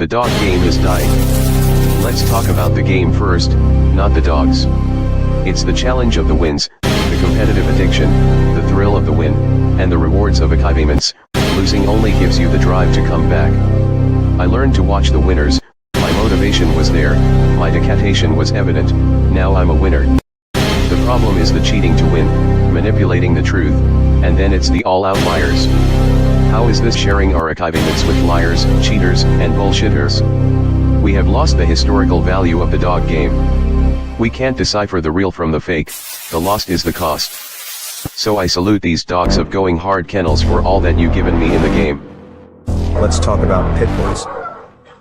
The dog game is dying. Let's talk about the game first, not the dogs. It's the challenge of the wins, the competitive addiction, the thrill of the win, and the rewards of achievements. Losing only gives you the drive to come back. I learned to watch the winners, my motivation was there, my dedication was evident, now I'm a winner. The problem is the cheating to win, manipulating the truth, and then it's the all outliers. How is this sharing our achievements with liars, cheaters, and bullshitters? We have lost the historical value of the dog game. We can't decipher the real from the fake, the lost is the cost. So I salute these dogs of going hard kennels for all that you've given me in the game. Let's talk about pit bulls.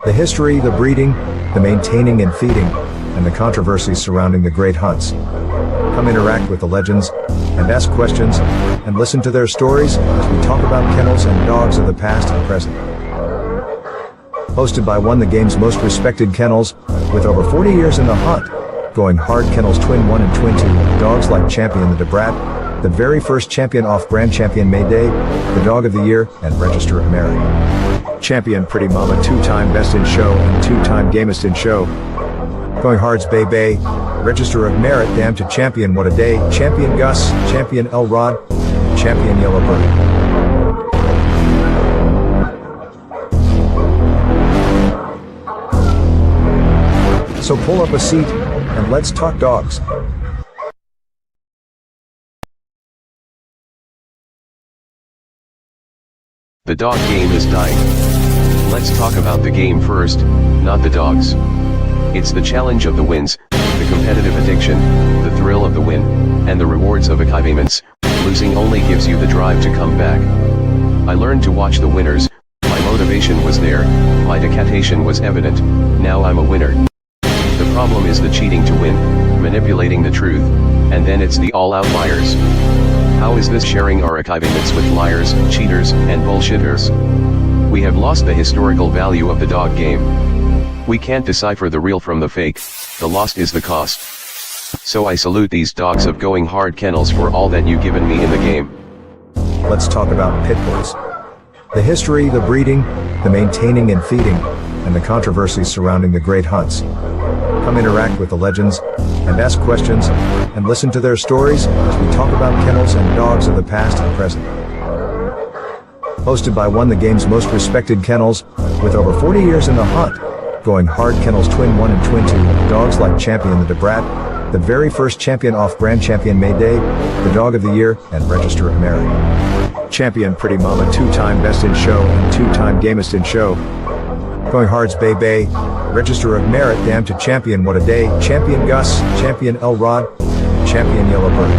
The history, the breeding, the maintaining and feeding, and the controversies surrounding the great hunts. Come interact with the legends, and ask questions, and listen to their stories as we talk about kennels and dogs of the past and present. Hosted by one of the game's most respected kennels, with over 40 years in the hunt, going hard kennels Twin 1 and Twin 2, dogs like Champion the Debrat, the very first champion off-brand champion Mayday, the dog of the year, and Register of Merit. Champion Pretty Mama, 2-time Best in Show and 2-time Gamest in Show. Going Hard's Bay Bay, Register of Merit, Damn to Champion What a Day, Champion Gus, Champion Elrod, Champion Yellowbird. So pull up a seat, and let's talk dogs. The dog game is dying. Let's talk about the game first, not the dogs. It's the challenge of the wins, the competitive addiction, the thrill of the win, and the rewards of achievements. Losing only gives you the drive to come back. I learned to watch the winners, my motivation was there, my dedication was evident, now I'm a winner. The problem is the cheating to win, manipulating the truth, and then it's the all outliers. How is this sharing our achievements with liars, cheaters, and bullshitters? We have lost the historical value of the dog game. We can't decipher the real from the fake, the lost is the cost. So I salute these dogs of going hard kennels for all that you've given me in the game. Let's talk about pit bulls. The history, the breeding, the maintaining and feeding, and the controversies surrounding the great hunts. Come interact with the legends, and ask questions, and listen to their stories as we talk about kennels and dogs of the past and present. Hosted by one of the game's most respected kennels, with over 40 years in the hunt, going hard kennels Twin 1 and Twin 2, dogs like Champion the Debrat, the very first champion off-brand champion Mayday, the dog of the year, and Register of Merit. Champion Pretty Mama, 2-time Best in Show and 2-time Gamest in Show. Going Hard's Bay Bay, Register of Merit, Damn to Champion What a Day, Champion Gus, Champion Elrod, Champion Yellowbird.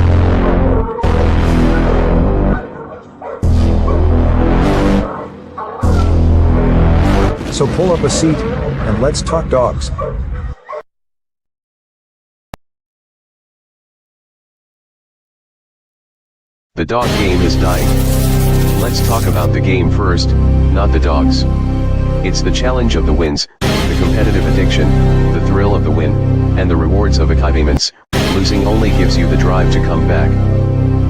So pull up a seat, and let's talk dogs. The dog game is dying. Let's talk about the game first, not the dogs. It's the challenge of the wins, the competitive addiction, the thrill of the win, and the rewards of achievements. Losing only gives you the drive to come back.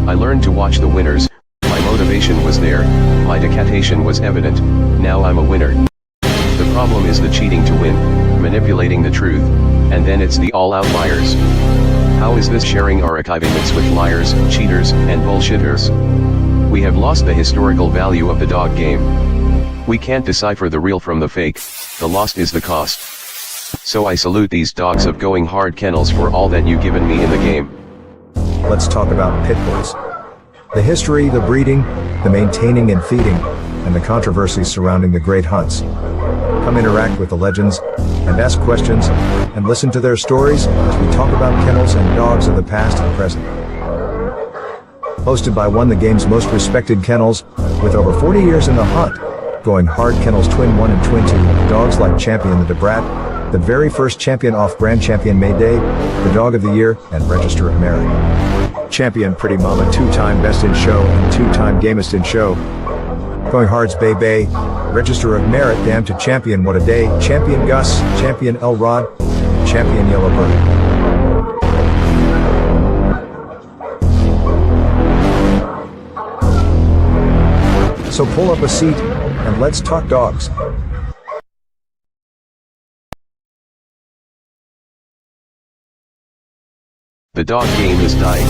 I learned to watch the winners, my motivation was there, my dedication was evident, now I'm a winner. The problem is the cheating to win, manipulating the truth, and then it's the all outliers. How is this sharing our achievements with liars, cheaters, and bullshitters? We have lost the historical value of the dog game. We can't decipher the real from the fake, the lost is the cost. So I salute these dogs of going hard kennels for all that you've given me in the game. Let's talk about pit bulls. The history, the breeding, the maintaining and feeding, and the controversies surrounding the great hunts. Come interact with the legends, and ask questions, and listen to their stories as we talk about kennels and dogs of the past and present. Hosted by one of the game's most respected kennels, with over 40 years in the hunt, going hard kennels Twin 1 and Twin 2, dogs like Champion the Debrat, the very first champion off-brand champion Mayday, the dog of the year, and Register of Merit. Champion Pretty Mama, 2-time Best in Show and 2-time Gamest in Show. Going Hard's Bay Bay, Register of Merit, Damn to Champion What a Day, Champion Gus, Champion Elrod, Champion Yellowbird. So pull up a seat, and let's talk dogs. The dog game is dying.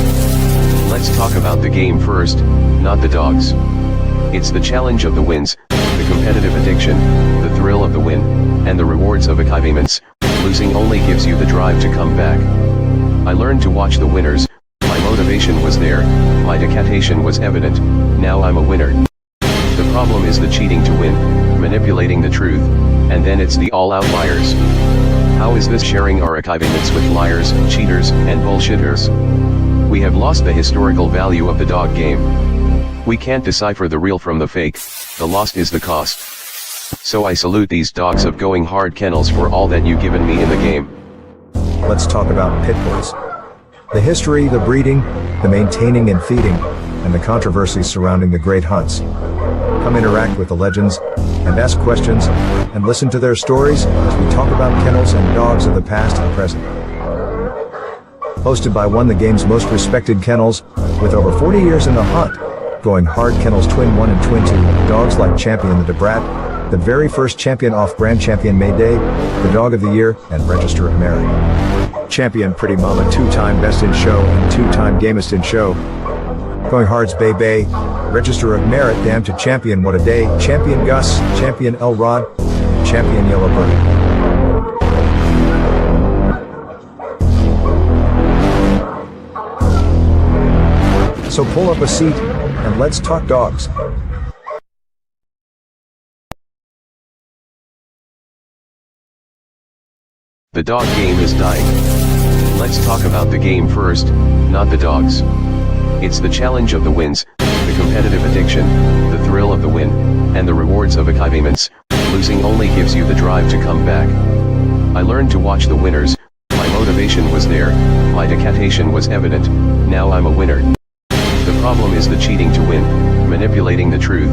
Let's talk about the game first, not the dogs. It's the challenge of the wins, the competitive addiction, the thrill of the win, and the rewards of achievements. Losing only gives you the drive to come back. I learned to watch the winners, my motivation was there, my dedication was evident, now I'm a winner. The problem is the cheating to win, manipulating the truth, and then it's the all-out liars. How is this sharing our achievements with liars, cheaters, and bullshitters? We have lost the historical value of the dog game. We can't decipher the real from the fake, the lost is the cost. So I salute these dogs of going hard kennels for all that you've given me in the game. Let's talk about pit bulls. The history, the breeding, the maintaining and feeding, and the controversies surrounding the great hunts. Come interact with the legends, and ask questions, and listen to their stories as we talk about kennels and dogs of the past and present. Hosted by one of the game's most respected kennels, with over 40 years in the hunt, going hard kennels Twin 1 and Twin 2, dogs like Champion the Debrat, the very first champion off-brand champion May Day, the Dog of the Year, and Register of Merit. Champion Pretty Mama, 2-time Best in Show and 2-time Gamest in Show. Going Hard's Bay Bay, Register of Merit, Damn to Champion What a Day, Champion Gus, Champion Elrod, Champion Yellowbird. So pull up a seat, and let's talk dogs. The dog game is dying. Let's talk about the game first, not the dogs. It's the challenge of the wins, the competitive addiction, the thrill of the win, and the rewards of achievements. Losing only gives you the drive to come back. I learned to watch the winners, my motivation was there, my dedication was evident, now I'm a winner. The problem is the cheating to win, manipulating the truth,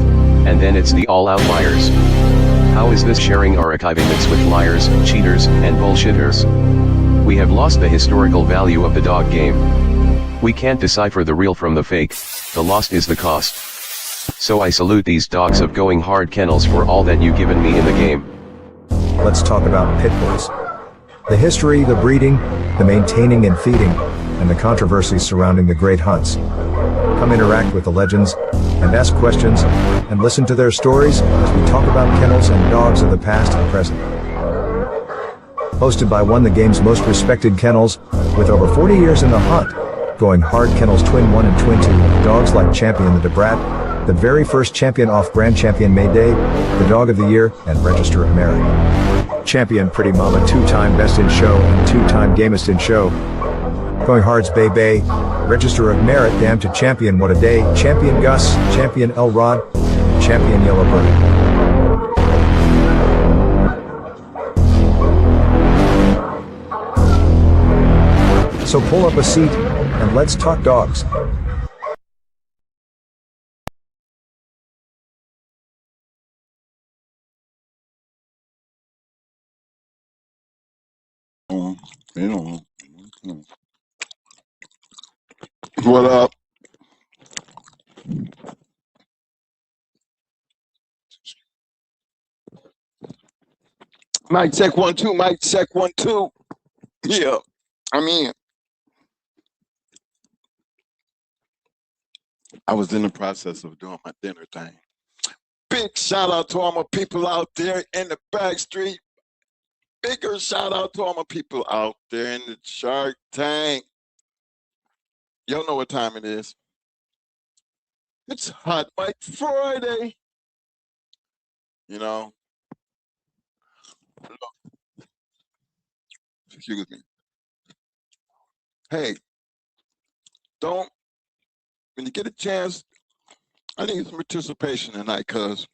and then it's the all-out liars. How is this sharing our achievements with liars, cheaters, and bullshitters? We have lost the historical value of the dog game. We can't decipher the real from the fake, the lost is the cost. So I salute these dogs of going hard kennels for all that you've given me in the game. Let's talk about pit bulls. The history, the breeding, the maintaining and feeding, and the controversies surrounding the great hunts. Come interact with the legends, and ask questions, and listen to their stories as we talk about kennels and dogs of the past and present. Hosted by one of the game's most respected kennels, with over 40 years in the hunt, going hard kennels Twin 1 and Twin 2, dogs like Champion the Debrat, the very first champion off-brand champion May Day, the Dog of the Year, and Register of Merit. Champion Pretty Mama, 2-time Best in Show and 2-time Gamest in Show. Going Hard's Bay Bay, Register of Merit, Damn to Champion What a Day, Champion Gus, Champion Elrod, Champion Yellowbird. So pull up a seat, and let's talk dogs. What up? Mic check 1 2. Mic check 1 2. Yeah, I mean, I was in the process of doing my dinner thing. Big shout out to all my people out there in the back street. Bigger shout out to all my people out there in the Shark Tank. Y'all know what time it is. It's Hot Mic Friday. You know, excuse me. Hey, when you get a chance, I need some participation tonight, cuz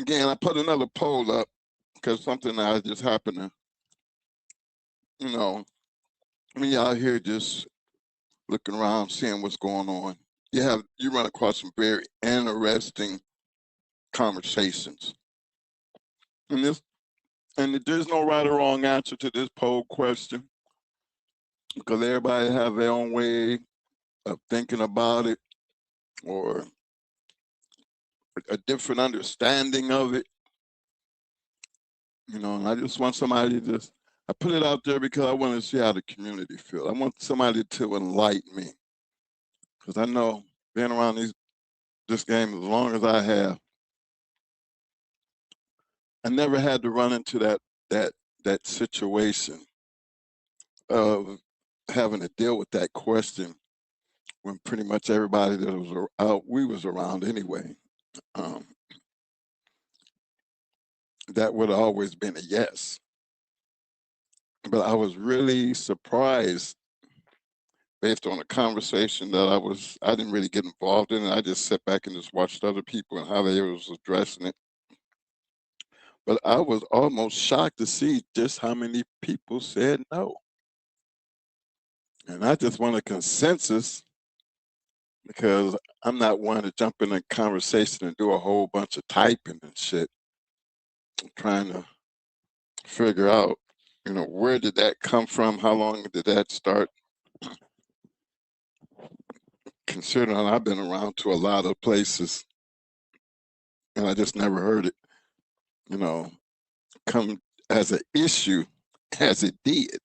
again, I put another poll up because something that just happened to, me out here just looking around, seeing what's going on. You run across some very interesting conversations. And there's no right or wrong answer to this poll question because everybody have their own way of thinking about it or a different understanding of it. And I just want somebody to I put it out there because I want to see how the community feels. I want somebody to enlighten me, because I know being around this game as long as I have, I never had to run into that situation of having to deal with that question when pretty much everybody that was out, we was around anyway. Um, that would have always been a yes. But I was really surprised based on a conversation that I didn't really get involved in. I just sat back and just watched other people and how they was addressing it. But I was almost shocked to see just how many people said no. And I just want a consensus, because I'm not one to jump in a conversation and do a whole bunch of typing and shit. I'm trying to figure out, where did that come from? How long did that start? Considering I've been around to a lot of places and I just never heard it, come as an issue as it did.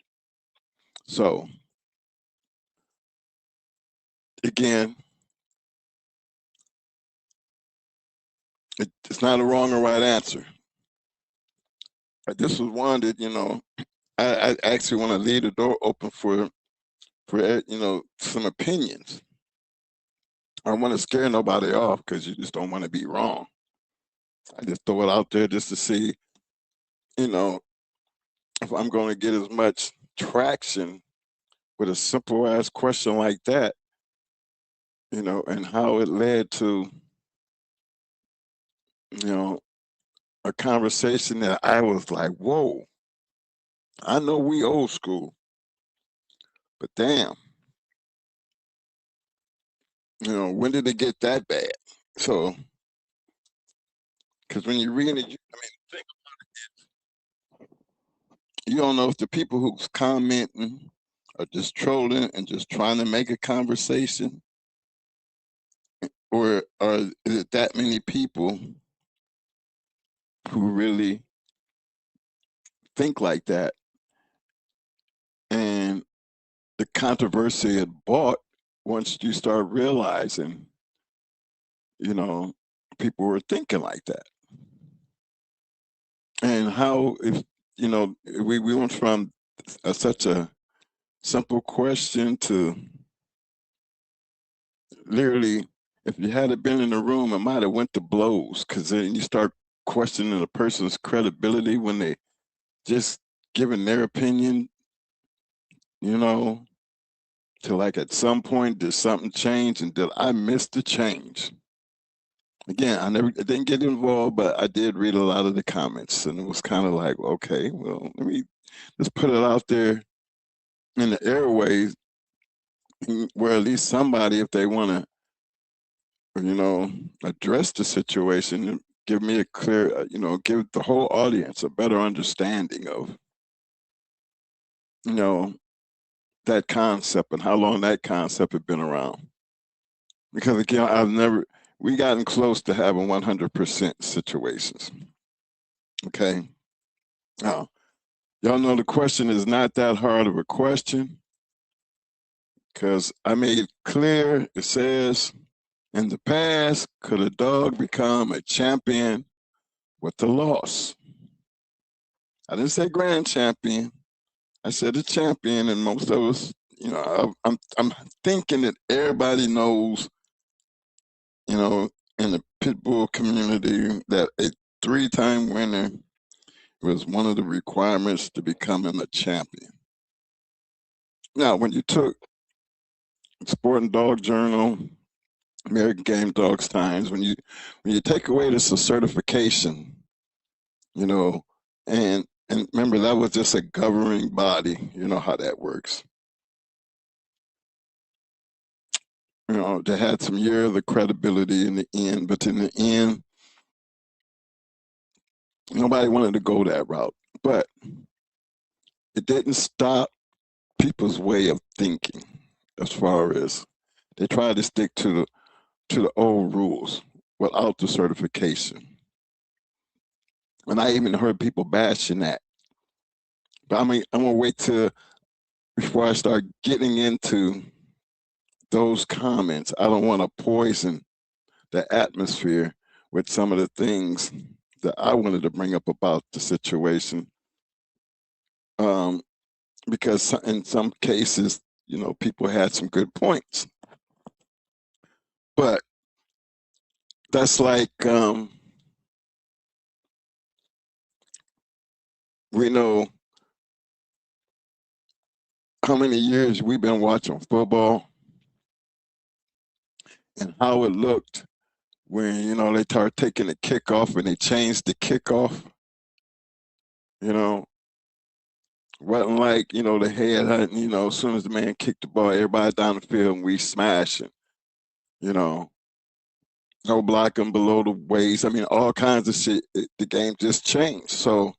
So again, it's not a wrong or right answer. This was one that, I actually want to leave the door open for some opinions. I don't want to scare nobody off, because you just don't want to be wrong. I just throw it out there just to see, if I'm going to get as much traction with a simple ass question like that, and how it led to, a conversation that I was like, whoa, I know we old school, but damn, when did it get that bad? So, because when you're reading it, think about it. You don't know if the people who's commenting are just trolling and just trying to make a conversation, or is it that many people who really think like that? And the controversy had bought once you start realizing, people were thinking like that. And how, if, we went from such a simple question to literally, if you had been in the room, it might have went to blows, because then you start questioning a person's credibility when they just giving their opinion, to like at some point, did something change, and did I miss the change? Again, I didn't get involved, but I did read a lot of the comments, and it was kind of like, okay, well, let me just put it out there in the airways, where at least somebody, if they want to, address the situation, and give me a clear, give the whole audience a better understanding of, that concept and how long that concept had been around. Because again, we gotten close to having 100% situations. Okay. Now, y'all know the question is not that hard of a question, because I made it clear. It says, in the past, could a dog become a champion with a loss? I didn't say grand champion. I said a champion, and most of us, I'm thinking that everybody knows, in the pit bull community, that a 3-time winner was one of the requirements to becoming a champion. Now, when you took Sport and Dog Journal, American Game Dogs Times, when you take away this certification, and remember, that was just a governing body. You know how that works. They had some years of credibility in the end, but in the end, nobody wanted to go that route. But it didn't stop people's way of thinking, as far as they tried to stick to the old rules without the certification. And I even heard people bashing that. But I mean, I'm gonna wait till before I start getting into those comments. I don't want to poison the atmosphere with some of the things that I wanted to bring up about the situation. Because in some cases, you know, people had some good points. But that's like we know how many years we've been watching football and how it looked when, you know, they started taking the kickoff and they changed the kickoff. You know, wasn't like, you know, the head, you know, as soon as the man kicked the ball, everybody down the field and we smashing, you know, no blocking below the waist. I mean, all kinds of shit. The game just changed. So,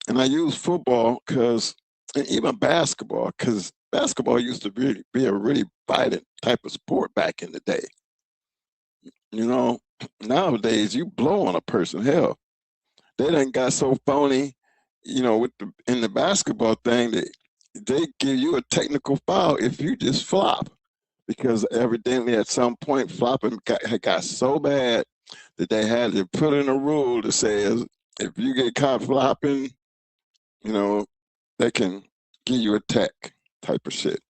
and I use football because, and even basketball, because basketball used to really be a really violent type of sport back in the day. You know, nowadays you blow on a person. Hell, they done got so phony, you know, with the in the basketball thing that they give you a technical foul if you just flop. Because evidently at some point flopping had got so bad that they had to put in a rule that says if you get caught flopping, you know, they can give you a tech type of shit.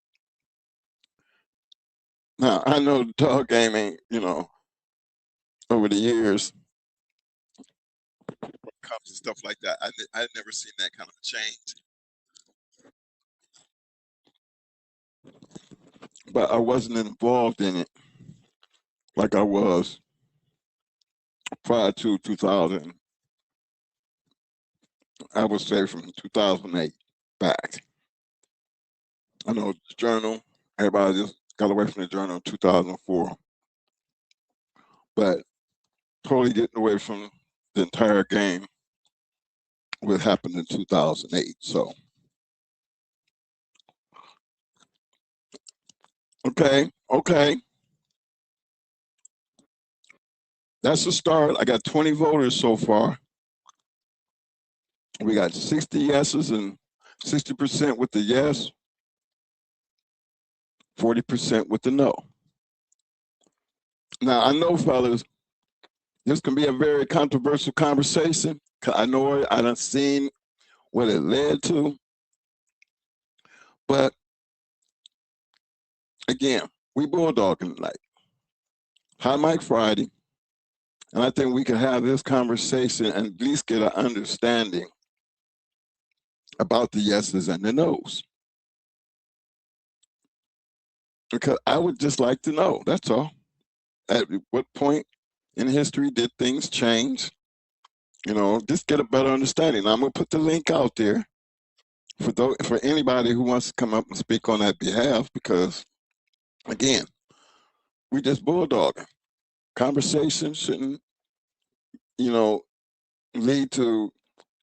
Now I know the dog game ain't, you know, over the years comes and stuff like that. I never seen that kind of change. But I wasn't involved in it like I was prior to 2000. I would say from 2008 back. I know the journal, everybody just got away from the journal in 2004. But totally getting away from the entire game, what happened in 2008. So, okay. That's a start. I got 20 voters so far. We got 60 yeses and 60% with the yes, 40% with the no. Now, I know, fellas, this can be a very controversial conversation. I know I done seen what it led to. But again, we bulldogging tonight. High Mike Friday. And I think we can have this conversation and at least get an understanding about the yeses and the nos. Because I would just like to know, that's all. At what point in history did things change? You know, just get a better understanding. I'm gonna put the link out there for anybody who wants to come up and speak on that behalf, because again, we just bulldogging. Conversation shouldn't, you know, lead to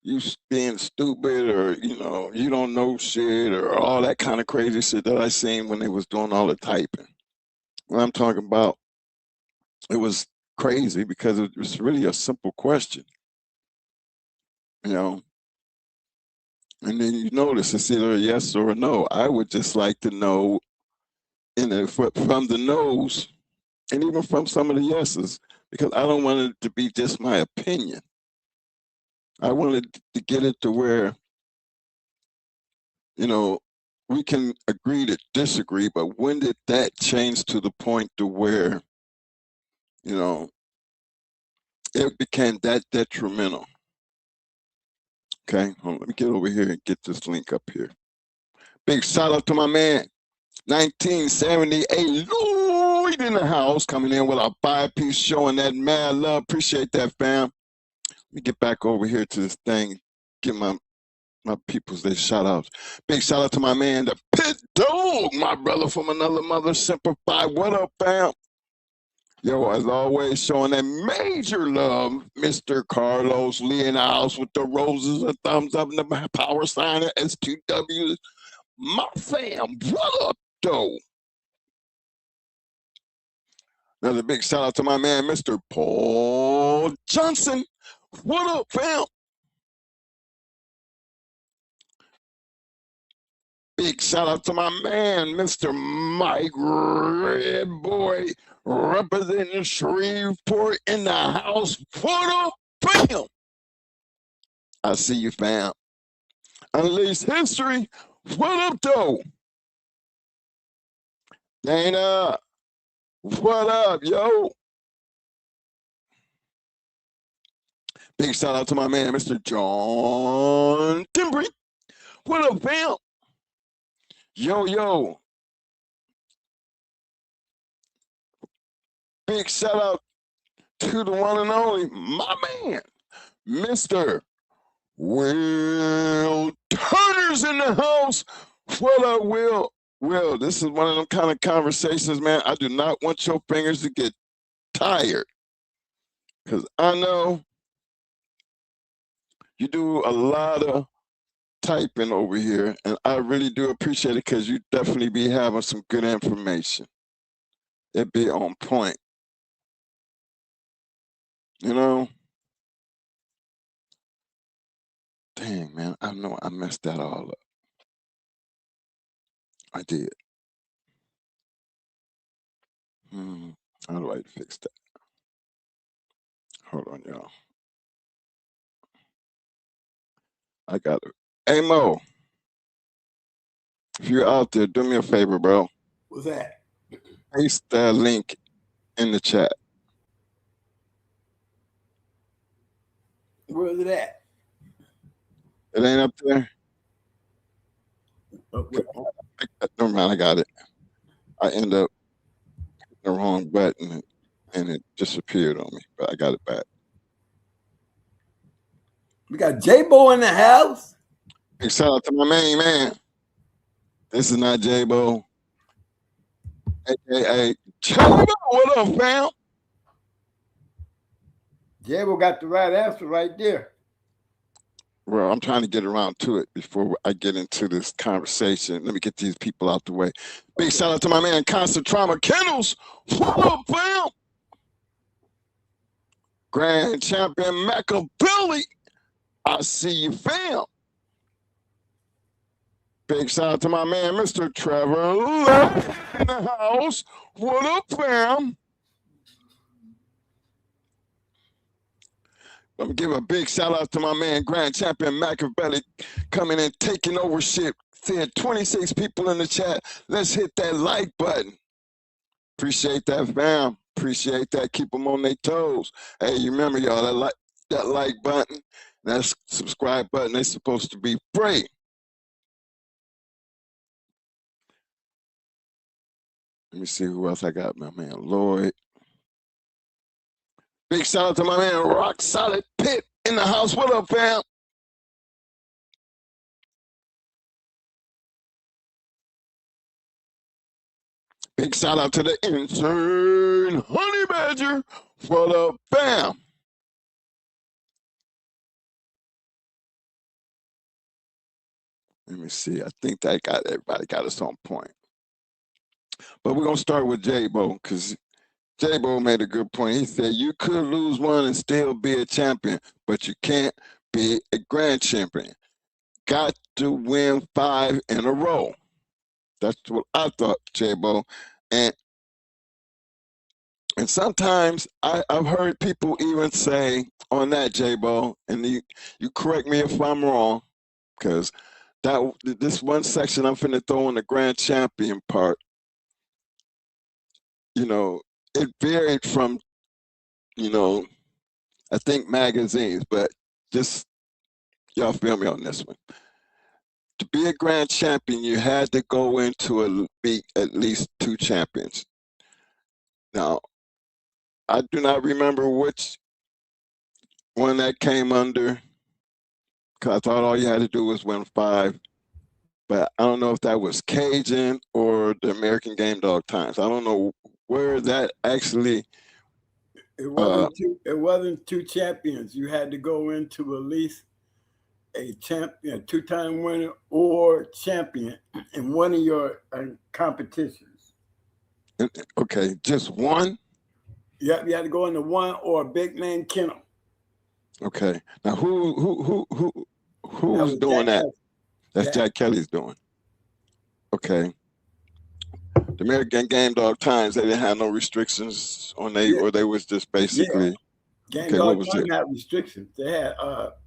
you being stupid or, you know, you don't know shit or all that kind of crazy shit that I seen when they was doing all the typing. What I'm talking about, it was crazy because it was really a simple question, you know. And then you notice it's either a yes or a no. I would just like to know from the no's and even from some of the yeses, because I don't want it to be just my opinion. I wanted to get it to where, you know, we can agree to disagree, but when did that change to the point to where, you know, it became that detrimental? Okay, let me get over here and get this link up here. Big shout out to my man, 1978 Lloyd in the house, coming in with our 5-piece showing that mad love. Appreciate that, fam. Let me get back over here to this thing, get my peoples their shout outs. Big shout out to my man, the Pit Dog, my brother from another mother, Simplify. What up, fam? Yo, as always, showing that major love, Mr. Carlos Lee in the house with the roses, a thumbs up, and the power sign, S2W. My fam, what up, though? Another big shout out to my man, Mr. Paul Johnson. What up, fam? Big shout out to my man, Mr. Mike Red Boy, representing Shreveport in the house. What up, fam? I see you, fam. Unleash history. What up, though? Dana, what up, yo? Big shout out to my man, Mr. John Timbry. What up, fam? Yo. Big shout out to the one and only, my man, Mr. Will Turner's in the house. What up, Will? Will, this is one of them kind of conversations, man. I do not want your fingers to get tired, because I know you do a lot of typing over here, and I really do appreciate it, because you definitely be having some good information. It be on point. You know? Dang, man, I know I messed that all up. I did. How do I fix that? Hold on, y'all. I got it. Hey, Mo, if you're out there, do me a favor, bro. What's that? Paste that link in the chat. Where is it at? It ain't up there? Okay. Never mind, I got it. I end up hitting the wrong button and it disappeared on me, but I got it back. We got J-Bo in the house. Big shout out to my main man. This is not J-Bo, aka J-Bo. What up, fam? J-Bo got the right answer right there. Well, I'm trying to get around to it before I get into this conversation. Let me get these people out the way. Big shout out to my man, Constant Trauma Kennels. What up, fam? Grand Champion Machiavelli. I see you, fam. Big shout out to my man, Mr. Trevor in the house. What up, fam? Let me give a big shout out to my man, Grand Champion Machiavelli, coming in, taking over shit. Said 26 people in the chat. Let's hit that like button. Appreciate that, fam. Appreciate that. Keep them on their toes. Hey, you remember, y'all, that like button, that subscribe button, they supposed to be free. Let me see who else I got. My man, Lloyd. Big shout out to my man, Rock Solid Pit in the house. What up, fam? Big shout out to the Insane Honey Badger. What up, fam? Let me see. I think that everybody got us on point. But we're going to start with J-Bo, because J-Bo made a good point. He said, you could lose one and still be a champion, but you can't be a grand champion. Got to win 5 in a row. That's what I thought, J-Bo. And sometimes I've heard people even say on that, J-Bo, and you correct me if I'm wrong, because this one section I'm finna throw in the grand champion part, you know, it varied from, you know, I think magazines, but just y'all feel me on this one. To be a grand champion, you had to go into beat at least 2 champions. Now, I do not remember which one that came under, because I thought all you had to do was win 5. But I don't know if that was Cajun or the American Game Dog Times. I don't know where that actually. It wasn't 2 champions. You had to go into at least a champion, 2-time winner or champion in one of your competitions. Okay, just one? Yep, you had to go into one or a big name kennel. Okay. Now who's doing that? That's Jack Kelly's doing. Okay. The American Game Dog Times, they didn't have no restrictions on they, Yeah. or they was just basically. Game Okay, what Dog was Time it? had restrictions. They had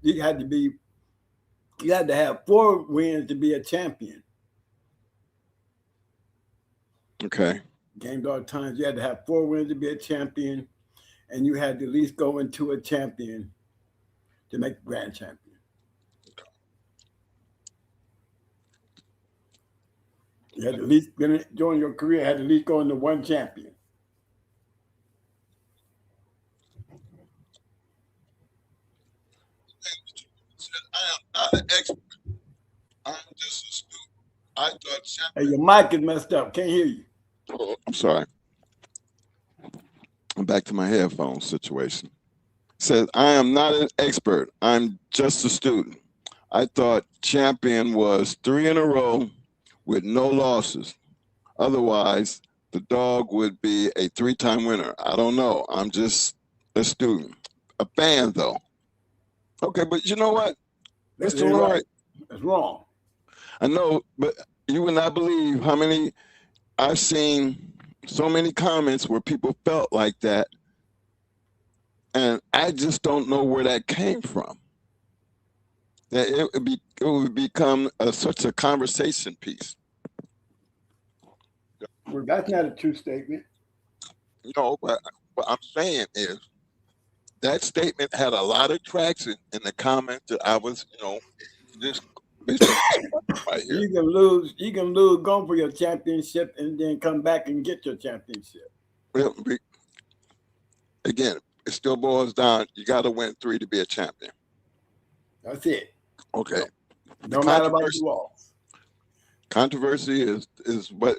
you had to have 4 wins to be a champion. Okay. Game Dog Times, you had to have 4 wins to be a champion, and you had to at least go into a champion to make grand champion. You had to at least during your career had to at least go into 1 champion. I am not an expert. I'm just a student. I thought Hey, your mic is messed up. Can't hear you. Oh, I'm sorry. I'm back to my headphone situation. Says, I am not an expert. I'm just a student. I thought champion was 3 in a row with no losses. Otherwise, the dog would be a 3-time winner. I don't know. I'm just a student. A fan, though. Okay, but you know what? Mr. Lloyd, right. That's wrong. I know, but you would not believe how many I've seen so many comments where people felt like that. And I just don't know where that came from. That it would become such a conversation piece. Well, that's not a true statement. No, but what I'm saying is that statement had a lot of traction in the comments that I was, just right here. You can lose going for your championship and then come back and get your championship. Well, again, it still boils down. You got to win 3 to be a champion. That's it. Okay. No matter about the laws. Controversy is what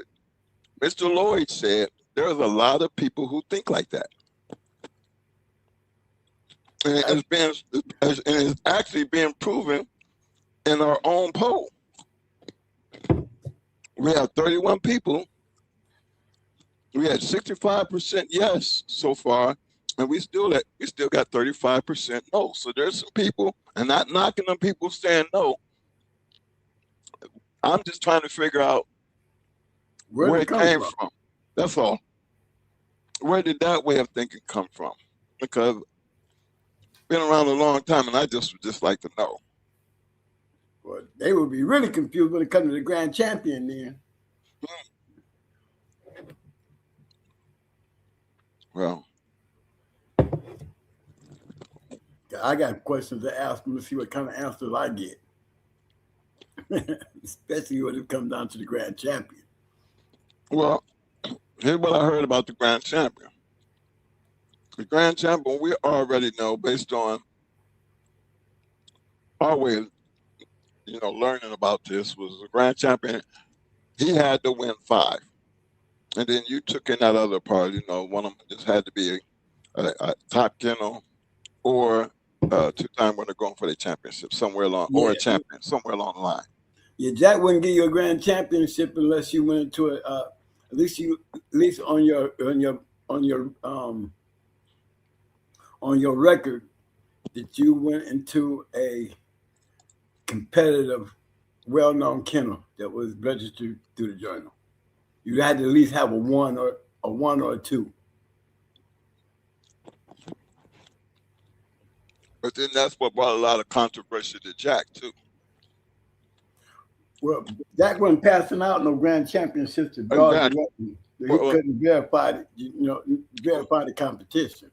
Mr. Lloyd said. There's a lot of people who think like that. And it's actually being proven in our own poll. We have 31 people. We had 65% yes so far, and we still got 35% no. So there's some people, and not knocking them people saying no. I'm just trying to figure out where it came from. That's all. Where did that way of thinking come from? Because been around a long time, and I just would just like to know. Well, they would be really confused when it comes to the grand champion then. Well, I got questions to ask them to see what kind of answers I get. Especially when it comes down to the grand champion. Well, here's what I heard about the grand champion. The grand champion, we already know based on our way of, learning about this, was the grand champion. He had to win 5. And then you took in that other part, one of them just had to be a top kennel or a 2-time winner going for the championship somewhere along, or a champion somewhere along the line. Yeah, Jack wouldn't give you a grand championship unless you went into at least on your record that you went into a competitive, well-known kennel that was registered through the journal. You had to at least have a 1 or a 2. But then that's what brought a lot of controversy to Jack too. Well, Jack wasn't passing out no grand championships to dogs. Exactly. He couldn't verify the competition.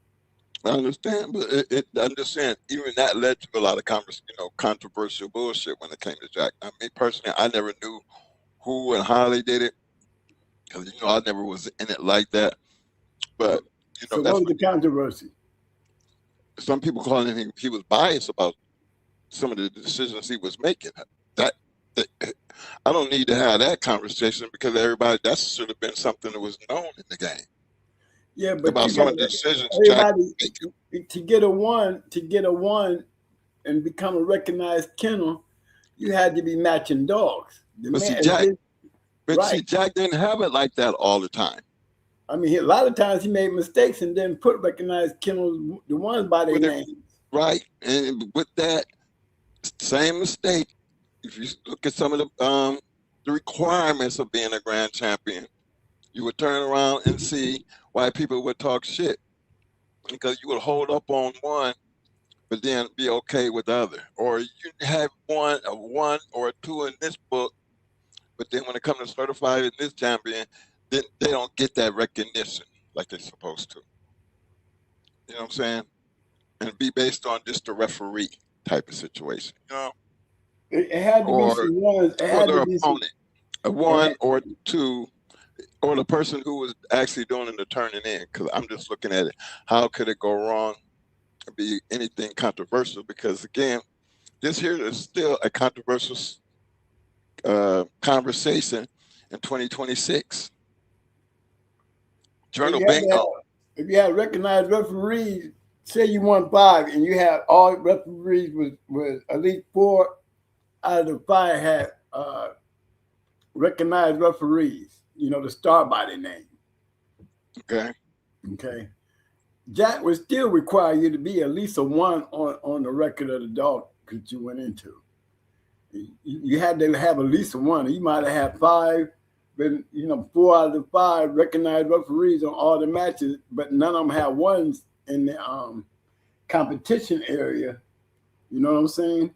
I understand, but I'm just saying, even that led to a lot of controversial bullshit when it came to Jack. I mean, personally, I never knew who and how they did it, because I never was in it like that. But so what was the controversy? Some people calling him he was biased about some of the decisions he was making. That I don't need to have that conversation, because that should have been something that was known in the game. Yeah, but about some of the decisions to get a 1 and become a recognized kennel, you had to be matching dogs. See, Jack didn't have it like that all the time. I mean, a lot of times he made mistakes and then put recognized kennels, the ones by their names. Right, and with that same mistake, if you look at some of the the requirements of being a grand champion, you would turn around and see why people would talk shit, because you would hold up on one, but then be okay with the other. Or you have a one or a two in this book, but then when it comes to certified in this champion, then they don't get that recognition like they're supposed to. You know what I'm saying? And be based on just a referee type of situation, you know, It had to be or some ones. It or had their to be some. opponent, a one or two, or the person who was actually doing the turning in. Because I'm just looking at it, how could it go wrong? Be anything controversial? Because again, this here is still a controversial conversation in 2026. Journal bingo. If you had recognized referees, say you won 5 and you had all referees was at least 4 out of the 5 had recognized referees, you know, the star by their name. Okay. Okay. Jack would still require you to be at least a 1 on the record of the dog that you went into. You had to have at least a 1. You might have had 5, but you know, 4 out of the 5 recognized referees on all the matches, but none of them had 1s in the competition area. You know what I'm saying?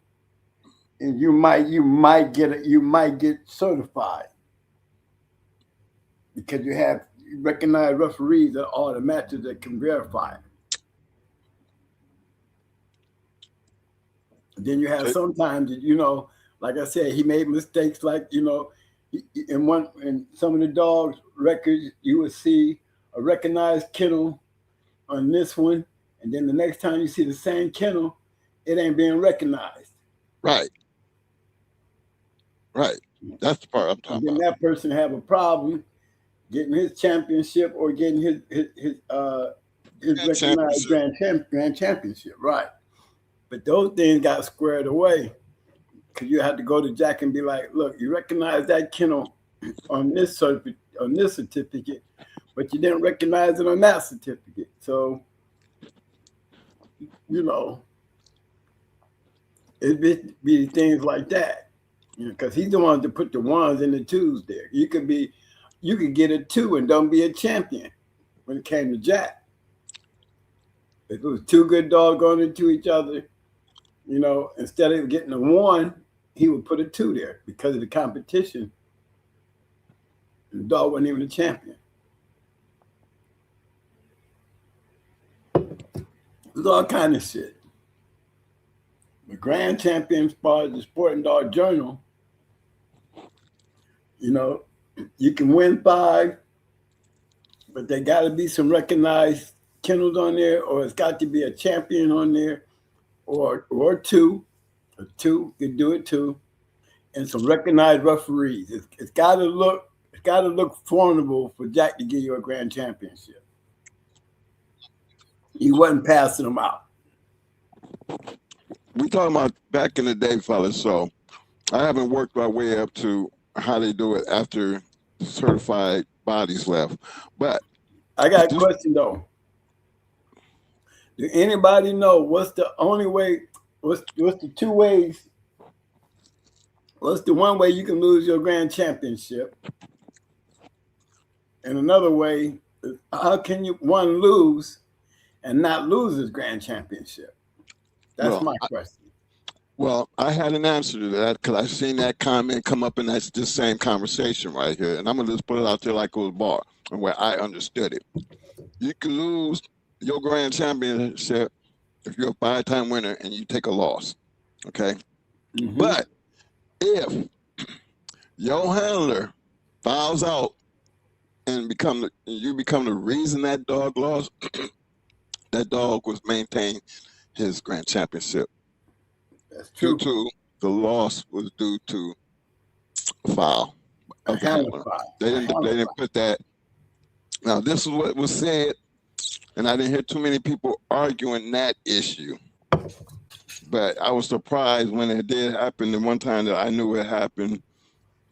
And you might get certified because you have recognized referees at all the matches that can verify it. Then you have sometimes, you know, like I said, he made mistakes. Like, you know, in some of the dogs' records, you would see a recognized kennel on this one, and then the next time you see the same kennel, it ain't being recognized. Right. That's the part I'm talking about. Then that person have a problem getting his championship or getting his recognized grand championship, right? But those things got squared away because you had to go to Jack and be like, look, you recognize that kennel on this certificate, but you didn't recognize it on that certificate. So, you know, it'd be things like that. Because he's the one to put the 1s and the 2s there. You could get a 2 and don't be a champion when it came to Jack. If it was 2 good dogs going into each other, you know, instead of getting a 1, he would put a 2 there because of the competition. The dog wasn't even a champion. There's all kind of shit. The grand champion, as far as the Sporting Dog Journal, you know, you can win 5, but there got to be some recognized kennels on there, or it's got to be a champion on there, or 2. A 2, you do it 2, and some recognized referees. It's got to look formidable for Jack to give you a grand championship. He wasn't passing them out. We talking about back in the day, fellas. So I haven't worked my way up to how they do it after certified bodies left. But I got a question though. Do anybody know what's the only way? What's the 2 ways? What's the one way you can lose your grand championship? And another way, how can you one lose and not lose his grand championship? That's my question. Well, I had an answer to that because I've seen that comment come up in this same conversation right here. And I'm going to just put it out there like it was bar and where I understood it. You can lose your grand championship if you're a 5-time winner and you take a loss. Okay. Mm-hmm. But if your handler fouls out and you become the reason that dog lost, that dog was maintained his grand championship. That's true. Due to the loss was due to foul. They didn't put that. Now this is what was said, and I didn't hear too many people arguing that issue. But I was surprised when it did happen. The one time that I knew it happened,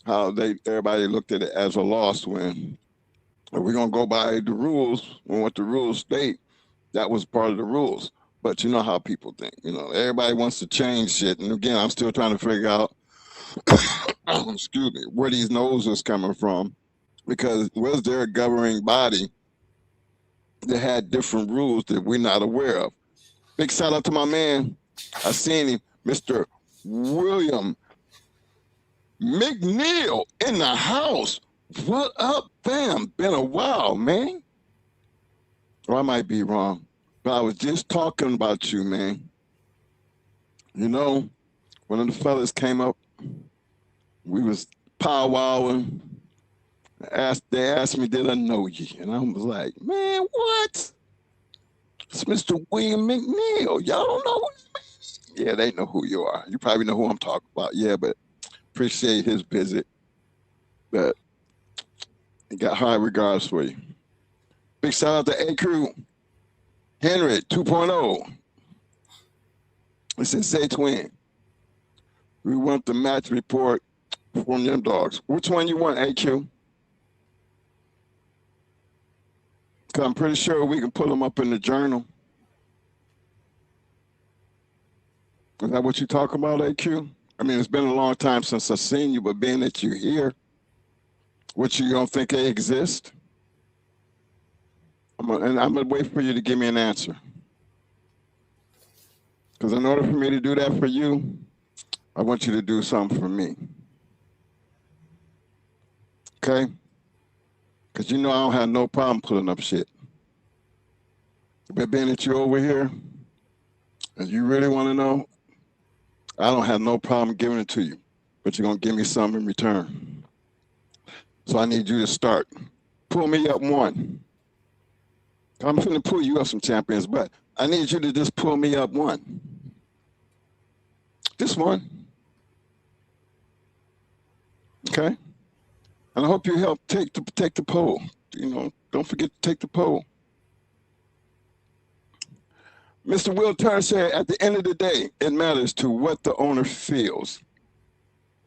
how everybody looked at it as a loss. When we're gonna go by the rules and what the rules state, that was part of the rules. But you know how people think. You know, everybody wants to change shit. And again, I'm still trying to figure out excuse me, where these no's was coming from, because was there a governing body that had different rules that we're not aware of? Big shout out to my man. I seen him, Mr. William McNeil in the house. What up, fam? Been a while, man. Or I might be wrong, but I was just talking about you, man. You know, one of the fellas came up. We was powwowing. They asked me, did I know you? And I was like, man, what? It's Mr. William McNeil. Y'all don't know who this man is? Yeah, they know who you are. You probably know who I'm talking about. Yeah, but appreciate his visit. But he got high regards for you. Big shout out to A Crew. Henry 2.0. It says, say twin. We want the match report from them dogs. Which one you want, AQ? Because I'm pretty sure we can pull them up in the journal. Is that what you talk about, AQ? I mean, it's been a long time since I've seen you, but being that you're here, what, you don't think they exist? I'm gonna wait for you to give me an answer. Because in order for me to do that for you, I want you to do something for me. Okay? Because you know I don't have no problem pulling up shit. But being that you're over here, and you really want to know, I don't have no problem giving it to you. But you're going to give me something in return. So I need you to start. Pull me up one. I'm going to pull you up some champions, but I need you to just pull me up one. Just one. Okay? And I hope you help take the poll. You know, don't forget to take the poll. Mr. Will Turner said, at the end of the day, it matters to what the owner feels.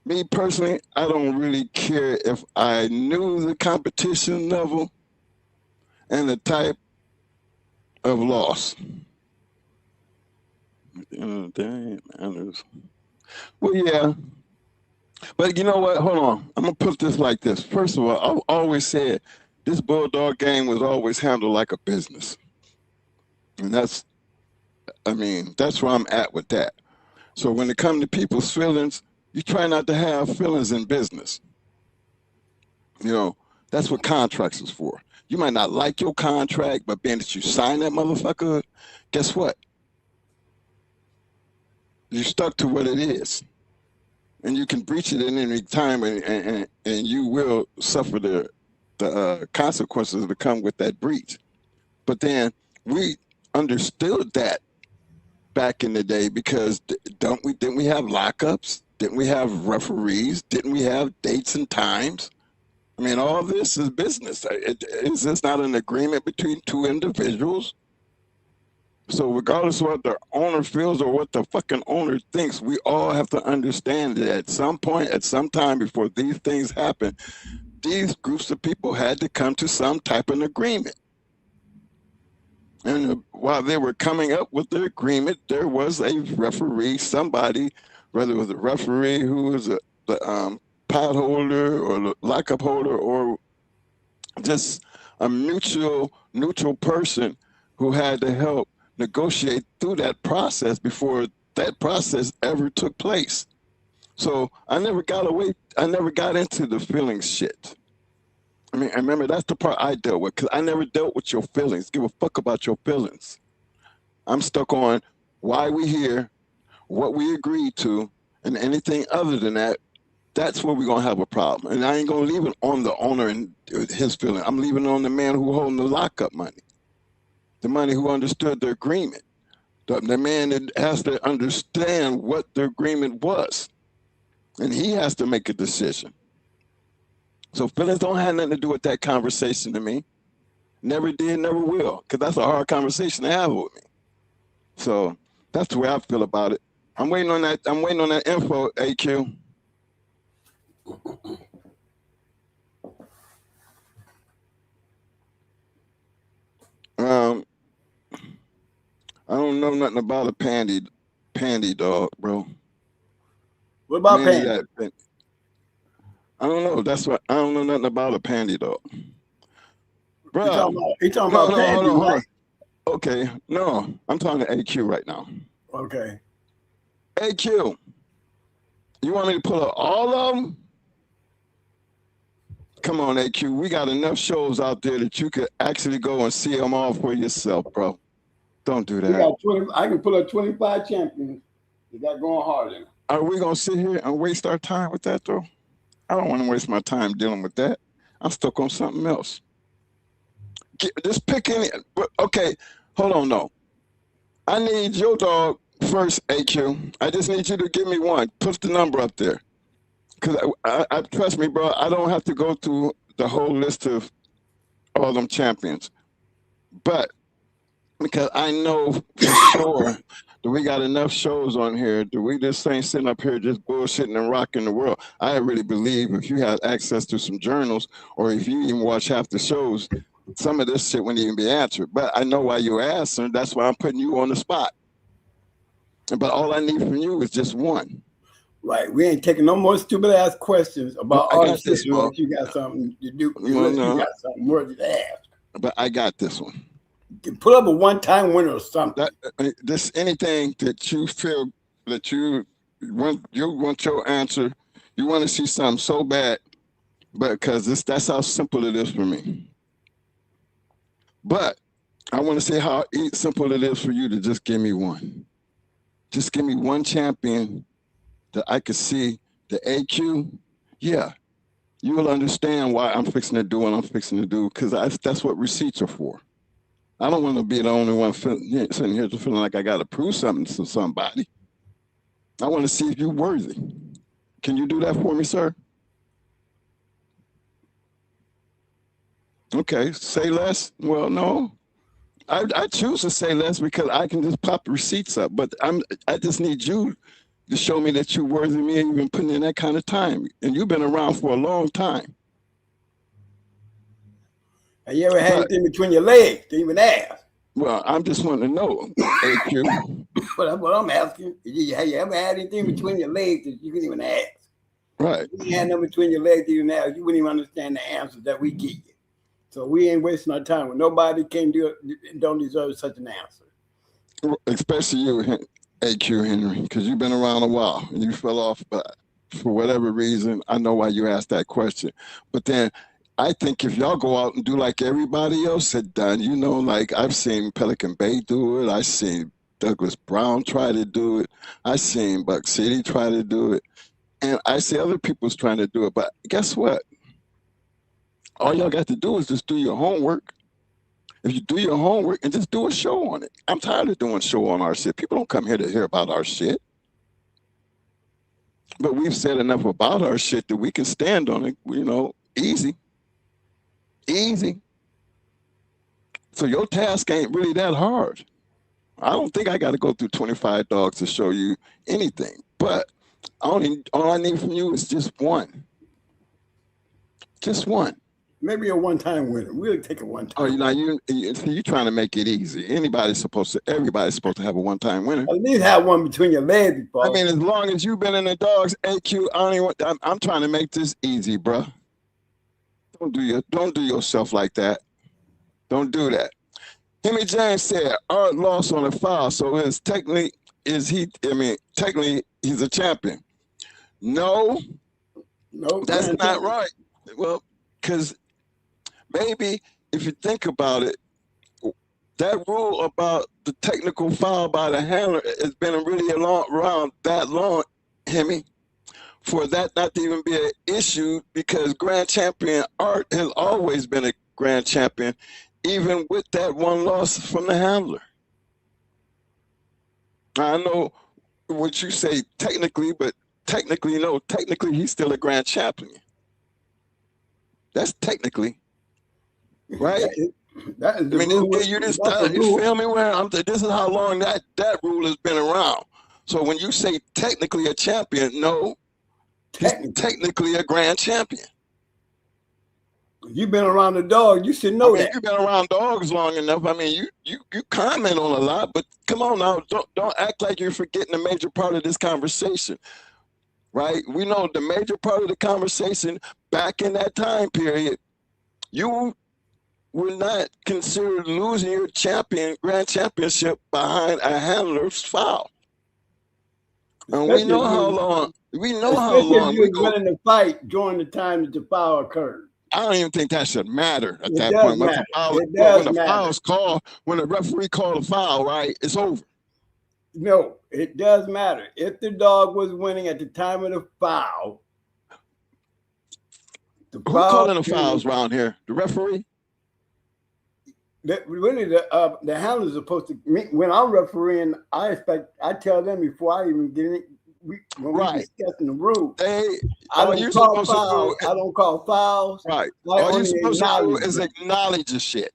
Me personally, I don't really care if I knew the competition level and the type of loss. At the end of the day, it matters. Well, yeah. But you know what? Hold on. I'm going to put this like this. First of all, I've always said this Bulldog game was always handled like a business. And that's where I'm at with that. So when it comes to people's feelings, you try not to have feelings in business. You know, that's what contracts is for. You might not like your contract, but being that you sign that motherfucker, guess what? You're stuck to what it is. And you can breach it at any time, and you will suffer the consequences that come with that breach. But then we understood that back in the day, because didn't we have lockups? Didn't we have referees? Didn't we have dates and times? I mean, all this is business. Is this not an agreement between two individuals? So regardless of what the owner feels or what the fucking owner thinks, we all have to understand that at some point, at some time before these things happen, these groups of people had to come to some type of agreement. And while they were coming up with their agreement, there was a referee, somebody, whether it was a referee who was the pot holder or the lockup holder, or just a neutral person who had to help negotiate through that process before that process ever took place. So I never got into the feelings shit. I mean, I remember that's the part I dealt with, because I never dealt with your feelings. Give a fuck about your feelings. I'm stuck on why we here, what we agreed to, and anything other than that, that's where we're going to have a problem. And I ain't going to leave it on the owner and his feeling. I'm leaving it on the man who holding the lockup money, the money who understood the agreement, the man that has to understand what the agreement was. And he has to make a decision. So feelings don't have nothing to do with that conversation to me. Never did, never will, because that's a hard conversation to have with me. So that's the way I feel about it. I'm waiting on that info, AQ. I don't know nothing about a pandy dog, bro. What about Pandy? I don't know. That's what I don't know nothing about a pandy dog. Bro, You talking no, about no, hold Pandy, on, hold on. right? Okay, no, I'm talking to AQ right now. Okay. AQ, you want me to pull up all of them? Come on, AQ. We got enough shows out there that you could actually go and see them all for yourself, bro. Don't do We that. got 20. I can pull up 25 champions. You got going hard in it. Are we gonna sit here and waste our time with that, though? I don't want to waste my time dealing with that. I'm stuck on something else. Just pick any. Okay, hold on, no. I need your dog first, AQ. I just need you to give me one. Put the number up there. Because I trust me, bro, I don't have to go through the whole list of all them champions. But because I know for sure that we got enough shows on here that we just ain't sitting up here just bullshitting and rocking the world. I really believe if you had access to some journals or if you even watch half the shows, some of this shit wouldn't even be answered. But I know why you're asking. That's why I'm putting you on the spot. But all I need from you is just one. Right. We ain't taking no more stupid ass questions about I our got shit this, bro. unless you got something to do. No, Unless you no. got something worthy to ask. But I got this one. You put up a one-time winner or something. This anything that you feel that you want your answer, you want to see something so bad, but because that's how simple it is for me. But I want to say how simple it is for you to just give me one. Just give me one champion that I could see the AQ. Yeah, you will understand why I'm fixing to do what I'm fixing to do because that's what receipts are for. I don't want to be the only one sitting here just feeling like I got to prove something to somebody. I want to see if you're worthy. Can you do that for me, sir? Okay, say less. Well, no. I choose to say less because I can just pop the receipts up. But I just need you to show me that you're worthy of me even putting in that kind of time. And you've been around for a long time. Have you ever had anything between your legs to even ask? Well, I'm just wanting to know, AQ. But that's what I'm asking. Have you ever had anything between your legs that you can even ask? Right. If you had nothing between your legs that you can ask, you wouldn't even understand the answers that we give you. So we ain't wasting our time. When nobody can do it, don't deserve such an answer. Especially you, AQ Henry, because you've been around a while and you fell off, but for whatever reason, I know why you asked that question. But then I think if y'all go out and do like everybody else had done, you know, like I've seen Pelican Bay do it, I've seen Douglas Brown try to do it, I've seen Buck City try to do it, and I see other people's trying to do it. But guess what? All y'all got to do is just do your homework. If you do your homework and just do a show on it. I'm tired of doing show on our shit. People don't come here to hear about our shit. But we've said enough about our shit that we can stand on it, you know, easy. Easy. So your task ain't really that hard. I don't think I got to go through 25 dogs to show you anything. But all I need from you is just one. Just one. Maybe a one-time winner. We'll take a one-time. Oh, you're trying to make it easy. Everybody's supposed to have a one-time winner. At least have one between your legs before. I mean, as long as you've been in the dogs, AQ, I'm trying to make this easy, bro. Don't do yourself like that. Don't do that. Hemi James said Art lost on a foul, so technically he's a champion. No, that's not right. Well, because maybe if you think about it, that rule about the technical foul by the handler has been really around that long, Hemi, for that not to even be an issue because grand champion Art has always been a grand champion, even with that one loss from the handler. I know what you say technically, but technically he's still a grand champion. That's technically, right? That is you feel me? This is how long that rule has been around. So when you say technically a champion, no, he's technically a grand champion. You've been around the dog. You should know that. You've been around dogs long enough. I mean, you comment on a lot, but come on now, don't act like you're forgetting a major part of this conversation. right? We know the major part of the conversation back in that time period, you were not considered losing your grand championship behind a handler's foul. And we know how long. We know how long. If you were winning the fight during the time that the foul occurred. I don't even think that should matter at that does point. Matter. When the foul's called, when the referee called a foul, right, it's over. No, it does matter. If the dog was winning at the time of the foul, who's calling the fouls around here? The referee? Really, the handler's supposed to. When I'm refereeing, I tell them before I even get in. When we're discussing the rules, I don't call fouls. I don't call fouls. Right. All you're supposed to do is acknowledge the shit.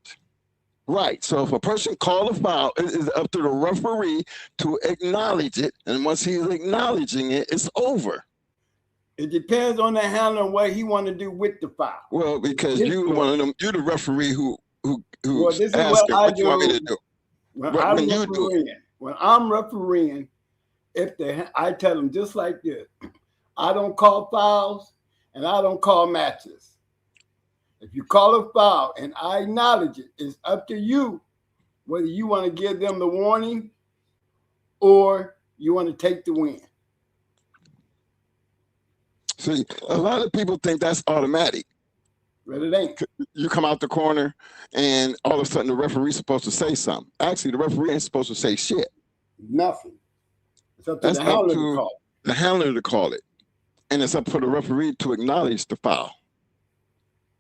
Right. So if a person calls a foul, it is up to the referee to acknowledge it, and once he's acknowledging it, it's over. It depends on the handler and what he want to do with the foul. Well, because you're the referee who's this is asking what you want me to do. When I'm refereeing, I tell them just like this: I don't call fouls and I don't call matches. If you call a foul and I acknowledge it, it's up to you whether you want to give them the warning or you want to take the win. See, a lot of people think that's automatic. But it ain't. You come out the corner and all of a sudden the referee's supposed to say something. Actually, the referee ain't supposed to say shit. Nothing. It's up to the handler to call it. The handler to call it. And it's up for the referee to acknowledge the foul.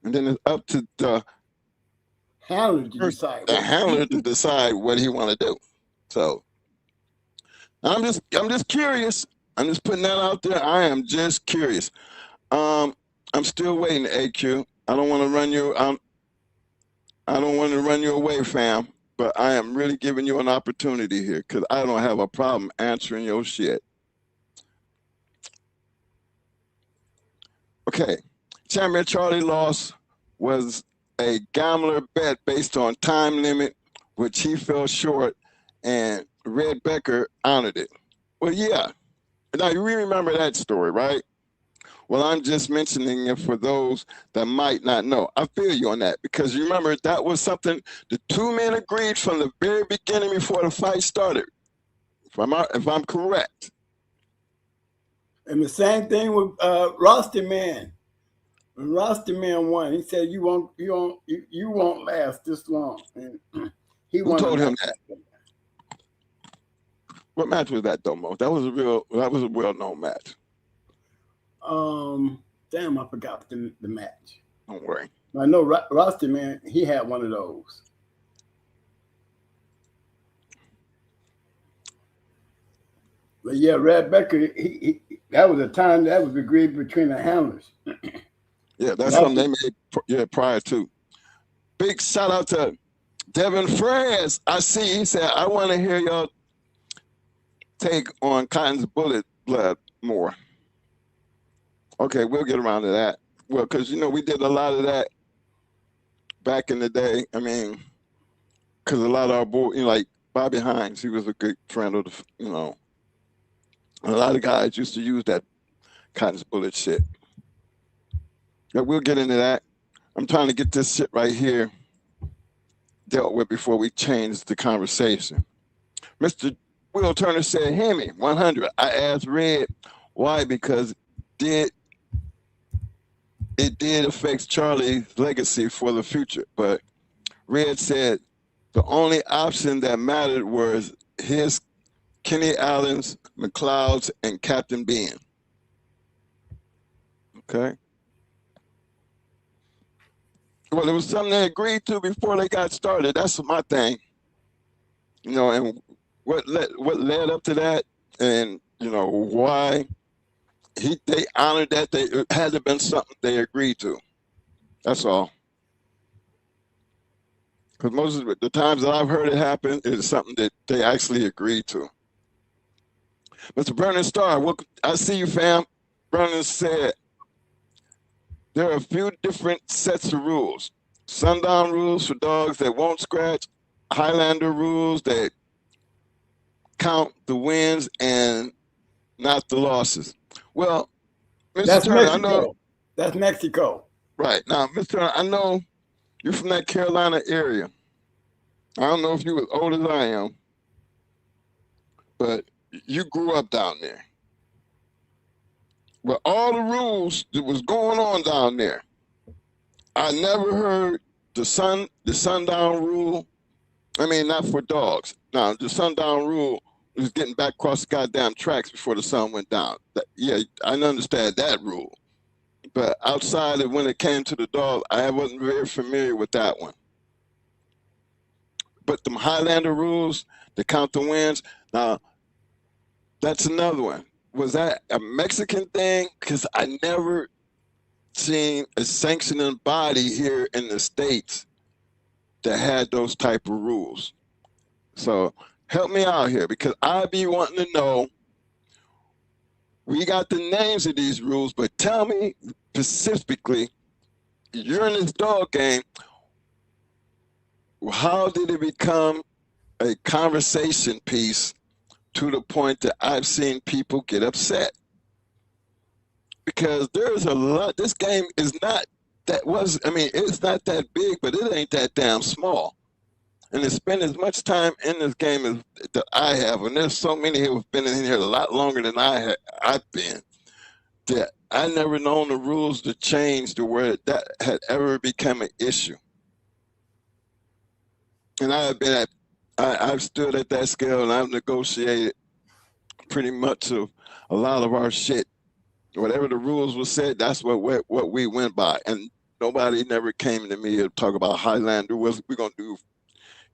And then it's up to the handler to decide. The handler to decide what he want to do. So I'm just curious. I'm just putting that out there. I am just curious. I'm still waiting, AQ. I don't want to run you. I don't want to run you away, fam. But I am really giving you an opportunity here because I don't have a problem answering your shit. Okay. Champion Charlie loss was a gambler bet based on time limit, which he fell short, and Red Becker honored it. Well, yeah. Now, you remember that story, right? Well, I'm just mentioning it for those that might not know. I feel you on that because you remember that was something the two men agreed from the very beginning before the fight started, if I'm correct. And the same thing with Rusty Man. When Rusty Man won, he said, "You won't last this long." And Who told him that? What match was that, though, Mo? That was a well-known match. Damn, I forgot the match. Don't worry. I know Rusty Man, he had one of those. But yeah, Red Becker, he that was a time that was agreed between the handlers. Yeah, that's something they made prior to. Big shout out to Devin Frez. I see he said, I want to hear y'all take on Cotton's bullet blood more. Okay, we'll get around to that. Well, because, we did a lot of that back in the day. I mean, because a lot of our boys, like Bobby Hines, he was a good friend of the, a lot of guys used to use that Cotton's bullet shit. But we'll get into that. I'm trying to get this shit right here dealt with before we change the conversation. Mr. Will Turner said, Hemi, 100. I asked Red why, because it did affect Charlie's legacy for the future. But Red said the only option that mattered was his Kenny Allen's, McLeod's, and Captain Ben. Okay. Well, it was something they agreed to before they got started. That's my thing. And what led up to that, and why they honored that. It had to have been something they agreed to. That's all. Because most of the times that I've heard it happen is something that they actually agreed to. Mr. Vernon Starr, I see you, fam. Vernon said, there are a few different sets of rules. Sundown rules for dogs that won't scratch, Highlander rules that count the wins and not the losses. Well, Mr. That's Turner, I know. Mexico. That's Mexico. Right now, Mr. Turner, I know you're from that Carolina area. I don't know if you as old as I am, but you grew up down there. But all the rules that was going on down there, I never heard the sundown rule. I mean, not for dogs. Now, the sundown rule was getting back across the goddamn tracks before the sun went down. Yeah, I understand that rule. But outside of when it came to the dog, I wasn't very familiar with that one. But the Highlander rules, the count the wins, now that's another one. Was that a Mexican thing? Because I never seen a sanctioning body here in the States that had those type of rules. So help me out here, because I be wanting to know. We got the names of these rules, but tell me specifically, you're in this dog game, how did it become a conversation piece to the point that I've seen people get upset? Because there's a lot, this game is not it's not that big, but it ain't that damn small. And to spend as much time in this game as that I have, and there's so many who have been in here a lot longer than I've been, that I never known the rules to change to where that had ever become an issue. And I've stood at that scale, and I've negotiated pretty much of a lot of our shit. Whatever the rules were said, that's what we went by. And nobody never came to me to talk about Highlander. We're gonna do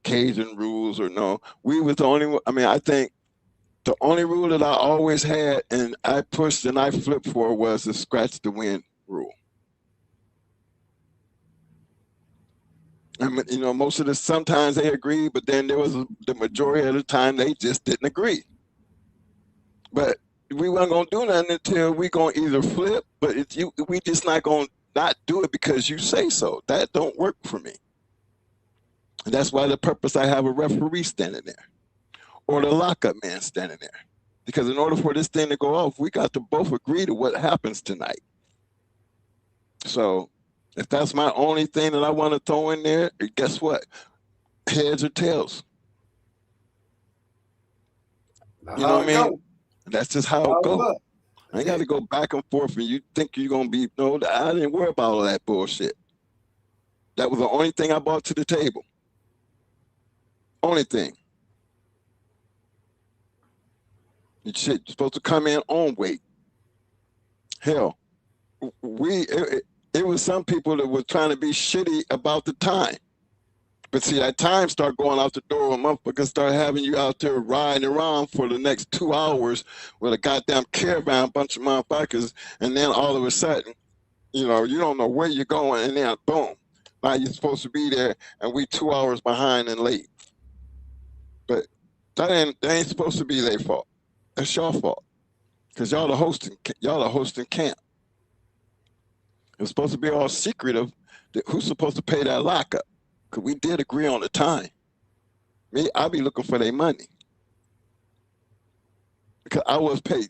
Cajun rules or no. We was the only. I think the only rule that I always had, and I pushed and I flipped for, was the scratch the win rule. I mean, most of the sometimes they agreed, but then there was the majority of the time they just didn't agree. But we weren't gonna do nothing until we gonna either flip, but we just not gonna not do it because you say so. That don't work for me. And that's why the purpose I have a referee standing there, or the lockup man standing there, because in order for this thing to go off, we got to both agree to what happens tonight. So if that's my only thing that I want to throw in there, guess what? Heads or tails. You know what I mean? That's just how it goes. I ain't got to go back and forth and you think you're going to be, no, I didn't worry about all that bullshit. That was the only thing I brought to the table. Only thing. You're supposed to come in on weight. Hell, it was some people that were trying to be shitty about the time. But see, that time start going out the door, a motherfucker start having you out there riding around for the next 2 hours with a goddamn caravan, bunch of motherfuckers, and then all of a sudden, you don't know where you're going, and then boom, now you're supposed to be there, and we 2 hours behind and late. But that ain't supposed to be their fault. That's your fault, because y'all are hosting camp. It's supposed to be all secretive. Who's supposed to pay that lockup? Because we did agree on the time. Me, I'll be looking for their money. Because I was paid,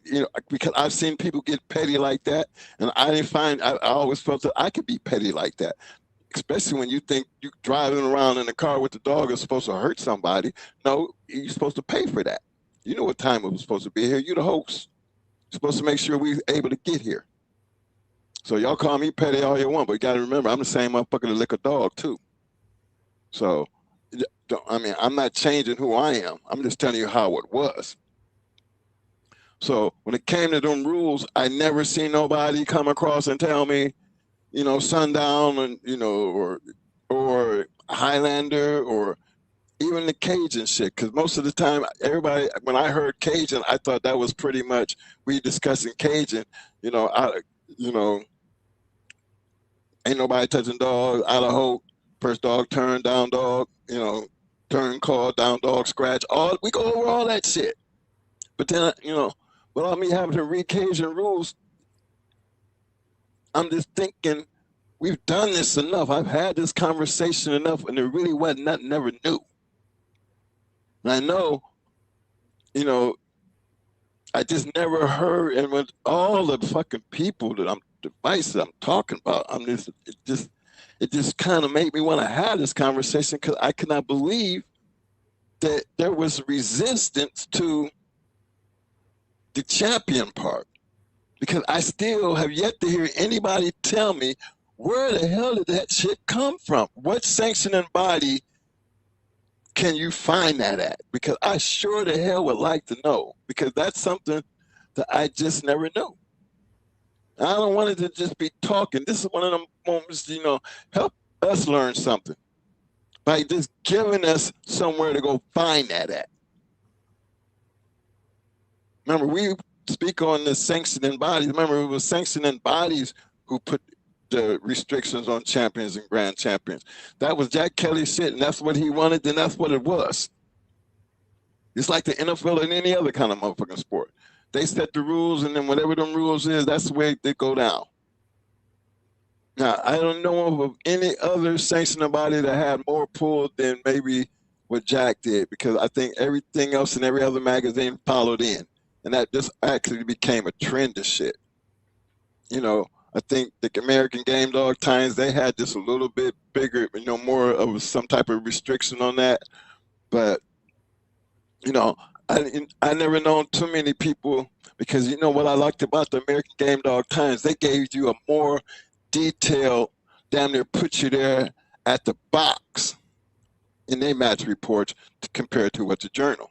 because I've seen people get petty like that, and I always felt that I could be petty like that. Especially when you think you driving around in the car with the dog is supposed to hurt somebody. No, you're supposed to pay for that. You know what time it was supposed to be here. You're the host. You're supposed to make sure we're able to get here. So y'all call me petty all you want, but you got to remember, I'm the same motherfucker that lick a dog too. So, I'm not changing who I am. I'm just telling you how it was. So when it came to them rules, I never seen nobody come across and tell me, sundown and, or Highlander or even the Cajun shit. Because most of the time, everybody, when I heard Cajun, I thought that was pretty much we discussing Cajun. Ain't nobody touching dogs, out of hope. First dog, turn, down dog, turn, call, down dog, scratch. We go over all that shit. But then, without me having to read Cajun rules, I'm just thinking, we've done this enough. I've had this conversation enough, and there really wasn't nothing never new. And I know, I just never heard, and with all the fucking people that devices I'm talking about, it just kind of made me want to have this conversation because I could not believe that there was resistance to the champion part. Because I still have yet to hear anybody tell me where the hell did that shit come from? What sanctioning body can you find that at? Because I sure the hell would like to know. Because that's something that I just never knew. I don't want it to just be talking. This is one of them moments, help us learn something by just giving us somewhere to go find that at. Remember, we speak on the sanctioning bodies. Remember, it was sanctioning bodies who put the restrictions on champions and grand champions. That was Jack Kelly's shit, and that's what he wanted, and that's what it was. It's like the NFL and any other kind of motherfucking sport. They set the rules, and then whatever them rules is, that's the way they go down. Now, I don't know of any other sanctioning body that had more pull than maybe what Jack did, because I think everything else in every other magazine followed in. And that just actually became a trend of shit. I think the American Game Dog Times, they had just a little bit bigger, more of some type of restriction on that. But, I never known too many people, because what I liked about the American Game Dog Times, they gave you a more detailed, damn near put you there at the box in their match reports compared to what the Journal.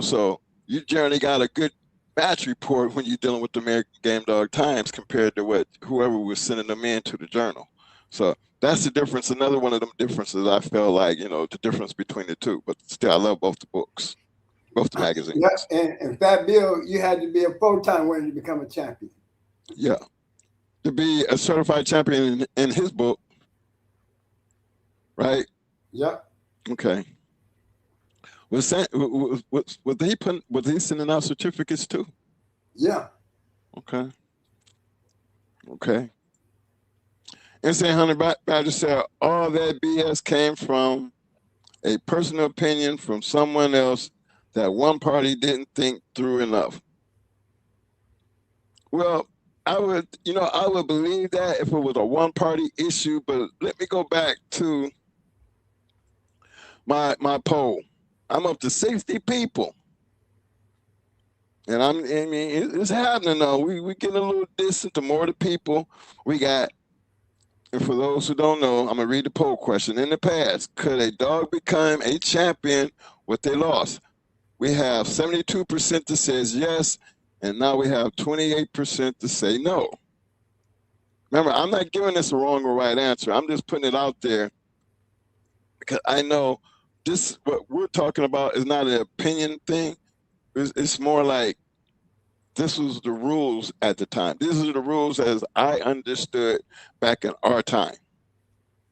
So you generally got a good match report when you're dealing with the American Game Dog Times compared to what whoever was sending them in to the Journal. So that's the difference. Another one of them differences I felt like, the difference between the two. But still, I love both the books, both the magazines. Yeah, and Fat Bill, you had to be a full-time winner to become a champion. Yeah. To be a certified champion in his book, right? Yep. Okay. Was he sending out certificates too? Yeah. Okay. And saying Hunter Badger said all that BS came from a personal opinion from someone else that one party didn't think through enough. Well, I would believe that if it was a one party issue, but let me go back to my poll. I'm up to 60 people. And it's happening though. We getting a little distant. The more the people we got. And for those who don't know, I'm gonna read the poll question. In the past, could a dog become a champion with a loss? We have 72% that says yes, and now we have 28% to say no. Remember, I'm not giving this a wrong or right answer. I'm just putting it out there because I know this, what we're talking about is not an opinion thing. It's more like this was the rules at the time. These are the rules as I understood back in our time.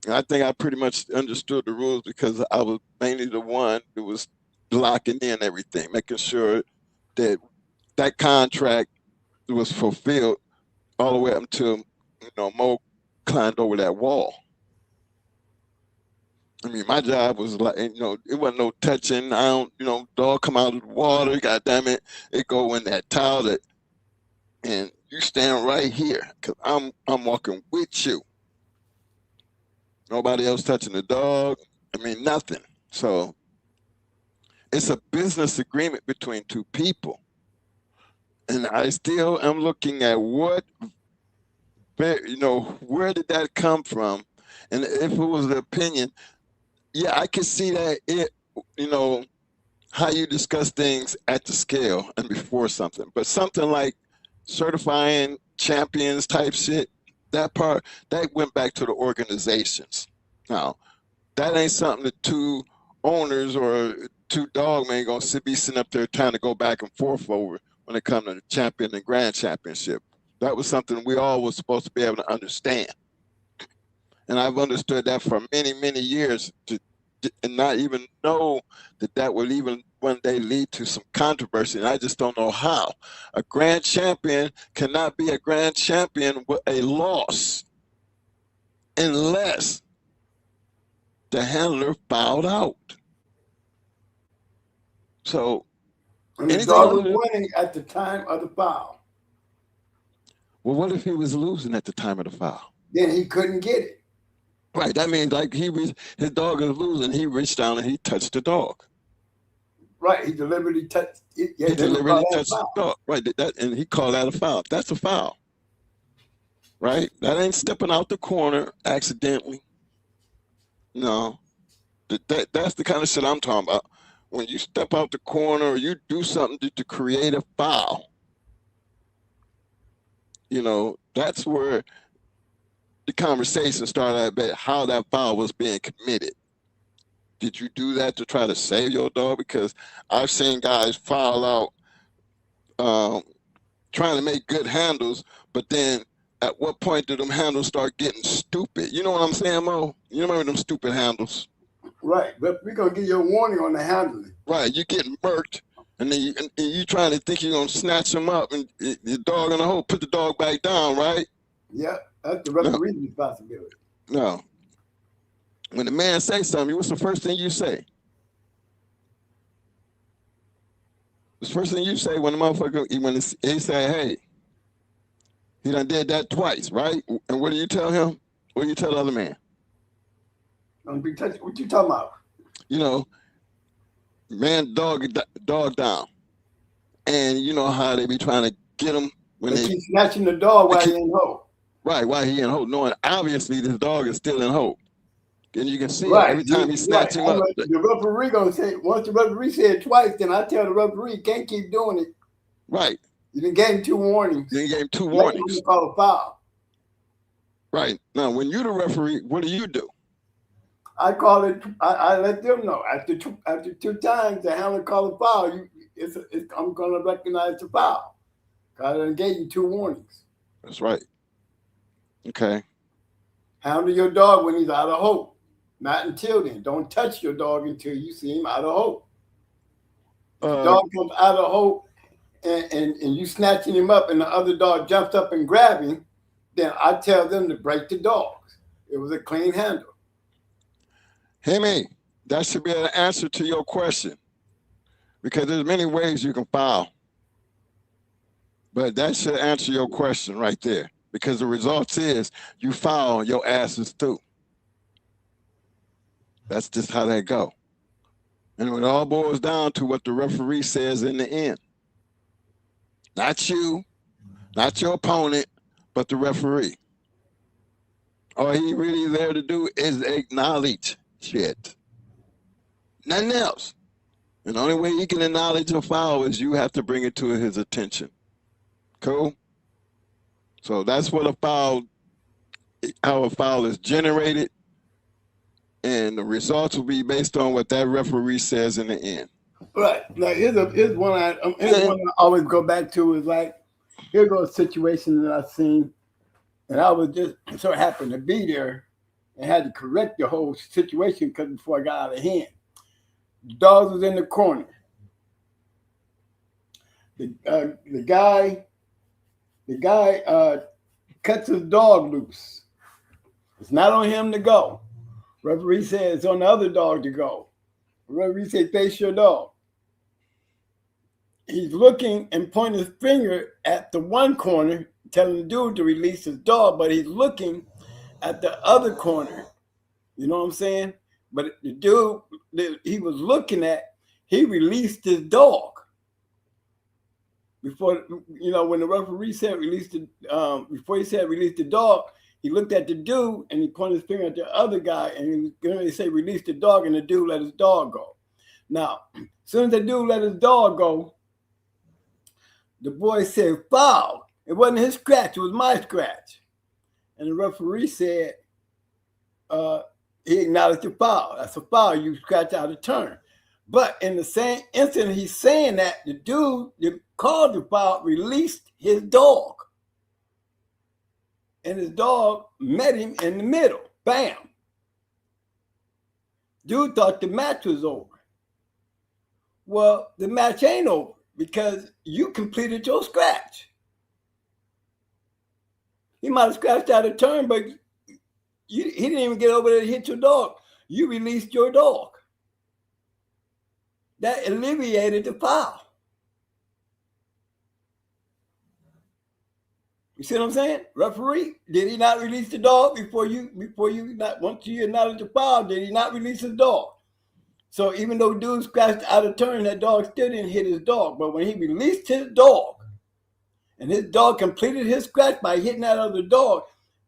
And I think I pretty much understood the rules because I was mainly the one who was locking in everything, making sure that that contract was fulfilled all the way up until, Mo climbed over that wall. I mean, my job was like, it wasn't no touching. I don't, dog come out of the water, God damn it, it go in that toilet, and you stand right here, cause I'm walking with you. Nobody else touching the dog. I mean, nothing. So it's a business agreement between two people, and I still am looking at where did that come from, and if it was the opinion. Yeah, I can see that how you discuss things at the scale and before something. But something like certifying champions type shit, that part, that went back to the organizations. Now, that ain't something that two owners or two dogmen gonna be sitting up there trying to go back and forth over when it comes to the champion and grand championship. That was something we all were supposed to be able to understand. And I've understood that for many, many years and not even know that would even one day lead to some controversy. And I just don't know how. A grand champion cannot be a grand champion with a loss unless the handler fouled out. So And the Anything dog was other than, winning at the time of the foul. well, what if he was losing at the time of the foul? Then he couldn't get it. Right. That means like his dog is losing. He reached down and he touched the dog. Right. He deliberately touched it. Yeah, He they would deliberately call that a touched the foul. dog. Right. And he called that a foul. That's a foul. Right. That ain't stepping out the corner accidentally. No. That's the kind of shit I'm talking about. When you step out the corner or you do something to create a foul, you know, that's where the conversation started about how that foul was being committed. Did you do that to try to save your dog? Because I've seen guys foul out trying to make good handles, but then at what point do them handles start getting stupid? You know what I'm saying, Mo? You remember them stupid handles? Right. But we're going to give you a warning on the handling. Right, you getting murked, and then you trying to think you're going to snatch him up, and your dog in the hole, put the dog back down, right? Yeah, that's the referee's responsibility. No. When the man say something, what's the first thing you say? The first thing you say when the motherfucker, when he say, hey, he done did that twice, right? And what do you tell him? What do you tell the other man? Don't be touching. What you talking about? You know, man, dog down. And you know how they be trying to get him when They keep snatching the dog while he in hole. Right, while he in hope, knowing obviously this dog is still in hope. And you can see it Right. every time he snatch him up. The referee gonna say, once the referee said twice, then I tell the referee, can't keep doing it. Right. You done gave him 2 warnings. You gave him 2 warnings. You call a foul. Right. Now, when you're the referee, what do? I call it. I let them know after 2 times the handler call a foul. I'm gonna recognize the foul. I done gave you 2 warnings. That's right. Okay. Handle your dog when he's out of hope. Not until then. Don't touch your dog until you see him out of hope. If the dog comes out of hope and you snatching him up and the other dog jumps up and grabs him, then I tell them to break the dogs. It was a clean handle. Hey, that should be an answer to your question. Because there's many ways you can foul. But that should answer your question right there. Because the result is you foul, your ass is through. That's just how that go. And it all boils down to what the referee says in the end. Not you, not your opponent, but the referee. All he really there to do is acknowledge shit. Nothing else. And the only way he can acknowledge a foul is you have to bring it to his attention. Cool? So that's what how a foul is generated. And the results will be based on what that referee says in the end. Right. Now, here's one I always go back to is like, here goes a situation that I've seen, and I was just so happened to be there and had to correct the whole situation because before I got out of hand. The dog was in the corner. The guy cuts his dog loose. It's not on him to go. Referee says it's on the other dog to go. Referee says face your dog. He's looking and pointing his finger at the one corner, telling the dude to release his dog, but he's looking at the other corner. You know what I'm saying? But the dude that he was looking at, he released his dog. Before, when the referee said before he said release the dog, he looked at the dude and he pointed his finger at the other guy and he was going to say release the dog, and the dude let his dog go. Now, as soon as the dude let his dog go, the boy said foul. It wasn't his scratch, it was my scratch. And the referee said he acknowledged the foul. That's a foul, you scratch out of turn. But in the same instant he's saying that, the dude that called the foul released his dog. And his dog met him in the middle. Bam. Dude thought the match was over. Well, the match ain't over because you completed your scratch. He might have scratched out a turn, but he didn't even get over there to hit your dog. You released your dog. That alleviated the foul. You see what I'm saying? Referee, did he not release the dog before you not once you acknowledge the foul? Did he not release his dog? So even though dude scratched out of turn, that dog still didn't hit his dog. But when he released his dog, and his dog completed his scratch by hitting that other dog,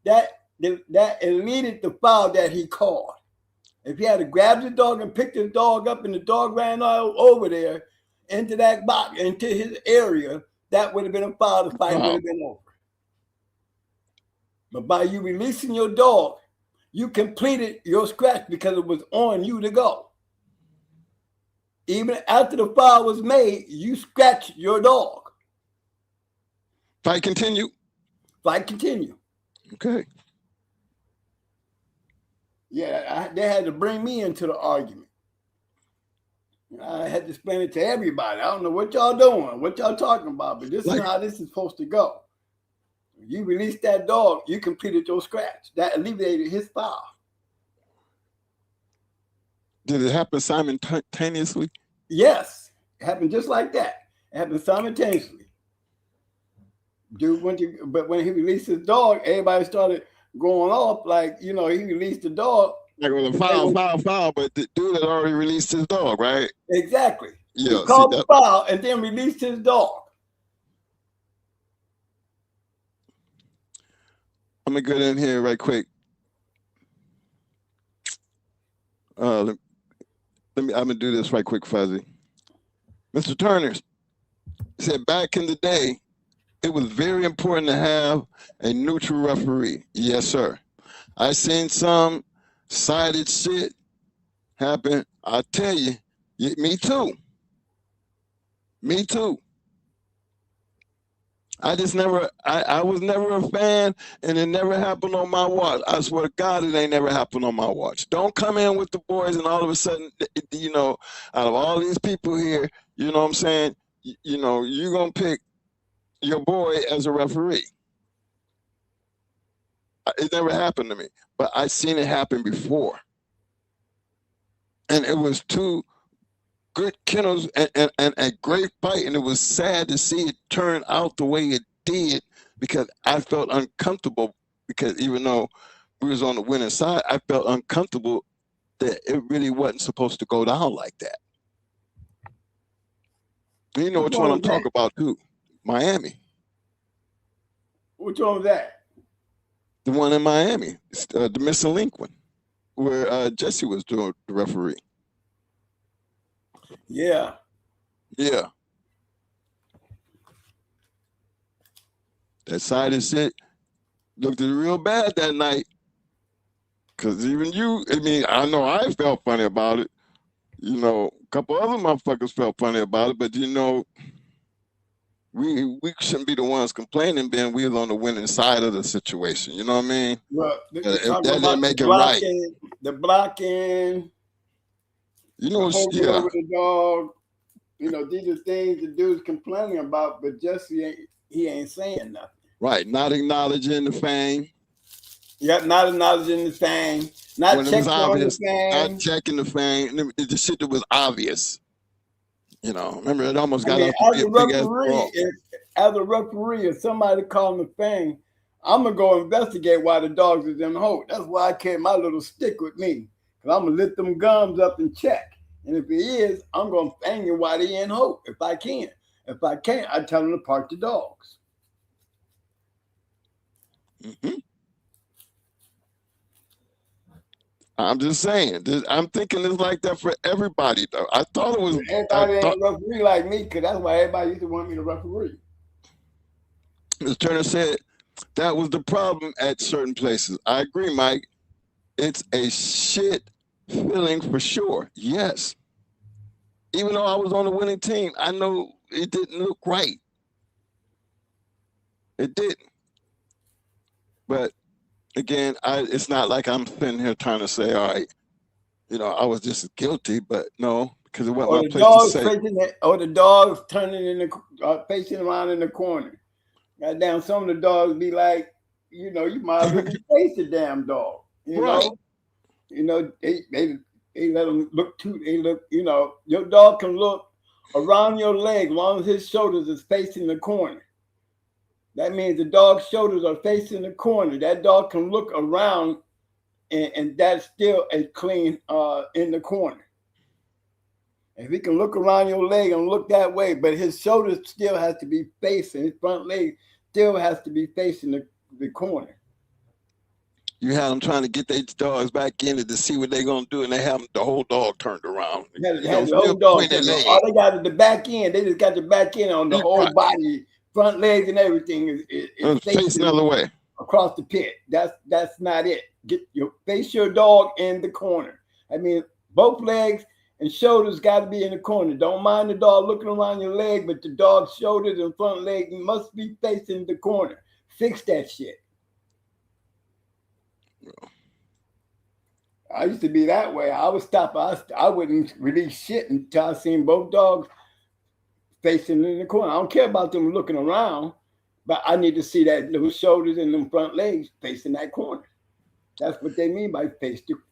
that eluded the foul that he called. If he had to grab the dog and pick his dog up, and the dog ran all over there into that box, into his area, that would have been a foul. The fight would have been over. But by you releasing your dog, you completed your scratch because it was on you to go. Even after the foul was made, you scratched your dog. Fight continue. Fight continue. Okay. Yeah, they had to bring me into the argument. I had to explain it to everybody. I don't know what y'all doing, what y'all talking about, but this is how this is supposed to go. You released that dog, you completed your scratch. That alleviated his foul. Did it happen simultaneously? Yes, it happened just like that. It happened simultaneously. Dude but when he released his dog, everybody started going off like, he released the dog. Like with a foul, but the dude had already released his dog, right? Exactly. Yeah. He called the foul and then released his dog. I'm gonna get in here right quick. I'm gonna do this right quick, Fuzzy. Mr. Turner said back in the day, it was very important to have a neutral referee. Yes, sir. I seen some sided shit happen. I tell you, me too. Me too. I was never a fan, and it never happened on my watch. I swear to God, it ain't never happened on my watch. Don't come in with the boys and all of a sudden, out of all these people here, you know what I'm saying, you're going to pick your boy as a referee. It never happened to me, but I seen it happen before. And it was two good kennels and a great fight, and it was sad to see it turn out the way it did because I felt uncomfortable because even though we was on the winning side, I felt uncomfortable that it really wasn't supposed to go down like that. And you know which one I'm talking about too, Miami. Which one was that? The one in Miami, the missing link one, where Jesse was doing the referee. Yeah. Yeah. That side of shit looked real bad that night. Cause even I know I felt funny about it. A couple other motherfuckers felt funny about it, but we shouldn't be the ones complaining being we was on the winning side of the situation. You know what I mean? Well, that didn't make it right. The blocking. Yeah. Over the dog. These are things the dude's complaining about, but Jesse ain't saying nothing. Right, not acknowledging the fang. Yep, not acknowledging the fang. Not checking on the fang. Not checking the fang. The shit that was obvious. Remember it almost got up to be a big ass ball. As a referee, if somebody called the fang, I'm gonna go investigate why the dogs is in the hole. That's why I carry my little stick with me. Cause I'm gonna lift them gums up and check. And if it is, I'm going to fang him while they in hope, if I can. If I can't, I tell them to park the dogs. Mm-hmm. I'm just saying. I'm thinking it's like that for everybody, though. I thought it was... Everybody ain't a referee like me, because that's why everybody used to want me to referee. Mr. Turner said that was the problem at certain places. I agree, Mike. It's a shit feeling for sure. Yes. Even though I was on the winning team, I know it didn't look right. It didn't. But again, it's not like I'm sitting here trying to say, all right, I was just guilty, but no, because it wasn't my place to say. Or the dogs turning facing around in the corner. Goddamn, some of the dogs be like, you might as well just face the damn dog. Right. They let them look too. They look. Your dog can look around your leg, as long as his shoulders is facing the corner. That means the dog's shoulders are facing the corner. That dog can look around, and that's still a clean in the corner. If he can look around your leg and look that way, but his shoulders still has to be facing, his front leg still has to be facing the corner. You had them trying to get their dogs back in it to see what they're gonna do, and they have the whole dog turned around. Had the whole dog. All they got is the back end. They just got the back end on the whole body, front legs and everything is facing the other way across the pit. That's not it. Face your dog in the corner. I mean, both legs and shoulders got to be in the corner. Don't mind the dog looking around your leg, but the dog's shoulders and front leg must be facing the corner. Fix that shit. I used to be that way. I would stop. I wouldn't release shit until I seen both dogs facing in the corner. I don't care about them looking around, but I need to see that those shoulders and them front legs facing that corner. That's what they mean by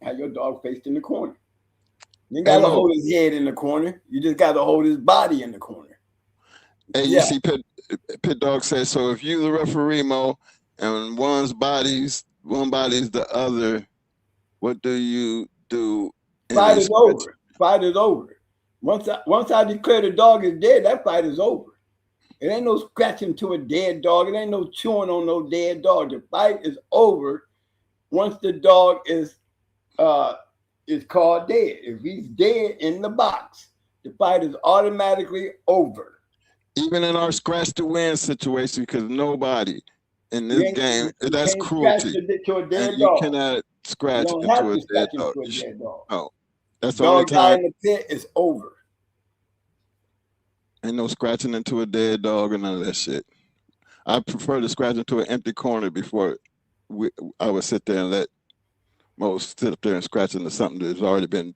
have your dog faced in the corner. You got to hold his head in the corner. You just got to hold his body in the corner. Hey, you see, Pit Dog says, so if you the referee, Mo, and one body's the other, what do you do? Fight is over. Fight is over. Once I declare the dog is dead, that fight is over. It ain't no scratching to a dead dog. It ain't no chewing on no dead dog. The fight is over once the dog is called dead. If he's dead in the box, the fight is automatically over. Even in our scratch to win situation, because nobody in this game, that's cruelty. You cannot scratch into a dead dog. No, that's the only time. In the pit is over. Ain't no scratching into a dead dog or none of that shit. I prefer to scratch into an empty corner before I would sit there and let most sit up there and scratch into something that's already been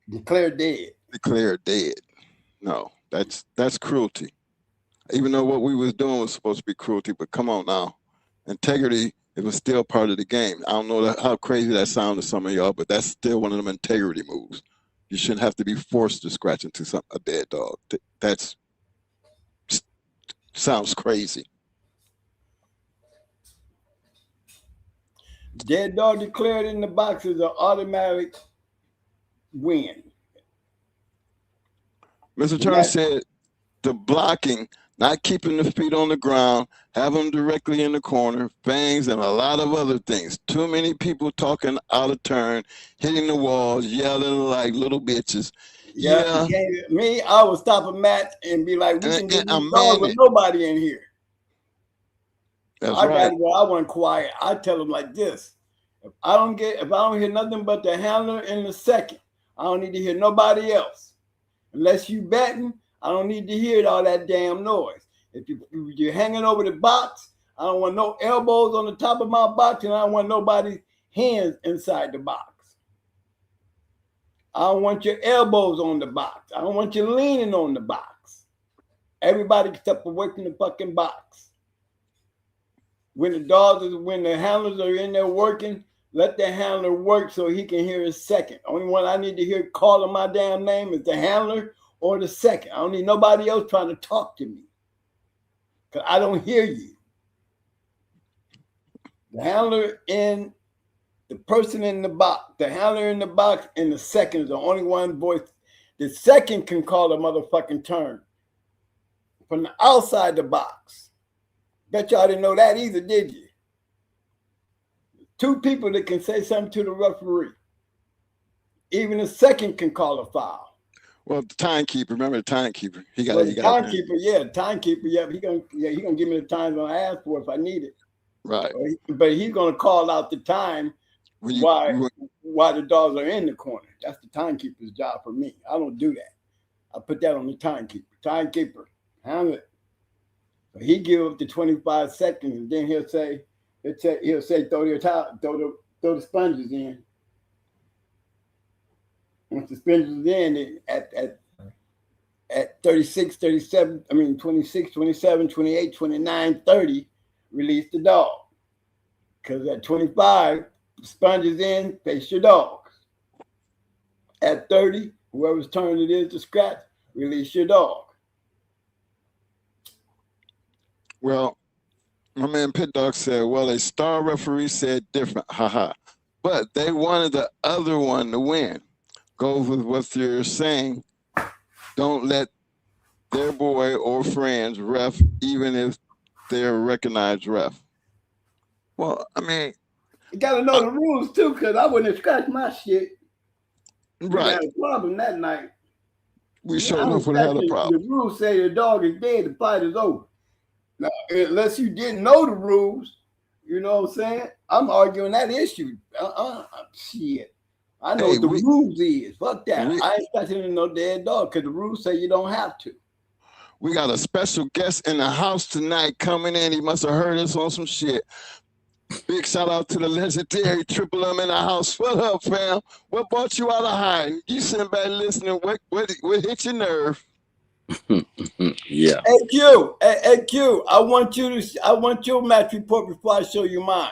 declared dead. Declared dead. No, that's cruelty. Even though what we was doing was supposed to be cruelty, but come on now. Integrity, it was still part of the game. I don't know how crazy that sounds to some of y'all, but that's still one of them integrity moves. You shouldn't have to be forced to scratch into a dead dog. That's sounds crazy. Dead dog declared in the box is an automatic win. Mr. Turner said the blocking, not keeping the feet on the ground, have them directly in the corner, fangs, and a lot of other things. Too many people talking out of turn, hitting the walls, yelling like little bitches. Yeah. Me, I would stop a match and be like, we can get these dogs with nobody in here. That's right. I want quiet. I tell them like this. If I don't hear nothing but the handler in the second, I don't need to hear nobody else. Unless you betting, I don't need to hear all that damn noise. If you're hanging over the box, I don't want no elbows on the top of my box, and I don't want nobody's hands inside the box. I don't want your elbows on the box. I don't want you leaning on the box. Everybody step away from the fucking box. When the handlers are in there working, let the handler work so he can hear his second. Only one I need to hear calling my damn name is the handler or the second. I don't need nobody else trying to talk to me, because I don't hear you. The handler and the person in the box, the handler in the box and the second is the only one voice. The second can call a motherfucking turn from the outside the box. Bet y'all didn't know that either, did you? Two people that can say something to the referee. Even the second can call a foul. Well, the timekeeper, remember the timekeeper? Timekeeper. Yeah, he gonna give me the times when I ask for if I need it. Right. But he's gonna call out the time why the dogs are in the corner. That's the timekeeper's job for me. I don't do that. I put that on the timekeeper. Timekeeper, handle it. So he give up the 25 seconds, and then he'll say, throw the sponges in. Once the sponges is in, at 36, 37, 26, 27, 28, 29, 30, release the dog. Because at 25, sponges in, face your dogs. At 30, whoever's turn it is to scratch, release your dog. Well, my man Pit Dog said, well, a star referee said different. Haha. But they wanted the other one to win. Goes with what you're saying. Don't let their boy or friends ref, even if they're a recognized ref. Well, I mean, You gotta know the rules too, because I wouldn't have scratched my shit. We right. had a problem that night. We Yeah, sure I enough was would have had a scratching. The problem. rules say the dog is dead, the fight is over. Now, unless you didn't know the rules, you know what I'm saying? I'm arguing that issue. Shit. I know Hey, what the rules is. Fuck that. we I ain't scratching no dead dog because the rules say you don't have to. we got a special guest in the house tonight coming in. He must have heard us on some shit. Big shout out to the legendary Triple M in the house. What up, fam? What brought you out of hiding? You sitting back listening. What hit your nerve? Yeah. Hey Q, hey Q, I want your match report before I show you mine.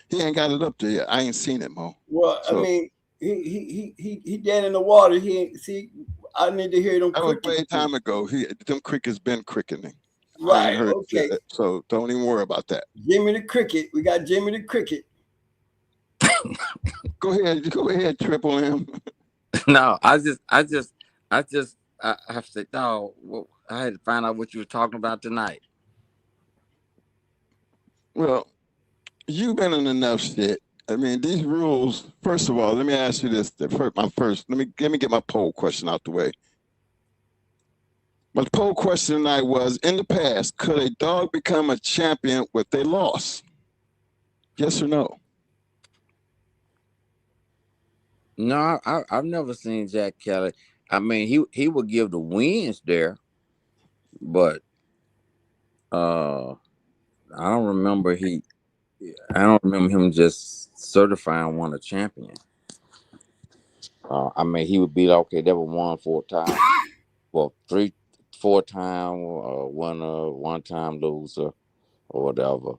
He ain't got it up there yet. I ain't seen it, Mo. Well, I So mean, he dead in the water. He ain't see. I need to hear them that was crickets. way time ago. Them crickets been cricketing. I ain't Right. heard Okay. it, so don't even worry about that. Jimmy the cricket. We got Jimmy the cricket. Go ahead, Triple M. No, I have to say, no, well, I had to find out what you were talking about tonight. Well, you've been in enough shit. I mean, these rules. First of all, let me ask you this. Let me get my poll question out the way. My poll question tonight was: in the past, could a dog become a champion with a loss? Yes or no? No, I've never seen Jack Kelly. I mean, he would give the wins there, but I don't remember him just certifying one a champion. I mean, he would be like, okay, never won 4 times, well, 4 time winner, 1 time loser, or whatever.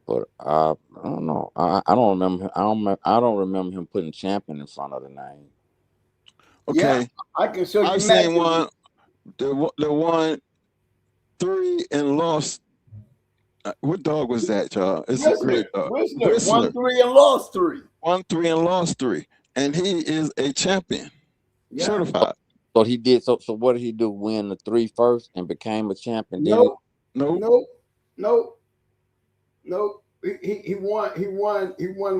But I don't know. I don't remember. I don't remember him putting champion in front of the name. Yeah, Okay, I can show I've you seen matches. one. The won 3 and lost. What dog was that, y'all? It's a great dog. Whistler won Whistler 3 and lost 3. won 3 and lost 3, and he is a champion, Yeah. certified. So he did. So what did he do? Win the 3 first and became a champion. Then Nope. Nope. Nope. Nope. Nope. He won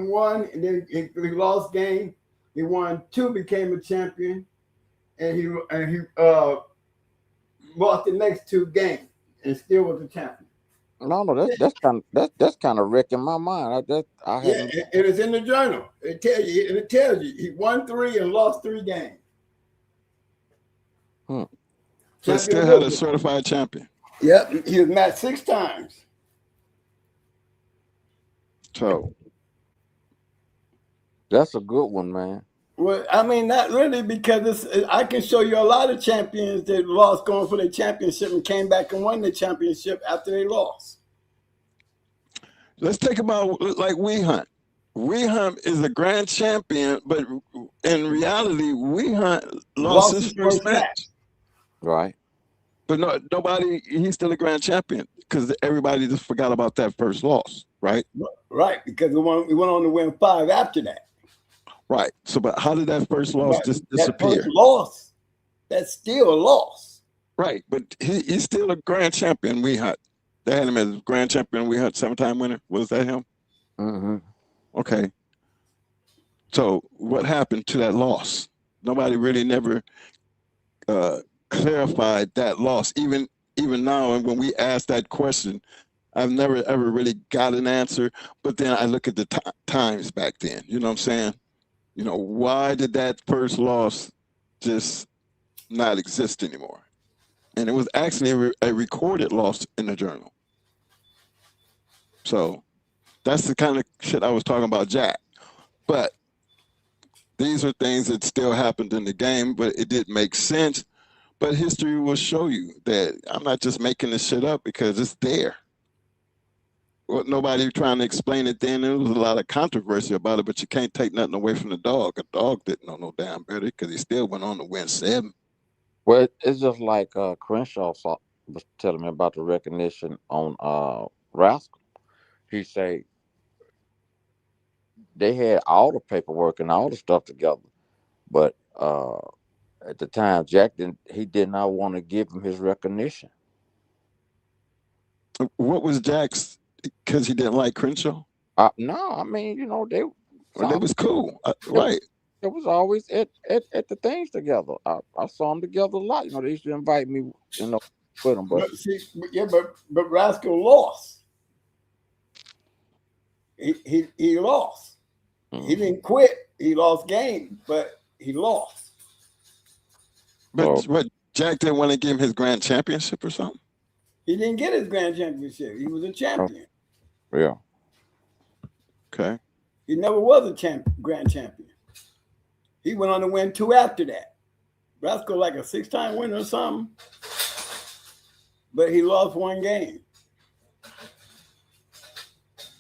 one, and then he lost game. He won 2, became a champion, and he lost the next 2 games and still was a champion. no, that's kind of wrecking my mind. I Yeah, hadn't. it is in the journal. It tells you he won 3 and lost 3 games. But still had a certified champion. Yep, he was matched 6 times. So That's a good one, man. Well, I mean, not really, because I can show you a lot of champions that lost going for the championship and came back and won the championship after they lost. let's take about like We Hunt. We Hunt is a grand champion, but in reality, We Hunt lost his first match. Right. But nobody, he's still a grand champion because everybody just forgot about that first loss, right? Right, because we went on to win 5 after that. Right. So, but how did that first loss just disappear? That first loss, that's still a loss. Right. But he's still a grand champion. We Hunt. They had him as grand champion. We Hunt 7-time winner. Was that him? Mm-hmm. Okay. So what happened to that loss? Nobody really never clarified that loss. Even now, and when we ask that question, I've never ever really got an answer. But then I look at the times back then. You know what I'm saying? You know, why did that first loss just not exist anymore? And it was actually a recorded loss in the journal. So that's the kind of shit I was talking about, Jack. But these are things that still happened in the game, but it didn't make sense. But history will show you that I'm not just making this shit up because it's there. Well, nobody trying to explain it then. There was a lot of controversy about it, but you can't take nothing away from the dog. A dog didn't know no damn better because he still went on to win 7. Well, it's just like Crenshaw was telling me about the recognition on Rascal. He said they had all the paperwork and all the stuff together, but at the time Jack did not want to give him his recognition. What was Jack's? Because he didn't like Crenshaw. No, I mean, they Well, they was cool, it was, right? it was always at the things together. I saw them together a lot. They used to invite me, with them, but But see, yeah, but Rascal lost. He lost. He didn't quit. He lost games, but he lost. But Jack didn't want to give him his grand championship or something. He didn't get his grand championship. He was a champion. Yeah. Okay. He never was a grand champion. He went on to win 2 after that. Rascal like a 6-time winner or something, but he lost 1 game.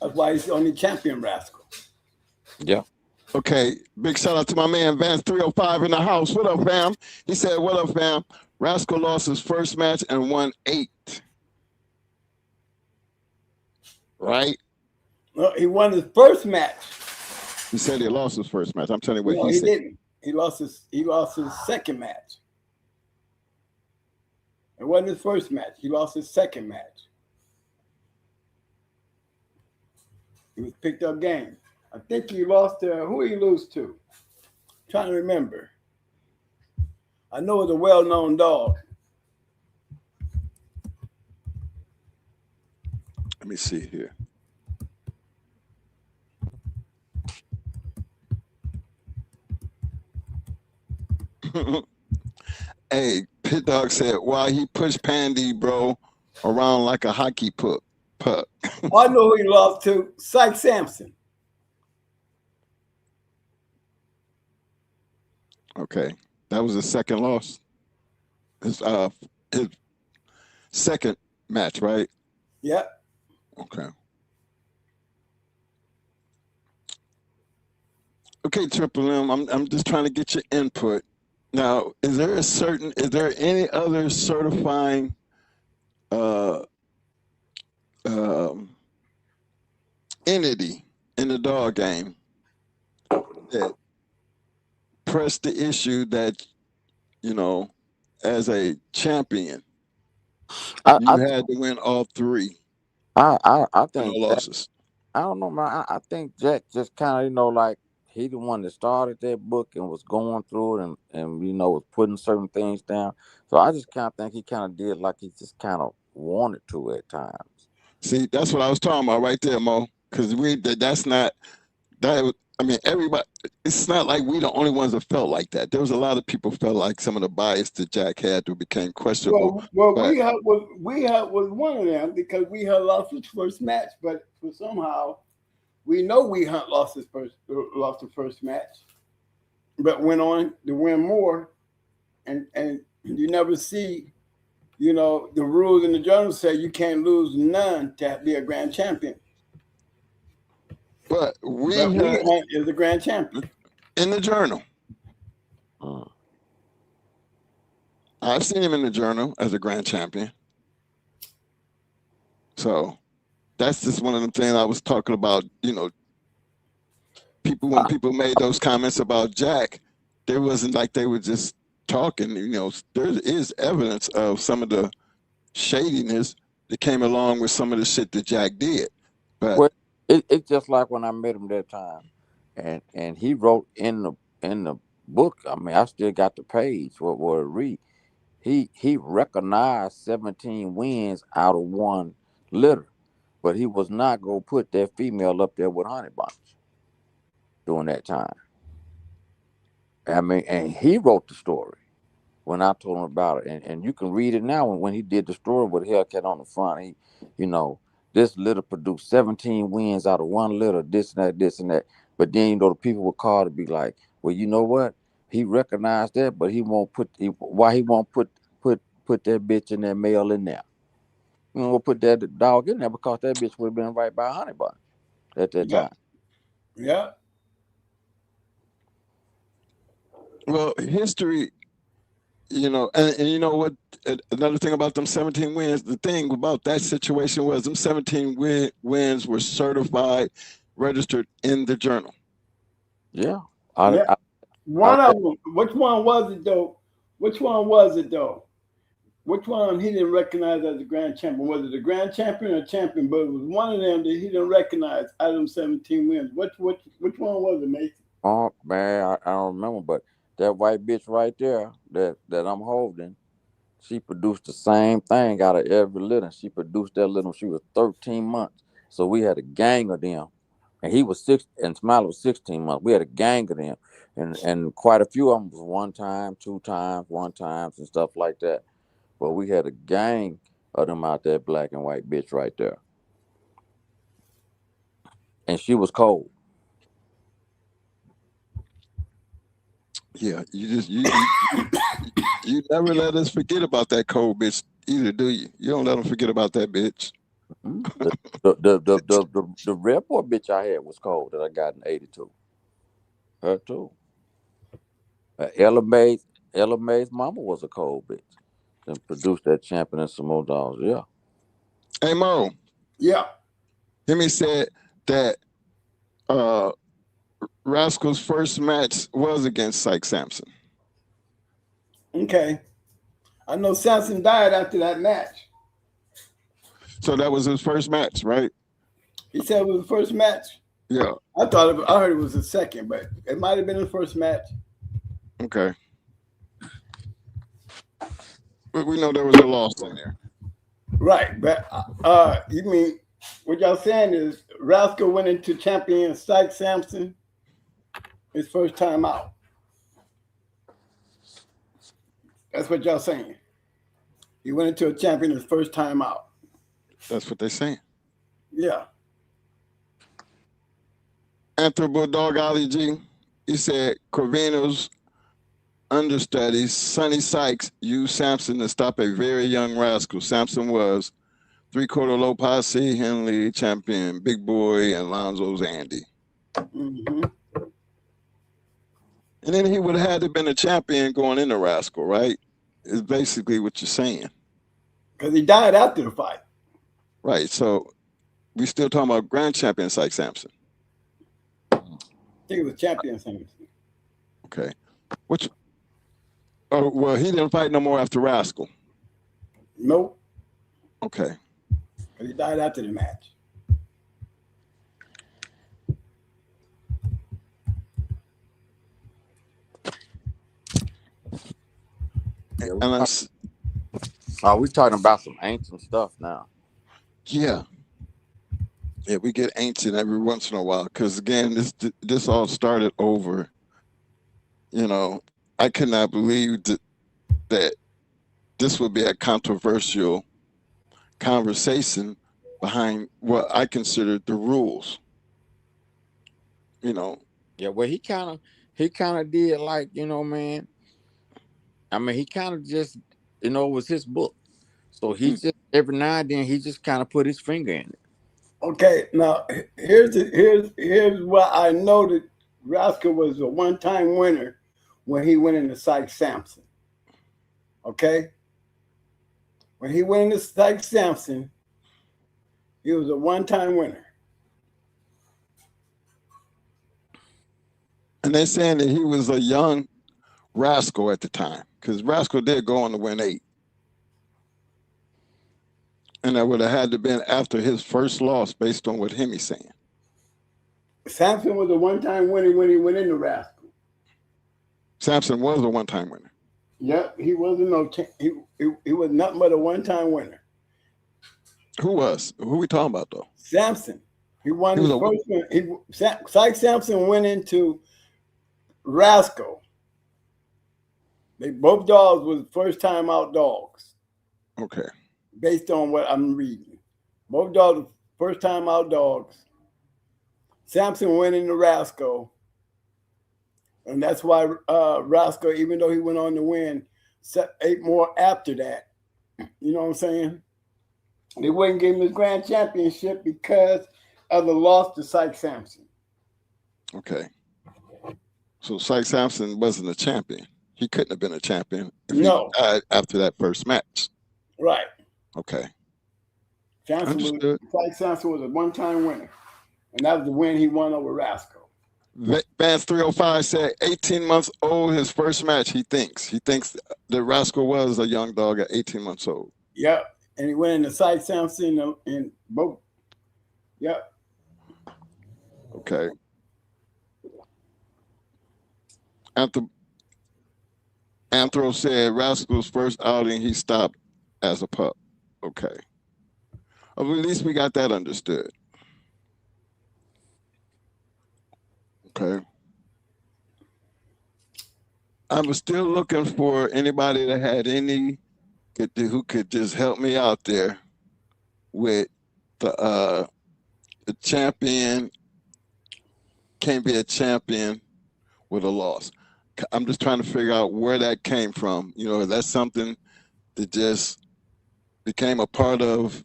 That's why he's the only champion, Rascal. Yeah. Okay, big shout out to my man Vance 305 in the house. What up, fam? He said, "What up, fam?" Rascal lost his first match and won 8. Right? No, he won his first match. He said he lost his first match. I'm telling you what No, he he said. didn't. He lost his second match. It wasn't his first match. He lost his second match. He was picked up game. I think he lost to who he lose to? I'm trying to remember. I know it's a well-known dog. Let me see here. Hey, Pit Dog said, "Why he pushed Pandy, bro, around like a hockey puck." I know who he lost to. Syke Sampson. Okay, that was his second loss. His second match, right? Yep. Okay. Okay, Triple M. I'm just trying to get your input. Now, is there any other certifying entity in the dog game that pressed the issue that, as a champion, you had to win all 3? I No think losses. I don't know, man. I think Jack just kind of, like he the one that started that book and was going through it and was putting certain things down. So I just kind of think he kind of did like he just kind of wanted to at times. See, that's what I was talking about right there, Mo. Because that's not that. I mean, everybody. It's not like we the only ones that felt like that. There was a lot of people felt like some of the bias that Jack had to became questionable. Well, we was one of them because we had lost his first match, but for somehow we know we lost the first match, but went on to win more, and you never see, the rules in the journal say you can't lose none to be a grand champion. But we Hunt is the grand champion in the journal. I've seen him in the journal as a grand champion. So that's just one of the things I was talking about. When people made those comments about Jack, there wasn't like they were just talking. There is evidence of some of the shadiness that came along with some of the shit that Jack did. But well, it's just like when I met him that time, and he wrote in the book. I mean, I still got the page where it read. He recognized 17 wins out of 1 litter, but he was not gonna put that female up there with Honey Bunch during that time. I mean, and he wrote the story when I told him about it, and you can read it now when he did the story with Hellcat on the front. This litter produced 17 wins out of 1 litter, this and that. But then the people would call to be like, well, you know what? He recognized that, but he won't why he won't put that bitch and that male in there. You know, put that dog in there because that bitch would have been right by Honey Bun at that time. Yeah. Well, history You know, and you know what? Another thing about them 17 wins, the thing about that situation was them 17 wins were certified, registered in the journal. Yeah. Yeah. I, One of them. Which one was it though? Which one was it though? Which one he didn't recognize as the grand champion? Was it the grand champion or champion? But it was one of them that he didn't recognize out of them 17 wins. Which one was it, Mason? oh man, I don't remember, but that white bitch right there that I'm holding, she produced the same thing out of every litter. She produced that litter when she was 13 months. So we had a gang of them. And he was 6 and Smiley was 16 months. We had a gang of them. And quite a few of them was one time, two times, one times and stuff like that. But we had a gang of them out there, black and white bitch right there. And she was cold. Yeah, you never let us forget about that cold bitch either, do you? You don't let them forget about that bitch. The red boy bitch I had was cold that I got in 82. Her too. Ella Mae's mama was a cold bitch. And produced that champion and some more dogs. Yeah. Hey Mo, Yeah. Hemi said that uh Rascal's first match was against Syke Sampson. Okay. I know Samson died after that match. So that was his first match, right? He said it was the first match. Yeah. I heard it was the second, but it might have been the first match. Okay. But we know there was a loss in there. Right, but you mean what y'all saying is Rascal went into champion Syke Sampson his first time out. That's what y'all saying. He went into a champion his first time out. That's what they're saying. Yeah. Anthro Dog Ali G, he said Corvino's understudy, Sonny Sykes, used Sampson to stop a very young Rascal. Sampson was three-quarter low posse, Henley champion, Big Boy, and Lonzo's Andy. Mm-hmm. And then he would have had to been a champion going into Rascal, right? Is basically what you're saying. Because he died after the fight. Right. So we still talking about grand champion Syke Sampson. I think it was champion Sampson. Okay. Which? Oh well, he didn't fight no more after Rascal. Nope. Okay. Because he died after the match. Yeah, we we're talking about some ancient stuff now. Yeah. Yeah, we get ancient every once in a while because again, this all started over. You know, I could not believe that this would be a controversial conversation behind what I considered the rules. You know. Yeah, well, he kind of did like, man. I mean, he kind of just, it was his book. So he just every now and then he just kind of put his finger in it. Okay, now here's what I know that Rascal was a one-time winner when he went into Syke Sampson. Okay? When he went into Syke Sampson, he was a one-time winner. And they're saying that he was a young Rascal at the time because Rascal did go on to win 8. And that would have had to been after his first loss based on what Hemi's saying. Sampson was a one-time winner when he went into Rascal. Sampson was a one-time winner. Yep, he wasn't he was nothing but a one-time winner. Who was? Who we talking about though? Sampson. He won his first one. Syke Sampson went into Rascal. They both dogs was first time out dogs. Okay. Based on what I'm reading. Both dogs first time out dogs. Sampson went into Rascal. And that's why Rascal, even though he went on to win, 8 more after that. You know what I'm saying? They wouldn't give him his grand championship because of the loss to Syke Sampson. Okay. So Syke Sampson wasn't a champion. He couldn't have been a champion if No. he died after that first match. Right. Okay. Understood. Tyke Samson was a one-time winner, and that was the win he won over Rascal. Vance 305 said 18 months old, his first match, he thinks that Rascal was a young dog at 18 months old. Yep. And he went in the Tyke Samson in both. Yep. Okay. Anthro said Rascal's first outing, he stopped as a pup. Okay. Well, at least we got that understood. Okay. I was still looking for anybody that had who could just help me out there with the champion can't be a champion with a loss. I'm just trying to figure out where that came from. You know, that's something that just became a part of,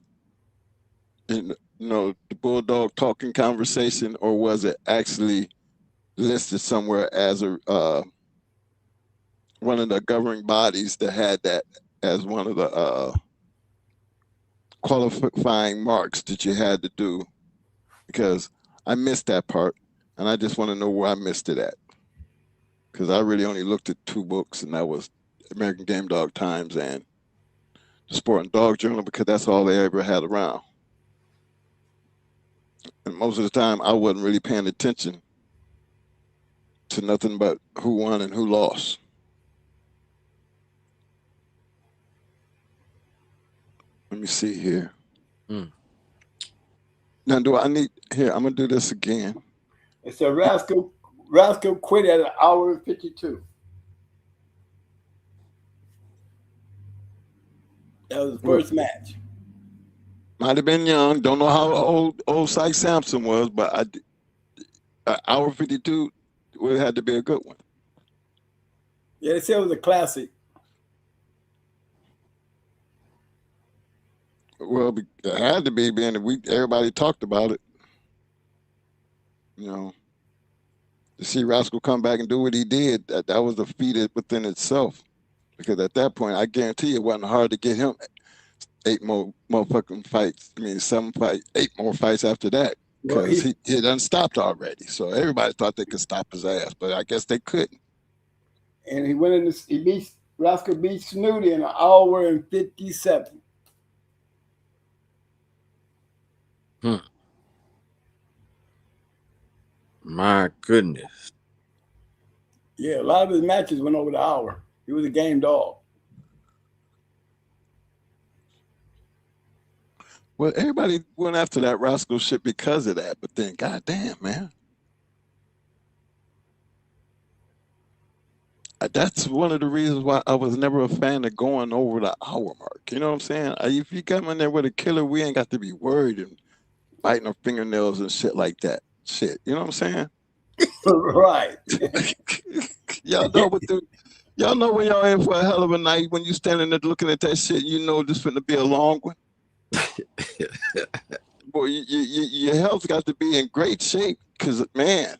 you know, the Bulldog talking conversation, or was it actually listed somewhere as a one of the governing bodies that had that as one of the qualifying marks that you had to do? Because I missed that part, and I just want to know where I missed it at. Because I really only looked at 2 books, and that was American Game Dog Times and the Sport and Dog Journal, because that's all they ever had around. And most of the time, I wasn't really paying attention to nothing but who won and who lost. Let me see here. Now, do I need here? I'm gonna do this again. It's a Rascal quit at 1:52. That was the first match. Might have been young. Don't know how old Syke Sampson was, but hour 52 would have had to be a good one. Yeah, they said it was a classic. Well, it had to be, being that everybody talked about it. You know, to see Rascal come back and do what he did, that was a feat within itself. Because at that point, I guarantee it wasn't hard to get him 8 more motherfucking fights. I mean, 8 more fights after that. Because he done stopped already. So everybody thought they could stop his ass, but I guess they couldn't. And he went in this, Rascal beat Snooty in 1:57. My goodness. Yeah, a lot of his matches went over the hour. He was a game dog. Well, everybody went after that Rascal shit because of that, but then, goddamn, man. That's one of the reasons why I was never a fan of going over the hour mark. You know what I'm saying? If you come in there with a killer, we ain't got to be worried and biting our fingernails and shit like that. Shit, you know what I'm saying? Right. Y'all know when y'all in for a hell of a night, when you standing there looking at that shit, you know this finna be a long one. Boy, your health got to be in great shape, because, man,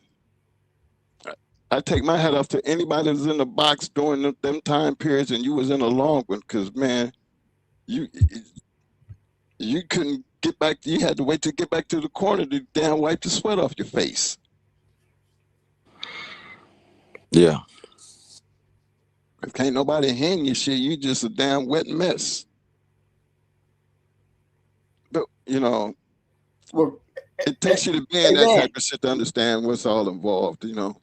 I take my hat off to anybody that's in the box during them time periods and you was in a long one, because, man, you couldn't get back. You had to wait to get back to the corner to damn wipe the sweat off your face. Yeah. If can't nobody hand you shit, you just a damn wet mess. But, you know, well, it takes you to be in that type of shit to understand what's all involved, you know.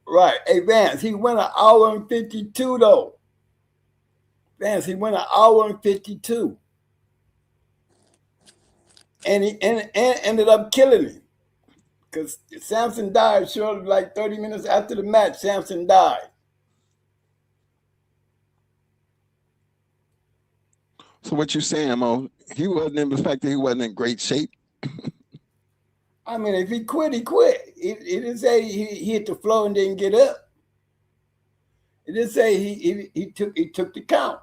Right. Hey, Vance, he went 1:52 though. Vance, he went 1:52. And he ended up killing him. Because Samson died shortly, like 30 minutes after the match. Samson died. So what you saying, Mo? He wasn't, in the fact that he wasn't in great shape. I mean, if he quit, he quit. He didn't say he hit the floor and didn't get up. He didn't say he took the count.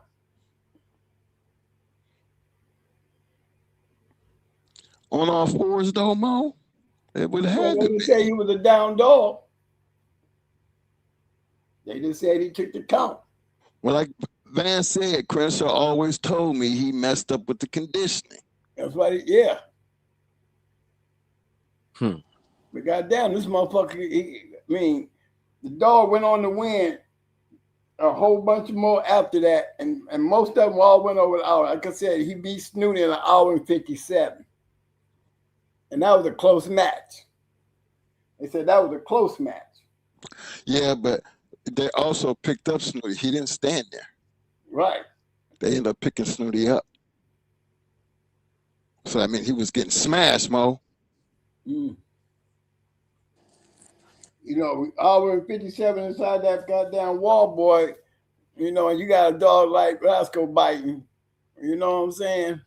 On all fours, though, Mo? It would have had to be. Say he was a down dog. They just said he took the count. Well, like Van said, Crenshaw always told me he messed up with the conditioning. That's why, yeah. Hmm. But goddamn, this motherfucker, the dog went on to win a whole bunch more after that, and most of them all went over the hour. Like I said, he beat Snooty in 1:57. And that was a close match. They said that was a close match. Yeah, but they also picked up Snooty. He didn't stand there. Right. They ended up picking Snooty up. So, I mean, he was getting smashed, Mo. Mm. You know, 1:57 inside that goddamn wall, boy. You know, and you got a dog like Roscoe biting. You know what I'm saying?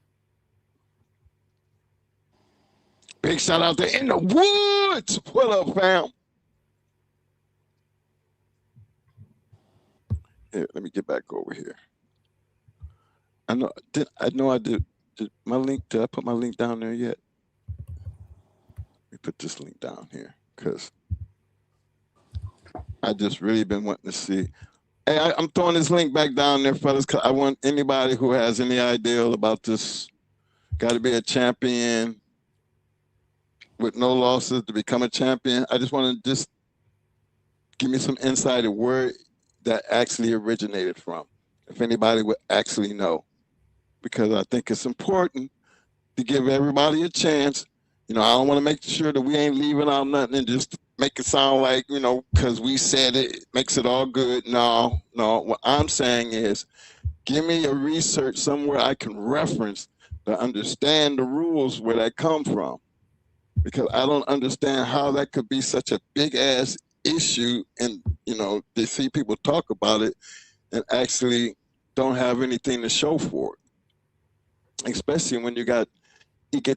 Big shout out there in the woods. What up, fam? Here, let me get back over here. I know I did my link. Did I put my link down there yet? Let me put this link down here because I just really been wanting to see. Hey, I'm throwing this link back down there, fellas, because I want anybody who has any idea about this. Got to be a champion with no losses to become a champion. I just want to just give me some insight of where that actually originated from, if anybody would actually know, because I think it's important to give everybody a chance. You know, I don't want to make sure that we ain't leaving out nothing and just make it sound like, you know, because we said it makes it all good. No. What I'm saying is give me a research somewhere I can reference to understand the rules where that come from. Because I don't understand how that could be such a big ass issue, and you know they see people talk about it and actually don't have anything to show for it. Especially when you get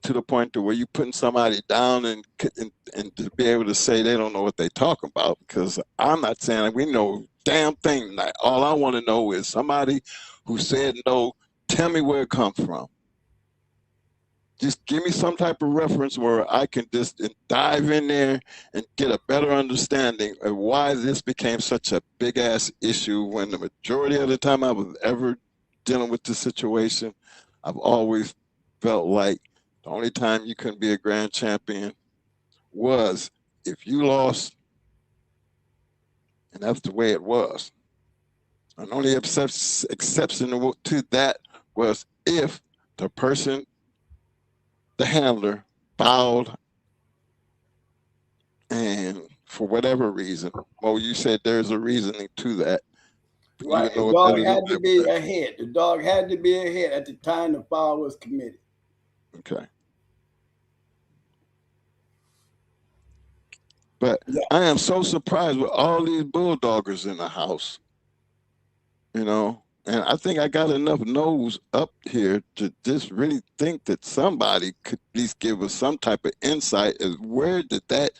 to the point to where you're putting somebody down and to be able to say they don't know what they're talking about. Because I'm not saying we know damn thing tonight. All I want to know is somebody who said no. Tell me where it comes from. Just give me some type of reference where I can just dive in there and get a better understanding of why this became such a big ass issue when the majority of the time I was ever dealing with this situation, I've always felt like the only time you couldn't be a grand champion was if you lost, and that's the way it was. And only exception to that was if the person, the handler, fouled, and for whatever reason, well, you said there's a reasoning to that. Right. The dog had to be ahead. The dog had to be ahead at the time the foul was committed. Okay. But yeah. I am so surprised with all these bulldoggers in the house. You know, and I think I got enough nose up here to just really think that somebody could at least give us some type of insight as where did that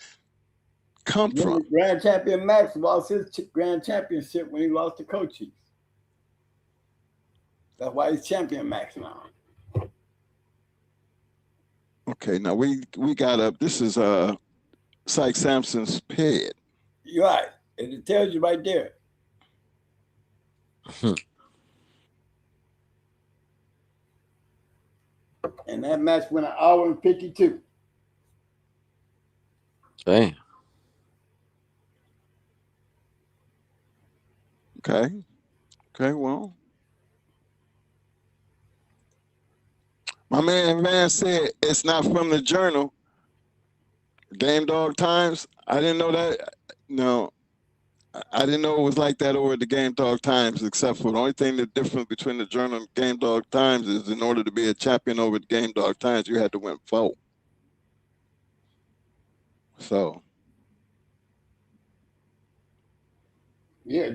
come from? Grand champion Max lost his grand championship when he lost to Cochise. That's why he's champion Max now. Okay, now we got up. This is Syke Sampson's ped. You're right. And it tells you right there. And that match went 1:52. Damn. Okay, well. My man Van said it's not from the journal. Game Dog Times. I didn't know that. No, I didn't know it was like that over at the Game Dog Times, except for the only thing the difference between the journal and Game Dog Times is in order to be a champion over the Game Dog Times, you had to win 4. So. Yeah,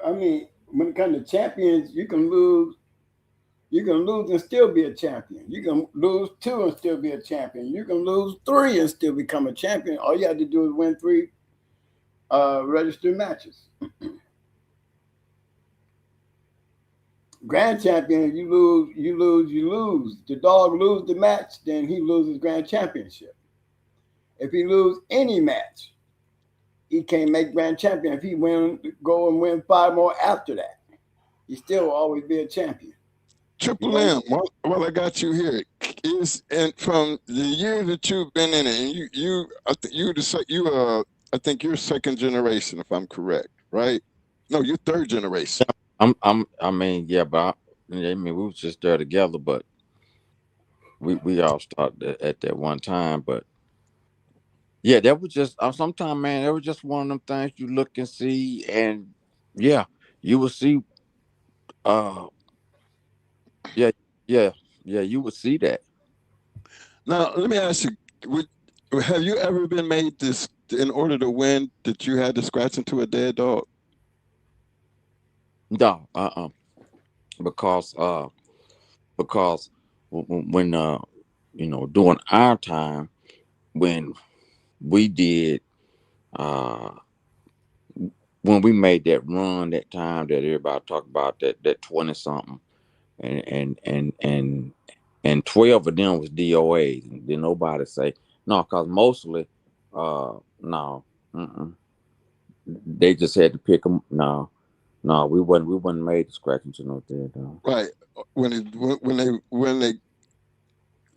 I mean, when it comes to champions, you can lose and still be a champion. You can lose 2 and still be a champion. You can lose 3 and still become a champion. All you have to do is win 3 registered matches. Grand champion, you lose. The dog lose the match, then he loses grand championship. If he lose any match, he can't make grand champion. If he go and win 5 more after that, he still will always be a champion. Triple M, well, I got you here. Is and from the year that you've been in it, and I think you're second generation, if I'm correct, right? No, you're third generation. I mean, yeah, but I mean, we was just there together, but we all started at that one time. But yeah, that was just sometimes, man, that was just one of them things you look and see, and yeah, you will see. Uh, yeah, yeah, yeah, you would see that. Now, let me ask you: have you ever been made this in order to win that you had to scratch into a dead dog? No, because because when during our time when we did uh when we made that run that time that everybody talked about that 20 something and 12 of them was DOAs, and then nobody say no, because mostly no, they just had to pick them. No, we wasn't made to scratch into no dead dog. Right. When they When the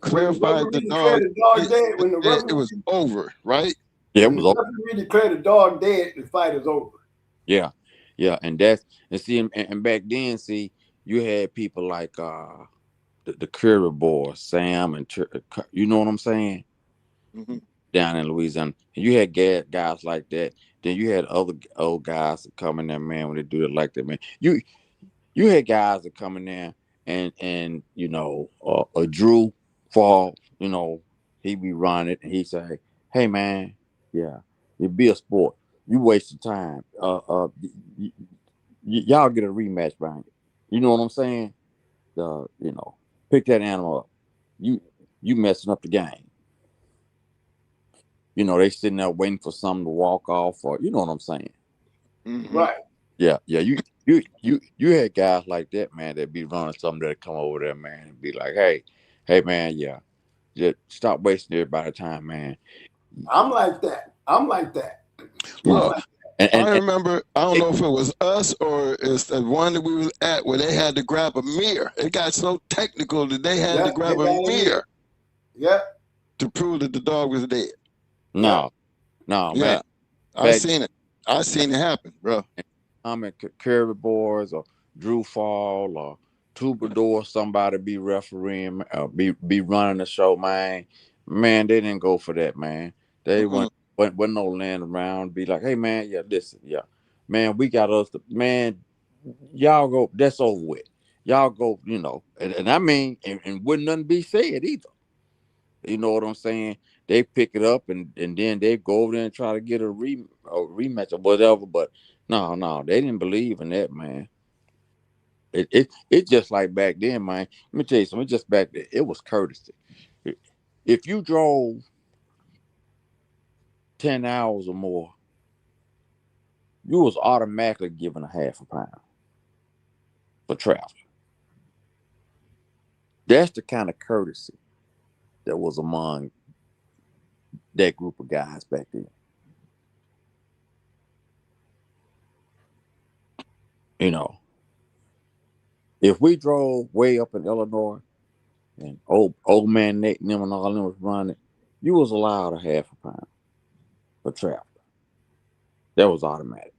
clarified the referee declared dog, the dog dead, it was over, right? Yeah, it when the was over. referee declared the dog dead, the fight is over. Yeah, and see, and back then, see, you had people like the Curry boys, Sam and you know what I'm saying, Mm-hmm. down in Louisiana. And you had guys like that. Then you had other old guys that come in there, man, when they do it like that, man. You had guys that come in there and a Drew Fall, he be running it and he say, hey man, yeah, it be a sport. You wasting time. Y'all get a rematch, Brian. You know what I'm saying? Pick that animal up. You messing up the game. They sitting there waiting for something to walk off, or you know what I'm saying. Mm-hmm. Right. Yeah. You had guys like that, man, that be running something that come over there, man, and be like, hey man, yeah, just stop wasting everybody's time, man. I'm like that. I'm like that. I'm Look, like I And remember. I don't know if it was us or it's the one that we was at where they had to grab a mirror. It got so technical that they had to Yep, they grab a got in mirror there. Yep. to prove that the dog was dead. Yep. no, man. Yeah, I Back seen it. I seen it happen, bro. I'm at Curry Boys or Drew Fall or Troubadour, somebody be refereeing, be running the show, man. Man, they didn't go for that, man. They Mm-mm. went no land around, be like, hey man, yeah, listen, yeah. Man, we got us man, y'all go, that's over with. Y'all go, and I mean, and wouldn't nothing be said either. You know what I'm saying? They pick it up and then they go over there and try to get a rematch or whatever. But no, they didn't believe in that, man. It just like back then, man. Let me tell you something. Just back then, it was courtesy. If you drove 10 hours or more, you was automatically given a half a pound for travel. That's the kind of courtesy that was among that group of guys back then. You know, if we drove way up in Illinois and old man Nate and them and all them was running, you was allowed a half a pound for travel. That was automatic.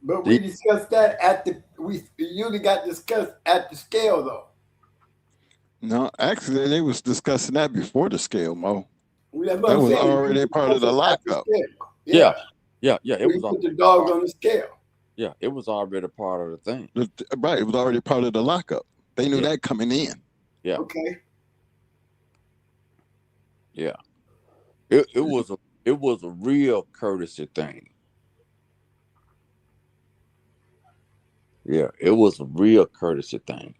But we See, discussed that we usually got discussed at the scale though. No, actually, they was discussing that before the scale, Mo. That's what That I'm was saying. We already part of discussed the it at the lockup. scale. yeah, Yeah. yeah. It We was put the dogs on the scale. yeah, it was already part of the thing. Right, it was already part of the lockup. They knew Yeah, that coming in. yeah, Okay. yeah. It was a real courtesy thing. Yeah, it was a real courtesy thing.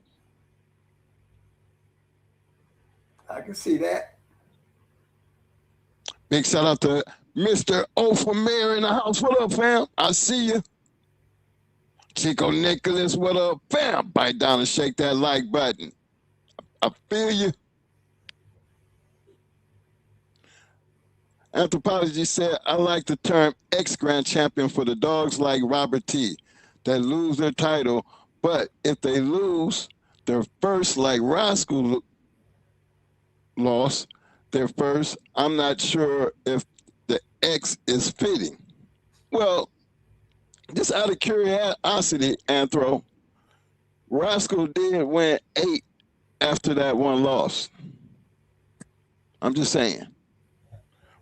I can see that. Big shout out to Mr. O for Mayor in the house. What up, fam? I see you. Chico Nicholas, what up, fam? Bite down and shake that like button. I feel you. Anthropology said, I like the term ex-grand champion for the dogs like Robert T that lose their title, but if they lose their first, like Rascal lost their first, I'm not sure if the X is fitting. Well, just out of curiosity, Anthro, Rascal did win 8 after that one loss. I'm just saying.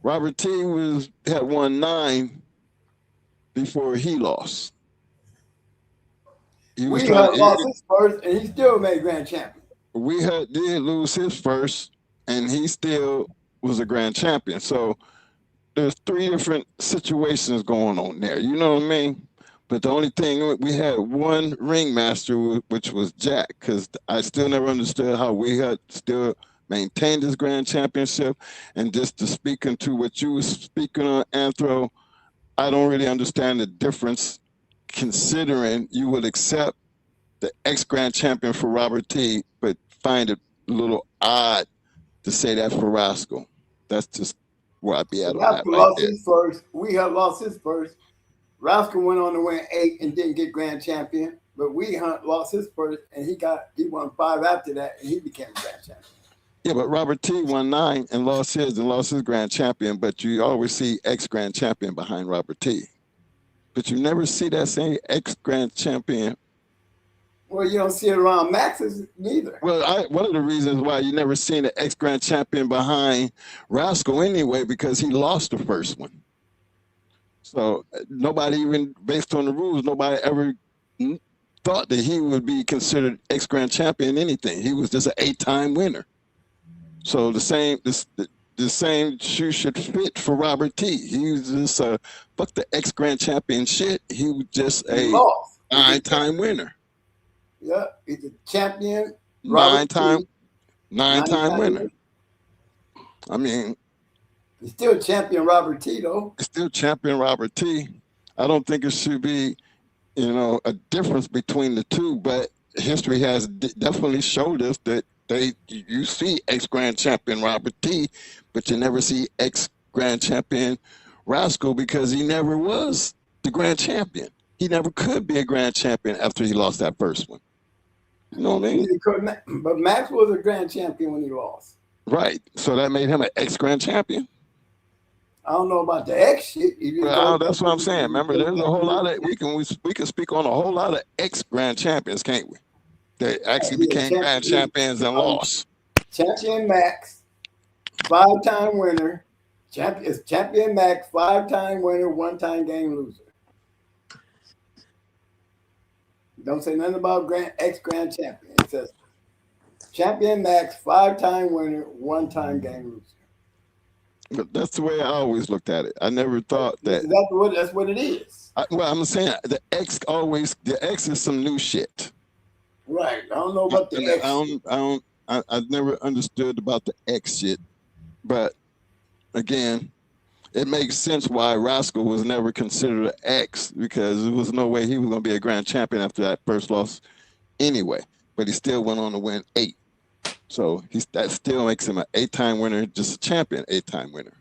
Robert T had won 9 before he lost. We had lost his first, and he still made grand champion. We did lose his first, and he still was a grand champion. So there's 3 different situations going on there. You know what I mean? But the only thing, we had one ringmaster, which was Jack, because I still never understood how we had still maintained his grand championship. And just to speak into what you were speaking on, Anthro, I don't really understand the difference, considering you would accept the ex-grand champion for Robert T, but find it a little odd to say that for Rascal. That's just where I'd be at on that. Lost his first. We had lost his first. Rascal went on to win 8 and didn't get grand champion, but we lost his first, and he won 5 after that, and he became grand champion. Yeah, but Robert T won 9 and lost his grand champion, but you always see ex-grand champion behind Robert T. But you never see that same ex-grand champion. Well, you don't see it around Max's neither. Well, one of the reasons why you never seen the ex-grand champion behind Rascal anyway, because he lost the first one. So nobody, even based on the rules, nobody ever thought that he would be considered ex-grand champion anything. He was just an 8-time winner. So the same shoe should fit for Robert T. He was just fuck the ex-grand champion shit. He was just a 9-time winner. Yeah, he's a champion. 9-time winner. I mean, he's still champion Robert T, though. Still champion Robert T. I don't think it should be, a difference between the two, but history has definitely showed us that you see ex-grand champion Robert T, but you never see ex-grand champion Rascal, because he never was the grand champion. He never could be a grand champion after he lost that first one. You know what I mean? But Max was a grand champion when he lost. Right. So that made him an ex-grand champion. I don't know about the X shit. Well, that's what I'm saying. Remember, there's a whole lot of we can speak on a whole lot of ex-grand champions, can't we? They actually became grand champions and lost. Champion Max, 5-time winner. Champion Max, 5-time winner, 1-time game loser. Don't say nothing about ex-grand champion. It says champion Max, 5-time winner, 1-time game loser. But that's the way I always looked at it. I never thought that. That's what it is. I'm saying the X is some new shit. Right. I don't know about the X. I never understood about the X shit, but again, it makes sense why Rascal was never considered an X, because there was no way he was going to be a grand champion after that first loss anyway. But he still went on to win 8. So that still makes him an 8-time winner, just a champion 8-time winner.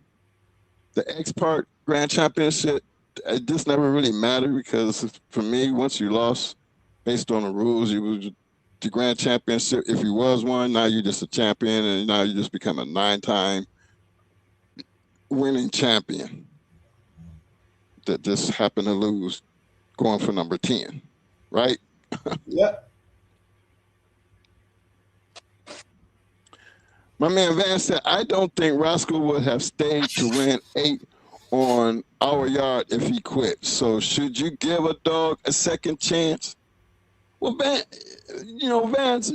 The X part grand championship, it just never really mattered, because for me, once you lost, based on the rules, you was the grand championship. If you was one, now you're just a champion, and now you just become a 9-time winning champion that just happened to lose going for number 10, right? Yep. My man Van said, I don't think Rascal would have stayed to win 8 on our yard if he quit. So should you give a dog a second chance? Well, Vance,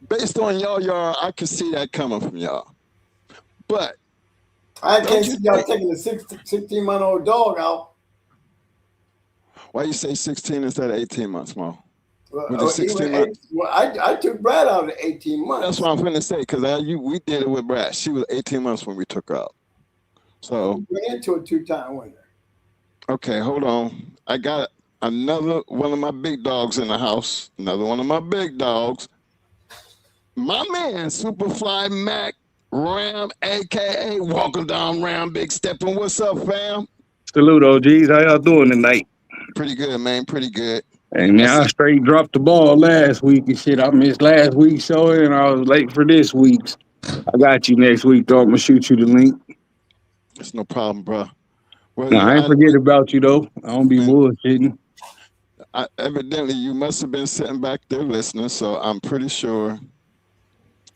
based on y'all yard, I can see that coming from y'all. But I can't see y'all taking a 16-month-old dog out. Why you say 16 instead of 18 months, Mo? I took Brad out at 18 months. That's what I'm going to say, because we did it with Brad. She was 18 months when we took her out. So we went into a 2-time winner. Okay, hold on. I got another one of my big dogs in the house. Another one of my big dogs. My man, Superfly Mac Ram, aka Walking Down Ram, Big Steppin'. What's up, fam? Salute, OGs. How y'all doing tonight? Pretty good, man. Pretty good. Hey, man, I I see. straight dropped the ball last week and shit. I missed last week's show and I was late for this week's. I got you next week, though. I'm going to shoot you the link. It's no problem, bro. Well, No, I ain't forget about you, though. I don't be man, bullshitting. evidently you must have been sitting back there listening, so I'm pretty sure.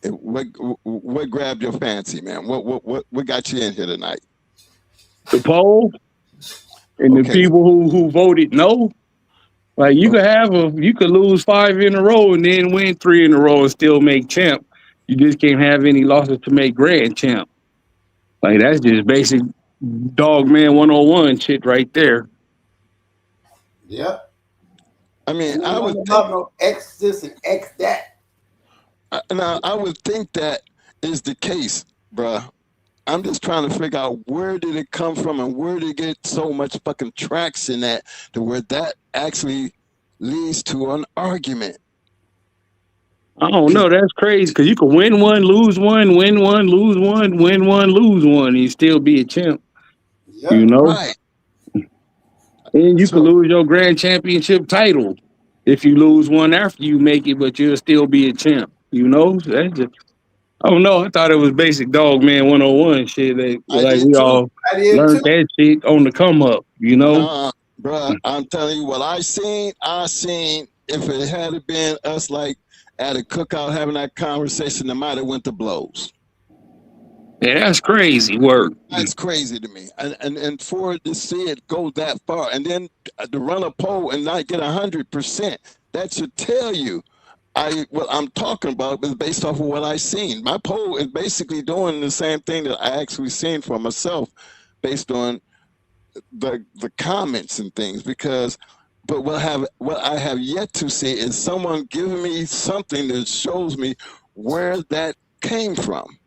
What grabbed your fancy, man? What got you in here tonight? The poll and the Okay. people who voted no. Like, you could lose 5 in a row and then win 3 in a row and still make champ. You just can't have any losses to make grand champ. Like, that's just basic dog man 101 shit right there. Yep. I mean, I would think, no X this and X that. now I would think that is the case, bruh. I'm just trying to figure out where did it come from and where did it get so much fucking traction at to where that actually leads to an argument. I don't know. That's crazy because you could win one, lose one, win one, lose one, win one, lose one, and you still be a champ. Yep. You know, Right. and you could So, lose your grand championship title if you lose one after you make it, but you'll still be a champ. You know, that's just. I don't know. I thought it was basic dog man 101 shit. That I like did we too. all learned that shit on the come up. You know. Nah, bruh, I'm telling you what I seen if it had been us like at a cookout having that conversation, it might have went to blows. Yeah, that's crazy work. That's crazy to me. And for it to see it go that far and then to run a poll and not get 100%, that should tell you what I'm talking about is based off of what I seen. My poll is basically doing the same thing that I actually seen for myself based on the comments and things but what I have yet to see is someone giving me something that shows me where that came from,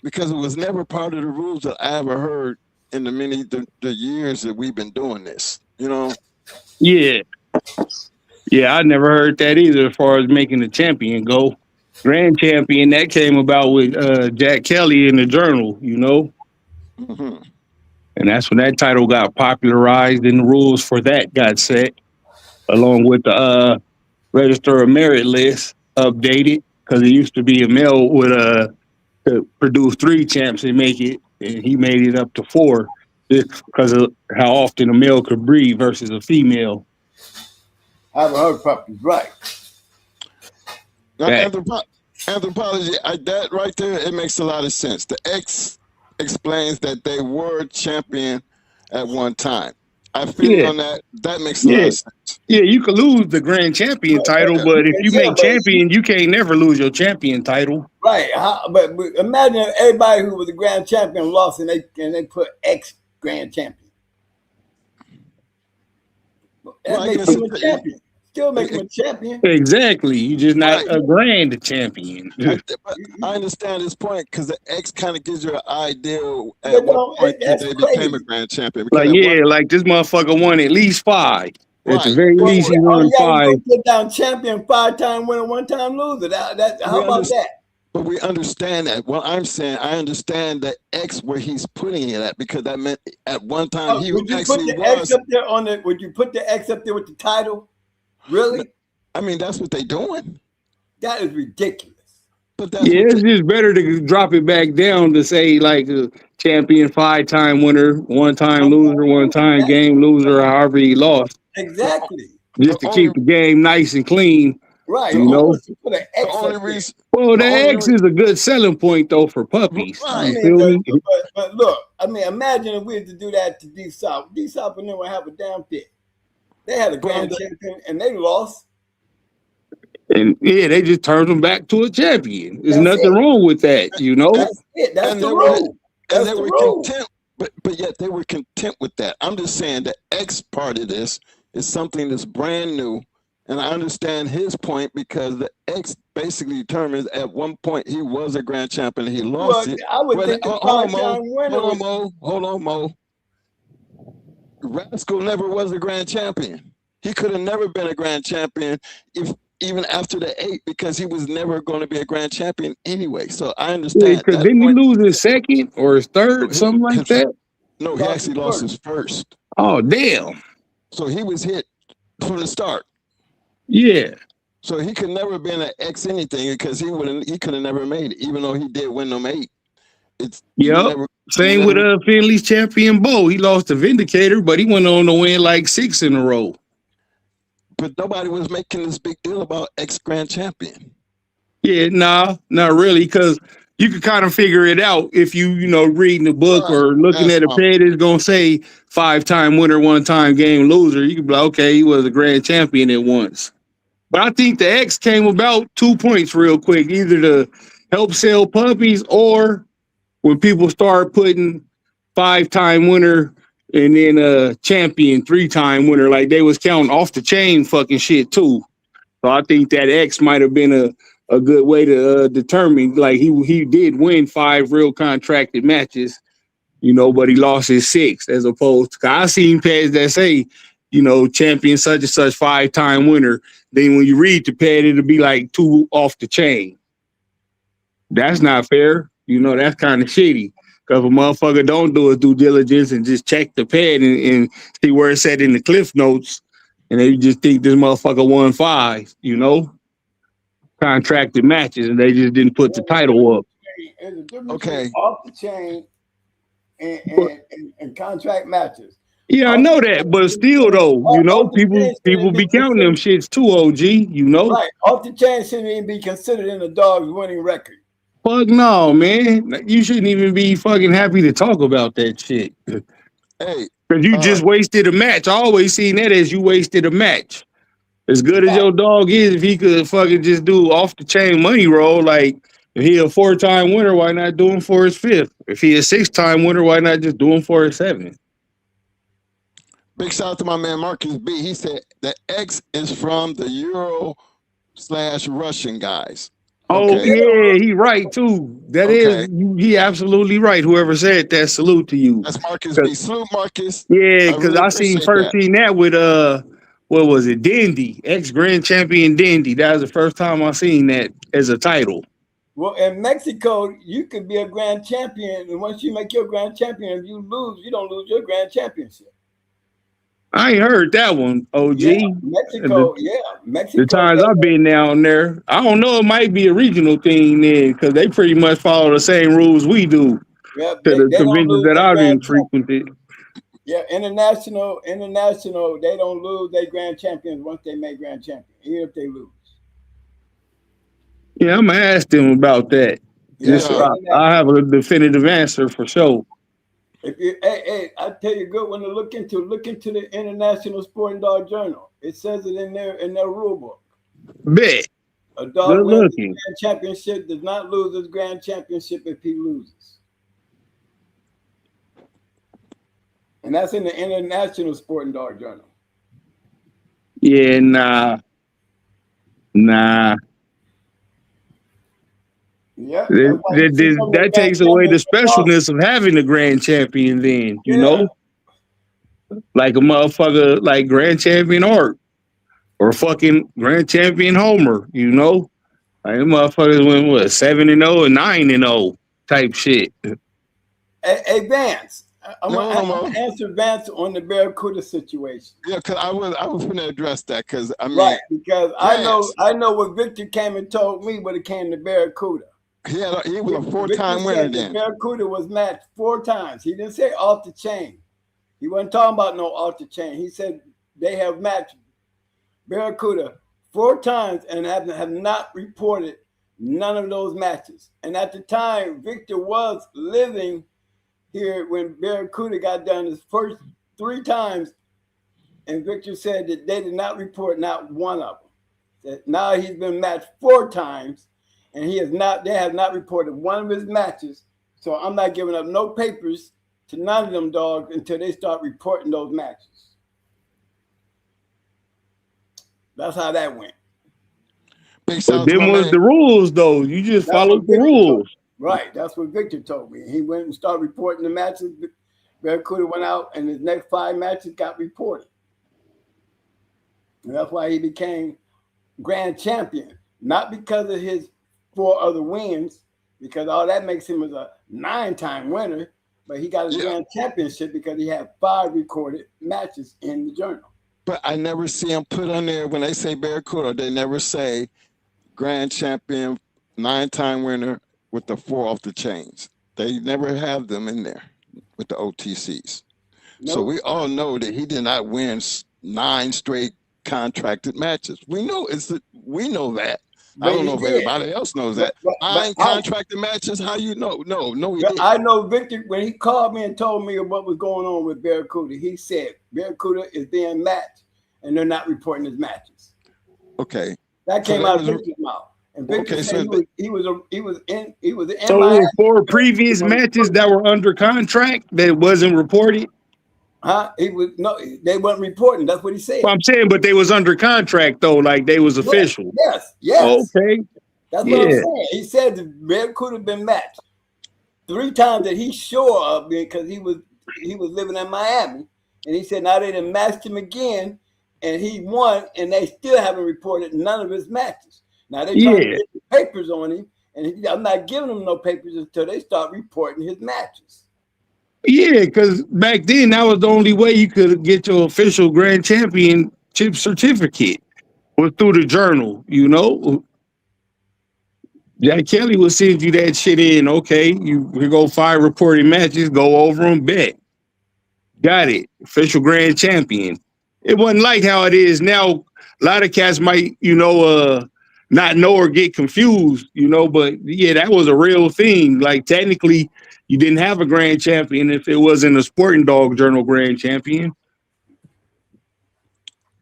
because it was never part of the rules that I ever heard in the years that we've been doing this, you know. Yeah. Yeah, I never heard that either as far as making the champion go. Grand champion, that came about with Jack Kelly in the journal, you know? Mm-hmm. And that's when that title got popularized and the rules for that got set, along with the Register of Merit list updated, because it used to be a male would to produce 3 champs and make it, and he made it up to 4 just because of how often a male could breed versus a female. I haven't heard puppies, right? Now, anthropology, that right there, it makes a lot of sense. The X explains that they were champion at one time. I feel on that. That makes a lot of sense. Yeah, you could lose the grand champion title, but if you make champion, you can't never lose your champion title. Right. But imagine if everybody who was a grand champion lost and they put X grand champion. That makes him a champion. Still make him a champion. Exactly. You're just not a grand champion. I understand this point because the X kind of gives you an idea at what point they became a grand champion. Like, like this motherfucker won at least 5. At the very least, he won 5. Put down champion 5-time winner, 1-time loser. How about that? But we understand that. Well, I'm saying I understand the X where he's putting it at, because that meant at one time he actually was. Would you put the X up there with the title? Really? I mean, that's what they're doing. That is ridiculous. But that's it's just better to drop it back down to say like a champion 5-time winner, 1-time loser, 1-time game loser, or however he lost. Exactly. Just to keep the game nice and clean. Right. You know? Put an X well, the X is a good selling point though for puppies. Right. But look, I mean, imagine if we had to do that to D-Sop. D-Sop would never have a damn fit. They had a grand champion and they lost. And they just turned them back to a champion. There's nothing wrong with that, you know. That's it. That's the rule. And they were content, but yet they were content with that. I'm just saying the X part of this is something that's brand new, and I understand his point because the X basically determines at one point he was a grand champion and he lost it. I would think hold on, Mo. Rascal never was a grand champion. He could have never been a grand champion if even after the 8 because he was never going to be a grand champion anyway. So I Yeah, understand because that didn't he point. lose his second or his third, something like that? No, he Lost actually his lost first. his first. Oh, damn. So he was hit from the start. Yeah. So he could never have been an X anything because he could have never made it, even though he did win them 8. It's Yep. you Same with never. Finley's champion Bo. He lost to Vindicator, but he went on to win like 6 in a row. But nobody was making this big deal about X grand champion. Yeah, nah, not really, because you can kind of figure it out if reading the book Right. or looking That's at a my pad. It's gonna say 5-time winner, 1-time game loser. You can be like, okay, he was a grand champion at once. But I think the X came about 2 points real quick, either to help sell puppies or when people start putting 5-time winner and then a champion 3-time winner, like they was counting off the chain fucking shit too. So I think that X might have been a good way to determine, like he did win 5 real contracted matches, but he lost his 6, as opposed to, I seen pads that say, champion such and such 5-time winner. Then when you read the pad, it'll be like 2 off the chain. That's not fair. That's kind of shitty. Because if a motherfucker don't do his due diligence and just check the pad and see where it's at in the cliff notes, and they just think this motherfucker won 5, contracted matches, and they just didn't put the title up. There's a difference Okay. between off the chain and contract matches. Yeah, I Off know the that, chain but should be still though, off the chain people shouldn't be be counting them considered. shits too, OG, Right. Off the chain shouldn't even be considered in the dog's winning record. Fuck no, man. You shouldn't even be fucking happy to talk about that shit. Hey, Because you just wasted a match. I always seen that as you wasted a match. As good as your dog is, if he could fucking just do off the chain money roll, like if he a 4-time winner, why not do him for his 5th? If he a 6-time winner, why not just do him for his 7th? big shout out to my man Marcus B. He said the X is from the Euro/Russian guys. Oh Okay. yeah, he right too. That Okay. is, he absolutely right. Whoever said that, salute to you. That's Marcus B. Salute, Marcus. Yeah, I because really I appreciate first that. seen that with what was it, Dindy, ex grand champion Dindy. That was the first time I seen that as a title. Well, in Mexico, you could be a grand champion, and once you make your grand champion, if you lose, you don't lose your grand championship. I ain't heard that one, OG. Yeah, Mexico. The times I've been down there, I don't know. It might be a regional thing then, because they pretty much follow the same rules we do. Yeah, To the they don't conventions lose that their I grand didn't frequented. Yeah, international, they don't lose their grand champions once they make grand champion, even if they lose. Yeah, I'm gonna ask them about that. Just so I have a definitive answer for sure. If you, hey, I tell you, a good one to look into. Look into the International Sporting Dog Journal. It says it in their rule book. Bet. A dog wins the grand championship, does not lose his grand championship if he loses. And that's in the International Sporting Dog Journal. Yeah, nah. Yeah, that takes away the specialness of having a grand champion. Then like a motherfucker like grand champion Art or fucking grand champion Homer. Like motherfuckers went what 7-0 and 9-0 type shit. Hey Vance, I'm gonna answer Vance on the Barracuda situation. Yeah, because I was going to address that because I mean, right, because I know what Victor came and told me when it came to Barracuda. He was a 4-time winner then. Barracuda was matched 4 times. He didn't say off the chain. He wasn't talking about no off the chain. He said they have matched Barracuda 4 times and have not reported none of those matches. And at the time, Victor was living here when Barracuda got done his first 3 times, and Victor said that they did not report not one of them. That now he's been matched 4 times, and they have not reported one of his matches. So I'm not giving up no papers to none of them dogs until they start reporting those matches. That's how that went. But then was the rules though? You just followed the rules. Right, that's what Victor told me. He went and started reporting the matches. Barracuda went out, and his next 5 matches got reported. And that's why he became grand champion, not because of his 4 other wins, because all that makes him as a 9-time winner, but he got his grand championship because he had 5 recorded matches in the journal. But I never see him put on there when they say Barracuda, they never say grand champion, 9-time winner with the 4 off the chains. They never have them in there with the OTCs. Nope. So we all know that he did not win 9 straight contracted matches. We know we know that. But I don't know if everybody else knows that. 9 contracted matches. How you know? No, he didn't. I know Victor, when he called me and told me what was going on with Barracuda, he said Barracuda is being matched and they're not reporting his matches. Okay. That came out of Victor's mouth. And Victor said he was in So there were 4 previous matches that were under contract that wasn't reported. Huh? They weren't reporting. That's what he said. Well, I'm saying, but they was under contract though, like they was official. Yes. Okay. That's what I'm saying. He said the Bear could have been matched 3 times that he's sure of, because he was living in Miami, and he said now they done matched him again, and he won, and they still haven't reported none of his matches. Now they trying to get the papers on him, and I'm not giving him no papers until they start reporting his matches. Yeah, because back then that was the only way you could get your official grand championship certificate was through the journal. You know, Jack Kelly will send you that shit in. Okay, you go 5 reported matches, go over them, bet. Got it. Official grand champion. It wasn't like how it is now. A lot of cats might, not know or get confused, but yeah, that was a real thing. Like technically, you didn't have a grand champion if it wasn't a Sporting Dog Journal grand champion.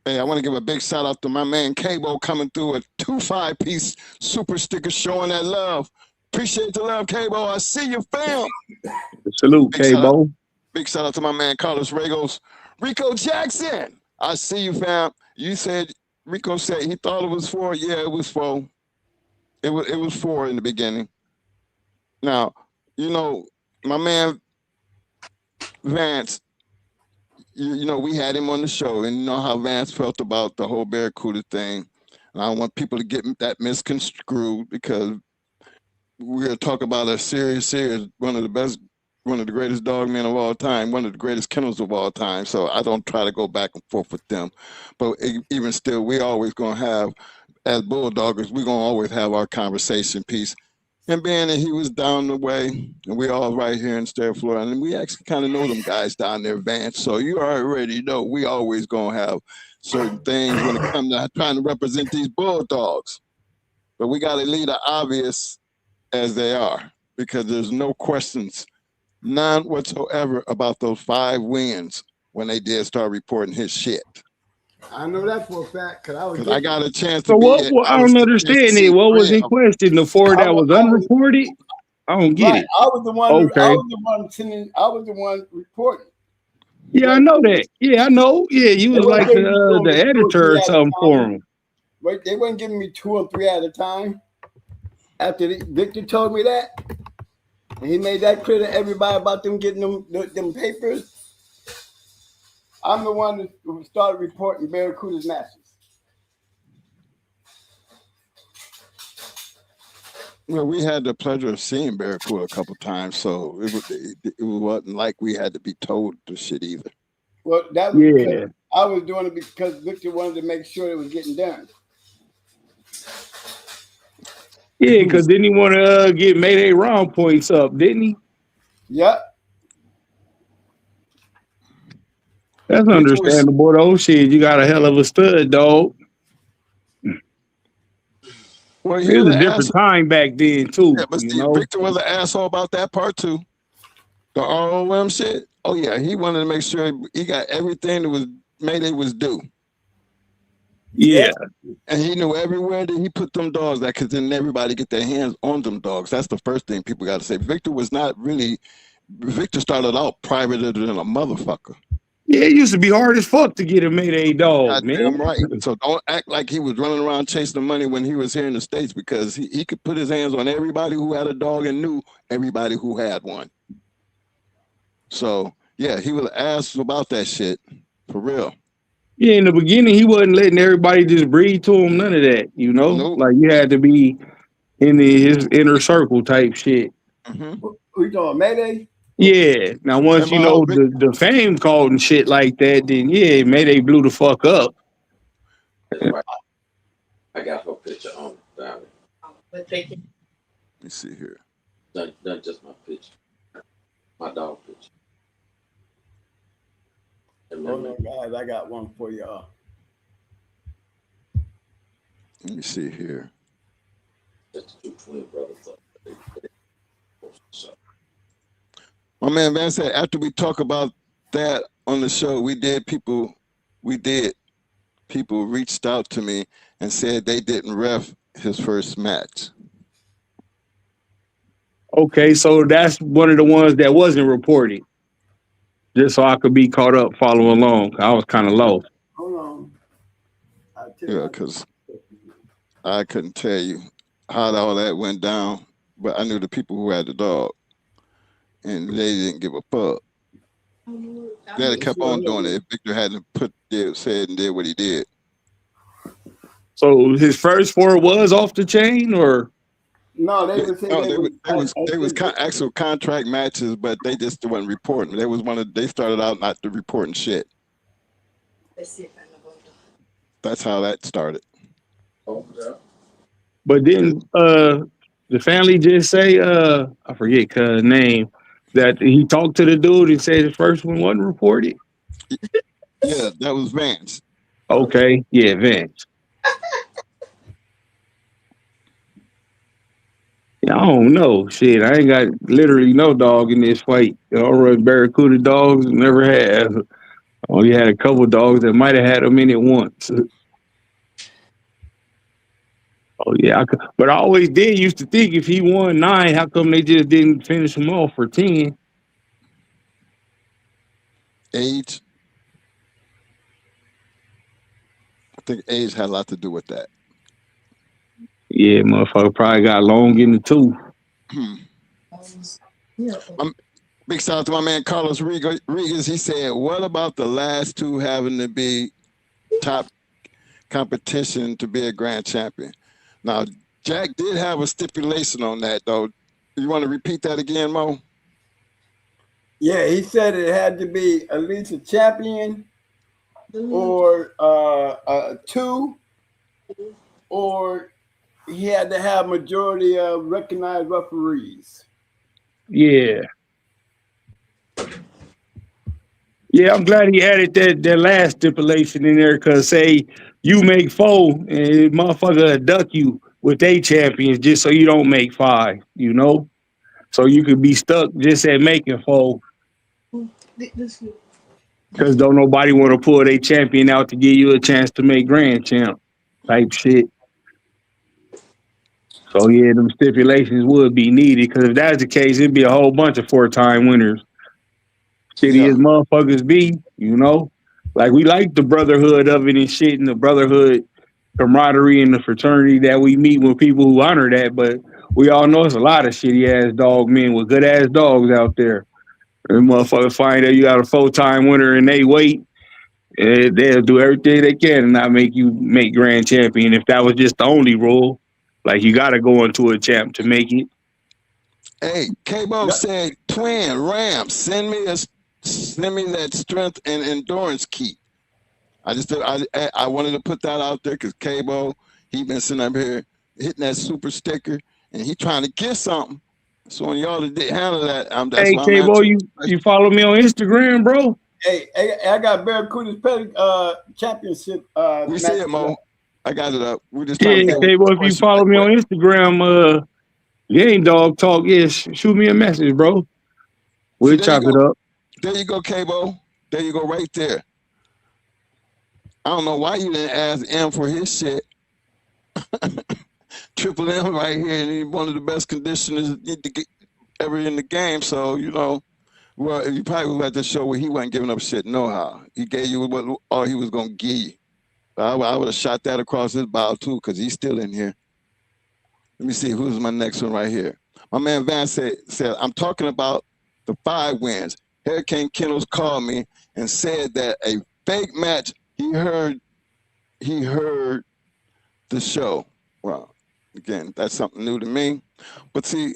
Hey, I want to give a big shout out to my man Cabo coming through a 2 5-piece super sticker showing that love. Appreciate the love, Cabo. I see you, fam. Salute, Cabo. Big shout out to my man Carlos Regos. Rico Jackson, I see you, fam. You said Rico said he thought it was 4. Yeah, it was 4. It was 4 in the beginning. Now, my man Vance, we had him on the show, and you know how Vance felt about the whole Barracuda thing. And I don't want people to get that misconstrued, because we're going to talk about a serious, one of the greatest dog men of all time, one of the greatest kennels of all time. So I don't try to go back and forth with them. But even still, we always going to have, as Bulldoggers, we're going to always have our conversation piece. And being that he was down the way, and we all right here in State of Florida, and we actually kind of know them guys down there, Vance. So you already know we always going to have certain things when it comes to trying to represent these Bulldogs. But we got to leave the obvious as they are, because there's no questions, none whatsoever, about those 5 wins when they did start reporting his shit. I know that for a fact, because I got a chance to I don't understand it. What was in question? The 4 that was unreported? I don't get it. I was the one. Okay. I was the one reporting. Yeah, I know that. Yeah, I know. Yeah, you was like the editor or something for him. Wait, they weren't giving me 2 or 3 at a time. After Victor told me that, and he made that clear to everybody about them getting them papers, I'm the one who started reporting Barracuda's matches. Well, we had the pleasure of seeing Barracuda a couple times, so it wasn't like we had to be told the shit either. Well, that was because I was doing it because Victor wanted to make sure it was getting done. Yeah, because didn't he want to get Mayday round points up, didn't he? Yep. That's understandable, though. Shit, you got a hell of a stud, dog. Well, it was a different time back then, too. Yeah, but Steve, Victor was an asshole about that part, too. The ROM shit. Oh, yeah, he wanted to make sure he got everything that was Mayday was due. Yeah. And he knew everywhere that he put them dogs at, because then everybody get their hands on them dogs. That's the first thing people got to say. Victor started out privater than a motherfucker. Yeah, it used to be hard as fuck to get a Mayday dog, man. Damn right. So don't act like he was running around chasing the money when he was here in the States, because he could put his hands on everybody who had a dog and knew everybody who had one. So, yeah, he was asked about that shit, for real. Yeah, in the beginning, he wasn't letting everybody just breathe to him. None of that, you know. Nope. Like you had to be in his inner circle type shit. Mm-hmm. Who you talking? Mayday? Yeah. Now, once Remember you how know big? the fame called and shit like that, then yeah, maybe they blew the fuck up. That's right. I got her picture on it. Let me see here. Not just my picture, my dog picture. Hold on, guys. I got one for y'all. Let me see here. That's the two twin brothers. My man Van said after we talk about that on the show, people reached out to me and said they didn't ref his first match. Okay, so that's one of the ones that wasn't reported, just so I could be caught up following along. I was kind of low. Hold on. I'll tell Yeah, you. because I couldn't tell you how all that went down, but I knew the people who had the dog, and they didn't give a fuck. They had kept on doing it. If Victor hadn't said and did what he did. So his first four was off the chain, or No, they would say No, they was. they was actual contract matches, but they just wasn't reporting. They started out not to reporting shit. That's how that started. Oh, yeah. but then the family just say I forget cuz name that he talked to the dude and said the first one wasn't reported. Yeah, that was Vance. Okay, yeah, Vince. Yeah, I don't know. Shit, I ain't got literally no dog in this fight. I don't run Barracuda dogs, never have. Only had a couple dogs that might have had them in it once. Oh yeah, but I always did used to think if he won 9, how come they just didn't finish him off for 10? Age. I think age had a lot to do with that. Yeah, motherfucker probably got long in the tooth. Big shout out to my man Carlos Regas. He said, "What about the last two having to be top competition to be a grand champion?" Now, Jack did have a stipulation on that, though. You want to repeat that again, Mo? Yeah, he said it had to be at least a champion or 2, or he had to have majority of recognized referees. Yeah. Yeah, I'm glad he added that last stipulation in there because say you make 4 and motherfucker duck you with they champions just so you don't make 5, you know? So you could be stuck just at making 4 because don't nobody want to pull their champion out to give you a chance to make grand champ type shit. So yeah, them stipulations would be needed because if that's the case, it'd be a whole bunch of 4-time winners. Shitty Yeah. as motherfuckers be, you know? Like we like the brotherhood of it and shit and the brotherhood camaraderie and the fraternity that we meet with people who honor that, but we all know it's a lot of shitty ass dog men with good ass dogs out there. And motherfuckers find out you got a 4-time winner and they wait, and they'll do everything they can to not make you make grand champion if that was just the only rule. Like you gotta go into a champ to make it. Hey, K-Bo said, "Twin Ram, send me that strength and endurance key." I wanted to put that out there because K-Bo, he been sitting up here hitting that super sticker and he trying to get something. So when y'all did handle that, that's Hey why I'm K Bo, asking. you follow me on Instagram, bro? Hey, I got Barracuda's championship We see match. it, Mo. I got it up. We're just trying Yeah, to get K Bo, if you follow me on Instagram, Game Dog Talk, yeah, shoot me a message, bro. See, We'll there you chop it go. up. There you go, K-Bo. There you go, right there. I don't know why you didn't ask M for his shit. Triple M right here, and he's one of the best conditioners ever in the game. So, well, you probably was at the show where he wasn't giving up shit no how. He gave you all he was going to give you. I would have shot that across his bow, too, because he's still in here. Let me see, who's my next one right here? My man Van said, "I'm talking about the 5 wins. Hurricane Kennels called me and said that a fake match he heard the show. Well, again, that's something new to me. But see,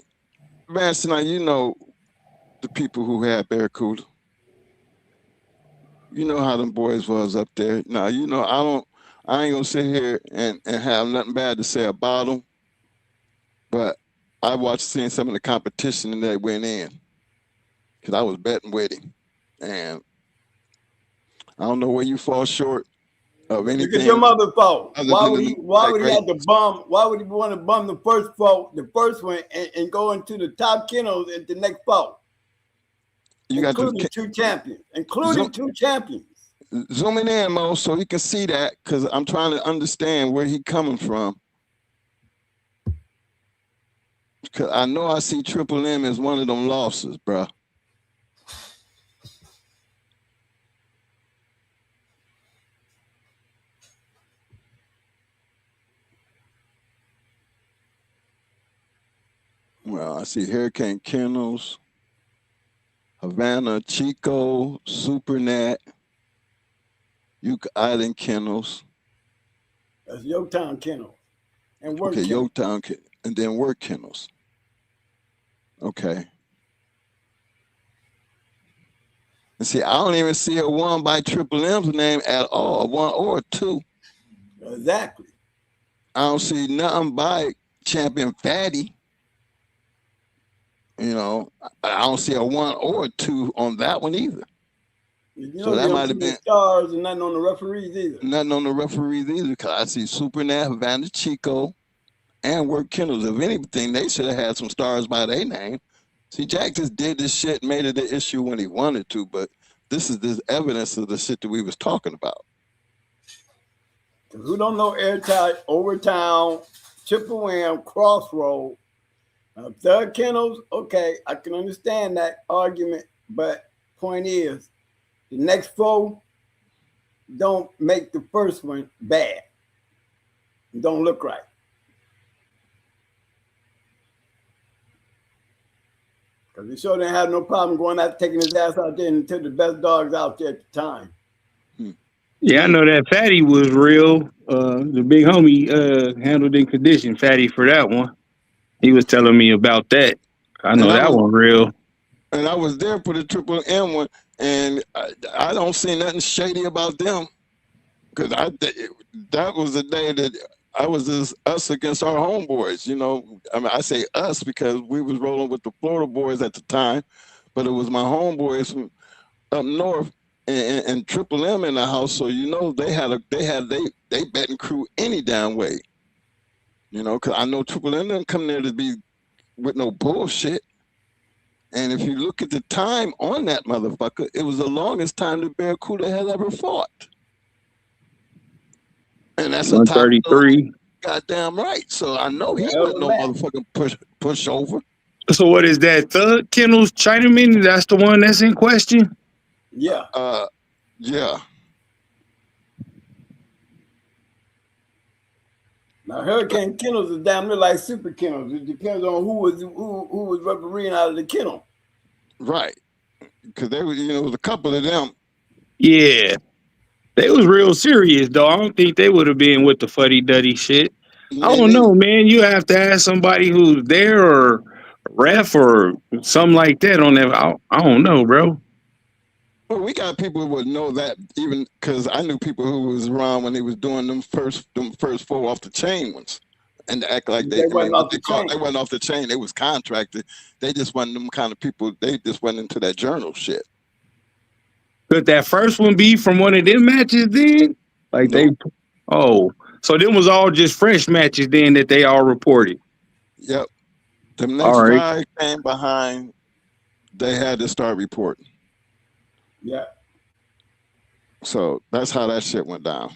Vance, now you know the people who had Barracuda. You know how them boys was up there. Now you know I ain't gonna sit here and have nothing bad to say about them, but I watched seeing some of the competition that they went in because I was betting with him, and I don't know where you fall short of anything. Look at your mother fault. other Why than would the he? Why would he great- have to bum? Why would he want to bum the first fault, the first one, and go into the top kennels at the next fault? You got Including to two champions. Including two champions. zooming in, Mo, so he can see that because I'm trying to understand where he coming from. Cause I know I see Triple M as one of them losses, bro. Well, I see Hurricane Kennels, Havana Chico, Supernat, Uke Island Kennels. That's Yotown Kennel. And work Okay, kennel. Yotown, and then Work Kennels. Okay. And see, I don't even see a one by Triple M's name at all, one or two. Exactly. I don't see nothing by Champion Fatty. You know, I don't see a one or a two on that one either. You So know, that you might don't have see the been stars and nothing on the referees either. nothing on the referees either, because I see Supernat, Havana Chico, and Work Kennels. If anything, they should have had some stars by their name. See, Jack just did this shit, made it an issue when he wanted to, but this is this evidence of the shit that we was talking about. Who don't know Airtight, Overtown, Triple M, Crossroad, Third Kennels? Okay, I can understand that argument, but point is, the next four don't make the first one bad. It don't look right. Because he sure didn't have no problem going out taking his ass out there and took the best dogs out there at the time. Yeah, I know that Fatty was real. The big homie handled in condition Fatty for that one. He was telling me about that. I know that one real. And I was there for the Triple M one, and I don't see nothing shady about them, because that was the day that I was just us against our homeboys. You know, I mean, I say us because we was rolling with the Florida boys at the time, but it was my homeboys from up north and Triple M in the house. So you know they betting crew any damn way. You know, because I know Triple M didn't come there to be with no bullshit. And if you look at the time on that motherfucker, it was the longest time the Barracuda had ever fought. And that's a top 133. goddamn right. So I know he Hell wasn't of no a match. motherfucking pushover. So what is that? Thug Kennels Chinaman? That's the one that's in question? Yeah. Yeah. Now Hurricane Kennels is damn near like Super Kennels. It depends on who was refereeing out of the kennel. Right. Because there was, it was a couple of them. Yeah. They was real serious, though. I don't think they would have been with the fuddy-duddy shit. I don't know, man. You have to ask somebody who's there or a ref or something like that on that. I don't know, bro. Well, we got people who would know that, even because I knew people who was around when they was doing them first four off the chain ones, and act like they wasn't off the chain. They wasn't off the chain. They was contracted. They just wasn't them kind of people. They just went into that journal shit. Could that first one be from one of them matches then? Like Nope. so them was all just fresh matches then that they all reported. Yep. The next five came behind. They had to start reporting. Yeah. So that's how that shit went down.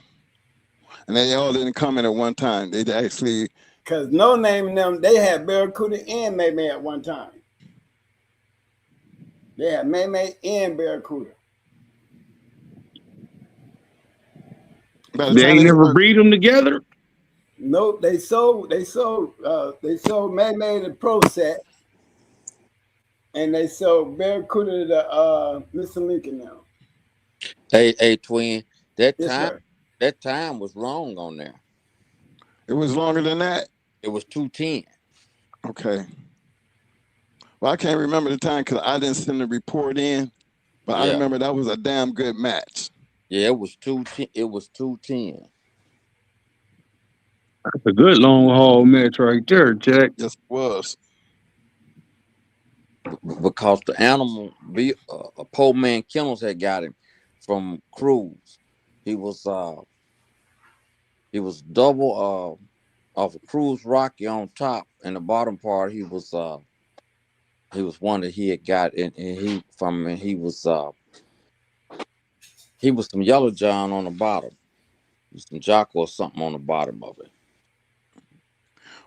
And they all didn't come in at one time. They actually, because No Name and them, they had Barracuda and May at one time. They had May and Barracuda. They ain't never breed them together. Nope, they sold May the Pro set, and they sold Barracuda to Mr. Lincoln now. Hey, twin. That Yes, time, sir. that time was wrong on there. It was longer than that. It was 2:10. Okay. Well, I can't remember the time because I didn't send the report in, but I Yeah, remember that was a damn good match. yeah, it was 2:10. It was 2:10. That's a good long haul match right there, Jack. Yes, it was. Because the animal, a poor man Kennels had got him from Cruz. He was uh he was double off a Cruz Rocky on top, and the bottom part he was one that he had got, and he was some yellow john on the bottom, some Jocko or something on the bottom of it.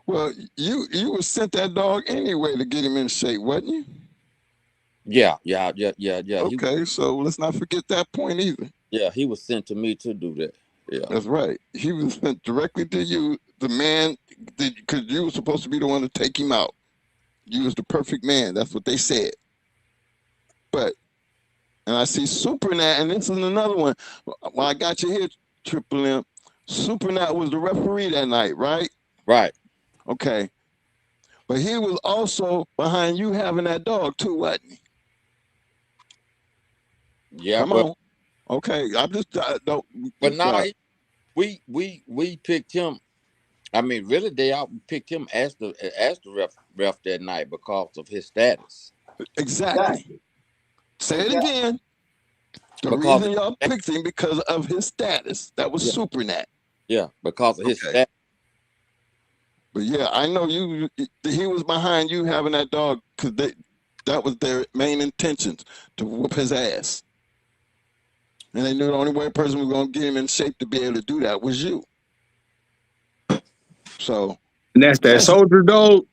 Well, you was sent that dog anyway to get him in shape, wasn't you? Yeah. Okay, so let's not forget that point either. He was sent to me to do that. Yeah, That's right. He was sent directly to you, the man, because you were supposed to be the one to take him out. You was the perfect man. That's what they said. But, and I see Supernat, and this is another one. Well, I got you here, Triple M. Supernat was the referee that night, right? right. Okay. But he was also behind you having that dog too, wasn't he? Yeah, Come on. Okay. I'm just, don't. but now we picked him. I mean, really, they out picked him as the ref that night because of his status. Exactly. Say it again. The Because reason y'all picked him because of his status. That was Supernat. Yeah, because of his status. But yeah, I know he was behind you having that dog because that was their main intentions, to whoop his ass. And they knew the only way person was going to get him in shape to be able to do that was you. So. And that's that soldier dog.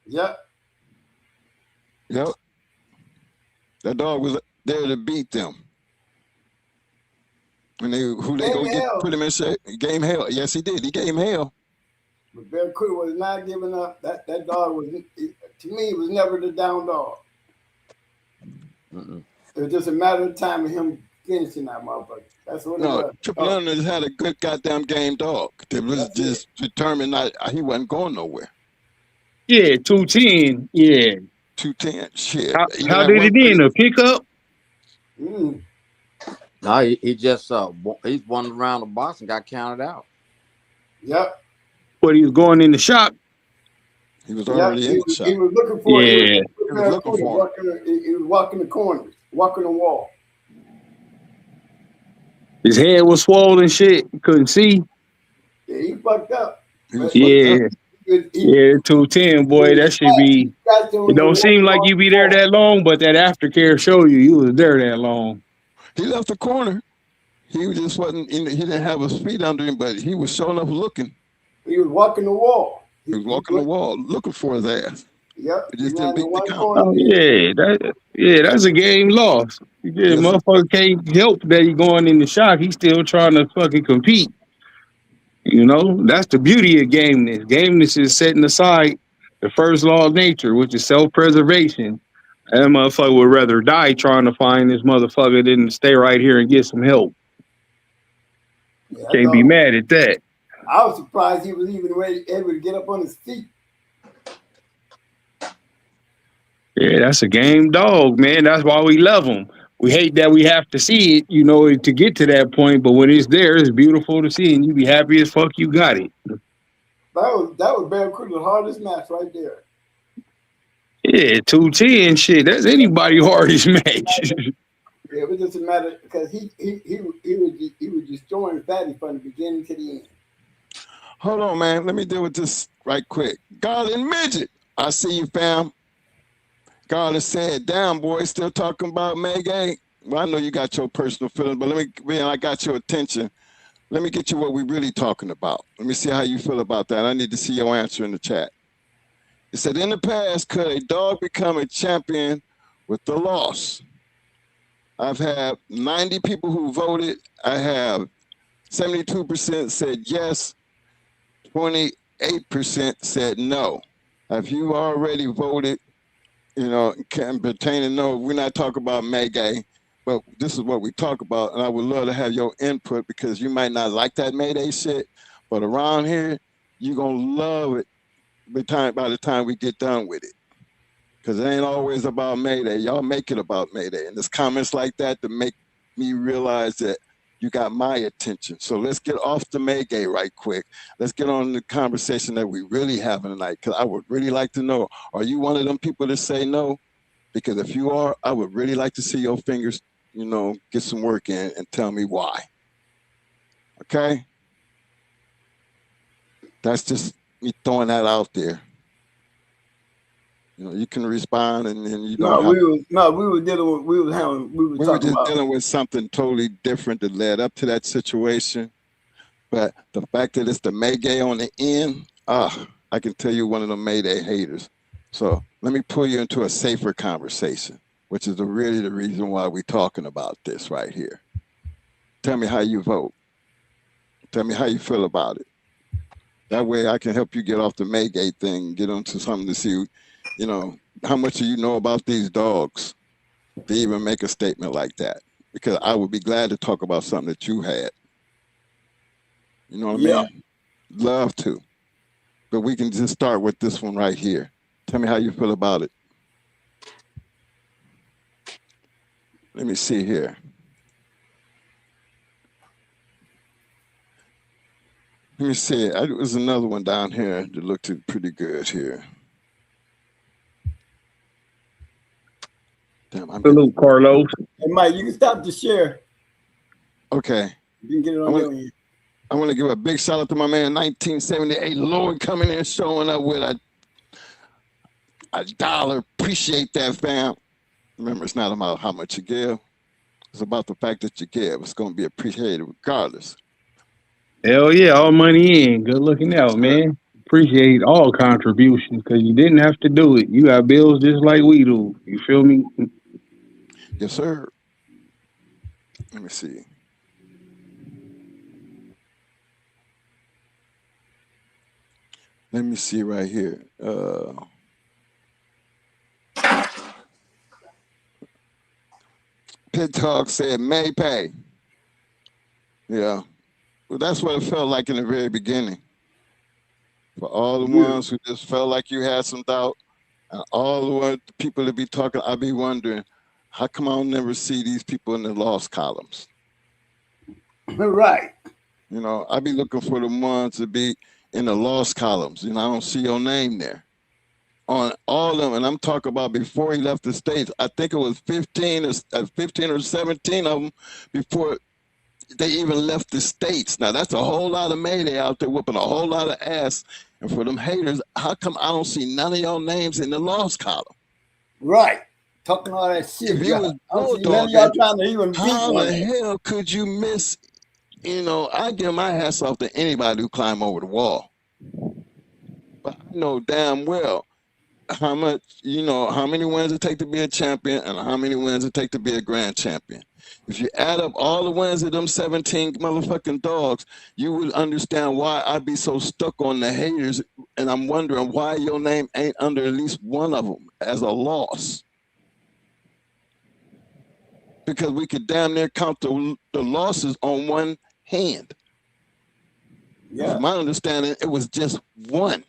Yep. Yep. That dog was there to beat them. And they put him in shape. He gave him hell. Yes, he did. He gave him hell. But Barracuda was not giving up. That dog was, to me, was never the down dog. It was just a matter of time of him finishing that motherfucker. That's what it was. Triple M has had a good goddamn game dog. That was just determined he wasn't going nowhere. Yeah, 210. Yeah. 210. Shit. How did it end? A pickup? No, he just he's won around the box and got counted out. Yep. But he was going in the shop. He was already in the shop. He was looking for it. He was looking for it. He was walking the corners, walking the wall. His head was swollen shit. He couldn't see. Yeah, he fucked up. Yeah. 210, boy. That should be. It don't seem like you be there that long, but that aftercare show you was there that long. He left the corner. He just wasn't. He didn't have his feet under him, but he was showing up looking. He was walking the wall. He was walking the wall, looking for his ass. Yep. He just didn't beat the count. Oh yeah, that's a game lost. Yeah, motherfucker can't help that he going in the shock. He's still trying to fucking compete. You know, that's the beauty of gameness. Gameness is setting aside the first law of nature, which is self-preservation. That motherfucker would rather die trying to find this motherfucker than stay right here and get some help. Can't be mad at that. I was surprised he was even able to get up on his feet. Yeah, that's a game dog, man. That's why we love them. We hate that we have to see it, you know, to get to that point. But when it's there, it's beautiful to see, and you be happy as fuck you got it. That was Barracuda's hardest match right there. Yeah, 210 shit. That's anybody's hardest match. Yeah, it was just a matter because he was destroying Fatty from the beginning to the end. Hold on, man. Let me deal with this right quick. Garland Midget, I see you, fam. Garland said, "Damn, boy, still talking about Megay." Well, I know you got your personal feelings, but I got your attention. Let me get you what we're really talking about. Let me see how you feel about that. I need to see your answer in the chat. It said, in the past, could a dog become a champion with the loss? I've had 90 people who voted. I have 72% said yes, 28% said no. If you already voted, you know, can pertain to no, we're not talking about Megay. but this is what we talk about, and I would love to have your input because you might not like that Mayday shit, but around here, you're gonna love it by the time we get done with it. Because it ain't always about Mayday. Y'all make it about Mayday. And there's comments like that to make me realize that you got my attention. So let's get off the Mayday right quick. Let's get on the conversation that we really having tonight. Because I would really like to know, are you one of them people that say no? Because if you are, I would really like to see your fingers, get some work in and tell me why. Okay? That's just me throwing that out there. You can respond, and then you don't we were dealing with, we were just dealing with something totally different that led up to that situation. But the fact that it's the Mayday on the end, I can tell you one of the Mayday haters. So let me pull you into a safer conversation, which is really the reason why we're talking about this right here. Tell me how you vote. Tell me how you feel about it. That way I can help you get off the Mayday thing, get onto something to see, how much do you know about these dogs to even make a statement like that? Because I would be glad to talk about something that you had. You know what I mean? Love to. But we can just start with this one right here. Tell me how you feel about it. Let me see here. Let me see. There was another one down here that looked pretty good here. Damn, Salute, Carlos. Hey, Mike, you can stop the share. Okay. You can get it on your end. I want to give a big shout out to my man, 1978 Lloyd, coming in, showing up with a dollar. Appreciate that, fam. Remember, it's not about how much you give. It's about the fact that you give. It's going to be appreciated regardless. Hell yeah, all money in. Good looking out, man. Appreciate all contributions because you didn't have to do it. You got bills just like we do. You feel me? Yes, sir. Let me see. Let me see right here. Pit Talk said May pay. Yeah. Well, that's what it felt like in the very beginning. For all the ones who just felt like you had some doubt, and all the people that be talking, I be wondering, how come I don't never see these people in the lost columns? Right. I be looking for the ones to be in the lost columns. I don't see your name there. On all of them, and I'm talking about before he left the States, I think it was 15 or 17 of them before they even left the States. Now, that's a whole lot of Mayday out there whooping a whole lot of ass. And for them haters, how come I don't see none of y'all names in the lost column? Right. Talking all that shit. If you was Bulldog, y'all trying to even beat how one. the hell could you miss? I give my hats off to anybody who climb over the wall. But I know damn well how much, how many wins it take to be a champion and how many wins it take to be a grand champion. If you add up all the wins of them 17 motherfucking dogs, you would understand why I be so stuck on the haters. And I'm wondering why your name ain't under at least one of them as a loss. Because we could damn near count the losses on one hand. Yeah. From my understanding, it was just one.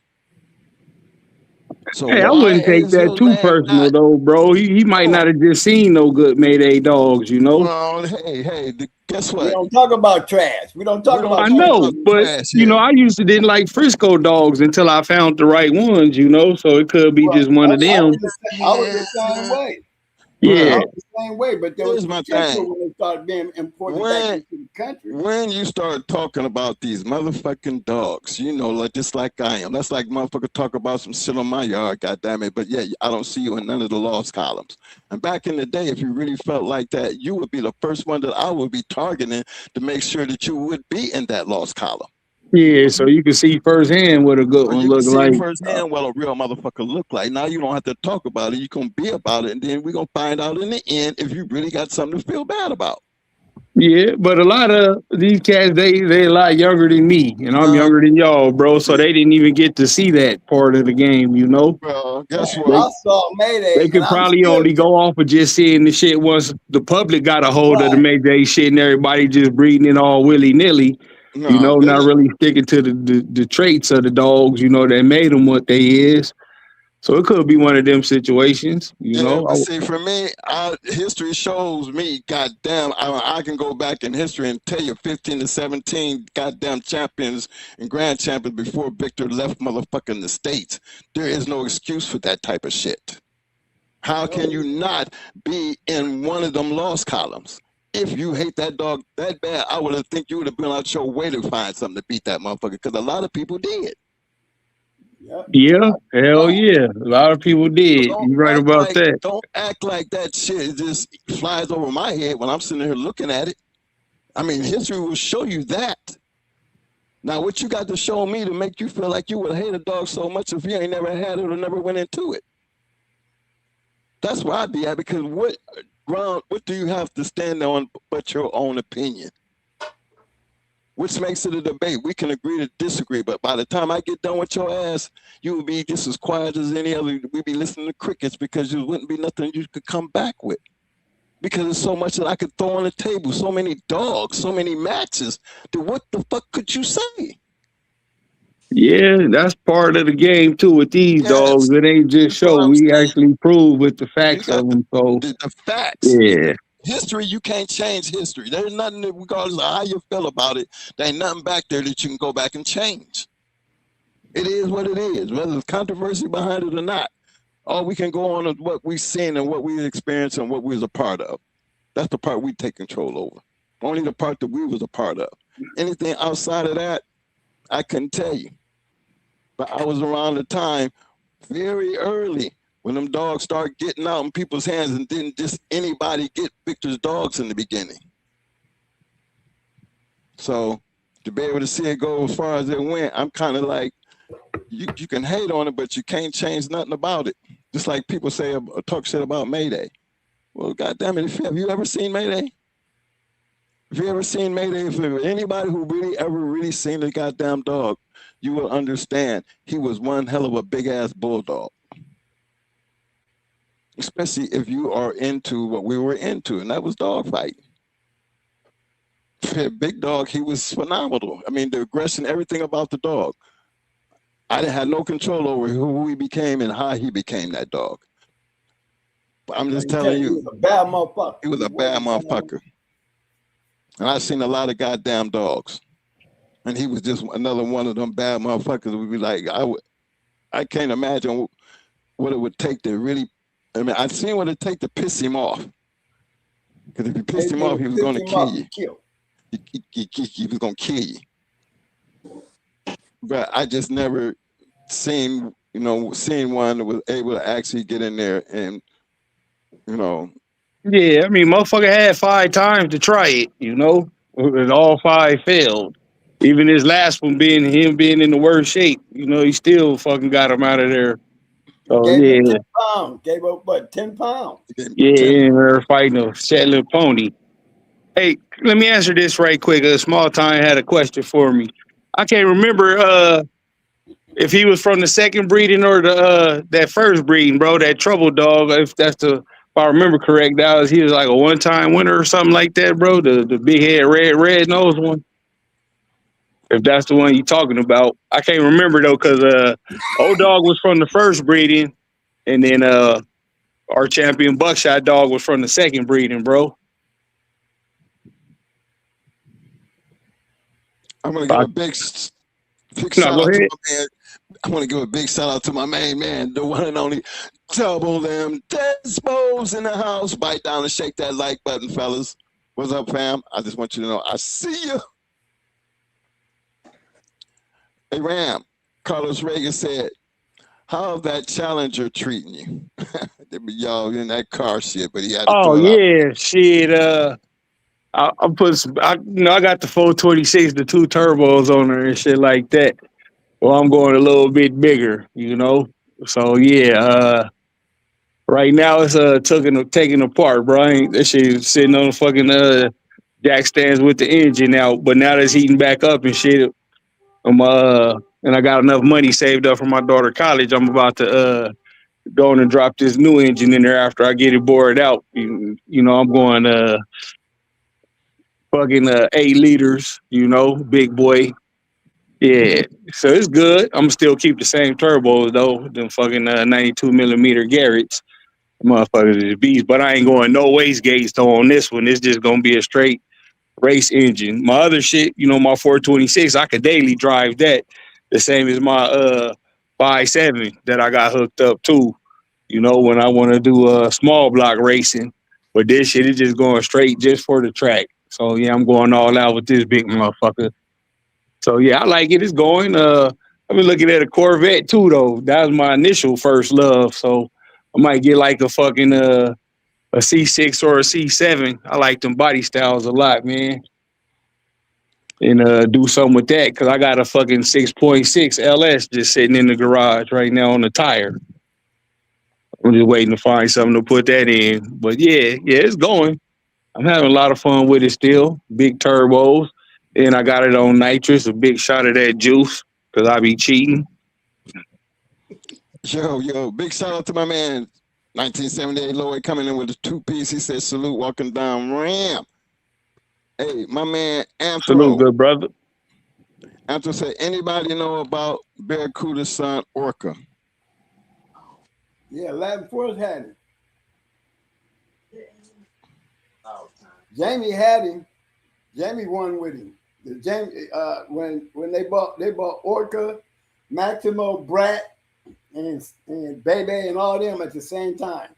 So hey, I wouldn't take that too personal, though, bro. He might not have just seen no good Mayday dogs, Well, hey, guess what? We don't talk about trash. We don't talk about. I know, but trash, I used to didn't like Frisco dogs until I found the right ones, So it could be just one of them. I was the same way. Yeah, I was the same way, but there was my thing when they started being imported back into the country. When you start talking about these motherfucking dogs, just like I am. That's like motherfucker talk about some shit on my yard, goddammit. But yeah, I don't see you in none of the lost columns. And back in the day, if you really felt like that, you would be the first one that I would be targeting to make sure that you would be in that lost column. Yeah, so you can see firsthand what a good one looks like. You can see firsthand what a real motherfucker look like. Now you don't have to talk about it. You can be about it, and then we're going to find out in the end if you really got something to feel bad about. Yeah, but a lot of these cats, they a lot younger than me, and I'm No, younger than y'all, bro. So they didn't even get to see that part of the game, you know. well, guess They what? I saw they Mayday, and could I'm probably still only go off of just seeing the shit once the public got a hold of the right. Mayday shit, and everybody just breeding it all willy nilly, you No, know, not really sticking to the traits of the dogs, you know, that made them what they is. So it could be one of them situations, you yeah, but know. see, for me, history shows me, goddamn, I can go back in history and tell you 15 to 17 goddamn champions and grand champions before Victor left motherfucking the States. There is no excuse for that type of shit. How can you not be in one of them lost columns? If you hate that dog that bad, I would have think you would have been out your way to find something to beat that motherfucker, because a lot of people did. Yep. Yeah, hell Right. yeah, a lot of people So did. You right about that. don't act like that shit just flies over my head when I'm sitting here looking at it. I mean, history will show you that. Now, what you got to show me to make you feel like you would hate a dog so much if you ain't never had it or never went into it? That's where I'd be at, because what do you have to stand on but your own opinion? Which makes it a debate. We can agree to disagree, but by the time I get done with your ass, you will be just as quiet as any other. We'd be listening to crickets, because there wouldn't be nothing you could come back with. Because there's so much that I could throw on the table, so many dogs, so many matches. Then what the fuck could you say? Yeah, that's part of the game too with these dogs. Yes, It ain't just that's what show. I'm We saying. actually prove with the You facts got of them. So the facts. yeah, History, you can't change history. There's nothing that, regardless of how you feel about it, there ain't nothing back there that you can go back and change. It is what it is, whether there's controversy behind it or not. All we can go on is what we've seen and what we experienced and what we was a part of. That's the part we take control over. Only the part that we was a part of. Anything outside of that, I couldn't tell you. But I was around the time very early when them dogs started getting out in people's hands, and didn't just anybody get Victor's dogs in the beginning. So to be able to see it go as far as it went, I'm kind of like, you can hate on it, but you can't change nothing about it. Just like people say, talk shit about Mayday. Well, goddamn it, have you ever seen Mayday? If you ever seen Mayday, if anybody who really ever really seen a goddamn dog, you will understand he was one hell of a big ass bulldog. Especially if you are into what we were into, and that was dog fighting. Big dog, he was phenomenal. I mean, the aggression, everything about the dog. I didn't have no control over who he became and how he became that dog. But I'm just telling He you, was a bad motherfucker. he was a bad motherfucker. And I've seen a lot of goddamn dogs. And he was just another one of them bad motherfuckers. We'd be like, I can't imagine what it would take to really. I mean, I've seen what it take to piss him off. Because if you pissed him off, he was going to kill you. He was going to kill you. But I just never seen one that was able to actually get in there and, you know. yeah. I mean, motherfucker had 5 times to try it. You know, and all 5 failed. Even his last one being in the worst shape. You know, he still fucking got him out of there. So Gave him yeah, 10 pounds. Gave up what, 10 pounds? yeah, and they're fighting a Shetland pony. Hey, let me answer this right quick. A small time had a question for me. I can't remember if he was from the second breeding or the that first breeding, bro. That trouble dog. If I remember correct, he was like a 1-time winner or something like that, bro. The big head red nose one. If that's the one you talking about, I can't remember though, because old dog was from the first breeding, and then our champion buckshot dog was from the second breeding, bro. I'm going to give a big No, shout go out to ahead. my man. I want to give a big shout out to my main man, the one and only Double M Despo's in the house. Bite down and shake that like button, fellas. What's up, fam? I just want you to know I see you. Hey, Ram, Carlos Reagan said, how's that Challenger treating you? Y'all in that car shit, but he had to Oh throw it out. yeah, shit. I put I got the 426, the 2 turbos on her and shit like that. Well, I'm going a little bit bigger, you know. So yeah, right now it's taking apart, bro. That shit sitting on the fucking jack stands with the engine out, but now that's heating back up and shit. And I got enough money saved up for my daughter college. I'm about to go on and drop this new engine in there after I get it bored out. You know, I'm going fucking 8 liters. You know, big boy. Yeah, so it's good. I'm still keep the same turbos though. Them fucking 92 millimeter Garrett's. Motherfuckers is beast, but I ain't going no waste gates though on this one. It's just gonna be a straight race engine. My other shit, you know, my 426, I could daily drive that. The same as my 5.7 that I got hooked up to. You know, when I want to do small block racing, but this shit is just going straight just for the track. So yeah, I'm going all out with this big motherfucker. So yeah, I like it. It's going. I've been looking at a Corvette too, though. That was my initial first love. So I might get like a fucking a C6 or a C7. I like them body styles a lot, man. And do something with that because I got a fucking 6.6 LS just sitting in the garage right now on the tire. I'm just waiting to find something to put that in. But yeah, it's going. I'm having a lot of fun with it still. Big turbos. And I got it on nitrous, a big shot of that juice because I be cheating. Yo, big shout out to my man, 1978 Lloyd coming in with a 2-piece. He said, salute walking down Ram. Hey, my man, Salute, good brother. Anthro said, anybody know about Barracuda's son, Orca? Yeah, Latin Force had him. Jamie had him. Jamie won with him. Jamie, when they bought Orca, Maximo, Brat, and Bebe and all them at the same time.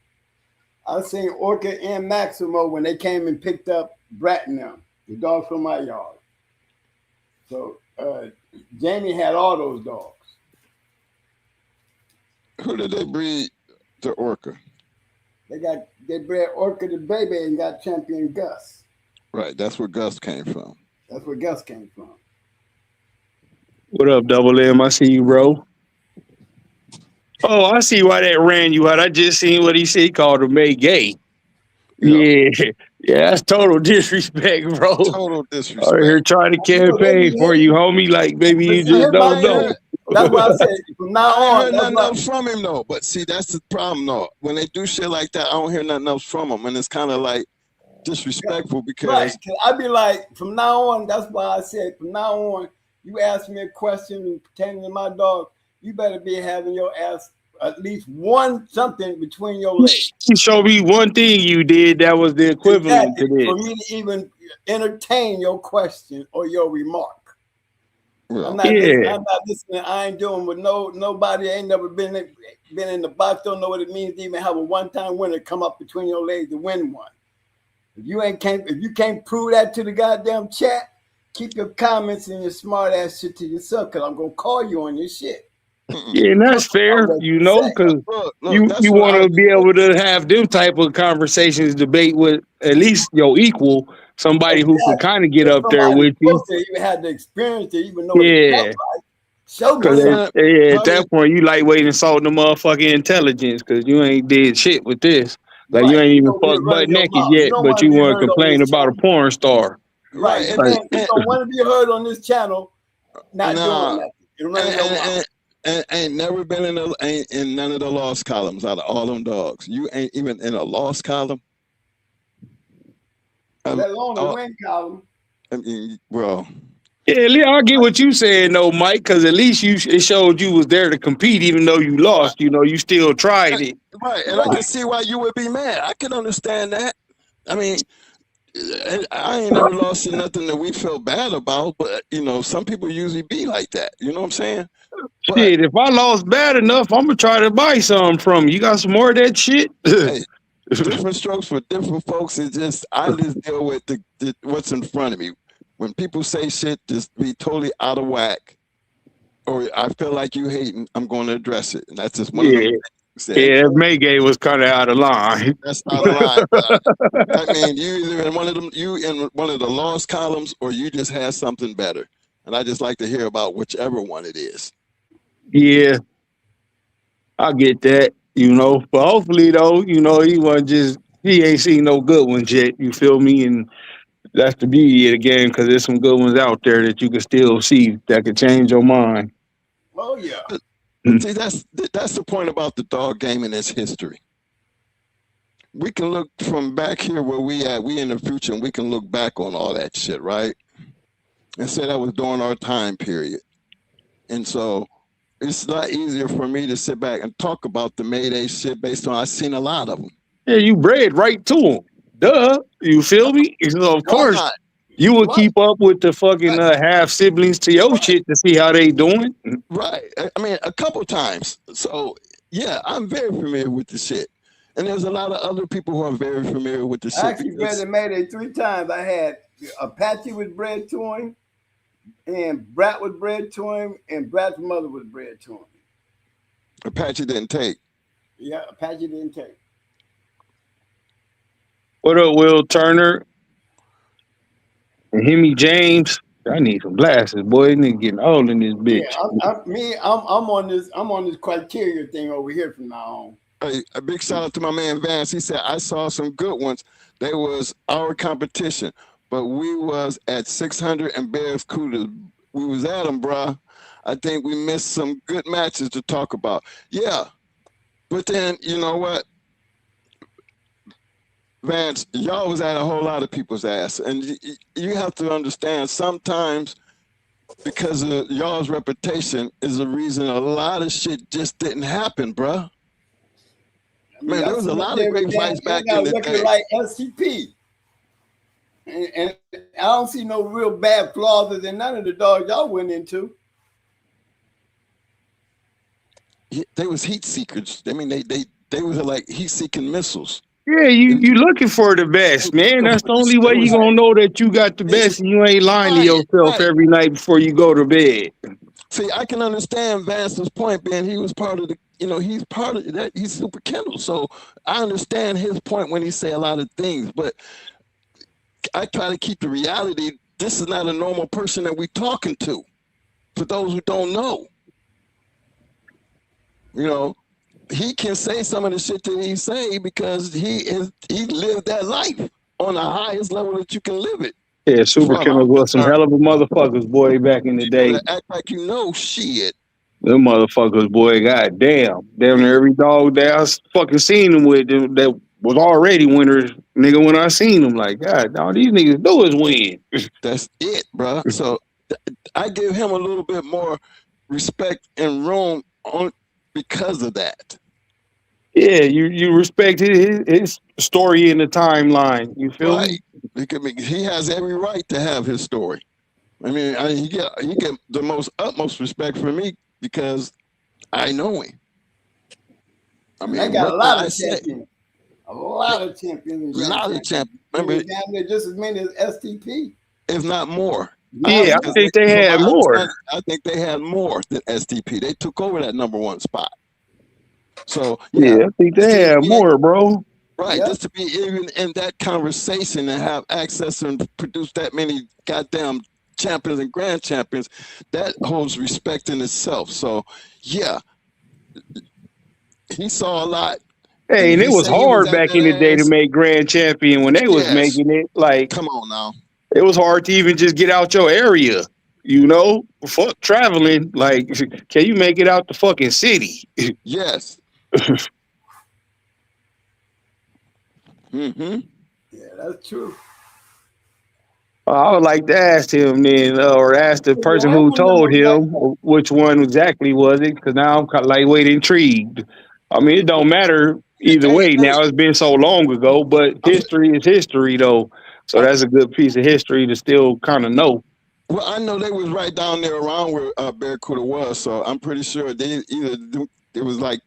I seen Orca and Maximo when they came and picked up Brat and them, the dogs from my yard. So Jamie had all those dogs. Who did they breed to Orca? They bred Orca to Bebe and got champion Gus. Right, that's where Gus came from. That's where Gus came from. What up, Double M? I see you, bro. Oh, I see why that ran you out. I just seen what he said. He called him May Gay. Yeah, that's total disrespect, bro. Total disrespect. Out here trying to campaign for you, homie. Like maybe you just don't know. That's why I said from now on. I heard nothing else from him though. But see, that's the problem though. When they do shit like that, I don't hear nothing else from him, and it's kind of like disrespectful because right. I be like, from now on. That's why I said from now on. You ask me a question pertaining to my dog, you better be having your ass at least one something between your legs. You show me one thing you did that was the equivalent to this. For me to even entertain your question or your remark. I'm not listening. I ain't doing with nobody. I ain't never been in the box. Don't know what it means to even have a one-time winner come up between your legs to win one. If you can't prove that to the goddamn chat, keep your comments and your smart ass shit to yourself, because I'm gonna call you on your shit. Yeah, and that's fair, you know, because you want to be able to have them type of conversations, debate with at least your equal, somebody who could kind of get up there with you. To even had the experience to even know what it felt like. Because at that point, you lightweight insulting the motherfucking intelligence because you ain't did shit with this. Like you ain't even fucked butt naked yet, but you want to complain about a porn star. Right. And then you don't want to be heard on this channel, not doing that. And ain't never been in none of the lost columns out of all them dogs. You ain't even in a lost column. Let alone the win column. I mean, well. Yeah, I get what you saying though, Mike, because at least it showed you was there to compete, even though you lost. You know, you still tried it. Right, and I can see why you would be mad. I can understand that. I mean, I ain't never lost to nothing that we feel bad about, but you know, some people usually be like that. You know what I'm saying? Shit, if I lost bad enough, I'm gonna try to buy some from you. You got some more of that shit? Hey, different strokes for different folks. I just deal with what's in front of me. When people say shit just be totally out of whack, or I feel like you hating, I'm going to address it, and that's just one of them things. Yeah, Maygay was kind of out of line. That's out of line. I mean, you either in one of the lost columns, or you just had something better. And I just like to hear about whichever one it is. Yeah, I get that, you know. But hopefully, though, you know, he ain't seen no good ones yet. You feel me? And That's the beauty of the game because there's some good ones out there that you can still see that could change your mind. Oh yeah. But see, that's the point about the dog game and its history. We can look from back here where we at, we in the future, and we can look back on all that shit, right? And say that was during our time period. And so it's a lot easier for me to sit back and talk about the Mayday shit based on I've seen a lot of them. Yeah, you bred right to them. Duh. You feel me? So of Why course not? you would Right. keep up with the fucking Right. half siblings to your Right. shit to see how they doing. Right. I mean, a couple times. So yeah, I'm very familiar with the shit. And there's a lot of other people who are very familiar with the I shit actually bred because in Mayday 3 times. I had Apache was bred to him, and Brat was bred to him, and Brat's mother was bred to him. Apache didn't take. Yeah, Apache didn't take. What up, Will Turner and Hemi James? I need some glasses, boy. Nigga getting old in this Yeah, bitch. I'm on this. I'm on this criteria thing over here from now on. A big shout out to my man Vance. He said, I saw some good ones. They was our competition, but we was at 600 and Bears Cooters. We was at them, bruh. I think we missed some good matches to talk about. Yeah, but then, you know what? Vance, y'all was at a whole lot of people's ass. And you have to understand sometimes because of y'all's reputation is the reason a lot of shit just didn't happen, bruh. I mean, Man, there was a lot of great fights back in the day. Like SCP, and I don't see no real bad flaws in none of the dogs y'all went into. They was heat seekers. I mean, they was like heat seeking missiles. Yeah, you looking for the best, man. That's the only way you gonna know that you got the best and you ain't lying to yourself every night before you go to bed. See, I can understand Vance's point being he was part of the, he's part of that. He's Super Kennel. So I understand his point when he say a lot of things, but I try to keep the reality. This is not a normal person that we talking to. For those who don't know, he can say some of the shit that he say because he lived that life on the highest level that you can live it. Yeah, Super Kennels was some hell of a motherfuckers, boy, back in the day. Act like you know shit. Them motherfuckers, boy, goddamn. Damn near every dog that I fucking seen them with that was already winners, nigga, when I seen them, like, God, all these niggas do is win. That's it, bro. So I give him a little bit more respect and room because of that. Yeah, you respect his story in the timeline. You feel me? He has every right to have his story. I mean, he get the utmost respect from me because I know him. I mean, I got a lot of champions. A lot of champions. A lot of champions. Remember, just as many as STP, if not more. Yeah, I think they had more. I think they had more than STP. They took over that number one spot. So yeah, I think they had more, bro. Right, just to be even in that conversation and have access and produce that many goddamn champions and grand champions, that holds respect in itself. So, yeah, he saw a lot. Hey, and it was hard back in the day to make grand champion when they was making it. Like, come on now, it was hard to even just get out your area. Fuck traveling. Like, can you make it out the fucking city? Yes. Yeah, that's true. I would like to ask him then, or ask the person who told him which one exactly was it, because now I'm kind of like intrigued. I mean, it don't matter either way. Now it's been so long ago, but history is history, though. So that's a good piece of history to still kind of know. Well, I know they was right down there around where Barracuda was, so I'm pretty sure it was like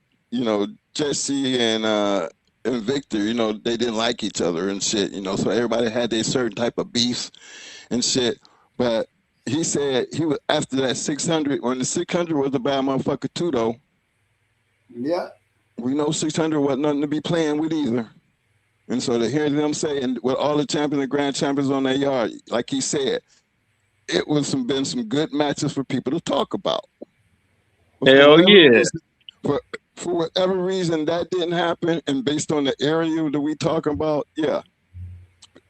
Jesse and Victor, they didn't like each other and shit, so everybody had their certain type of beefs and shit. But he said he was after that 600, when the 600 was a bad motherfucker too, though. Yeah. We know 600 wasn't nothing to be playing with either. And so to hear them say, and with all the champions and grand champions on their yard, like he said, it was been some good matches for people to talk about. Hell yeah. For whatever reason, that didn't happen, and based on the area that we talking about, yeah.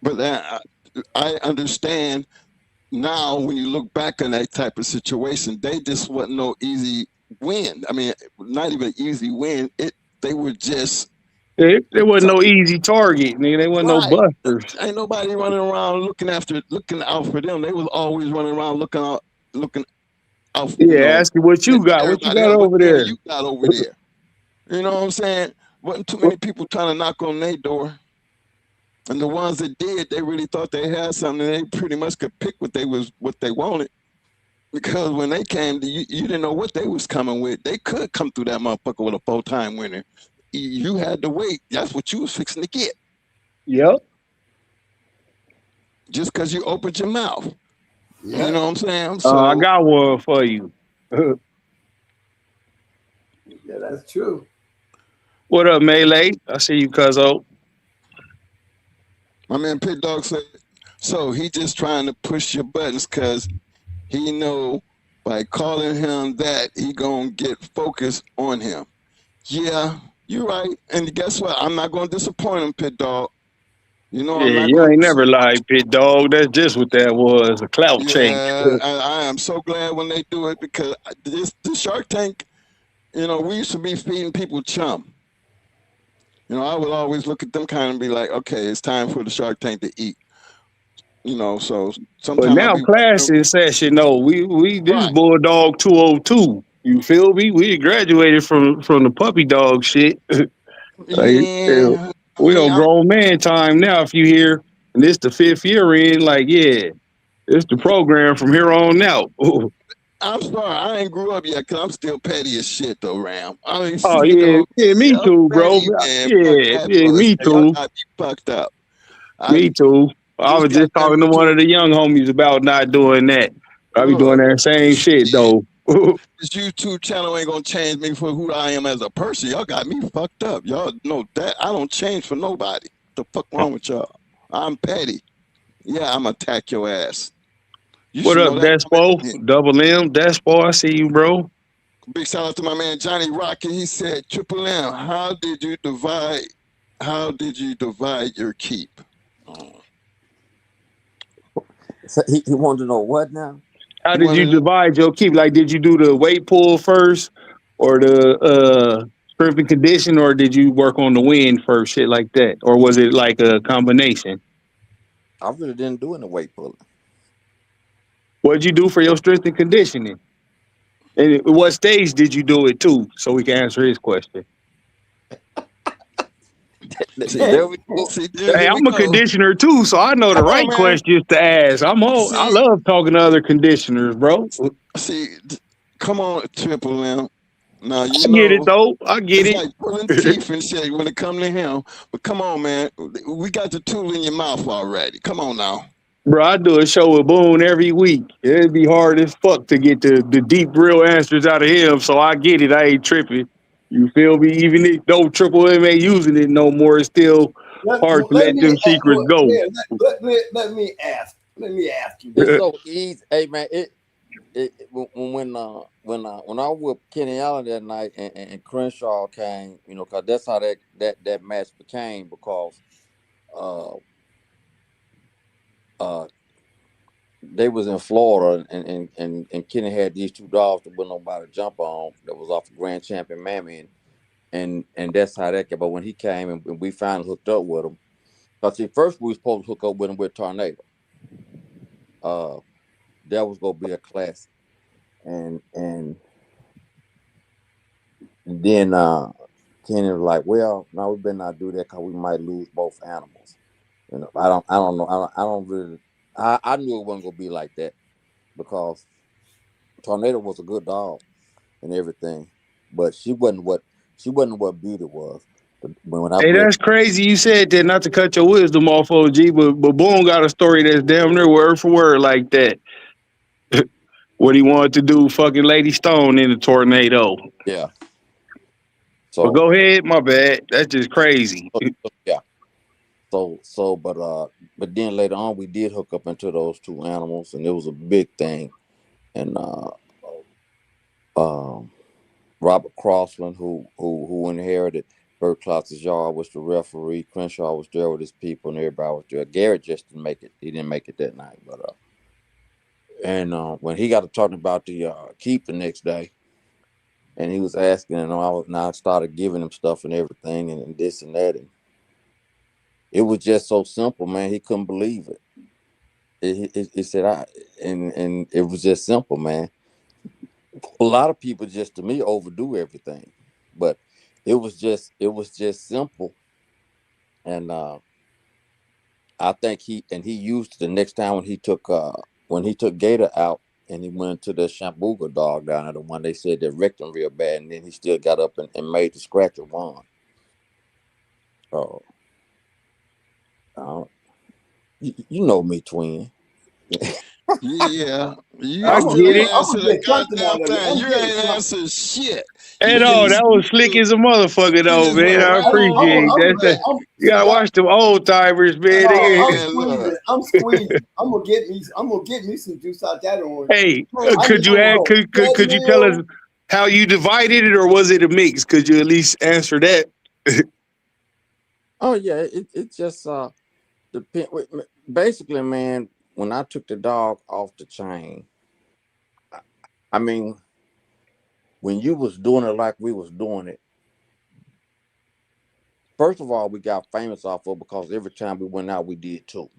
But I understand now when you look back on that type of situation, they just wasn't no easy win. I mean, not even easy win. They were just There wasn't no easy target, nigga. There wasn't no right. busters. Ain't nobody running around looking out for them. They was always running around looking out, Yeah, ask you what you got. What you everybody got else. What over the hell there? you got over there? You know what I'm saying? Wasn't too many people trying to knock on their door. And the ones that did, they really thought they had something. They pretty much could pick what they wanted. Because when they came, you didn't know what they was coming with. They could come through that motherfucker with a 4-time winner. You had to wait. That's what you was fixing to get. Yep. Just because you opened your mouth. Yeah. You know what I'm saying? I So, got one for you. Yeah, that's true. What up, Melee? I see you, cuzzo. my man Pit Dog said, so he just trying to push your buttons because he know by calling him that, he going to get focused on him. Yeah, you're right. And guess what? I'm not going to disappoint him, Pit Dog. You know, Yeah, I'm not you going ain't to. never lied, pit dog. That's just what that was, a clout chase. Yeah, I am so glad when they do it because this Shark Tank, we used to be feeding people chum. I would always look at them kind of be like, okay, it's time for the Shark Tank to eat. So But sometimes I'll now be class in session, no, we this right. Bulldog 202. You feel me? We graduated from the puppy dog shit. Like, yeah, Yeah, I we mean, on grown man time now. If you hear, and this the 5th year in, like, yeah, it's the program from here on out. I'm sorry, I ain't grew up yet because I'm still petty as shit though, Ram. I mean, Oh you yeah, know, yeah, me yeah, I'm too, bro. petty, man. Fuck Yeah, that yeah, me bullshit. Y'all too, got me fucked up. I me too. I this was just goddamn talking to one YouTube. of the young homies about not doing that. I be doing Oh, that same shit shit. though. This YouTube channel ain't gonna change me for who I am as a person. Y'all got me fucked up. Y'all know that I don't change for nobody. What the fuck wrong with y'all? I'm petty. Yeah, I'm attack your ass. You What should up, know that coming Despo? in. Double M, Despo. I see you, bro. Big shout out to my man Johnny Rocket. He said, Triple M, how did you divide your keep? So he wanted to know what now? How He did you wanted to divide your keep? Like, did you do the weight pull first, or the strength and condition, or did you work on the wind first, shit like that, or was it like a combination? I really didn't do any weight pulling. What did you do for your strength and conditioning? And what stage did you do it to? So we can answer his question. see, There we go. see, there, Hey, here we I'm a go. conditioner too, so I know the Come on, right man. questions to ask. I See, love talking to other conditioners, bro. see, come on, Triple M. Now I get it though. I get it's it. like pulling teeth and shit when it comes to him. But come on, man. We got the tool in your mouth already. Come on now. Bro, I do a show with Boone every week. It'd be hard as fuck to get the deep, real answers out of him. So I get it. I ain't tripping. You feel me? Even if no Triple M ain't using it no more, it's still hard to Let let me them secrets go. let me ask you It's this. so easy. Hey man, when I whipped Kenny Allen that night and Crenshaw came, because that's how that match became because uh uh they was in Florida and Kenny had these two dogs that wasn't nobody to jump on that was off the grand champion Mammy and that's how that came. But when he came and we finally hooked up with him, because see first we was supposed to hook up with him with Tornado. Uh that was gonna be a classic. And then Kenny was like, "Well, no, we better not do that because we might lose both animals." I don't know. I don't really. I knew it wasn't gonna be like that because Tornado was a good dog and everything, but she wasn't what Beauty was. But when I Hey, bred, that's crazy. You said that not to cut your wisdom off, OG, but Boone got a story that's damn near word for word like that. What he wanted to do, fucking Lady Stone in a tornado. yeah. But So, go ahead, my bad. That's just crazy. yeah. But then later on we did hook up into those two animals, and it was a big thing. And um Robert Crossland, who inherited Bert Klotz's yard was the referee. Crenshaw was there with his people, and everybody was there. Garrett just didn't make it. He didn't make it that night, but and when he got to talking about the keep the next day, and he was asking, and I started giving him stuff and everything, and this and that, and it was just so simple, man. He couldn't believe it. He said, and it was just simple, man. A lot of people just to me overdo everything, but it was just simple, and I think he used it the next time when he took Gator out and he went to the Shambuga dog down there, the one they said that wrecked him real bad, and then he still got up and made the scratcher one. Oh, you know me, twin. Yeah, you I I'm still get ain't it. gonna answer the get something goddamn out of it. thing. I'm You getting ain't something. answer shit. You And just that was slick as a motherfucker you though, just man. went I right on. appreciate I'm that. gonna get. You gotta watch them old timers, man. I'm Man, squeezing. look. I'm squeezing. I'm gonna get me some juice out that orange. Hey, I could need you some add? Could you tell us treadmill. how you divided it, or was it a mix? Could you at least answer that? Oh yeah, it just depend. Basically, man, when I took the dog off the chain, I mean, when you was doing it like we was doing it, first of all, we got famous off of because every time we went out, we did too.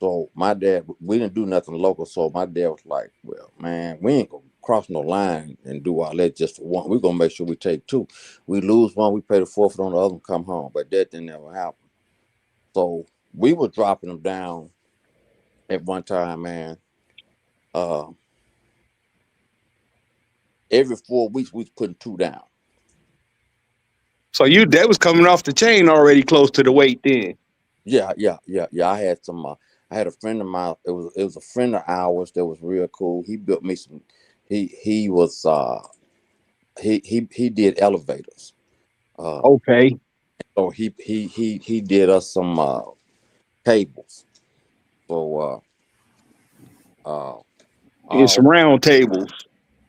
So my dad, we didn't do nothing local. So my dad was like, "Well, man, we ain't gonna cross no line and do all that just for one. We're gonna make sure we take two. We lose one, we pay the forfeit on the other one, come home." But that didn't ever happen. So we were dropping them down at one time, man. Uh, every 4 weeks, we was putting two down. So that was coming off the chain already close to the weight then. Yeah. I had a friend of mine. It was a friend of ours that was real cool. He built me some. He was he did elevators. Uh, Okay, so he did us some cables. So uh, and some oh round tables.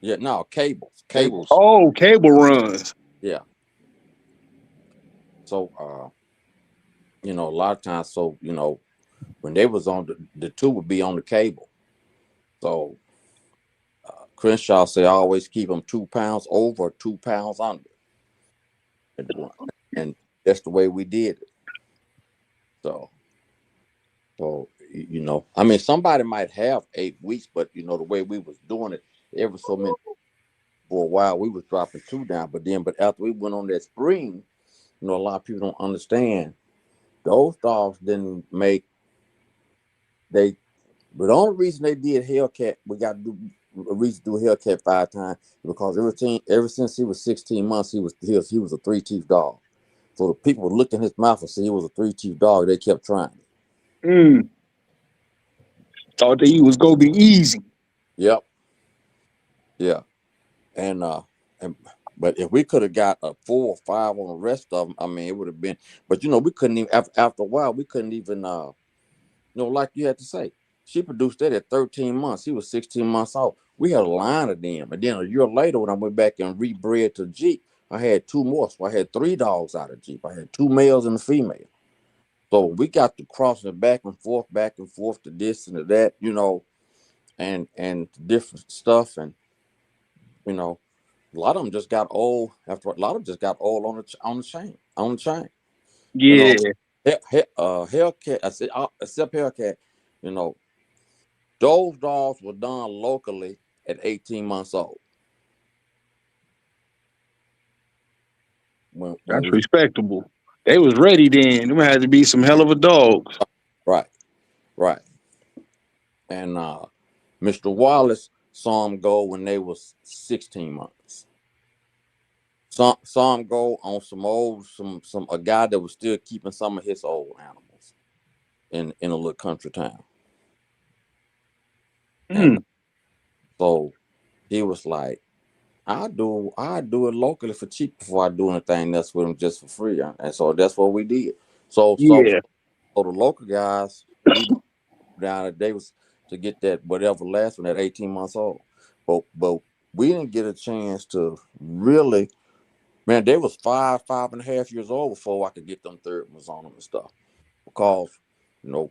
yeah, no cables. Cables. Oh, cable runs. Yeah. So a lot of times, so when they was on the two would be on the cable. So Crenshaw said, always keep them 2 pounds over, 2 pounds under. And that's the way we did it. So, I mean, somebody might have 8 weeks, but the way we was doing it, every so many for a while, we was dropping two down. But after we went on that spring, a lot of people don't understand. Those dogs didn't make they. But the only reason they did Hellcat, we got to do a reason to do Hellcat 5 times because ever since he was 16 months, he was a three teeth dog. So the people would look in his mouth and say he was a three teeth dog. They kept trying it. Mm, thought that he was gonna be easy. Yep. Yeah. And and but if we could have got a 4 or 5 on the rest of them, I mean, it would have been. But we couldn't even after a while we couldn't even like you had to say. She produced that at 13 months. He was 16 months old. We had a line of them, and then a year later, when I went back and rebred to Jeep, I had two more. So I had three dogs out of Jeep. I had two males and a female. So we got to crossing back and forth to this and to that, and different stuff, and you know, a lot of them just got old. After a lot of them just got old on the chain. You know, Yeah, Hellcat. I said, except Hellcat, you know, those dogs were done locally at 18 months old. When that's we respectable. They was ready then. Them had to be some hell of a dogs. right, right, and Mr. Wallace saw them go when they was 16 months. Saw him go on some a guy that was still keeping some of his old animals in a little country town, and Mm, so he was like, I do it locally for cheap before I do anything else with them just for free. And so that's what we did. So yeah, the local guys, we down at Davis to get that whatever last one at 18 months old. But we didn't get a chance to really Man, they was 5.5 years old before I could get them third ones on them and stuff. Because,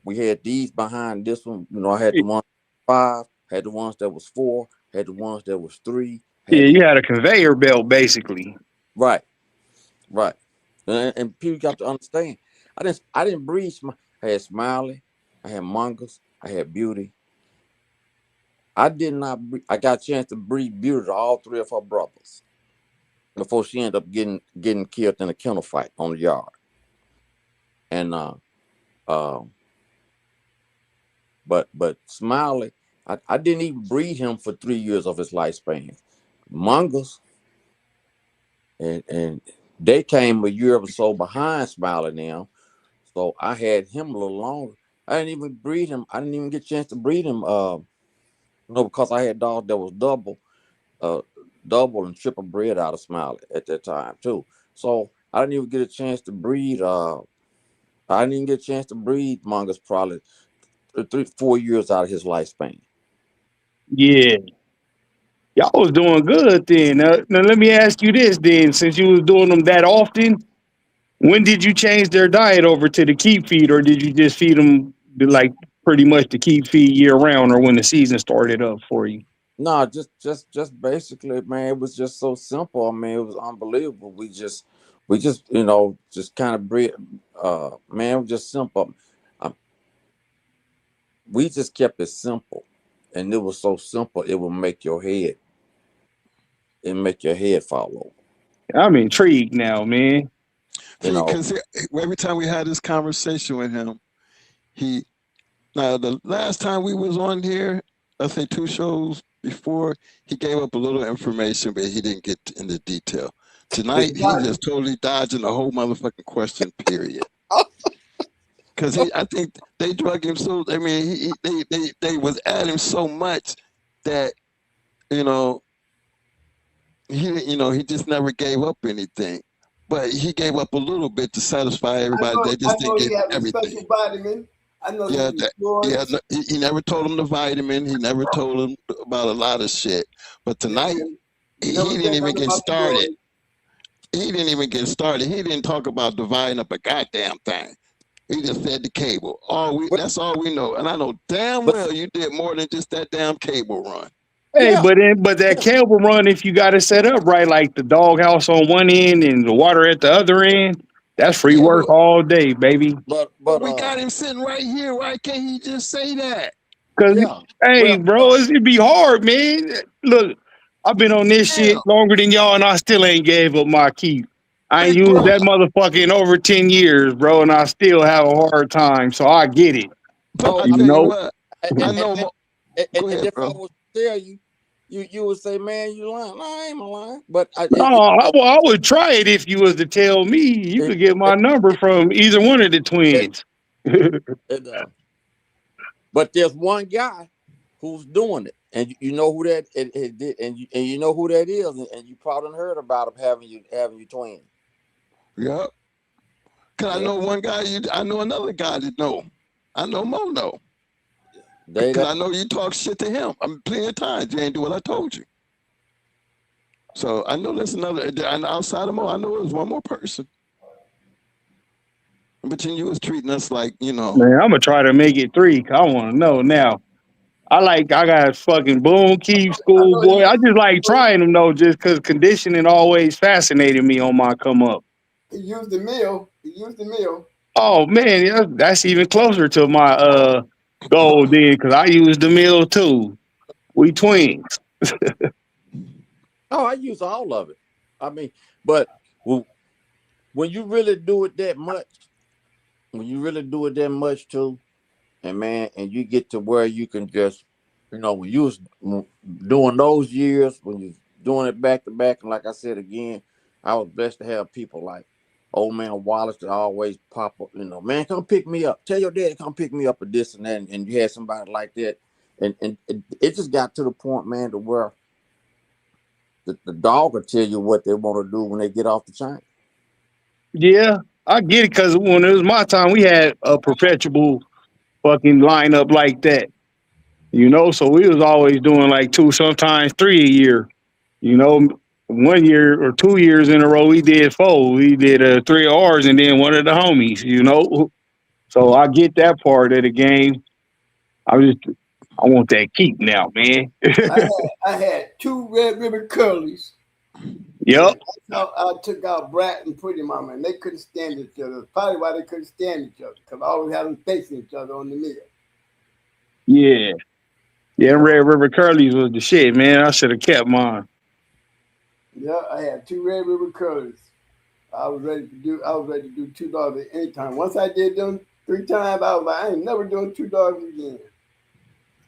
we had these behind this one. I had the one 5, had the ones that was 4, had the ones that was 3, Yeah, had the you had a conveyor belt basically. right, right. And people got to understand. I didn't breed. I had Smiley, I had Mongoose, I had Beauty. I did not. I got a chance to breed Beauty to all three of her brothers before she ended up getting killed in a kennel fight on the yard. And uh, but Smiley, I didn't even breed him for 3 years of his lifespan. Mongoose and they came a year or so behind Smiley now, so I had him a little longer. I didn't even breed him. I didn't even get a chance to breed him. Because I had dogs that was uh, double and triple bred out of Smiley at that time too. So I didn't even get a chance to breed. I didn't even get a chance to breed Mongoose probably 3-4 years out of his lifespan. Yeah, y'all was doing good then. Now let me ask you this then: since you was doing them that often, when did you change their diet over to the keep feed, or did you just feed them like pretty much the keep feed year round, or when the season started up for you? No, just basically, man, it was just so simple. I mean, it was unbelievable. We just just kind of bred. Man, it was just simple. Um, we just kept it simple, and it was so simple it would make your head fall over. I'm intrigued now, man. You See, know, because every time we had this conversation with him, he now the last time we was on here, I think 2 shows before, he gave up a little information, but he didn't get into detail. Tonight, he just totally dodging the whole motherfucking question. Period. Because I think they drug him so. I mean, they was at him so much that you know he just never gave up anything. But he gave up a little bit to satisfy everybody. They I just didn't know give he had a everything. special vitamin. I know he Yeah, was fluoride. he never told him the vitamin. He never told him about a lot of shit. But tonight, Never he didn't said even nothing get about the started. fluoride. He didn't even get started. He didn't talk about dividing up a goddamn thing. He just said the cable. but That's all we know. And I know damn but well you did more than just that damn cable run. Hey, yeah, but that yeah. cable run, if you got it set up right, like the doghouse on one end and the water at the other end, that's free Yeah, work all day, baby. But but but we got him sitting right here. Why can't he just say that? Cause yeah. hey, Well, bro, it'd be hard, man. Look, I've been on this Damn, shit longer than y'all, and I still ain't gave up my keep. I ain't big used bro. that motherfucker in over 10 years, bro, and I still have a hard time. So I get it, But oh, I you tell you know. what, and I and, know. and, Go and ahead, if I bro. was to tell you, you would say, man, you lying. No, I ain't lying. But No, I would try it if you was to tell me. You it, could get my it, number it, from either one of the it, twins. it, but there's one guy who's doing it, and you know who that it did, and you know who that is, and you probably heard about him having you twins. Yep. Cause I Yeah, know one guy. I know another guy that know. I know Mono. they Cause that. I know you talk shit to him. I'm plenty of times you ain't do what I told you. So I know there's another. And outside of Mo, I know there's one more person. But then you was treating us like Man, I'm gonna try to make it three. 'Cause I want to know now. I got fucking Boone Keep I know Schoolboy. I just like trying them though, just because conditioning always fascinated me on my come up. he used the meal. He used the meal. Oh man, yeah, that's even closer to my goal then, because I use the mill too. We twins. Oh, I use all of it. I mean, but when you really do it that much, when you really do it that much too, and man, and you get to where you can just, when you was doing those years, when you doing it back to back, and like I said again, I was blessed to have people like old man Wallace that always pop up, man, come pick me up. Tell your daddy come pick me up at this and that, and you had somebody like that, and it just got to the point, man, to where the dog will tell you what they want to do when they get off the chain. Yeah, I get it because when it was my time, we had a perpetual fucking lineup like that. So we was always doing like two, sometimes three a year. You know, 1 year or 2 years in a row, we did 4. We did 3 R's and then one of the homies, you know. So I get that part of the game. I want that keep now, man. I had 2 red ribbon curlies. Yep. I took out Brat and Pretty Mama, and they couldn't stand each other. That's probably why they couldn't stand each other, because I always had them facing each other on the mirror. Yeah. Yeah, Red River Curlies was the shit, man. I should have kept mine. Yeah, I had 2 red ribbon curlies. I was ready to do 2 dogs at any time. Once I did them 3 times, I was like, I ain't never doing 2 dogs again.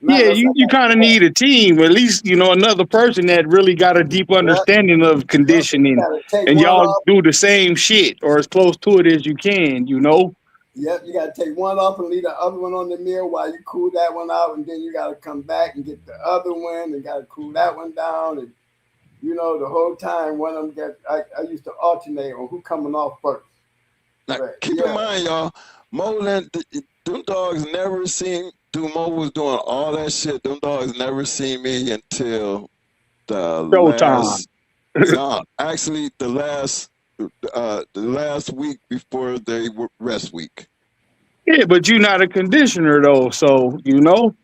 Not Yeah, unless you kind of need a team, at least, you know, another person that really got a deep understanding of you conditioning, gotta take and one y'all off. do the same shit or as close to it as you can, you know? Yep, you gotta take one off and leave the other one on the mirror while you cool that one out, and then you gotta come back and get the other one and gotta cool that one down. And you know, the whole time one of them I used to alternate on who coming off first. Now, But, keep in mind, y'all, Moland, them dogs never seen. Mo was doing all that shit. Them dogs never seen me until the Showtime. last. No, actually, the last week before they were rest week. Yeah, but you're not a conditioner though, so you know.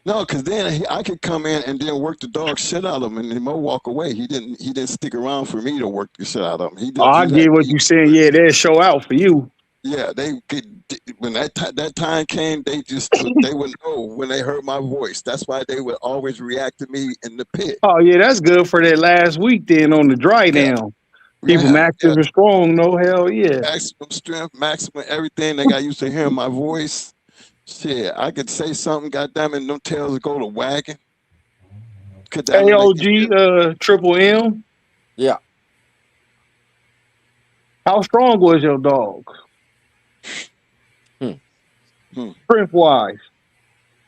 No, because then I could come in and then work the dog shit out of him, and then Mo walk away. He didn't stick around for me to work the shit out of him. Oh, I He let get what me. you're saying. Yeah, they'll show out for you. Yeah, they could. When that time came, they would know when they heard my voice. That's why they would always react to me in the pit. Oh yeah, that's good for that last week then on the dry Yeah, down. Keep them yeah, active yeah. and strong, no hell yeah. Maximum strength, maximum everything. They got used to hearing my voice. Shit, I could say something, goddamn it, them tails would go to wagging. Could that make you AOG, feel? Triple M. Yeah. How strong was your dog? Hmm. Strength wise.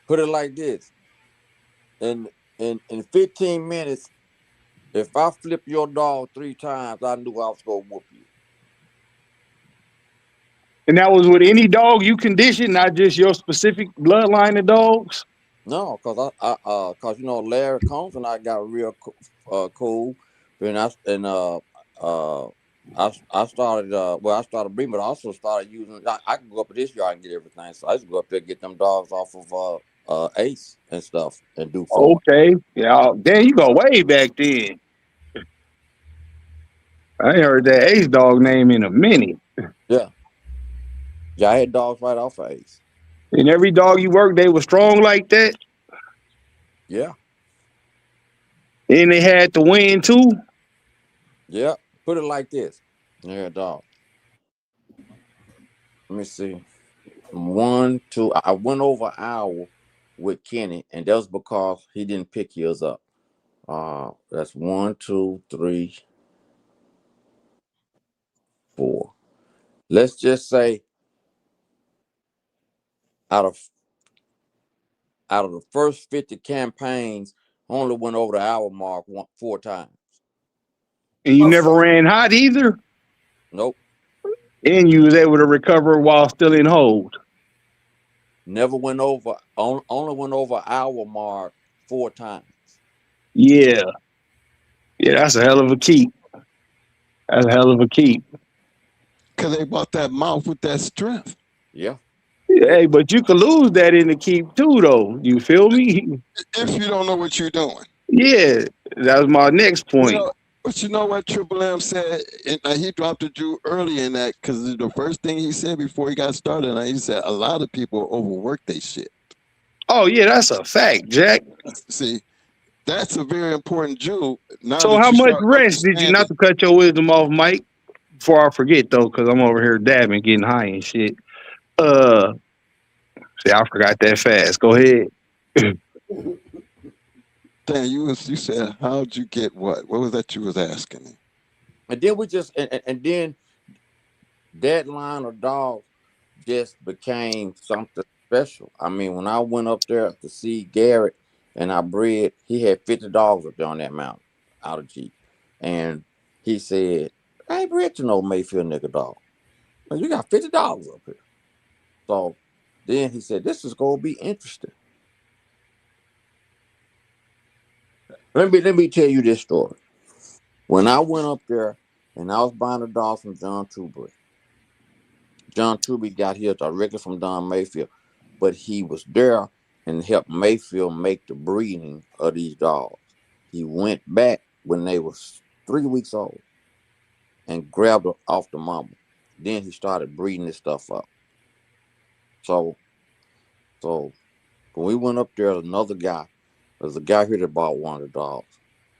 Put it like this. In 15 minutes, if I flip your dog 3 times, I knew I was gonna whoop you. And that was with any dog you conditioned, not just your specific bloodline of dogs. No, cause you know Larry Combs and I got real cool, and uh I started I started breeding, but I also started using. I can go up to this yard and get everything, so I just go up there and get them dogs off of Ace and stuff and do for 'em. Okay. Yeah. Damn, you go way back then. I ain't heard that Ace dog name in a minute. Yeah, yeah, I had dogs right off of Ace. And every dog you worked, they were strong like that. Yeah, And they had to win too. yeah. Put it like this. Yeah, dog. Let me see. 1, 2. I went over an hour with Kenny, and that was because he didn't pick yours up. That's 1, 2, 3, 4. Let's just say out of the first 50 campaigns, only went over the hour mark 4 times. And you never ran hot either. Nope. And you was able to recover while still in hold. Never went over. Only went over hour mark 4 times. Yeah. Yeah, that's a hell of a keep. That's a hell of a keep. Because they bought that mouth with that strength. Yeah. Hey, but you could lose that in the keep too, though. You feel me? If you don't know what you're doing. Yeah, that was my next point. But you know what Triple M said? And he dropped the Jew early in that because the first thing he said before he got started, he said a lot of people overwork their shit. Oh, yeah, that's a fact, Jack. See, that's a very important Jew. Now So that how you much start rest did you, not to cut your wisdom off, Mike, before I forget, though, because I'm over here dabbing, getting high and shit. See, I forgot that fast. Go ahead. Dan, you said, how'd you get what? What was that you was asking me? And then we just and then that line of dogs just became something special. I mean, when I went up there to see Garrett and I bred, he had 50 dogs up there on that mountain out of Jeep. And he said, I ain't bred to no Mayfield nigga dog. You got 50 dogs up here. So then he said, this is gonna be interesting. Let me tell you this story. When I went up there and I was buying the dogs from John Truby got here directly from Don Mayfield, but he was there and helped Mayfield make the breeding of these dogs. He went back when they was 3 weeks old and grabbed her off the mama. Then he started breeding this stuff up. So, so when we went up there, another guy, there's a guy here that bought one of the dogs.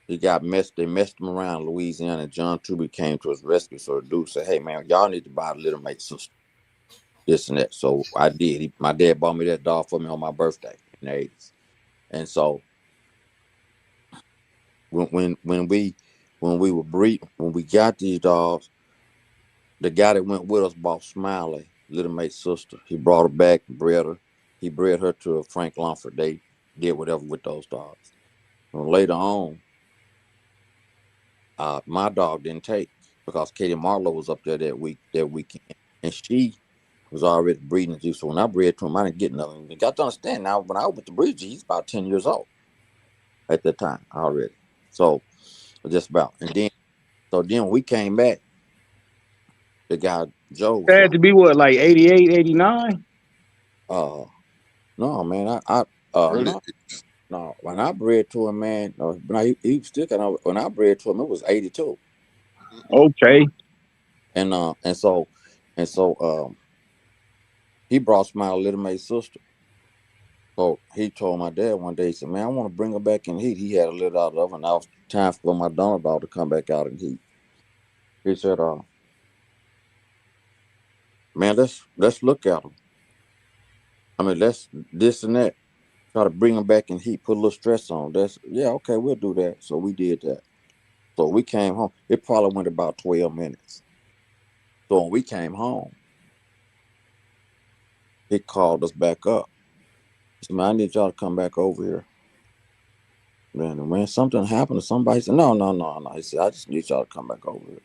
He got messed. They messed him around in Louisiana, and John Truby came to his rescue. So the dude said, "Hey man, y'all need to buy the little mate sister, this and that." So I did. My dad bought me that dog for me on my birthday in the 80s. And so when when when we when we got these dogs, the guy that went with us bought Smiley, little mate's sister. He brought her back and bred her. He bred her to a Frank Lumford. They did whatever with those dogs. And later on, my dog didn't take because Katie Marlowe was up there that weekend, and she was already breeding too. So when I bred to him, I didn't get nothing. You got to understand now. When I went to breed, he's about 10 years old at that time already. So just about, and then when we came back, the guy Joe was That like, had to be what, like 88, 89? "Uh, no, man, Early no, no. When I bred to him, man, when he was still kind of when I bred to him, it was 82, Okay. and so he brought Smile Little May's sister. So he told my dad one day, he said, "Man, I want to bring her back in heat." He had a little out of her, and now it's time for my Donald dog to come back out in heat. He said, man, let's look at them. I mean, let's this and that. Try to bring them back in heat, put a little stress on. That's yeah, okay, we'll do that." So we did that. So we came home. It probably went about 12 minutes. So when we came home, he called us back up. He said, "Man, I need y'all to come back over here." Man, something happened to somebody. He said, "No, no, no, no." He said, "I just need y'all to come back over here."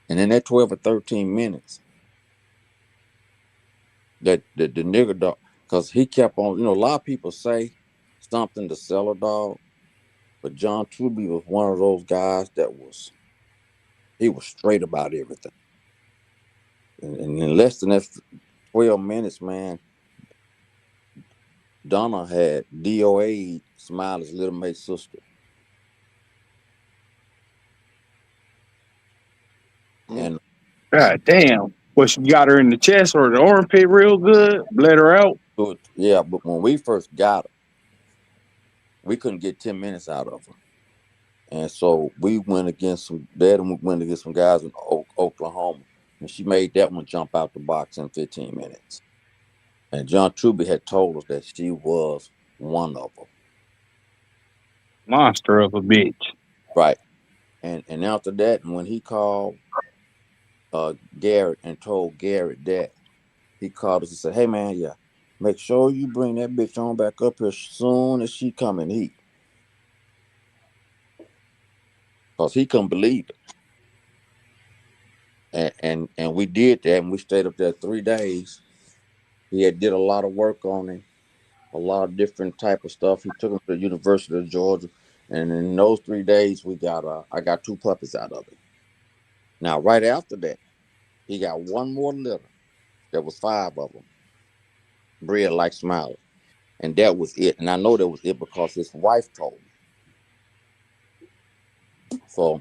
And in that 12 or 13 minutes, that the nigger dog, because he kept on, a lot of people say something to sell a dog, but John Truby was one of those guys he was straight about everything. And in less than that 12 minutes, man, Donna had DOA Smiley's little mate sister. mm, And God damn. Well, she got her in the chest or the armpit real good, bled her out. yeah, but when we first got her, we couldn't get 10 minutes out of her. And so we went against some guys in Oklahoma. And she made that one jump out the box in 15 minutes. And John Truby had told us that she was one of them. Monster of a bitch. Right. And after that, when he called Garrett and told Garrett that, he called us and said, "Hey man, yeah, make sure you bring that bitch on back up here soon as she come and eat." Because he couldn't believe it. And we did that, and we stayed up there 3 days. He had did a lot of work on him, a lot of different type of stuff. He took him to the University of Georgia, and in those 3 days, I got two puppies out of it. Now, right after that, he got one more litter. There was five of them, bred like Smiley, and that was it. And I know that was it because his wife told me. So,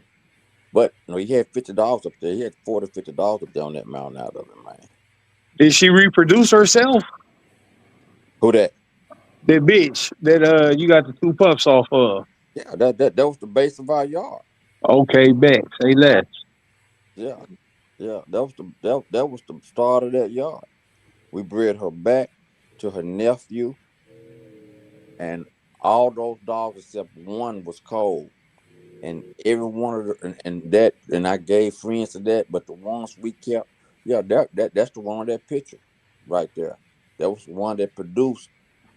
but he had 50 dogs up there. He had 40, 50 dogs up there on that mountain out of it, man. Did she reproduce herself? Who that? That bitch that you got the two pups off of. Yeah, that was the base of our yard. Okay, bet. Say less. Yeah, yeah, that was the start of that yard. We bred her back to her nephew, and all those dogs except one was cold. And every one of and I gave friends to that, but the ones we kept, yeah, that's the one on that picture right there. That was the one that produced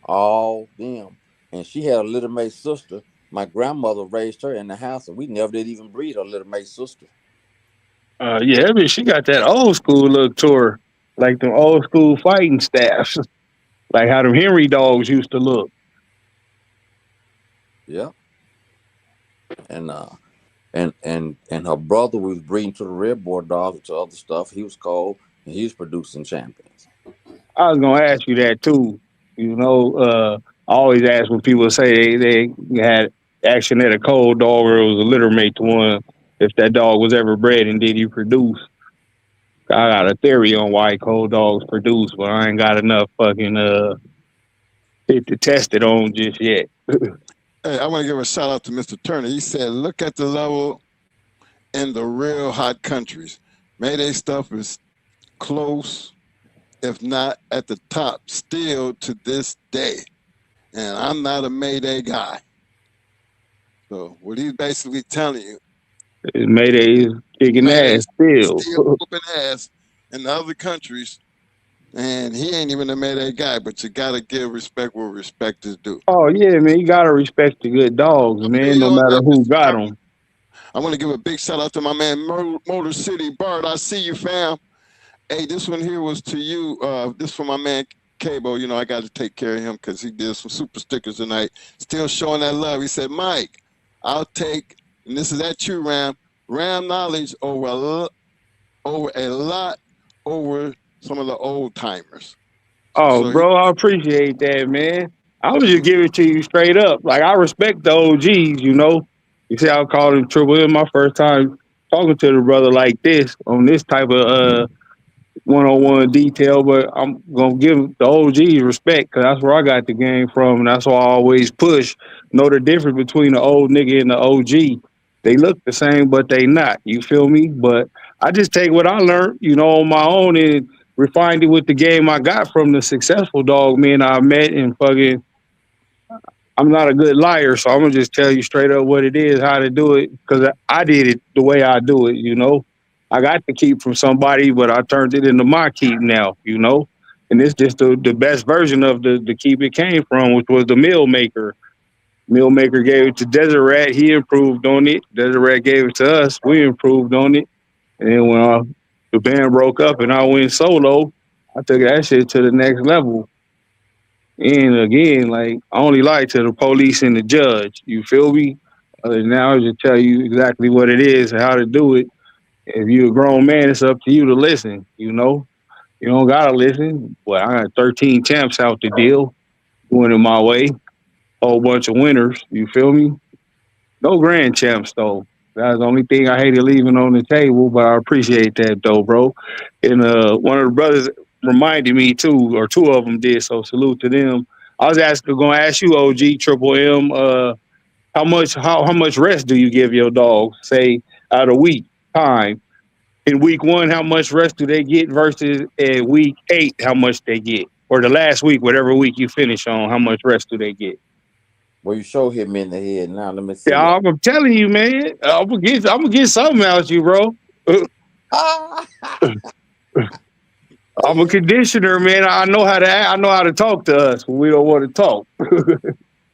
all them. And she had a little May sister. My grandmother raised her in the house, and we never did even breed her little May sister. Yeah, that bitch, she got that old school look to her. Like them old school fighting staffs. Like how them Henry dogs used to look. Yeah. And and her brother was breeding to the red border dogs and to other stuff. He was cold, and he was producing champions. I was gonna ask you that too. You know, I always ask when people say they had action at a cold dog or it was a litter mate to one, if that dog was ever bred and did he produce. I got a theory on why cold dogs produce, but I ain't got enough fucking shit to test it on just yet. Hey, I want to give a shout out to Mr. Turner. He said, look at the level in the real hot countries. Mayday stuff is close, if not at the top, still to this day. And I'm not a Mayday guy. So what he's basically telling you, Mayday is kicking ass Mayday's still. still whooping ass in the other countries. And he ain't even a Mayday guy, but you got to give respect where respect is due. Oh yeah, man, you gotta respect the good dogs, man. No matter who got them. I want to give a big shout out to my man Motor City Bart. I see you, fam. Hey, this one here was to you. This for my man Cabo. You know, I got to take care of him because he did some super stickers tonight. Still showing that love. He said, Mike, I'll take, and this is at you, Ram knowledge over a lot over some of the old timers. Oh, So he, bro, I appreciate that, man. I was just giving it to you straight up. Like I respect the OGs, you know. You see, I called him Triple M my first time talking to the brother like this on this type of one-on-one detail, but I'm gonna give the OGs respect because that's where I got the game from, and that's why I always push. Know the difference between the old nigga and the OG. They look the same, but they not. You feel me? But I just take what I learned, you know, on my own and refined it with the game I got from the successful dog men I met and fucking I'm not a good liar, so I'm gonna just tell you straight up what it is, how to do it, because I did it the way I do it. You know, I got the keep from somebody, but I turned it into my keep now. You know, and it's just the best version of the keep it came from, which was the meal maker. Meal maker gave it to Desert Rat. He improved on it. Desert Rat gave it to us. We improved on it. And then when the band broke up and I went solo, I took that shit to the next level. And again, like I only lie to the police and the judge. You feel me? Other than that, I'll just tell you exactly what it is and how to do it. If you're a grown man, it's up to you to listen. You know, you don't gotta listen. Well, I got 13 champs out the deal, doing it my way. Whole bunch of winners. You feel me? No grand champs though. That's the only thing I hated leaving on the table, but I appreciate that though, bro. And one of the brothers reminded me too, or two of them did. So salute to them. I was going to ask you, OG Triple M, how much rest do you give your dog? Say out a week time. In week one, how much rest do they get versus at week 8, how much they get? Or the last week, whatever week you finish on, how much rest do they get? Well, you show hit me in the head now. Let me Yeah, see. I'm telling you, man. I'm gonna get something out you, bro. I'm a conditioner, man. I know how to act. I know how to talk to us when we don't want to talk.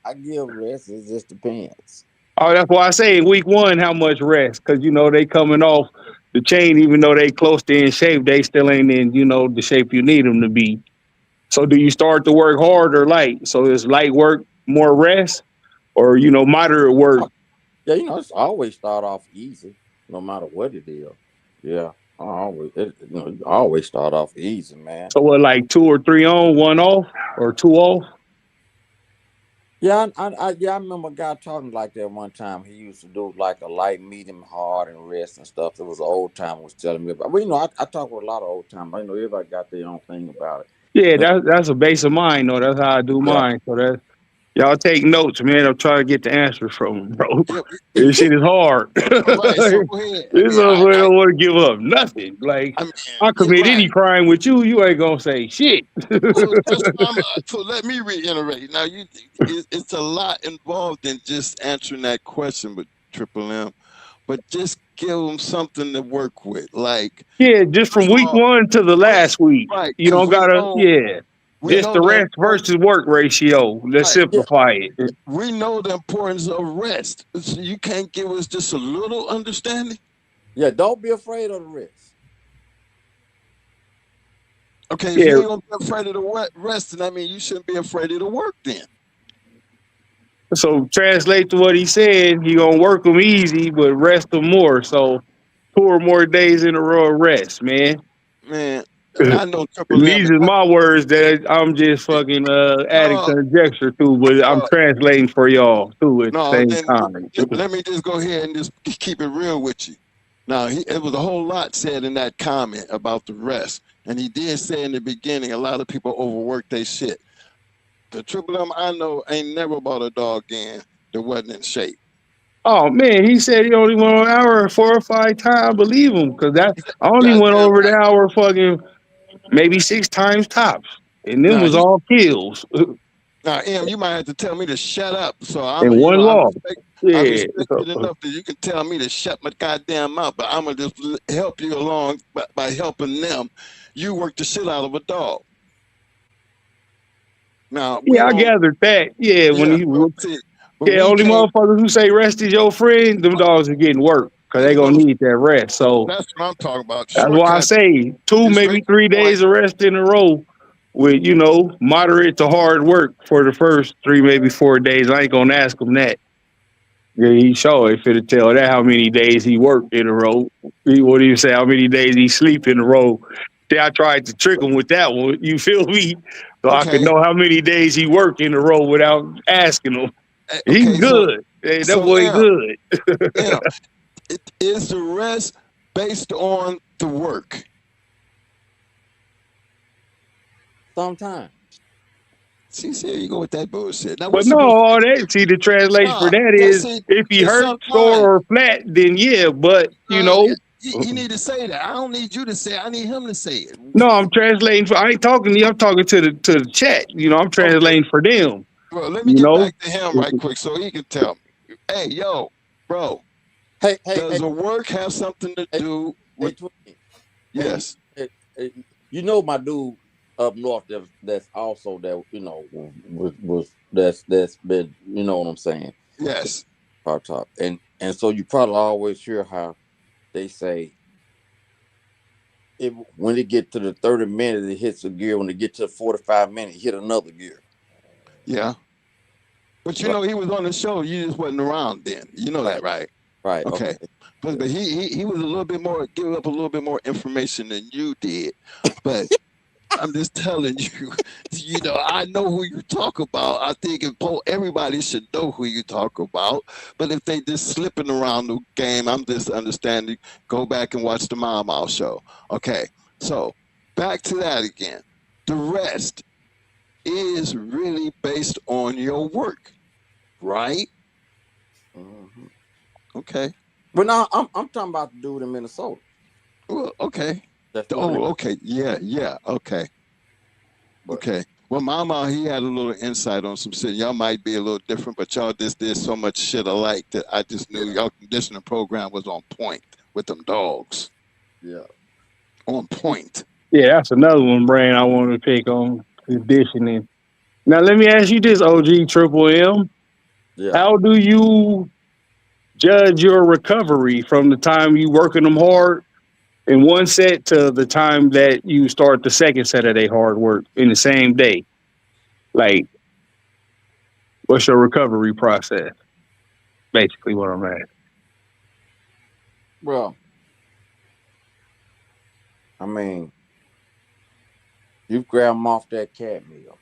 I give rest. It just depends. Oh, that's why I say week one, how much rest? Because you know they coming off the chain, even though they close to in shape, they still ain't in the shape you need them to be. So do you start to work hard or light? So is light work more rest, or moderate work? Yeah, it's always start off easy, no matter what it is. Yeah, I always start off easy, man. So what, like 2 or 3 on, 1 off, or 2 off? Yeah, I remember a guy talking like that one time. He used to do like a light, medium, hard, and rest and stuff. It was an old time was telling me about. Well, I talk with a lot of old time. I know everybody got their own thing about it. Yeah, And, that's a base of mine though. That's how I do yeah, mine. So that y'all take notes, man. I'm trying to get the answers from them, bro. yeah, This shit is hard. This right. So go ahead. I mean, motherfucker don't want to give up nothing. Like I mean, I you're commit right. any crime with you, you ain't gonna say shit. So let me reiterate. Now, it's a lot involved in just answering that question, but Triple M, but just give them something to work with. Like, Yeah, just from first of week all, one to the last week. right? You Because don't gotta. Yeah, we just know the the rest importance. versus work ratio. Let's Right. yeah, simplify it. We know the importance of rest. So you can't give us just a little understanding. yeah. Don't be afraid of the rest. Okay, if you Yeah, ain't gonna be afraid of the rest, then I mean you shouldn't be afraid of the work then. So translate to what he said. He gonna work them easy, but rest them more. So 2 or more days in a row of rest, man. Man, I know Triple M. These is my words that I'm just fucking adding No, conjecture to, but I'm no, translating for y'all too at the no. same Then time. let me just go ahead and just keep it real with you. Now, it was a whole lot said in that comment about the rest, and he did say in the beginning a lot of people overwork their shit. The Triple M I know ain't never bought a dog in that wasn't in shape. Oh man, he said he only went on an hour 4 or 5 times. Believe him, because that I only went Goddamn over the right. hour fucking maybe 6 times tops, and then Now was all kills now, M, you might have to tell me to shut up. So and you one know, loss. I Yeah, respect it enough that you can tell me to shut my goddamn mouth. But I'm gonna just help you along by helping them. You work the shit out of a dog. Now we yeah, I don't. gathered that. Yeah, when Yeah. he So see, but yeah, we only can't. motherfuckers who say rest is your friend, them dogs are getting work because they gonna Well, need that rest. So that's what I'm talking about. that's why I Shortcut. say two, Just straight maybe to three the point. days of rest in a row with moderate to hard work for the first 3, maybe 4 days. I ain't gonna ask him that. Yeah, he sure ain't finna tell that how many days he worked in a row. What do you say? How many days he sleep in a row? See, I tried to trick him with that one. You feel me? So I could Okay. know how many days he worked in a row without asking him. He Okay. So good. Hey, that so boy M, good. M, is the rest based on the work? Sometimes. See, here you go with that bullshit. Now, But what's no, supposed to all be the that see the translation for nah? that That's is it. if he It's hurt, sore, sometimes. or flat, then yeah. But You need to say that. I don't need you to say it. I need him to say it. no, I'm translating for. I ain't talking to you. I'm talking to the chat. I'm Okay. translating for them. Well, let me You get know. back to him right quick so he can tell me. Hey, yo, bro, Hey, hey, does hey, the work have something to hey, do hey, with? twin. Hey, Yes. hey, you know my dude up north that's also that was that's been what I'm saying. Yes. Talk. And so you probably always hear how they say when it get to the 30 minutes it hits a gear. When it get to the 45 minutes, it hit another gear. Yeah. But you Right, know he was on the show. You just wasn't around then. You know that, right, right? right. Okay. Okay. But Yeah. he was a little bit more, giving up a little bit more information than you did. But I'm just telling you, I know who you talk about. I think everybody should know who you talk about. But if they just slipping around the game, I'm just understanding. Go back and watch the Mama show. Okay, so back to that again. The rest is really based on your work, right? Hmm. Okay. But now I'm talking about the dude in Minnesota. Well, okay. That's working Oh, at. okay. Yeah, yeah. Okay. But Okay. Well, Mama, he had a little insight on some shit. Y'all might be a little different, but y'all just did so much shit alike that I just knew yeah, y'all conditioning program was on point with them dogs. yeah, On point. Yeah, that's another one, Brain. I want to pick on conditioning. Now, let me ask you this, OG Triple M. yeah. How do you judge your recovery from the time you working them hard in one set to the time that you start the second set of their hard work in the same day? Like, what's your recovery process? Basically, what I'm asking. Well, I mean, you grab him off that cat meal,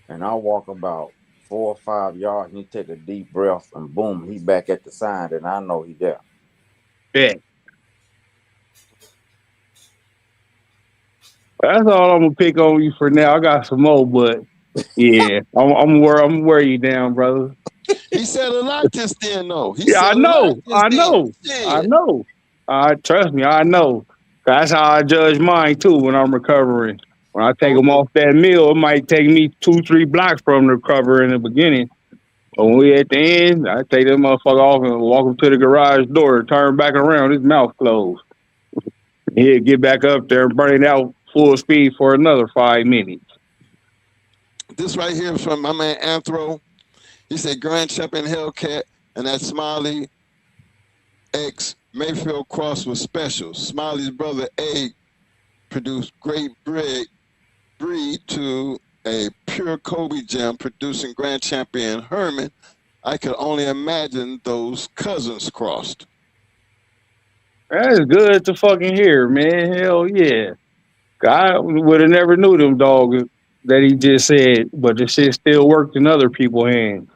and I walk about 4 or 5 yards, and he take a deep breath, and boom, he back at the sign, and I know he there. Yeah, that's all I'm gonna pick on you for now. I got some more, but yeah, I'm wear you down, brother. He said a lot just then, though. He Yeah, said I a lot know, just I then. know, I Shit. know. Trust me, I know. That's how I judge mine too when I'm recovering. When I take them Okay. off that meal, it might take me 2, 3 blocks from the recover in the beginning. But when we at the end, I take that motherfucker off and walk him to the garage door, turn back around, his mouth closed. He'll get back up there and burn it out full speed for another 5 minutes. This right here is from my man Anthro. He said Grand Champion Hellcat and that Smiley X Mayfield cross was special. Smiley's brother A produced great breed to a pure Kobe gem, producing Grand Champion Herman I could only imagine those cousins crossed. That's good to fucking hear, man. Hell yeah. I would have never knew them dogs that he just said, but the shit still worked in other people's hands.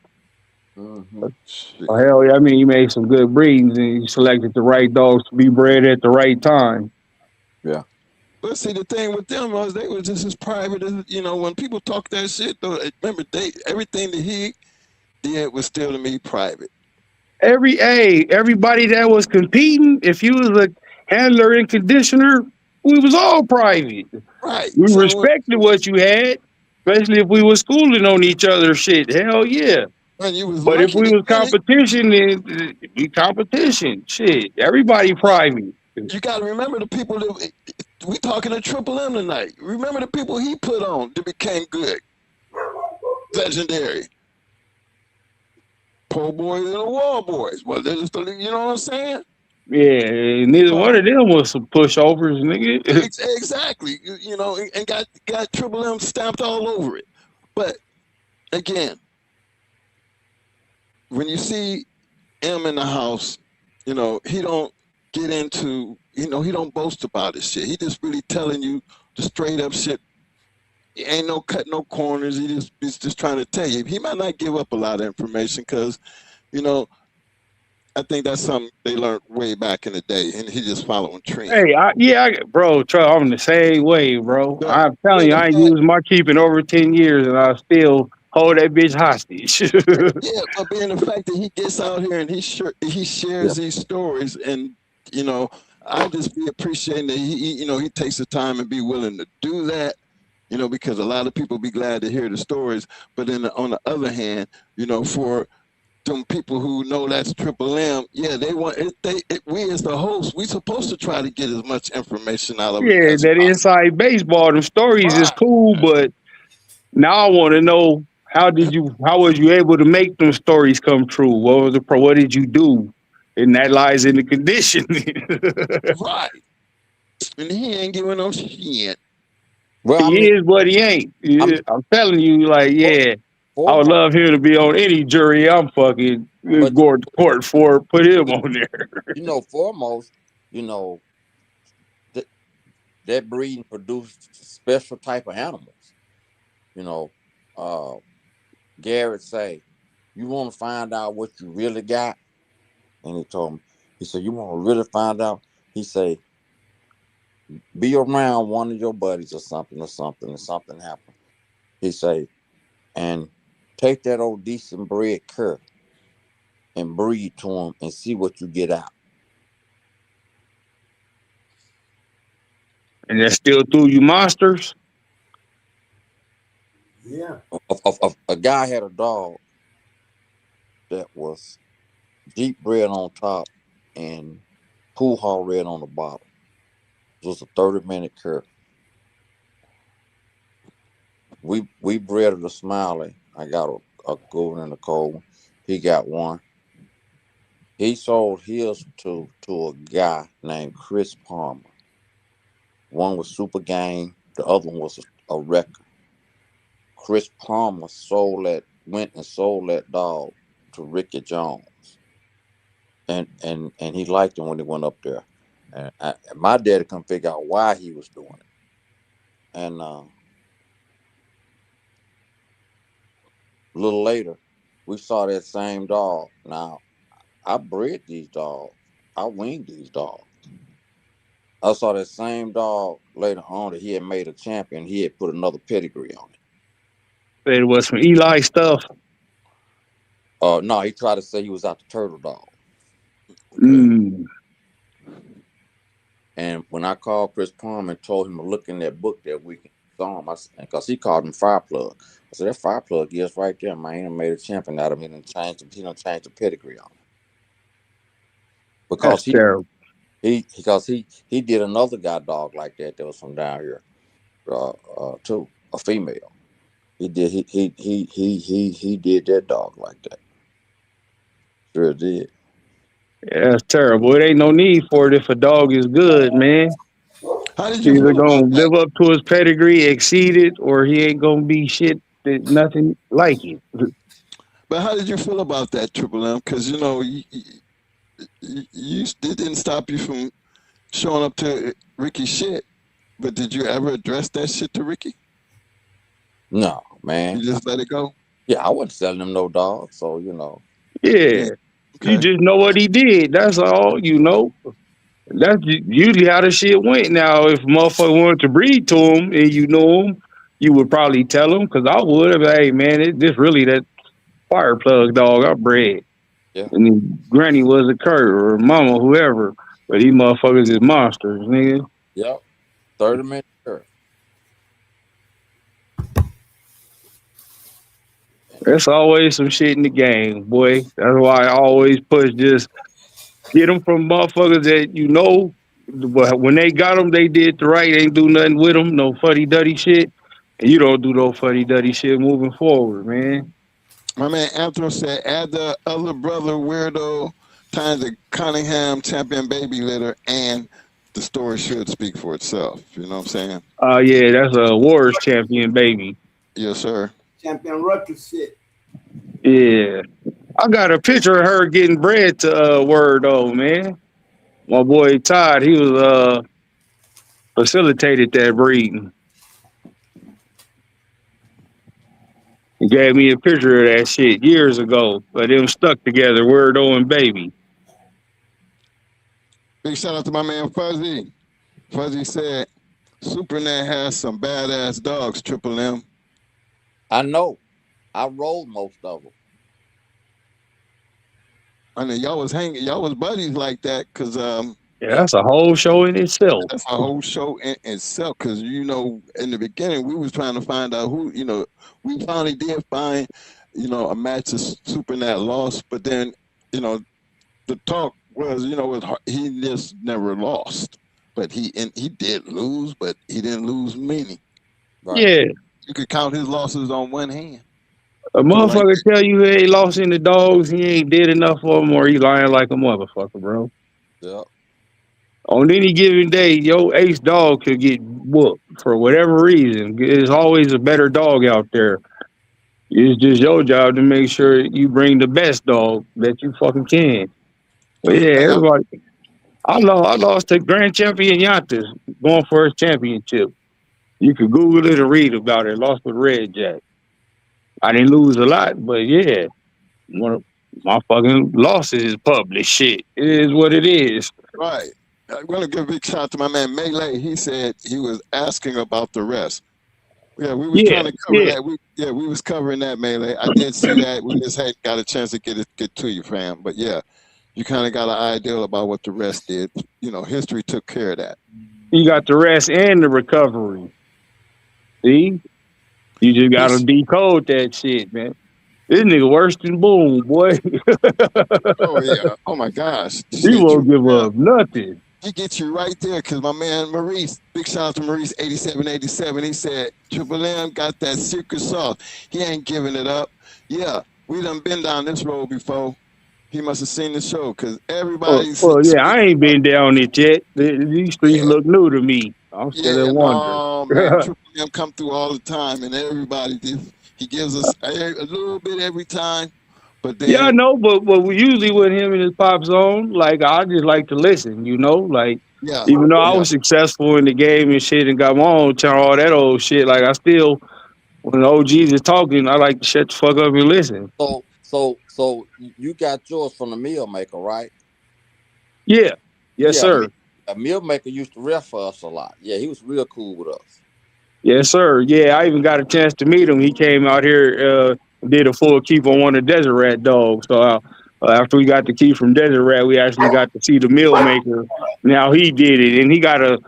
Mm-hmm. Oh, Shit. hell yeah. I mean, you made some good breedings and you selected the right dogs to be bred at the right time. Yeah. But see, the thing with them was they was just as private as when people talk that shit. Though, remember, everything that he did was still to me private. Everybody that was competing, if you was a handler and conditioner, we was all private. Right. We So respected what you had, especially if we was schooling on each other. Shit, hell yeah. when you was But if lucky we to was get it, competition, then we competition. Shit, everybody private. you got to remember the people that we talking to Triple M tonight. Remember the people he put on that became good, legendary. Po boys and the wall boys. Well, they're just, you know what I'm saying? Yeah, neither one So of them was some pushovers, nigga. exactly, and got Triple M stamped all over it. But again, when you see M in the house, he don't get into, he don't boast about his shit. He just really telling you the straight up shit. He ain't no cut no corners. He's just trying to tell you. He might not give up a lot of information because, you know, I think that's something they learned way back in the day, and he just following trend. Hey, bro, I'm the same way, bro. But I'm telling being you, the I ain't fact, used my keeping over 10 years and I still hold that bitch hostage. yeah, but being the fact that he gets out here and he Yeah. shares these stories, and you know, I just be appreciating that he takes the time and be willing to do that. Because a lot of people be glad to hear the stories, but then on the other hand, for them people who know that's Triple M, yeah, they want it. We as the host, we supposed to try to get as much information out of it Yeah, as that possible. inside baseball, them stories is Right. cool, but now I want to know how was you able to make them stories come true? What did you do? And that lies in the conditioning. Right. And he ain't giving no shit. Well, I He mean, is, but he ain't. I mean, Yeah, I'm telling you, like, for, yeah, I would foremost, love him to be on any jury. I'm fucking but going to court for. Put him on there. foremost, you know, that that breeding produced special type of animals. You know, uh, Garrett say, "You want to find out what you really got?" And he told me, he said, "You want to really find out?" He said, "Be around one of your buddies or something happen." He say, "And take that old decent bred cur and breed to him and see what you get out." And that still through you monsters. Yeah. A guy had a dog that was Jeep red on top and pool hall red on the bottom. It was a 30-minute cur. We bred a Smiley. I got a golden and a cold. He got one. He sold his to a guy named Chris Palmer. One was super game. The other one was a wrecker. Chris Palmer went and sold that dog to Ricky Jones, and he liked him when he went up there. And my daddy couldn't figure out why he was doing it. And a little later, we saw that same dog. Now I bred these dogs. I weaned these dogs. I saw that same dog later on that he had made a champion. He had put another pedigree on it. Said it was some Eli stuff. No, he tried to say he was out the turtle dog. Okay. Mm. And when I called Chris Palmer and told him to look in that book that weekend, saw him, because he called him Fireplug. I said, that Fireplug is right there, man. He done made a champion out of him. He done changed the pedigree on him. That's Because terrible. he did another guy dog like that was from down here, too, a female. He did that dog like that. Sure did. Yeah, that's terrible. It ain't no need for it if a dog is good, man. How did you He's either feel about gonna that? live up to his pedigree, exceed it, or he ain't gonna be shit that nothing like it. But how did you feel about that, Triple M? Because you know it didn't stop you from showing up to Ricky shit. But did you ever address that shit to Ricky? No, You man. just let it go. Yeah, I wasn't selling him no dog. So you know. You Yeah, ain't- you okay. just know what he did. That's all. You know. That's usually how the shit went. Now, if a motherfucker wanted to breed to him and you know him, you would probably tell him because I would have. Hey, man, this really that fire plug dog I bred. Yeah. And then Granny was a Kurt or Mama, whoever. But these motherfuckers is monsters, nigga. Yep. 30 minutes. Sure. That's always some shit in the game, boy. That's why I always push just get them from motherfuckers that you know. But when they got them, they did the right. Ain't do nothing with them. No fuddy duddy shit. And you don't do no fuddy duddy shit moving forward, man. My man Anthony said, add the other brother weirdo times the Cunningham champion baby litter, and the story should speak for itself. You know what I'm saying? Yeah, that's a Wars champion, baby. Yes, sir. Champion Ruckus shit. Yeah. I got a picture of her getting bred to Word though, man. My boy Todd, he was facilitated that breeding. He gave me a picture of that shit years ago. But them stuck together, Weirdo and Baby. Big shout out to my man Fuzzy. Fuzzy said, Supernet has some badass dogs, Triple M. I know. I rolled most of them. I mean, y'all was buddies like that, cause Yeah, Yep. that's a whole show in itself. that's a whole show in itself. Cause you know, in the beginning, we was trying to find out who, you know, we finally did find, you know, a match that Supernet lost, but then, you know, the talk was, you know, he just never lost, but he did lose, but he didn't lose many. Right. Yeah. You could count his losses on one hand. A Put it like motherfucker tell you he ain't lost any dogs, he ain't did enough for them, or he lying like a motherfucker, bro. Yep. On any given day, your ace dog could get whooped for whatever reason. There's always a better dog out there. It's just your job to make sure you bring the best dog that you fucking can. But that. yeah, Hey, everybody. I lost to Grand Champion Yantas going for his championship. You could Google it and read about it. Lost with Red Jack. I didn't lose a lot, but yeah, one of my fucking losses is public shit. It is what it is. right. I want to give a big shout out to my man Melee. He said he was asking about the rest. Yeah, we was Yeah, trying to cover yeah. that. We was covering that, Melee. I did see that. We just hadn't got a chance to get to you, fam. But yeah, you kind of got an idea about what the rest did. You know, history took care of that. You got the rest and the recovery. See? You just Big, gotta decode that shit, man. This nigga worse than Boom, boy. oh yeah. Oh my gosh. He Shit, won't give up nothing. he gets you right there because my man Maurice, big shout out to Maurice 8787. He said Triple M got that secret sauce. He ain't giving it up. Yeah, we done been down this road before. He must have seen the show because everybody Yeah, I speaks ain't about, been down it yet. These streets yeah, look new to me. I'm still yeah, at wonder. no man, Triple M come through all the time and everybody he gives us a little bit every time, but Yeah, I then know, but we usually with him in his pop zone, like I just like to listen, you know, like yeah, even though I yeah, was successful in the game and shit and got my own channel, all that old shit, like I still when the OGs is talking, I like to shut the fuck up and listen. So you got yours from the meal maker, right? Yeah, yes Yeah, sir, a meal maker used to ref for us a lot. Yeah, he was real cool with us. yes sir. Yeah, I even got a chance to meet him. He came out here, did a full keep on one of the Desert Rat dogs. So after we got the key from Desert Rat, we actually got to see the meal maker. Now he did it, and he got a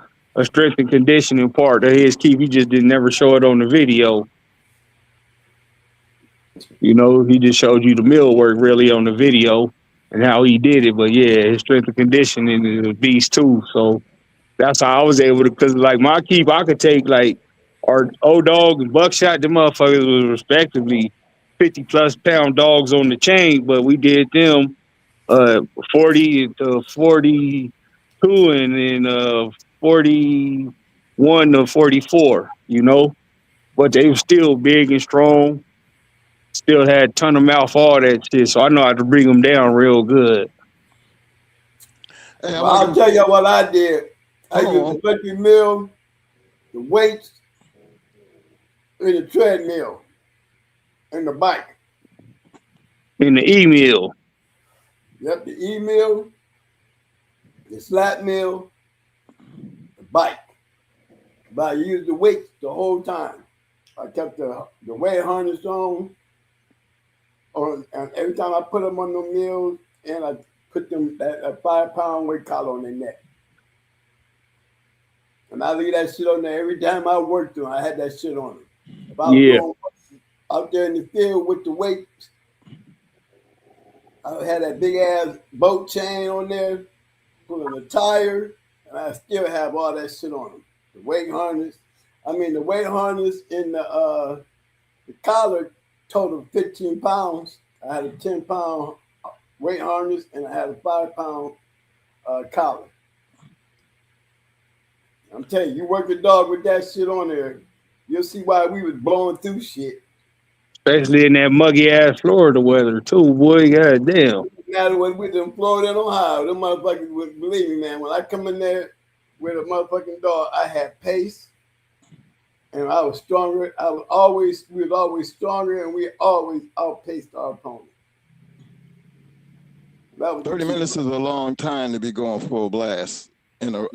strength and conditioning part of his keep. He just didn't never show it on the video. You know, he just showed you the mill work really on the video and how he did it. But yeah, his strength and conditioning is a beast too. So that's how I was able to, because like my keep, I could take like our old dog and buckshot, the motherfuckers was respectively 50 plus pound dogs on the chain, but we did them 40 to 42 and then 41 to 44, you know, but they were still big and strong. Still had ton of mouth, all that shit. So I know how to bring them down real good. Hey, I Well, want I'll tell you what I did. I hold used on. the electric mill, the weights, and the treadmill, and the bike. In the email. Yep, the e-mill, the slap mill, the bike. But I used the weights the whole time. I kept the weight harness on, and every time I put them on the mills, and I put them that 5-pound weight collar on their neck. And I leave that shit on there every time I worked them. I had that shit on them. If I was Yeah. going out there in the field with the weights, I had that big ass boat chain on there, pulling the tire, and I still have all that shit on them. The weight harness. The weight harness in the collar totaled 15 pounds. I had a 10-pound weight harness and I had a 5-pound collar. I'm telling you, you work a dog with that shit on there, you'll see why we was blowing through shit. Especially in that muggy ass Florida weather too, boy. Goddamn. No matter what we in Florida and Ohio, them motherfuckers would believe me, man. When I come in there with a motherfucking dog, I had pace and I was stronger. We was always stronger and we always outpaced our opponent. That was 30 minutes is a long time to be going full blast in a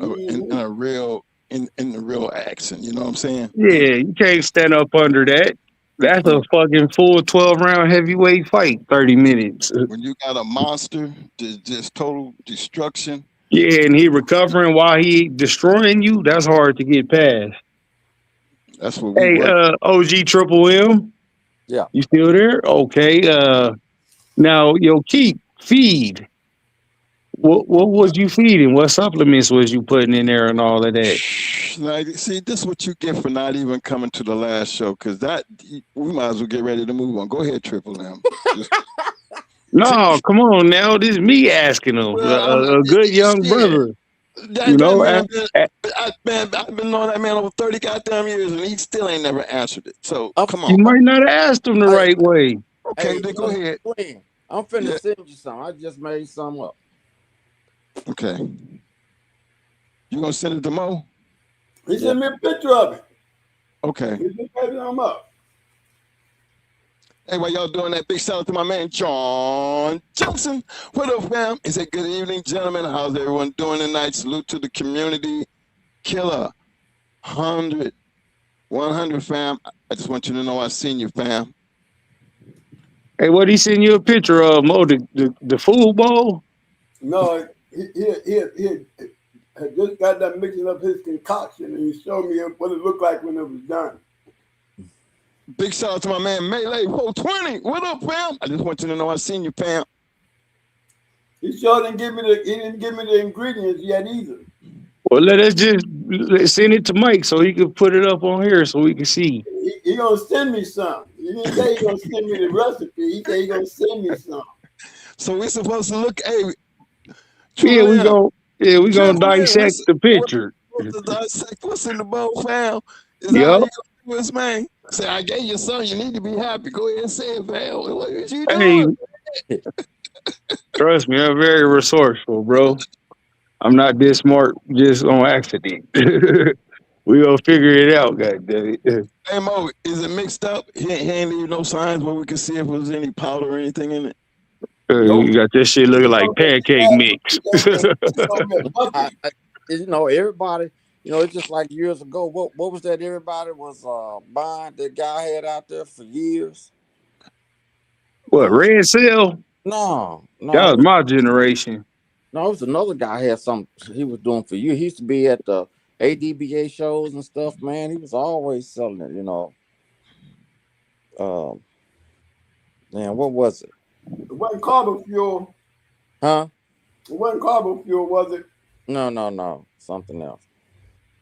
real in the real action. You know what I'm saying? Yeah, you can't stand up under that. That's a fucking full 12-round heavyweight fight, 30 minutes. When you got a monster, just total destruction. Yeah, and he recovering while he destroying you, that's hard to get past. That's what we Hey, work. OG Triple M, Yeah. you still there? Okay. Now, keep feed. What was you feeding? What supplements was you putting in there and all of that? Like, see, this is what you get for not even coming to the last show, because we might as well get ready to move on. Go ahead, Triple M. No, come on now. This is me asking him, Well, a good young brother. That man, I've been knowing that man over 30 goddamn years, and he still ain't never answered it. So come you on. might not have asked him the right way. Okay, then go ahead. I'm finna send you some. I just made some up. Okay. You gonna send it to Mo? He sent me a picture of it. Okay. He just made them up. Hey, while y'all doing that, big shout out to my man John Johnson. What up, fam? He said, good evening, gentlemen. How's everyone doing tonight? Salute to the community. Killer. 100, fam. I just want you to know I seen you, fam. Hey, what he send you a picture of, Mo? The food bowl? No, he had just got done mixing up his concoction, and he showed me what it looked like when it was done. Big shout out to my man Melee 420. What up, fam? I just want you to know I seen you, fam. He sure didn't give me the ingredients yet either. Well, let's send it to Mike so he can put it up on here so we can see. He gonna send me some. He didn't say he gonna send me the recipe. He said he gonna send me some. So we're supposed to look, hey, we gonna dissect the picture. What's in the bowl, fam? Is that how you gonna do this, man? Say, I gave you some. You need to be happy. Go ahead and say it, fam. What you doing? Hey, trust me, I'm very resourceful, bro. I'm not this smart just on accident. We gonna figure it out, goddamn it. Hey, Mo, is it mixed up? He ain't leave no signs where we can see if there's any powder or anything in it. You got this shit looking like pancake mix. Everybody, it's just like years ago. What was that? Everybody was buying that guy had out there for years. What, Red Cell? No. That was my generation. No, it was another guy had something he was doing for you. He used to be at the ADBA shows and stuff, man. He was always selling it, Man, what was it? It wasn't carbo fuel. Huh? It wasn't carbo fuel, was it? No. Something else.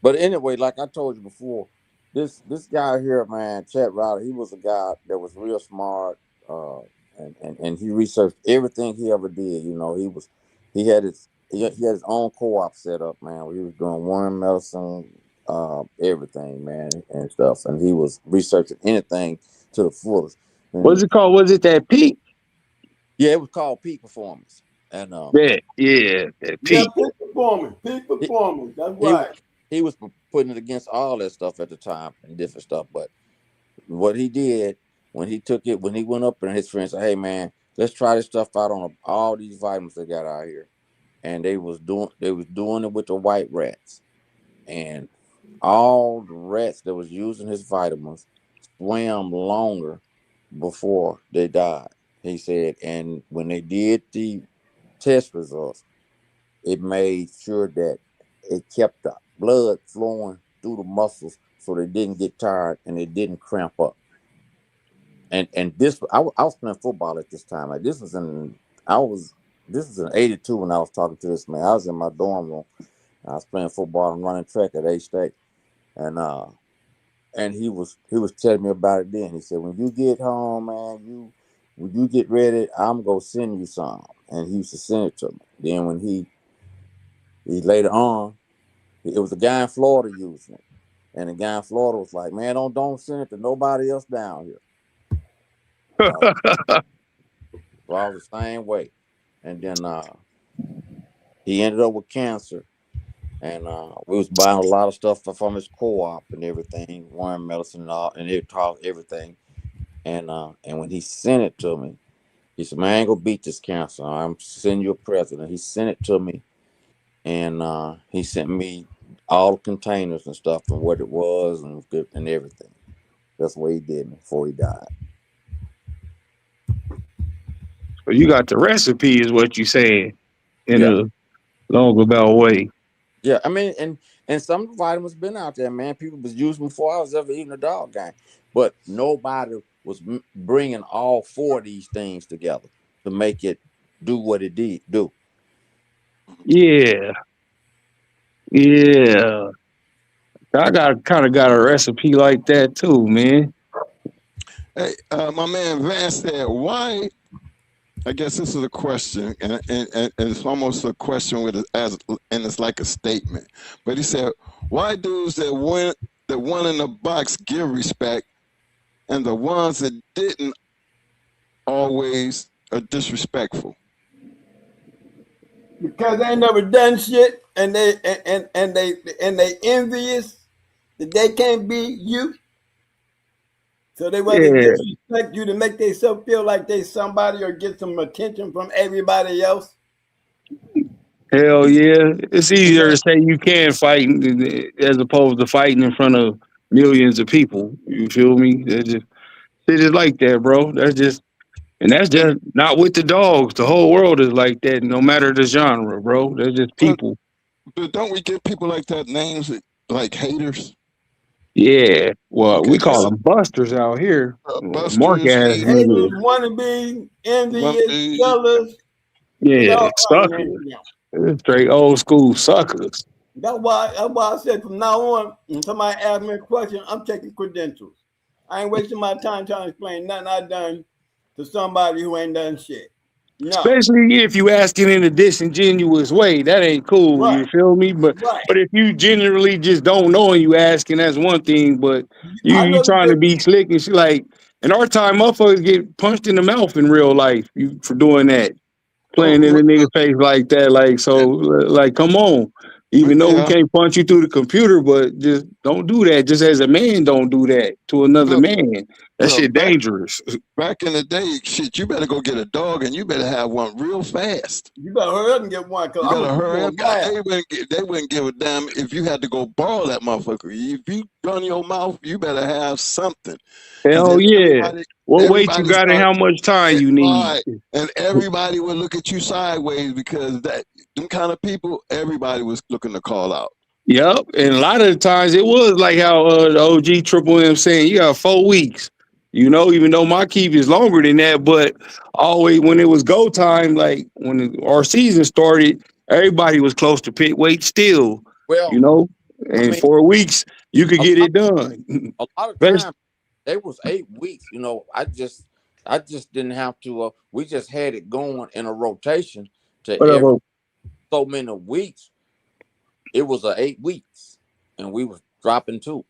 But anyway, like I told you before, this guy here, man, Chet Router, he was a guy that was real smart, and he researched everything he ever did. He had his own co-op set up, man, where he was doing worm medicine, everything, man, and stuff. And he was researching anything to the fullest. And What's it called? Was it that peak? yeah, it was called Peak Performance. And Yeah, that Yeah, peak. peak he, performance. That's he right. he was putting it against all that stuff at the time and different stuff. But what he did when he took it, when he went up and his friends said, "Hey man, let's try this stuff out on all these vitamins they got out here," and they was doing it with the white rats, and all the rats that was using his vitamins swam longer before they died. He said, and when they did the test results, it made sure that it kept the blood flowing through the muscles so they didn't get tired and they didn't cramp up. And this I was playing football at this time. Like I was this was in '82 when I was talking to this man. I was in my dorm room. I was playing football and running track at A State, and he was telling me about it then. He said, when you get home, man, when you get ready, I'm gonna send you some. And he used to send it to me. Then when he later on, it was a guy in Florida using it. And the guy in Florida was like, man, don't send it to nobody else down here. Uh, so I was the same way. And then he ended up with cancer. And we was buying a lot of stuff from his co-op and everything, worm medicine and all, and it taught everything. And when he sent it to me, he said, "Man, I ain't gonna beat this cancer. I'm sending you a present." And he sent it to me, and he sent me all the containers and stuff and what it was and everything. That's what he did before he died. So you got the recipe, is what you saying, in Yeah, a long about way. yeah. I mean, and some vitamins been out there, man. People was using before I was ever eating a dog game, but nobody was bringing all four of these things together to make it do what it did do. Yeah, yeah. I got kind of got a recipe like that too, man. Hey, my man Vance said, why? I guess this is a question, and it's almost a question with and it's like a statement. But he said, why dudes that won in the box give respect, and the ones that didn't always are disrespectful? Because they ain't never done shit, and they envious that they can't be you. So they rather Yeah, disrespect you to make themselves feel like they somebody or get some attention from everybody else. hell yeah. It's Is easier that to say you can fight as opposed to fighting in front of millions of people. You feel me? It's just like that, bro. That's and just not with the dogs. The whole world is like that, no matter the genre, bro. They're just but, people. but don't we give people like that names like haters? Yeah. Well, Okay, we call them busters out here. Mark busters, ass haters, niggas. Haters, wannabe, one envious, be jealous. They got Yeah, all kinds of names suckers. now. Straight old school suckers. That's why I said from now on, when somebody asks me a question, I'm checking credentials. I ain't wasting my time trying to explain nothing I done to somebody who ain't done shit. No. Especially if you ask it in a disingenuous way, that ain't cool. Right. You feel me? But Right. but if you generally just don't know and you asking, that's one thing. But I you know the trying to be difference. slick and she like in our time, motherfuckers get punched in the mouth in real life for doing that, oh playing in a nigga face like that. Like so, like come on. Even though we yeah. can't punch you through the computer, but just don't do that. Just as a man, don't do that to another Look, man. That look, shit dangerous. back in the day, shit, you better go get a dog and you better have one real fast. You better hurry up and get one because You I'm better gonna be hurry up. going mad. They wouldn't give a damn if you had to go borrow that motherfucker. If you run your mouth, you better have something. And Hell then yeah. What weight you everybody got and started how much time you need? right, and everybody would look at you sideways because that them kind of people, everybody was looking to call out. Yep. And a lot of the times it was like how the OG Triple M saying you got 4 weeks. You know, even though my keep is longer than that, but always when it was go time, like when our season started, everybody was close to pit weight still, you Well, know. I And mean, 4 weeks, you could a get lot, it done. a lot of Best times they was 8 weeks. I just didn't have to. We just had it going in a rotation to every whatever. so many weeks. It was 8 weeks, and we was dropping two.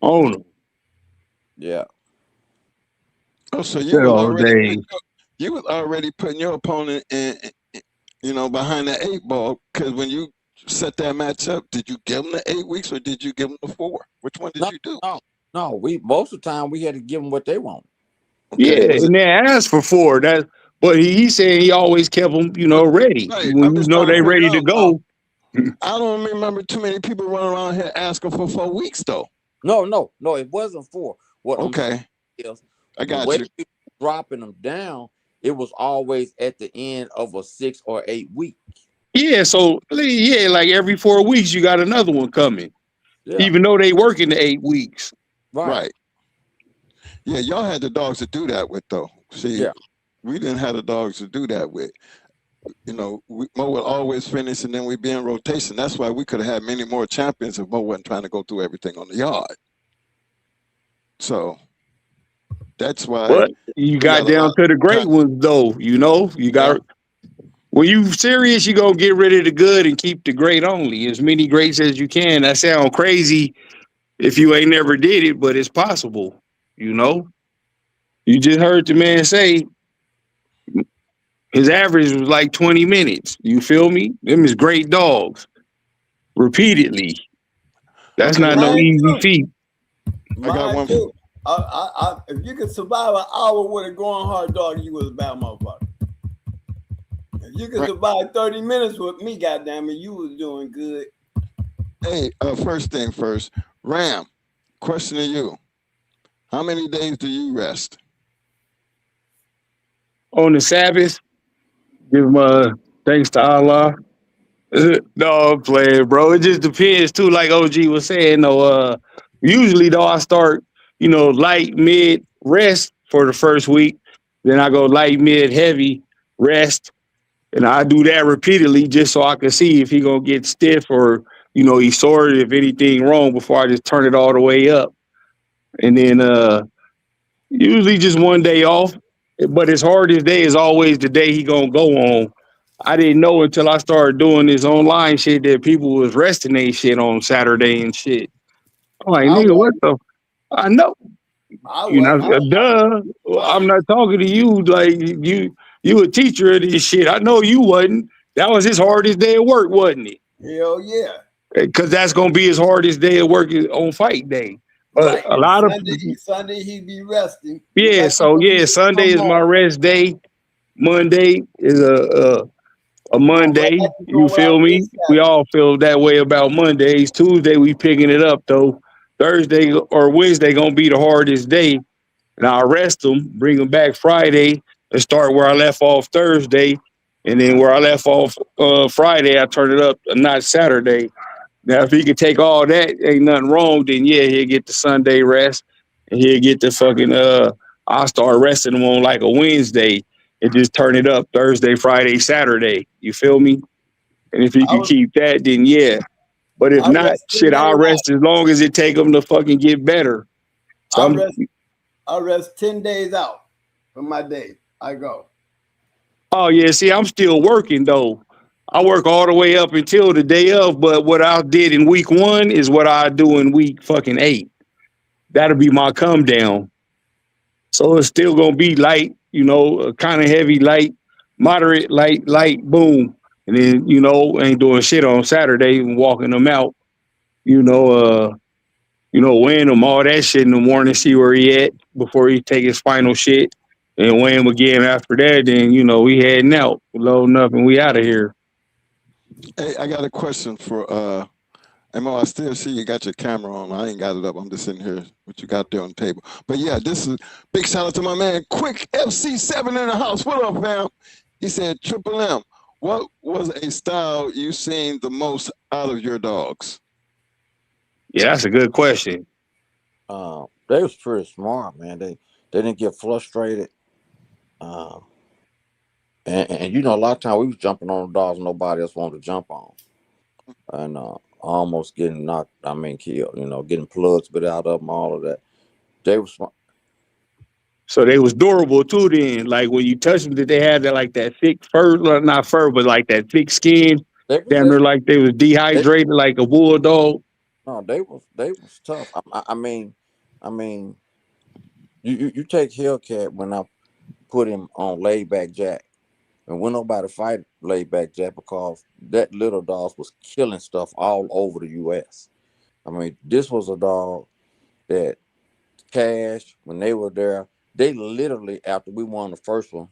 On them. Yeah, Oh, so Good old days. you was already putting your opponent in, behind the eight ball. Because when you set that match up, did you give them the 8 weeks or did you give them the 4? Which one did No, you do? no, no. We most of the time we had to give them what they want. Okay, Yeah, was it and they asked for 4. That, but he said he always kept them, ready. right? When I'm you just know trying to they figure ready to out. go. I don't remember too many people running around here asking for 4 weeks though. No, no, no. It wasn't 4. What I'm saying Okay, is I the got way you. we were dropping them down. It was always at the end of a 6 or 8 week. Yeah, so yeah, like every 4 weeks you got another one coming, Yeah, even though they working the 8 weeks. right. Right. Yeah, y'all had the dogs to do that with though. See, Yeah. we didn't have the dogs to do that with. Mo would always finish and then we'd be in rotation. That's why we could have had many more champions if Mo wasn't trying to go through everything on the yard. So that's why But you we got got a down lot to the of great ones though. You yeah. got when you serious, you gonna get rid of the good and keep the great only. As many greats as you can. That sound crazy if you ain't never did it, but it's possible. You know, you just heard the man say his average was like 20 minutes. You feel me? Them is great dogs repeatedly. That's Okay, not no Mine easy too. feat. I got Mine one. too. If you could survive an hour with a going hard dog, you was a bad motherfucker. If you could Right. survive 30 minutes with me, goddamn it, you was doing good. Hey, first thing first, Ram. Question to you: how many days do you rest? On the Sabbath, give him thanks to Allah. No, I'm playing, bro. It just depends too. Like OG was saying, though. Usually though, I start, light, mid, rest for the first week. Then I go light, mid, heavy, rest, and I do that repeatedly just so I can see if he gonna get stiff or he's sore, if anything wrong before I just turn it all the way up. And then usually just one day off, but his hardest day is always the day he gonna go on. I didn't know until I started doing this online shit that people was resting they shit on Saturday and shit. I'm like, I nigga, what wasn't. the? I know, I wasn't. duh. I'm Mine. not talking to you like you a teacher of this shit. I know you wasn't. That was his hardest day at work, wasn't it? Hell yeah. Because that's gonna be his hardest day at work on fight day. But Right. a And lot of Sunday he be resting. Just yeah, like he so gonna be yeah, working Sunday from is my home. rest day. Monday is a Going right Monday. like you You doing feel without me? this We Saturday. all feel that way about Mondays. Tuesday we picking it up though. Thursday or Wednesday gonna be the hardest day, and I'll rest them, bring them back Friday, and start where I left off Thursday, and then where I left off Friday, I turn it up not Saturday. Now if he can take all that, ain't nothing wrong. Then yeah, he'll get the Sunday rest, and he'll get the fucking. I'll start resting him on like a Wednesday and just turn it up Thursday, Friday, Saturday. You feel me? And if he I could was keep that, then yeah. But if I not, rest 10 shit, days I'll out. rest as long as it take him to fucking get better. I Some, rest I rest 10 days out from my day. I go. oh yeah, see, I'm still working though. I work all the way up until the day of, but what I did in week 1 is what I do in week fucking 8. That'll be my come down. So it's still gonna be light, kind of heavy, light, moderate, light, boom. And then, ain't doing shit on Saturday and walking them out, you know, uh, weighing him all that shit in the morning, see where he at before he take his final shit, and weigh him again after that. Then we heading out, loading up, and we out of here. Hey, I got a question for Mo. I still see you got your camera on. I ain't got it up. I'm just sitting here. What you got there on the table? But yeah, this is big shout out to my man Quick FC7 in the house. What up, fam? He said, Triple M, what was a style you seen the most out of your dogs? Yeah, that's a good question. They was pretty smart, man. They didn't get frustrated. Um, and a lot of time we was jumping on the dogs nobody else wanted to jump on, and almost getting knocked. I mean, killed. Getting plugs spit out of them, all of that. They was smart. So they was durable too. Then, like when you touch them, did they have that like that thick fur? Well, not fur, but like that thick skin. They was Damn, just they're like they was they dehydrated like a bulldog. no, they was tough. I mean, You take Hellcat when I put him on laid back Jack, and when nobody fight laid back Jack because that little dog was killing stuff all over the U.S. I mean, this was a dog that Cash when they were there. They literally, after we won the first one,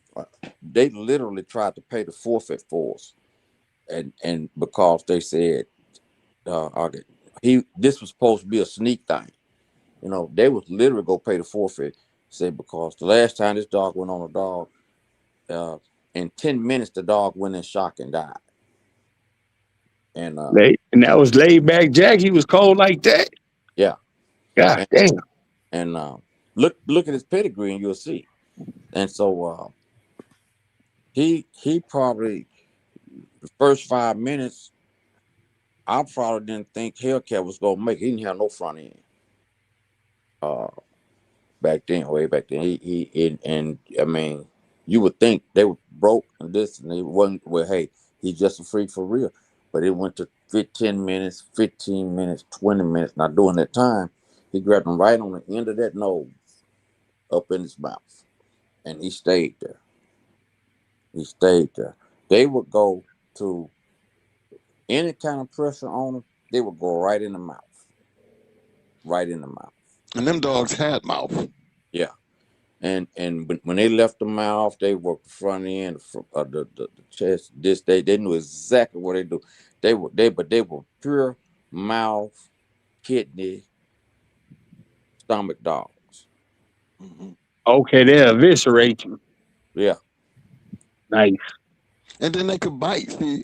they literally tried to pay the forfeit for us, and because they said okay, he this was supposed to be a sneak thing. You know, they would literally go pay the forfeit. Say because the last time this dog went on a dog, uh, in 10 minutes the dog went in shock and died. And And that was laid back Jack. He was cold like that. yeah, God and, damn. and look at his pedigree and you'll see. And so he probably the first 5 minutes I probably didn't think Hellcat was gonna make it. He didn't have no front end. Uh, Back then, way back then. And I mean, you would think they were broke and this and they wasn't. Well, hey, he's just a freak for real. But it went to 15 minutes, 15 minutes, 20 minutes. Now during that time, he grabbed him right on the end of that nose, up in his mouth, and he stayed there. He stayed there. They would go to any kind of pressure on him. They would go right in the mouth, right in the mouth. And them dogs had mouth. Yeah. And when they left the mouth, they worked the front end, the chest. They knew exactly what they do. They were pure mouth, kidney, stomach dogs. Hmm. Okay, they eviscerate you. Yeah, Nice. And then they could bite. See,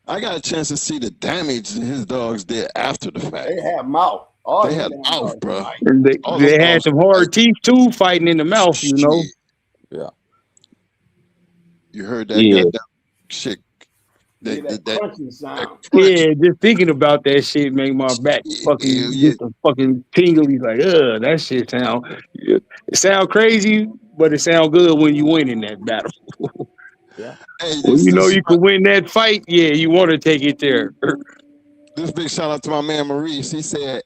I got a chance to see the damage his dogs did after the fact. They have mouth. All They the had damn mouth, dogs bro. bite. And All them they had dogs some bite. hard teeth too, fighting in the mouth. You know. Shit. yeah, You heard that Yeah. goddamn shit. Hear That that that, that, crunching that sound. crunch. Yeah, just thinking about that shit make my back Hell fucking yeah. get the fucking tingly. Like, that shit sound. It sound crazy, but it sound good when you win in that battle. yeah, Hey, When this you know this you can win that fight, yeah, you want to take it there. this big shout out to my man Maurice. He said,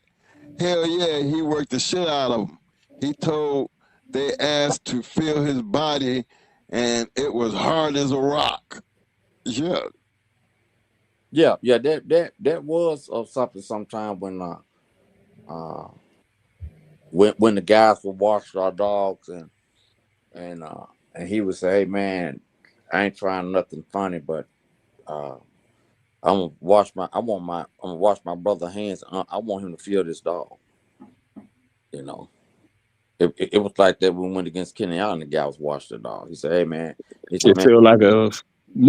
"Hell yeah, he worked the shit out of him." He told they asked to feel his body, and it was hard as a rock. Yeah. yeah. That was something. Sometime uh when the guys would watch our dogs and uh and he would say, "Hey man, I ain't trying nothing funny, but uh." I'm gonna wash my brother's hands. I want him to feel this dog. You know, it was like that when we went against Kenny Allen. The guy was washing the dog. He said, "Hey man," he said, It "Man, feel like a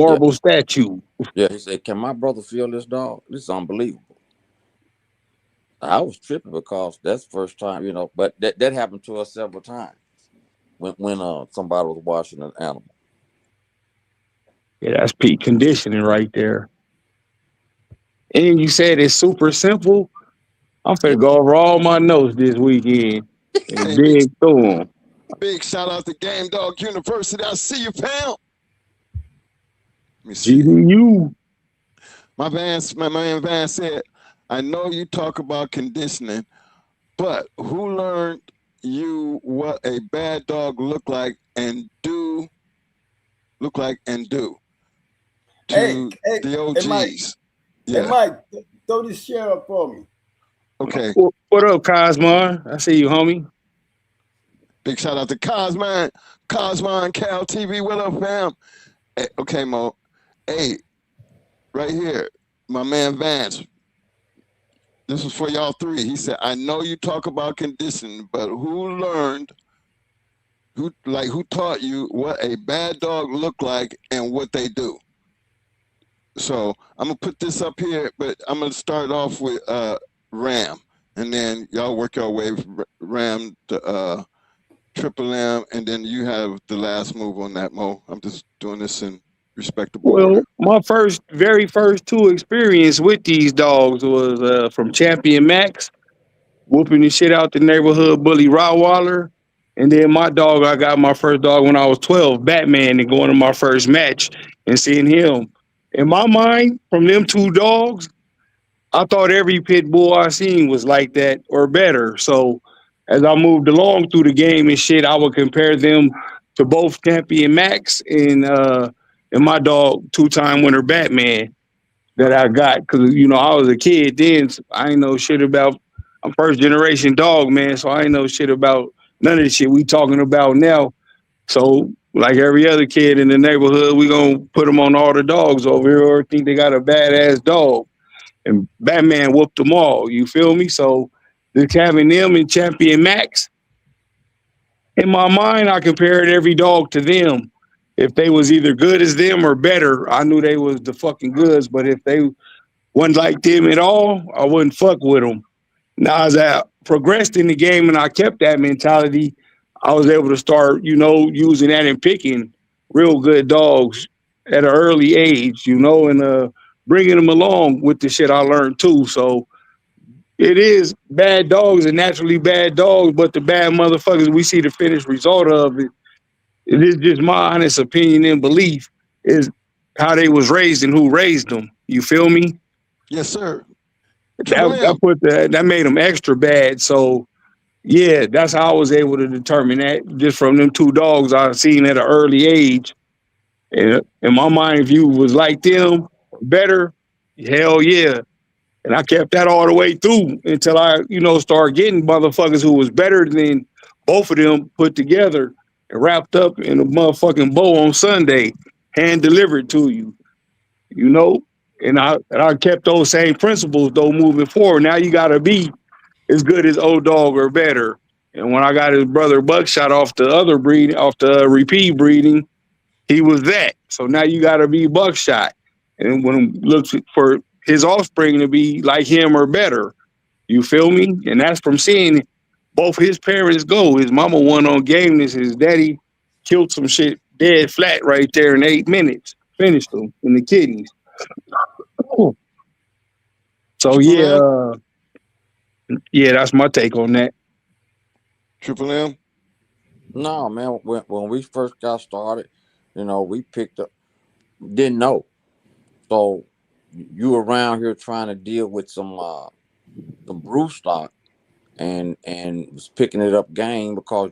yeah, marble statue. yeah." He said, "Can my brother feel this dog? This is unbelievable." I was tripping because that's the first time, you know. But that happened to us several times when somebody was washing an animal. Yeah, that's peak conditioning right there. And you said it's super simple. I'm Yeah, finna go over all my notes this weekend and Hey, big dig through them. big shout out to Game Dog University. I see you, pal. Let me see. GDU. My man Van said, "I know you talk about conditioning, but who learned you what a bad dog look like and do Hey, to hey, the hey, Mike. OGs?" Hey, Yeah. Mike, throw this share up for me. Okay. What up, Cosmon? I see you, homie. Big shout out to Cosman Cal TV. What up, fam? Hey, okay, Mo. Hey, right here, my man Vance. This was for y'all three. He said, "I know you talk about conditioning, but who taught you what a bad dog look like and what they do?" So I'm gonna put this up here, but I'm gonna start off with Ram, and then y'all work your way from Ram to Triple M, and then you have the last move on that, Mo. I'm just doing this in respectable order. Well, my very first two experience with these dogs was from Champion Max, whooping the shit out the neighborhood bully Rottweiler. And then my dog, I got my first dog when I was 12, Batman, and going to my first match and seeing him. In my mind, from them two dogs, I thought every pit bull I seen was like that or better. So as I moved along through the game and shit, I would compare them to both Champion Max and my dog, 2-time winner Batman that I got. Because, I was a kid then. So I ain't know shit about, I'm first generation dog, man. So I ain't know shit about none of the shit we talking about now. So, like every other kid in the neighborhood, we gonna put them on all the dogs over here or think they got a badass dog. And Batman whooped them all. You feel me? So, just having them and Champion Max, in my mind, I compared every dog to them. If they was either good as them or better, I knew they was the fucking goods. But if they wasn't like them at all, I wouldn't fuck with them. Now, as I progressed in the game and I kept that mentality, I was able to start, using that and picking real good dogs at an early age, and bringing them along with the shit I learned too. So it is bad dogs and naturally bad dogs, but the bad motherfuckers we see the finished result of it. It is just my honest opinion and belief is how they was raised and who raised them. You feel me? Yes, sir. Triple M. That made them extra bad. So yeah, that's how I was able to determine that just from them two dogs I seen at an early age. And my mind view was like them, better. Hell yeah. And I kept that all the way through until I, started getting motherfuckers who was better than both of them put together and wrapped up in a motherfucking bow on Sunday, hand delivered to you, you know? And I kept those same principles though moving forward. Now you gotta be as good as old dog or better. And when I got his brother Buckshot off the other breed, off the repeat breeding, he was that. So now you got to be Buckshot. And when he looks for his offspring to be like him or better, you feel me? And that's from seeing both his parents go. His mama won on gameness. His daddy killed some shit dead flat right there in 8 minutes. Finished them in the kidneys. So Triple M. yeah, that's my take on that. Triple M. No, man. When we first got started, we picked up, didn't know. So you around here trying to deal with some brew stock and was picking it up game because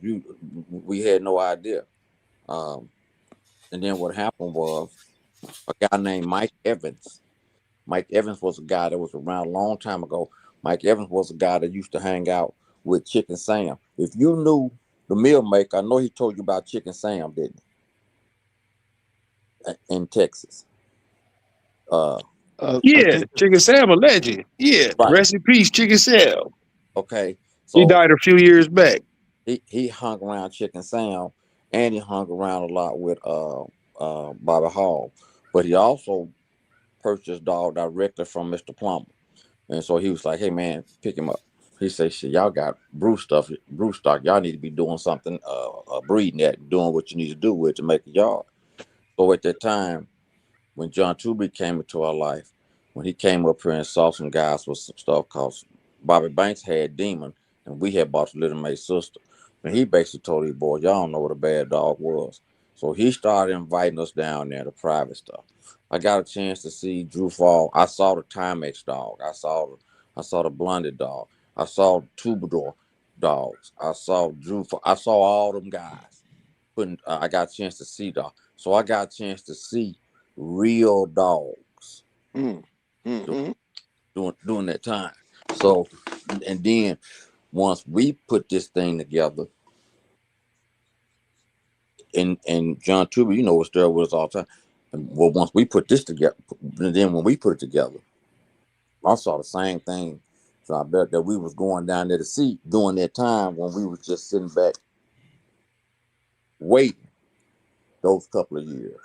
we had no idea. Um, and then what happened was a guy named Mike Evans. Mike Evans was a guy that was around a long time ago. Mike Evans was a guy that used to hang out with Chicken Sam. If you knew the meal maker, I know he told you about Chicken Sam, didn't he? In Texas. I Yeah, think. Chicken Sam a legend. Yeah, Right. rest in peace, Chicken Sam. Okay. He So died a few years back. he hung around Chicken Sam, and he hung around a lot with Bobby Hall. But he also purchased dog directly from Mr. Plummer. And so he was like, "Hey man, pick him up." He said, "Shit, y'all got brew stock. Y'all need to be doing something, breeding that, doing what you need to do with it to make a yard." So at that time, when John Tooby came into our life, when he came up here and saw some guys with some stuff, cause Bobby Banks had Demon, and we had bought Little May's sister. And he basically told these boys, "Y'all don't know what a bad dog was." So he started inviting us down there to private stuff. I got a chance to see Drew Fall. I saw the Timex dog. I saw the Blonded dog. I saw Troubadour dogs. I saw Drew. I saw all them guys. I got a chance to see dog. So I got a chance to see real dogs Mm-hmm. during that time. So, and then once we put this thing together, and John Tuber, was there with us all the time. And well, once we put this together, and then when we put it together, I saw the same thing. So I bet that we was going down there to see during that time when we was just sitting back waiting those couple of years.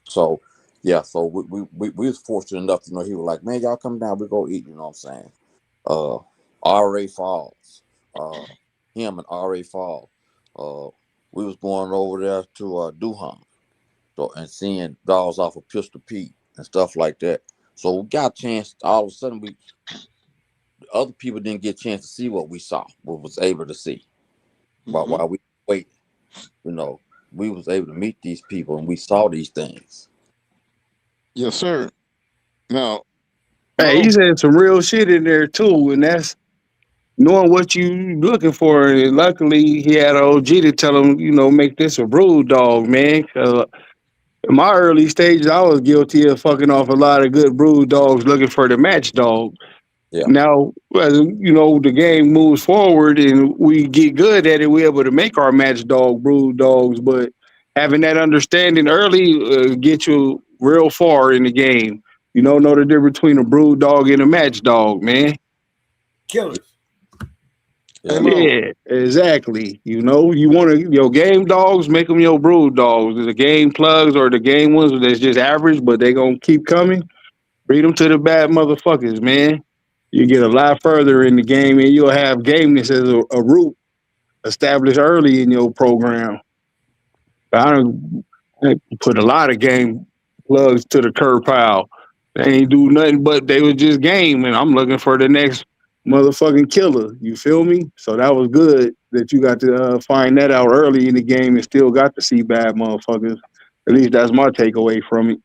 So yeah, so we was fortunate enough to he was like, "Man, y'all come down, we go eat," you know what I'm saying? R.A. Falls, him and R.A. Falls. We was going over there to Duhon, so and seeing dogs off of Pistol Pete and stuff like that. So we got a chance. All of a sudden, other people didn't get a chance to see what we saw, what was able to see. But while we wait, we was able to meet these people and we saw these things. Yes, sir. Now, Hey, he said some real shit in there too, and that's knowing what you looking for. And luckily, he had an OG to tell him, make this a brood dog, man. 'Cause in my early stages, I was guilty of fucking off a lot of good brood dogs looking for the match dog. Yeah. Now, as the game moves forward and we get good at it, we're able to make our match dog brood dogs. But having that understanding early get you real far in the game. You don't know the difference between a brood dog and a match dog, man. Killers. Hey Yeah. Mo, Yeah, exactly. You want to your game dogs, make them your brood dogs. The game plugs or the game ones that's just average, but they gonna keep coming. Breed them to the bad motherfuckers, man. You get a lot further in the game, and you'll have gameness as a root established early in your program. I don't put a lot of game plugs to the curb pile. They ain't do nothing but they was just game, and I'm looking for the next motherfucking killer. You feel me? So that was good that you got to find that out early in the game and still got to see bad motherfuckers. At least that's my takeaway from it.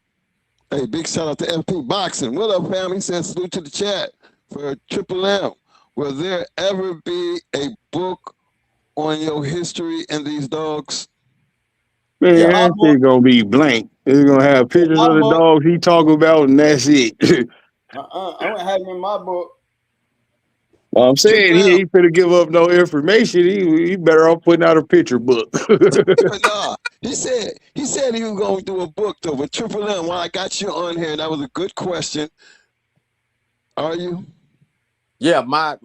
hey, big shout out to FP Boxing. What up, fam? He said salute to the chat for Triple M. Will there ever be a book on your history and these dogs? Man, Yeah. My that book. shit gonna be blank. It's gonna have pictures My of the book. dogs he talk about, and that's it. I don't have him in my book. Well, I'm saying Triple M. he finna give up no information. He better off putting out a picture book. Nah, he said he was going to do a book though. But Triple M, while I got you on here, that was a good question. Are you? Yeah, my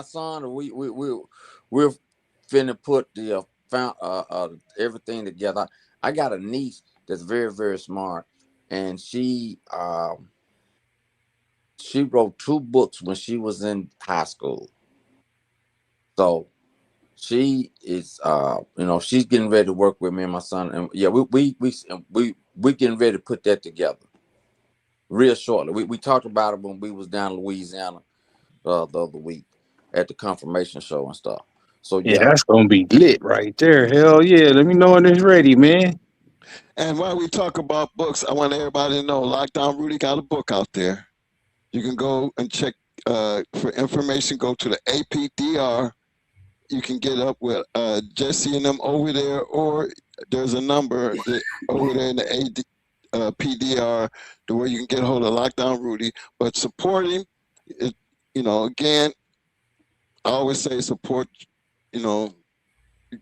son, we're finna put the everything together. I got a niece that's very, very smart, and she wrote 2 books when she was in high school. So she is she's getting ready to work with me and my son, and yeah, we getting ready to put that together real shortly. We talked about it when we was down in Louisiana the other week at the confirmation show and stuff. So Yeah, yeah. that's gonna be lit right there. Hell yeah. Let me know when it's ready, man. And while we talk about books, I want everybody to know Lockdown Rudy got a book out there. You can go and check for information. Go to the APDR. You can get up with Jesse and them over there, or there's a number over there in the PDR to where you can get a hold of Lockdown Rudy. But support him, again, I always say support,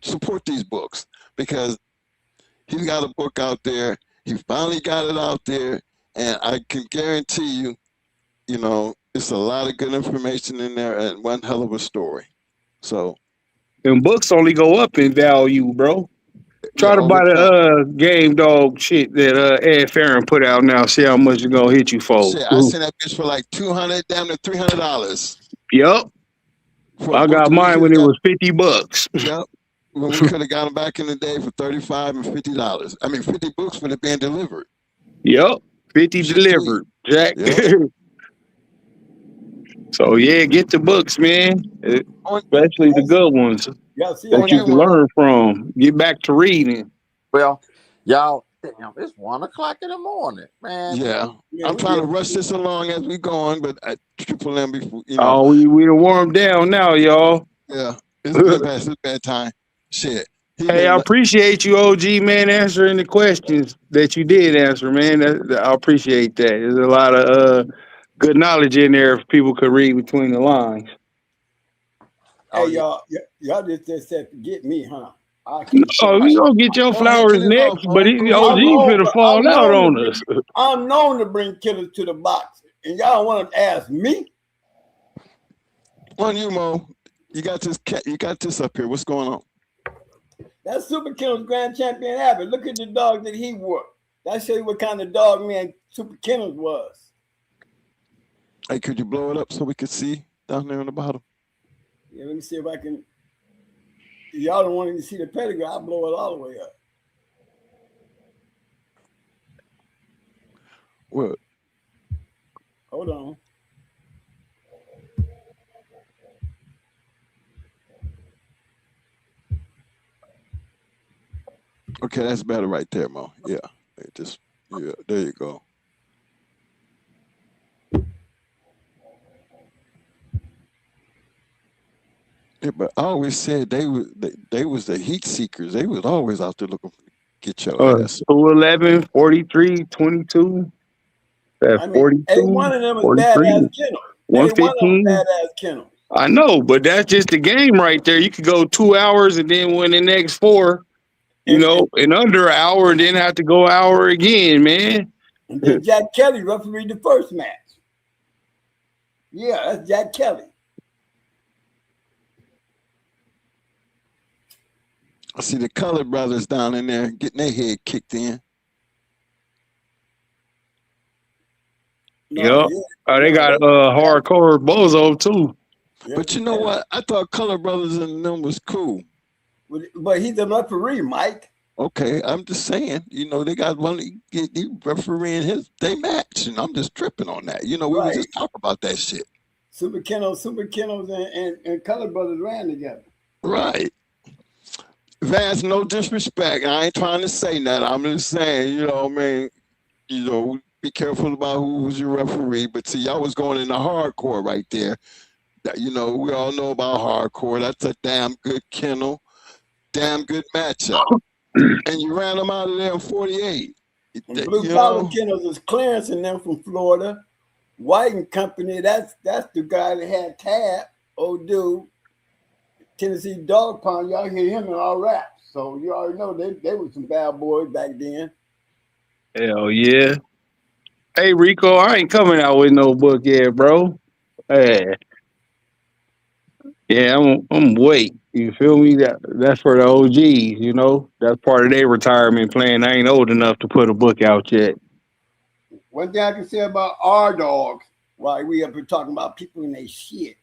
support these books because he's got a book out there. He finally got it out there, and I can guarantee you, it's a lot of good information in there and one hell of a story. So And books only go up in value, bro. yeah, Try to over buy the time. game dog shit that Ed Farron put out now. See how much it's gonna hit you for. Shit, I seen that bitch for like $200, damn near $300 Yep. for a I book got that we mine could when have it got. was $50. Yep. When we could have got them back in the day for $35 and $50. I mean, 50 books for it being delivered. Yep. 50 Shit, G. delivered. Jack. Yep. So yeah, get the books, man. On, Especially the good ones Y'all see, I that on you got you, can Mo. learn from. Get back to reading. Well, y'all, damn, it's 1 o'clock in the morning, man. Yeah. yeah, I'm we trying get to rush this along as we go on, but Triple M, before, Oh, we done warmed down now, y'all. yeah, it's been past his bedtime. Shit. He Hey, been, I appreciate you, OG man, answering the questions that you did answer, man. I appreciate that. There's a lot of good knowledge in there if people could read between the lines. Oh Hey yeah. y'all just said forget me, huh? I can't say Oh, all we right, nothing. gonna get your go ahead, get flowers it off, next, but Mo. Go ahead. OG finna fall out on us. I'm known to bring killers to the box, and y'all want to ask me? On you, Mo. You got this cat. You got this up here. What's going on? That's Super Kennels Grand Champion Abbott. Look at the dog that he wore. That show you what kind of dog man Super Kennels was. Hey, could you blow it up so we could see down there on the bottom? Yeah, let me see if I can. Y'all don't want to see the pedigree. I'll blow it all the way up. What? Hold on. Okay, that's better right there, Mo. Yeah, yeah. There you go. Yeah, but I always said they was the heat seekers. They was always out there looking to get your ass. 211, 43, 22, I mean, a 42, one of them is 43, badass kennels. A one of them 115. badass kennels. I know, but that's just the game right there. You could go 2 hours and then win the next four, And in under an hour and then have to go an hour again, man. and then Jack Kelly refereed the first match. Yeah, that's Jack Kelly. I see the colored brothers down in there getting their head kicked in. No, Yep. yeah, They no, got they, hardcore bozo too. yeah, But you know what? I thought colored brothers and them was cool. but he's a referee, Mike. Okay, I'm just saying, they got one he refereeing they match, and I'm just tripping on that. We was Right. just talking about that shit. Super Kennels, and Color Brothers ran together. Right. Vance, no disrespect. I ain't trying to say that. I'm just saying, be careful about who's your referee. But see, y'all was going into hardcore right there. We all know about hardcore. That's a damn good kennel, damn good matchup. And you ran them out of there in 48. And Blue Collar Kennels is Clarence and them from Florida. White and Company, that's the guy that had Tab, old dude. Tennessee Dog Pound, y'all hear him in all raps. So you already know they were some bad boys back then. Hell yeah. Hey Rico, I ain't coming out with no book yet, bro. Hey, yeah, I'm wait. You feel me? That's for the OGs, That's part of their retirement plan. I ain't old enough to put a book out yet. One thing I can say about our dogs, while we up here talking about people in their shit,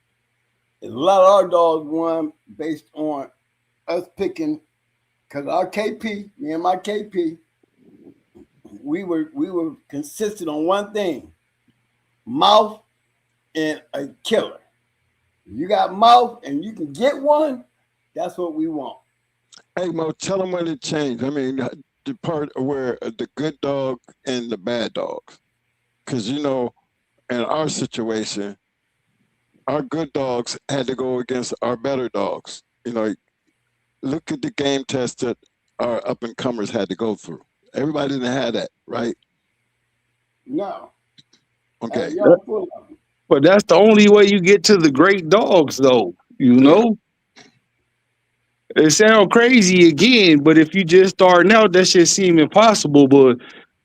is a lot of our dogs won based on us picking, because our KP, me and my KP, we were consistent on one thing: mouth and a killer. You got mouth and you can get one, that's what we want. Hey Mo, tell them when it changed. I mean, the part where the good dog and the bad dogs, because in our situation, our good dogs had to go against our better dogs. Look at the game test that our up and comers had to go through. Everybody didn't have that, right? No. Okay. Y'all full of them. But that's the only way you get to the great dogs, though. It sounds crazy again, but if you just starting out, that shit seem impossible. But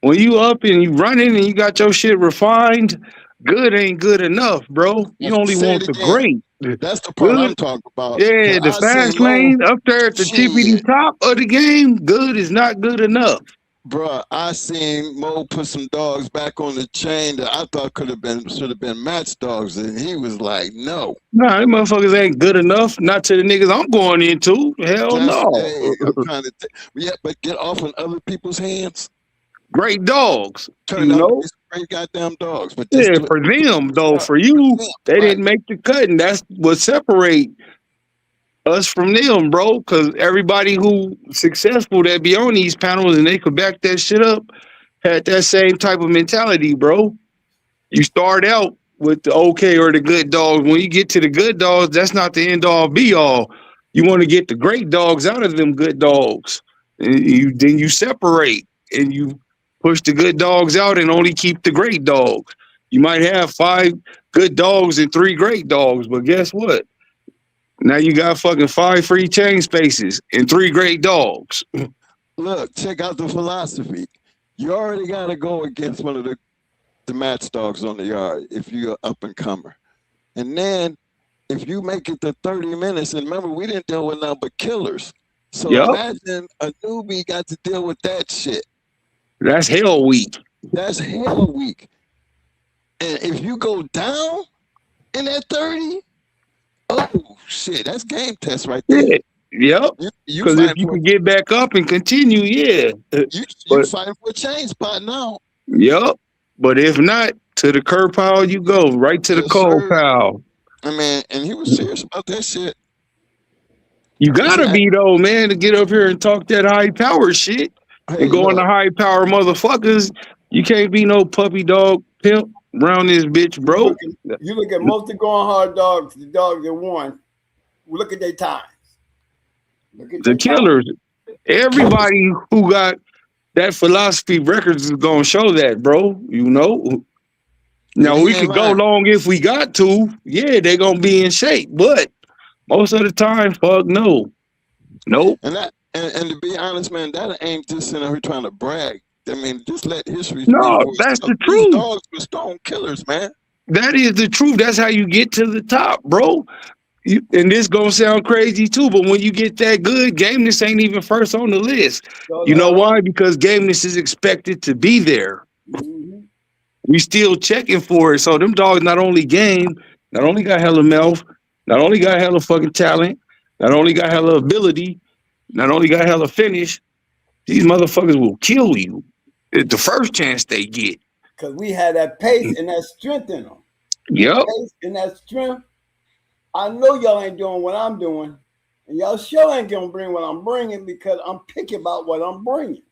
when you up and you running and you got your shit refined, good ain't good enough, bro. You only Say it want the again. great. That's the part I'm Good, talking about. yeah, Cause the I seen fast Mo, lane up there at the tippity shit, top of the game, good is not good enough. bruh. I seen Mo put some dogs back on the chain that I thought should have been match dogs, and he was like, "No, Nah, them motherfuckers ain't good enough. Not to the niggas I'm going into. Hell that's no. hey." I'm trying to, yeah, but get off in other people's hands. Great dogs, Turned out to be some great goddamn dogs, but just Yeah, to for them though, start for for you, them, they right? didn't make the cut, and that's what separate us from them, bro. Because everybody who successful that be on these panels and they could back that shit up had that same type of mentality, bro. You start out with the okay or the good dogs. When you get to the good dogs, that's not the end all be all. You want to get the great dogs out of them good dogs. And then you separate and you push the good dogs out and only keep the great dogs. You might have 5 good dogs and 3 great dogs, but guess what? Now you got fucking 5 free chain spaces and 3 great dogs. Look, check out the philosophy. You already got to go against one of the match dogs on the yard if you're up and comer, and then if you make it to 30 minutes, and remember, we didn't deal with nothing but killers. So Yup, imagine a newbie got to deal with that shit. that's hell week. That's hell weak. And if you go down in that 30, oh shit, that's game test right there. Yeah. Yep. You Because if fighting you for can get back up and continue, yeah. you But fighting for a chain spot now. yep. But if not, to the curb pile you go, right to the Yes, coal sir. pile. I mean, and he was serious about that shit. You He gotta said, be though, man, to get up here and talk that high power shit "Hey, and go into look, high power motherfuckers. You can't be no puppy dog pimp around this bitch, You bro. look at most of going hard dogs, the dogs that won. Look at their times. Look at The their times. killers. Everybody who got that philosophy records is gonna show that, bro. You know. And Now he we ain't could go lying. long if we got to. Yeah, they're gonna be in shape, but most of the time, fuck no. Nope. And to be honest, man, that ain't just in her trying to brag. I mean, just let history speak No, for that's itself. the These truth. dogs were stone killers, man. That is the truth. That's how you get to the top, bro. And this gonna sound crazy too, but when you get that good, gameness ain't even first on the list. So You know no. why? Because gameness is expected to be there. Mm-hmm. We still checking for it. So them dogs not only game, not only got hella mouth, not only got hella fucking talent, not only got hella ability, not only got hella finish. These motherfuckers will kill you at the first chance they get. Because we had that pace and that strength in them. That Yep, pace and that strength. I know y'all ain't doing what I'm doing, and y'all sure ain't gonna bring what I'm bringing because I'm picky about what I'm bringing.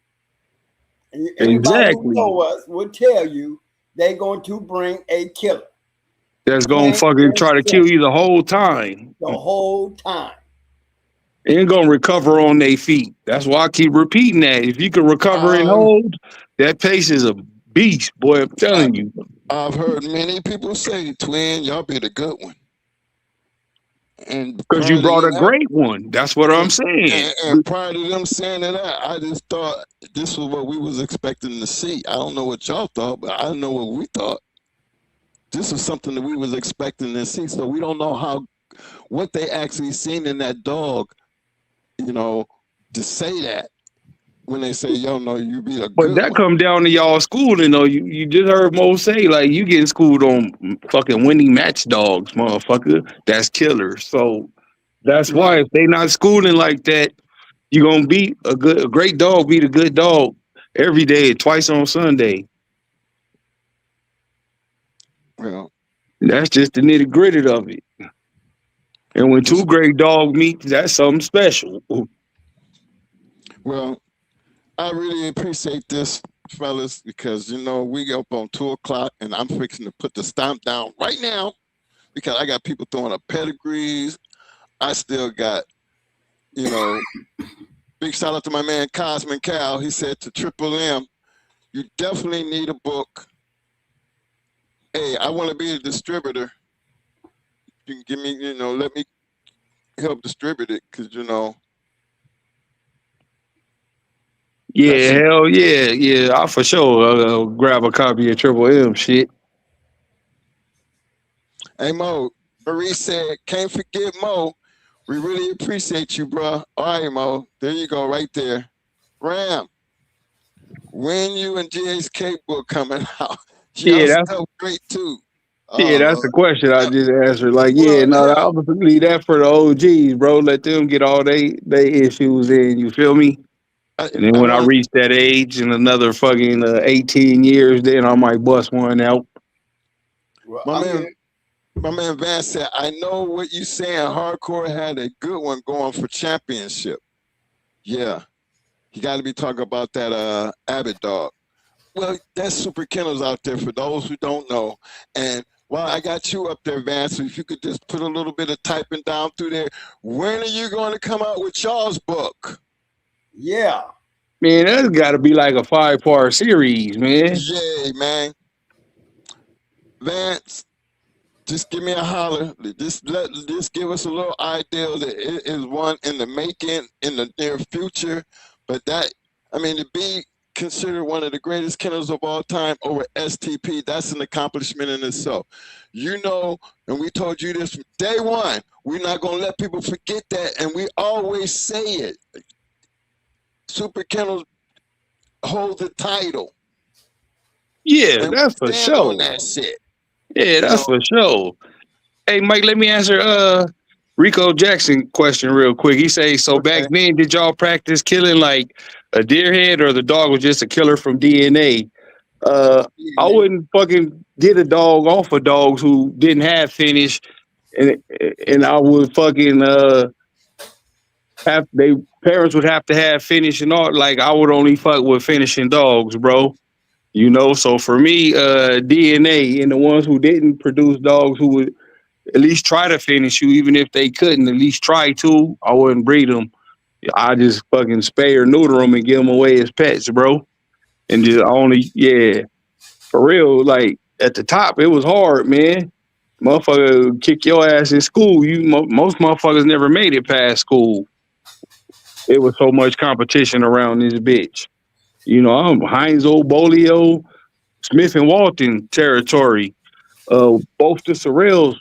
And anybody who exactly. know us will tell you they're going to bring a killer, That's gonna plain fucking and try to kill simple, you the whole time. the whole time. Ain't gonna recover on their feet. That's why I keep repeating that. If you can recover and Um, hold, that pace is a beast, boy. I'm I, telling you. I've heard many people say, "Twin, y'all be the good one." And Because you prior to brought a that, great one. That's what I'm and, saying. and prior to them saying that, I just thought this was what we was expecting to see. I don't know what y'all thought, but I know what we thought. This was something that we was expecting to see. So we don't know how what they actually seen in that dog, you know, to say that when they say, "Yo, no, you be a But good that one." come down to y'all schooling, though. You just heard Mo say, like, you getting schooled on fucking winning match dogs, motherfucker. That's killers. So that's why Right. if they not schooling like that, you gonna beat a great dog, beat a good dog every day, twice on Sunday. Well, That's just the nitty gritty of it. And when two just great dogs meet, that's something special. well, I really appreciate this, fellas, because we up on 2 o'clock, and I'm fixing to put the stomp down right now because I got people throwing up pedigrees. I still got, you know, big shout out to my man Cosmin Cal. He said to Triple M, "You definitely need a book. Hey, I want to be a distributor. You can give me, let me help distribute it because that's Yeah, hell yeah, yeah. I for sure grab a copy of Triple M shit. Hey Mo, Marie said, can't forget Mo. We really appreciate you, bro. All right, Mo. There you go, right there. Ram, when you and GHK book coming out? Yeah, Y'all stuff great too. Oh that's the Lord. question I just answered. Like, yeah, Well, no, hell, I'm gonna leave that for the OGs, bro. Let them get all they issues in. You feel me? I, And then I when I want reach that age in another fucking 18 years, then I might bust one out. Well, my I man. mean, My man Van said, I know what you saying. Hardcore had a good one going for championship. Yeah. You got to be talking about that Abbott dog. Well, that's Super Kennels out there for those who don't know. And while I got you up there, Vance, so if you could just put a little bit of typing down through there, when are you going to come out with y'all's book? yeah. Man, that's got to be like a 5-part series, man. Yay, man. Vance, just give me a holler. Just give us a little idea that it is one in the making in the near future. But to be considered one of the greatest kennels of all time over STP, that's an accomplishment in itself. And we told you this from day one. We're not gonna let people forget that, and we always say it. Super Kennels hold the title, Yeah, and that's we for stand on sure. that shit. Yeah, You that's know, for sure. Hey, Mike, let me answer Rico Jackson question real quick. He say, so back okay. then, did y'all practice killing like a deer head, or the dog was just a killer from DNA? I wouldn't fucking get a dog off of dogs who didn't have finish, and I would fucking have they parents would have to have finish and all. Like I would only fuck with finishing dogs, bro. So for me, DNA and the ones who didn't produce dogs who would at least try to finish you, even if they couldn't. At least try to. I wouldn't breed them. I just fucking spay or neuter them and give them away as pets, bro. And just only, yeah, for real. Like at the top, it was hard, man. Motherfucker would kick your ass in school. Most motherfuckers never made it past school. It was so much competition around this bitch. You know, I'm Heinz Bolio, Smith and Walton territory. Both the Sorrells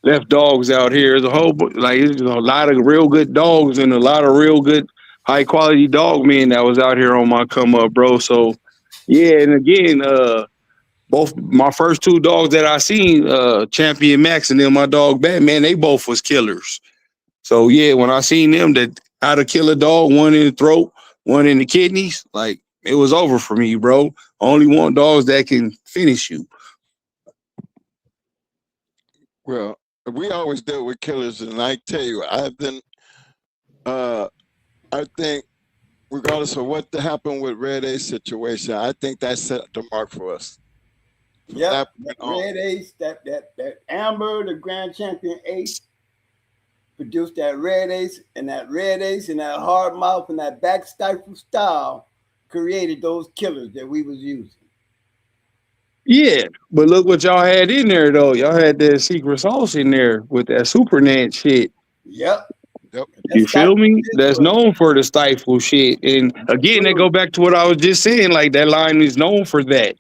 left dogs out here. There's a whole like there's a lot of real good dogs and a lot of real good high quality dog men that was out here on my come up, bro. So yeah, and again, both my first two dogs that I seen, Champion Max and then my dog Batman, they both was killers. So yeah, when I seen them that how to kill a dog, one in the throat, one in the kidneys, like it was over for me, bro. I only want dogs that can finish you. Well, we always deal with killers, and I tell you, I've been. I think, regardless of what happened with Red Ace situation, I think that set the mark for us. Yeah, that Red Ace, that Amber, the Grand Champion Ace, produced that Red Ace, and that Red Ace and that hard mouth and that back stifle style created those killers that we was using. Yeah, but look what y'all had in there though. Y'all had that secret sauce in there with that super Nant shit. Yep. You feel me? That's known for the stifle shit. And again, they go back to what I was just saying. Like that line is known for that.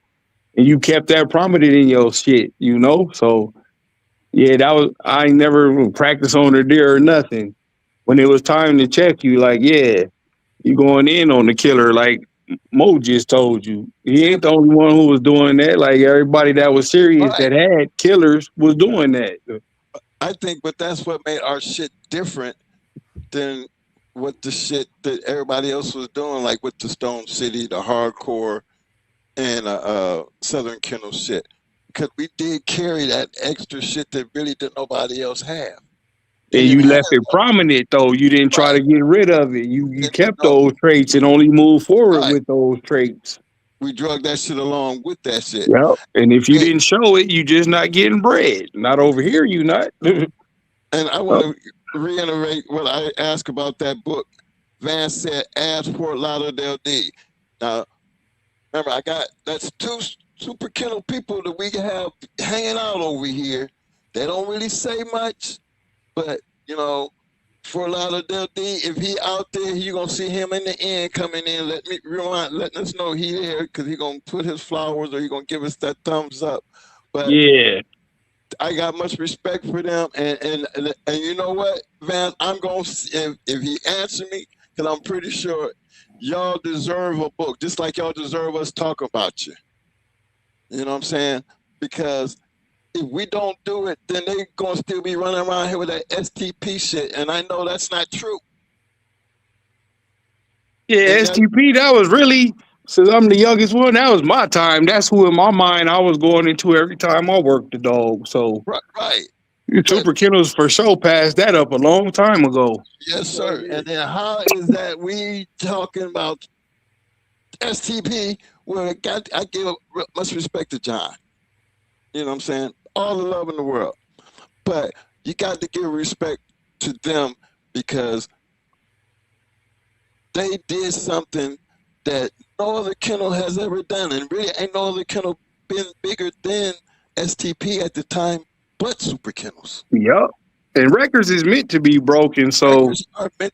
And you kept that prominent in your shit, you know? So yeah, that was I ain't never practiced on the deer or nothing. When it was time to check you, like, yeah, you going in on the killer, like Mo just told you. He ain't the only one who was doing that. Like everybody that was serious that had killers was doing that. I think, but that's what made our shit different than what the shit that everybody else was doing, like with the Stone City, the hardcore, and Southern Kennel shit. Because we did carry that extra shit that really didn't nobody else have. And you left it prominent though. You didn't try to get rid of it. You kept those traits and only moved forward with those traits. We drug that shit along with that shit. Yep. And if you didn't show it, you just not getting bred. Not over here, you not. And I want to reiterate what I asked about that book. Vance said, ask Fort Lauderdale D. Now, remember, that's two super kennel people that we have hanging out over here. They don't really say much, but, you know, Fort Lauderdale D, if he out there, you're going to see him in the end coming in. Letting us know he there because he going to put his flowers or he going to give us that thumbs up. But yeah, I got much respect for them. And you know what, Van, I'm going to, if he answer me, because I'm pretty sure y'all deserve a book, just like y'all deserve us talk about you. You know what I'm saying? Because if we don't do it, then they gonna still be running around here with that STP shit, and I know that's not true. Yeah, STP, that was really, since I'm the youngest one, that was my time. That's who in my mind I was going into every time I worked the dog. So right. Super Kennels for sure passed that up a long time ago. Yes, sir. And then how is that we talking about STP where I give much respect to John. You know what I'm saying? All the love in the world. But you got to give respect to them because they did something that no other kennel has ever done. And really ain't no other kennel been bigger than STP at the time but Super Kennels. Yep. And records is meant to be broken. So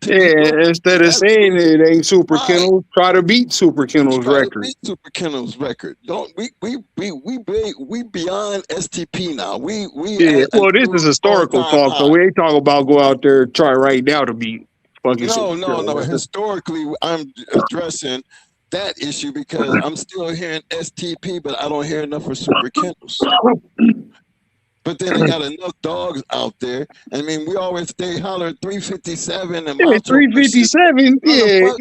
instead of saying it ain't Super Kennels, try to beat Super Kennels record. Super Kennels record. Don't we beyond STP now. Well, this is historical talk, so we ain't talking about go out there and try right now to beat fucking No. Historically, I'm addressing that issue because I'm still hearing STP, but I don't hear enough for Super Kennels. But then they got enough dogs out there. I mean, we always holler 357 and 357. Yeah,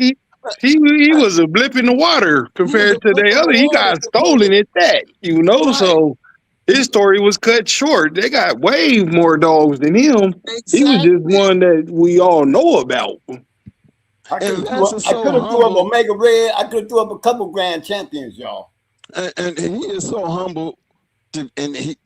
he was a blip in the water compared to the other. He got stolen at that, you know. Right. So his story was cut short. They got way more dogs than him. Exactly. He was just one that we all know about. I could have threw up Omega Red. I could have threw up a couple grand champions, y'all. And he is so humble and he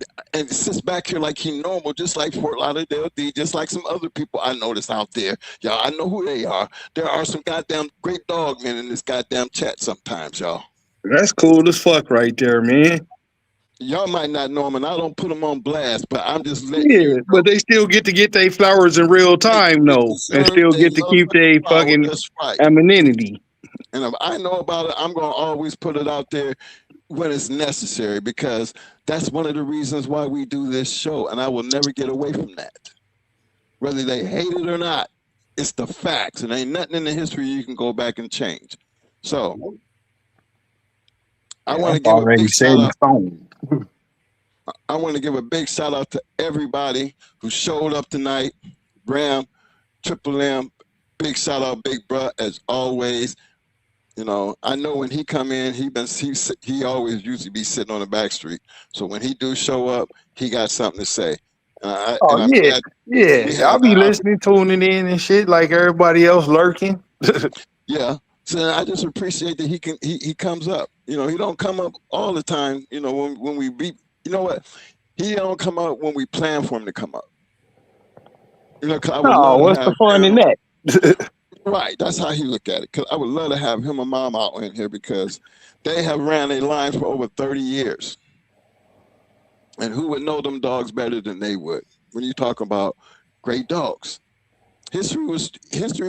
sits back here like he normal, just like Fort Lauderdale D, just like some other people I notice out there. Y'all, I know who they are. There are some goddamn great dog men in this goddamn chat sometimes, y'all. That's cool as fuck right there, man. Y'all might not know them, and I don't put them on blast, but I'm just letting you Yeah, know but they still get to get their flowers in real time, they though, and deserve still they get to keep motherfucking their power. fucking That's right. anonymity. And if I know about it, I'm gonna always put it out there when it's necessary, because that's one of the reasons why we do this show, and I will never get away from that. Whether they hate it or not, it's the facts, and ain't nothing in the history you can go back and change. So I want to That's give a already big set shout in out. stone. I want to give a big shout out to everybody who showed up tonight. Graham, Triple M, big shout out, big bruh, as always. You know, I know when he come in, he always usually be sitting on the back street. So when he do show up, he got something to say. Oh And I'm yeah, glad we yeah. have I'll be the listening, tuning in and shit like everybody else lurking. yeah. So I just appreciate that he comes up. You know, he don't come up all the time. You know, when we be, you know what, he don't come up when we plan for him to come up. You know, 'cause I would Oh, love to what's the have fun in him. that? Right, that's how he look at it. Cause I would love to have him and Mom out in here, because they have ran their lines for over 30 years. And who would know them dogs better than they would? When you talk about great dogs, history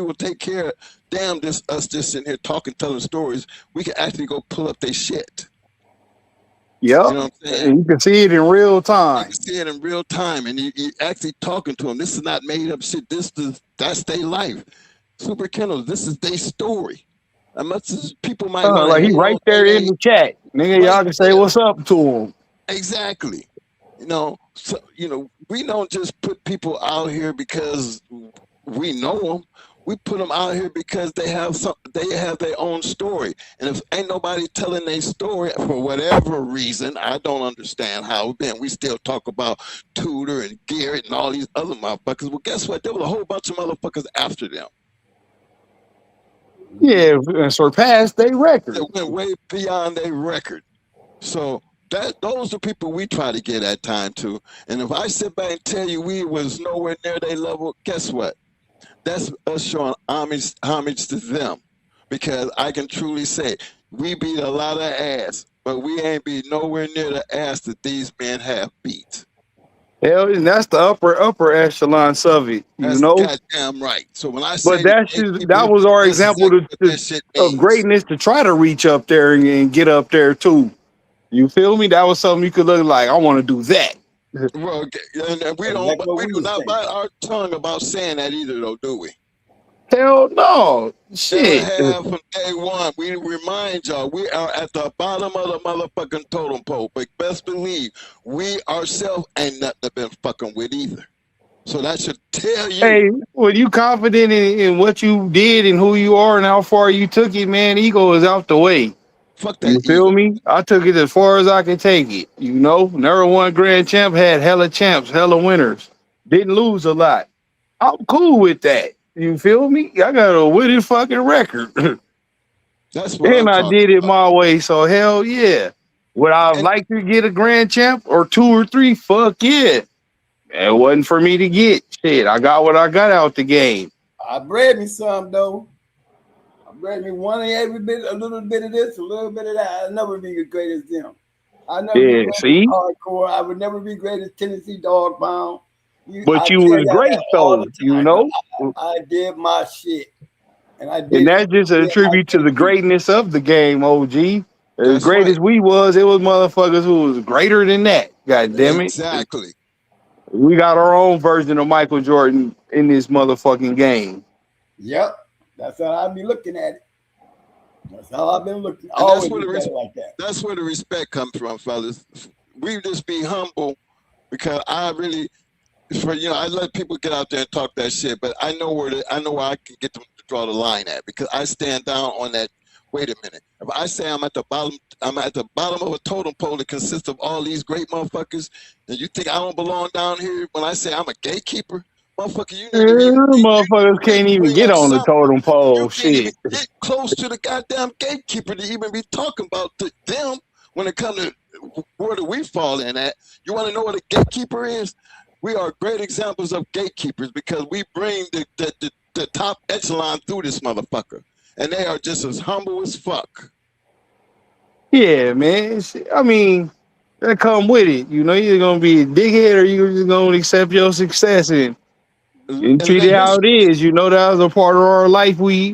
will take care of. Damn, this us just sitting here talking, telling stories. We can actually go pull up their shit. Yep, You know what I'm saying? and you can see it in real You time. can see it in real time, and you actually talking to them. This is not made up shit. That's their life. Super Kennels, this is their story. As much as people might want to Like he hate right on there in they the chat, nigga. right Y'all can say there. what's up to him. Exactly. You know, so we don't just put people out here because we know them. We put them out here because they have their own story. And if ain't nobody telling their story for whatever reason, I don't understand how. Then we still talk about Tudor and Garrett and all these other motherfuckers. Well, guess what? There was a whole bunch of motherfuckers after them Yeah, and surpassed their that record. went way beyond their record. So those are people we try to get at time to. And if I sit back and tell you we was nowhere near their level, guess what? That's us showing homage to them. Because I can truly say we beat a lot of ass, but we ain't beat nowhere near the ass that these men have beat. Hell, and that's the upper echelon of it, you That's know. goddamn right. So when I But say the that gatekeeper, was our that's example exactly what that shit of means. greatness to try to reach up there and get up there too. You feel me? That was something you could look like. I want to do that. Well, and we That's don't, exactly what we we do was not thinking. bite our tongue about saying that either, though, do we? Hell no, Never shit. have from day one. We remind y'all we are at the bottom of the motherfucking totem pole. But best believe we ourselves ain't nothing been fucking with either. So that should tell you, Hey, when you confident in what you did and who you are and how far you took it, man, ego is out the way. fuck that You feel ego. me? I took it as far as I could take it. You know, never won grand champ, had hella champs, hella winners. Didn't lose a lot. I'm cool with that. You feel me? I got a winning fucking record. That's what I'm And I talking did it about. my way. So hell yeah. Would I have And liked to get a grand champ or two or three? Fuck yeah. It wasn't for me to get. Shit, I got what I got out the game. I bred me some though. I bred me one of every bit, a little bit of this, a little bit of that. I'll never be as great as them. I'll never be Yeah, great as see? hardcore. I would never be great as Tennessee Dog Pound. But I you tell was y'all that great all the though, you time. But know? I did my shit, and I And did it. that's just a Yeah, I tribute to the can't do. greatness of the game, OG. As that's great right. as we was motherfuckers who was greater than that. God damn it. Exactly. We got our own version of Michael Jordan in this motherfucking game. Yep, that's how I be looking at it. That's how I've been looking. And that's Always where looked at it like that. that's where the respect comes from, fellas. We just be humble, because I really, I let people get out there and talk that shit, but I know where I can get them to draw the line at, because I stand down on that. Wait a minute. If I say I'm at the bottom of a totem pole that consists of all these great motherfuckers, and you think I don't belong down here when I say I'm a gatekeeper, motherfucker, you need to be Motherfuckers can't even bring get up on the something. totem You pole. can't even Shit. get close to the goddamn gatekeeper to even be talking about them when it comes to where do we fall in at? You want to know what a gatekeeper is? We are great examples of gatekeepers because we bring the top echelon through this motherfucker, and they are just as humble as fuck. Yeah, man. I mean, that come with it. You know, you're gonna be a dickhead or you're just gonna accept your success and And treat let it how his it is. You know, that was a part of our life we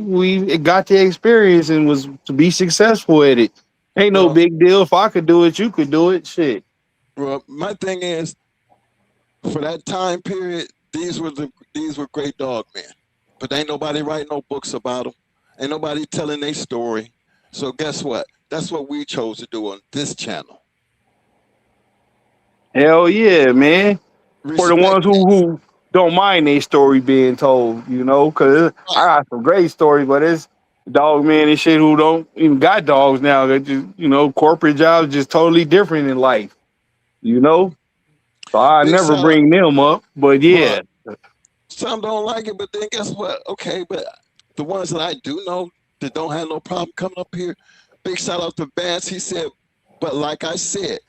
got to experience and was to be successful at it. Ain't no well, big deal. If I could do it, you could do it. Shit. well, my thing is, for that time period, these were great dog men, but ain't nobody writing no books about them. Ain't nobody telling their story. So guess what? That's what we chose to do on this channel. Hell yeah, man. For the Respect ones who don't mind their story being told, you know, because I right. got some great stories, but it's dog men and shit who don't even got dogs now. That just, you know, corporate jobs just totally different in life, you know. So I Big never shout out. bring them up, but Well, yeah, some don't like it, but then guess what? Okay, but the ones that I do know that don't have no problem coming up here, big shout out to Vance. He said, but like I said,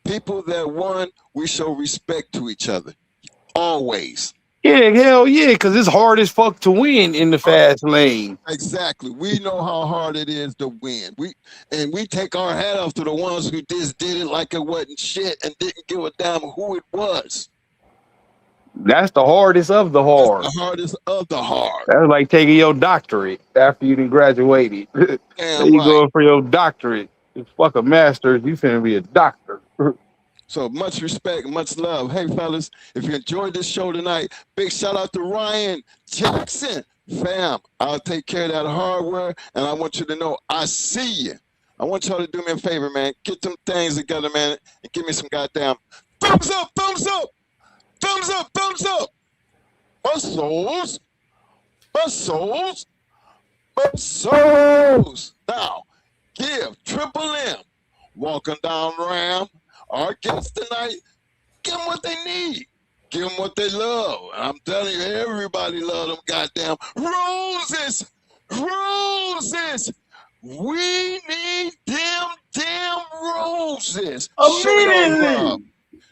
people that won, we show respect to each other. Always. yeah, hell yeah, because it's hard as fuck to win in the fast lane. Exactly. We know how hard it is to win. We take our hat off to the ones who just did it like it wasn't shit and didn't give a damn who it was. That's the hardest of the That's hard. the hardest of the hard. That's like taking your doctorate after you done graduated. There Damn you right. go for your doctorate. It's fuck a master's. You finna be a doctor. So much respect, much love. Hey fellas, if you enjoyed this show tonight, big shout out to Ryan Jackson. Fam, I'll take care of that hardware, and I want you to know I see you. I want y'all to do me a favor, man. Get them things together, man, and give me some goddamn thumbs up, thumbs up, thumbs up, thumbs up. Muscles, muscles, muscles. Now, give Triple M, Walking Down Ram, our guest tonight. Give them what they need. Give them what they love. And I'm telling you, everybody love them goddamn roses. Roses. We need them damn roses. Show y'all's love. Immediately.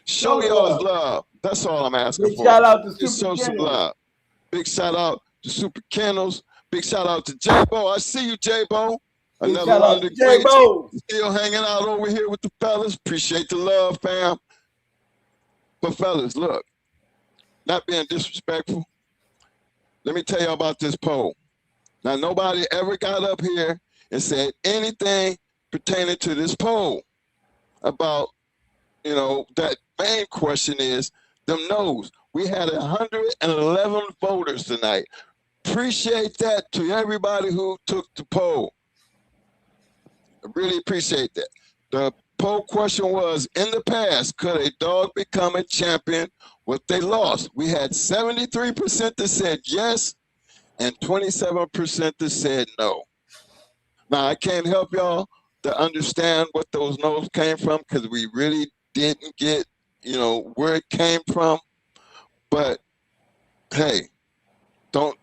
Show y'all's love. That's all I'm asking Big for. shout out to Just Super show some Kennels. love. Big shout out to Super Kennels. Big shout out to J-Bo. I see you, J-Bo. Big Another shout one out of the to greats. J-Bo. Still hanging out over here with the fellas. Appreciate the love, fam. But fellas, look, not being disrespectful, let me tell you about this poll. Now, nobody ever got up here and said anything pertaining to this poll about, you know, that main question is them no's. We had 111 voters tonight. Appreciate that to everybody who took the poll. I really appreciate that. The poll question was, in the past, could a dog become a champion if they lost? We had 73% that said yes and 27% that said no. Now, I can't help y'all to understand what those no's came from because we really didn't get, you know, where it came from. But, hey, don't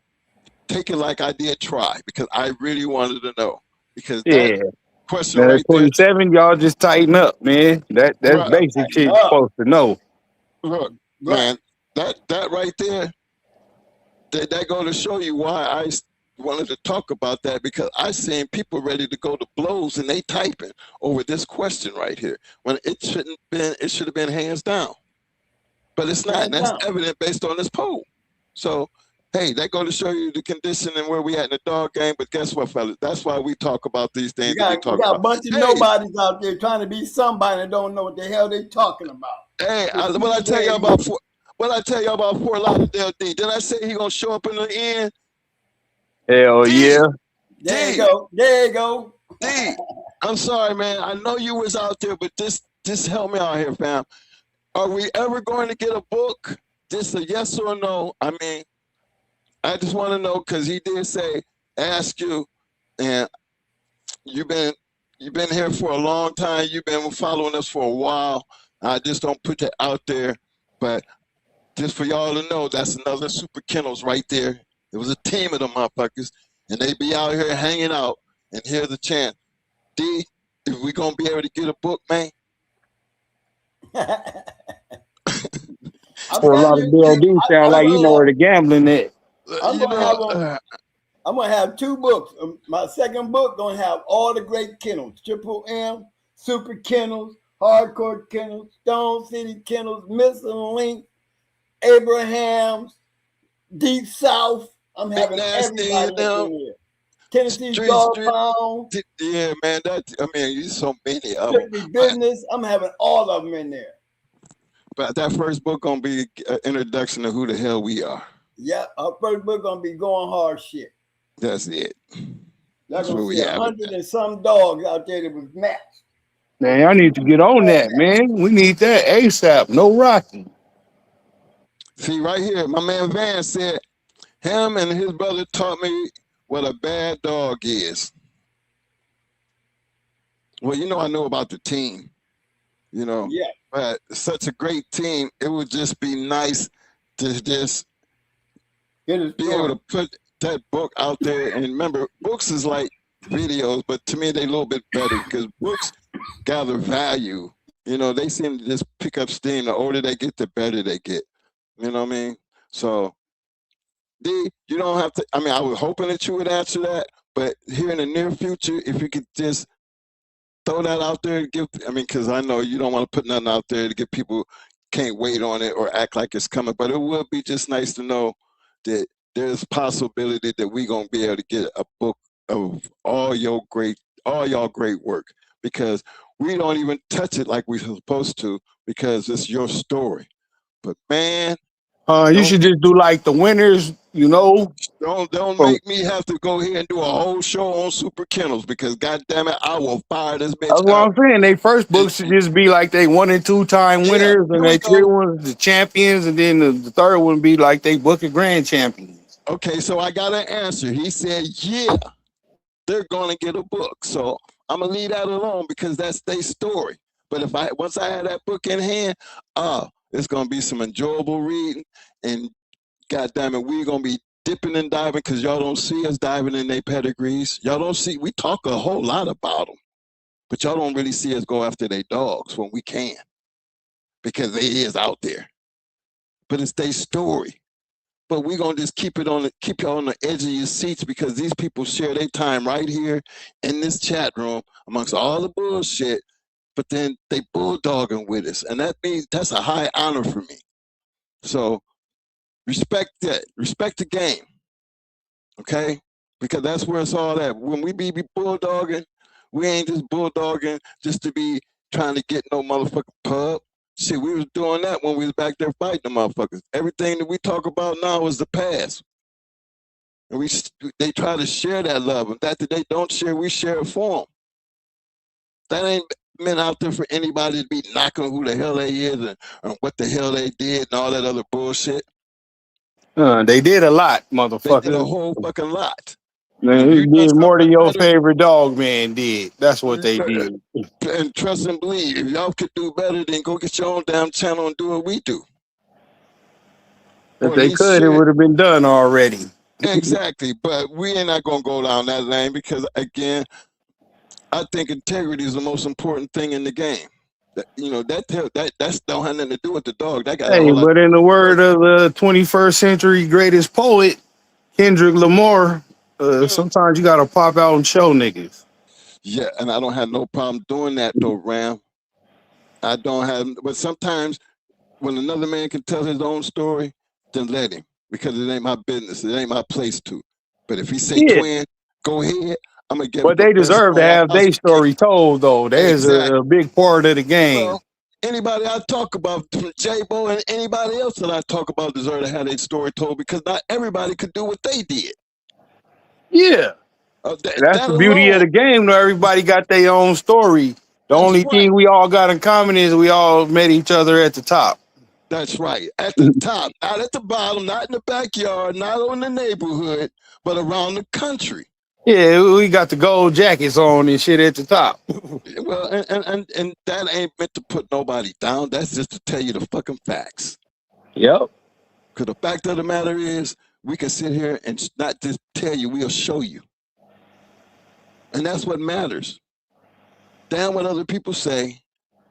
take it like I did try because I really wanted to know. Because that Yeah. question Now, right at there, 27, y'all just tighten up, man. That's right, basic shit you're Up. supposed to know. look, Right. man, that right there, that go to show you why I wanted to talk about that because I seen people ready to go to blows and they typing over this question right here when it should have been hands down, but it's not, and Hands that's down. evident based on this poll. So, hey, that go to show you the condition and where we at in the dog game. But guess what, fellas? That's why we talk about these things You that we got, talk you got a about. bunch of Hey, nobodies out there trying to be somebody and don't know what the hell they talking about. hey, Just what I keep tell where y'all you- about what I tell y'all about Fort Lauderdale D? Did I say he gonna show up in the end? Hell D, yeah. There you D, go. There you go. D. I'm sorry, man. I know you was out there, but just help me out here, fam. Are we ever going to get a book? Just a yes or no? I mean, I just want to know because he did say ask you, and you've been here for a long time. You've been following us for a while. I just don't put that out there, but just for y'all to know, that's another Super Kennels right there. It was a team of them motherfuckers, and they be out here hanging out. And here's the chance. D, if we gonna be able to get a book, man, I'm For a lot telling of you, BLD sound like you know where the gambling at. I'm you gonna have know, them. I'm gonna have 2 books. My second book gonna have all the great kennels: Triple M, Super Kennels, Hardcore Kennels, Stone City Kennels, Missing Link, Abraham's, Deep South. I'm Big having Nasty, you everybody up know, in here. Tennessee Dog street. Pound, Yeah, man. I mean, you so many of them. Strictly Business. I'm having all of them in there. But that first book gonna be an introduction to who the hell we are. Yeah, our first book gonna be Going Hard Shit. That's it. Y'all That's where gonna we see have it. 100 and some dogs out there that was matched. Man, I need to get on that, man. We need that ASAP. No rocking. See, right here, my man Van said him and his brother taught me what a bad dog is. Well, you know, I know about the team, you know, Yeah, but such a great team, it would just be nice to just get his be able to put that book out there. And remember, books is like videos, but to me, they a little bit better because books gather value. You know, they seem to just pick up steam. The older they get, the better they get. You know what I mean? So, D, you don't have to. I mean, I was hoping that you would answer that, but here in the near future, if you could just throw that out there and give, I mean, because I know you don't want to put nothing out there to get people can't wait on it or act like it's coming, but it would be just nice to know that there's a possibility that we're going to be able to get a book of all y'all great work, because we don't even touch it like we're supposed to because it's your story. But man, You don't should just do like the winners, you know. don't From, make me have to go here and do a whole show on Super Kennels, because God damn it, I will fire this bitch that's what up. I'm saying. They first And, books should just be like they 1 and 2 time yeah, winners, here and we they 3 go. ones the champions, and then the third one be like they book a grand champions. Okay, so I got an answer. He said, yeah, they're gonna get a book. So I'm gonna leave that alone because that's their story. But if I once I have that book in hand, it's gonna be some enjoyable reading, and God damn it, we're gonna be dipping and diving because y'all don't see us diving in their pedigrees. Y'all don't see, we talk a whole lot about them, but y'all don't really see us go after their dogs when we can, because they is out there. But it's their story. But we're gonna just keep y'all on the edge of your seats, because these people share their time right here in this chat room amongst all the bullshit, but then they bulldogging with us. And that means that's a high honor for me. So respect that. Respect the game. Okay? Because that's where it's all at. When we be bulldogging, we ain't just bulldogging just to be trying to get no motherfucking pub. Shit, we was doing that when we was back there fighting the motherfuckers. Everything that we talk about now is the past. And they try to share that love. And that they don't share, we share it for them. That ain't meant out there for anybody to be knocking who the hell they is and what the hell they did and all that other bullshit. They did a lot, They did a motherfuckers. whole fucking lot. Man, If they you done did more than something your better, favorite dog man did. That's what they did. and trust and believe, if y'all could do better, then go get your own damn channel and do what we do. If Or at they least could, it share it. would have been done already. Exactly. But we ain't not going to go down that lane because, again, I think integrity is the most important thing in the game. You know, that's don't have nothing to do with the dog. That got a Hey, whole lot but in the to do word of the 21st century greatest poet, Kendrick Lamar, with. sometimes you gotta pop out and show niggas. Yeah, and I don't have no problem doing that though, Ram. I don't have, but sometimes when another man can tell his own story, then let him, because it ain't my business. It ain't my place to. But if he say Yeah, twin, go ahead. I'm gonna give him but the they best deserve to story I have their possibly can. story told, though. There's Exactly. a big part of the game. Well, anybody I talk about, from J-Bo and anybody else that I talk about, deserve to have their story told, because not everybody could do what they did. Yeah, that's That the beauty of alone, the game. Though everybody got their own story. The that's only right. thing we all got in common is we all met each other at the top. That's right. At the top, not at the bottom, not in the backyard, not on the neighborhood, but around the country. Yeah, we got the gold jackets on and shit at the top. Well, and that ain't meant to put nobody down. That's just to tell you the fucking facts. Yep. Because the fact of the matter is, we can sit here and not just tell you, we'll show you. And that's what matters. Damn what other people say.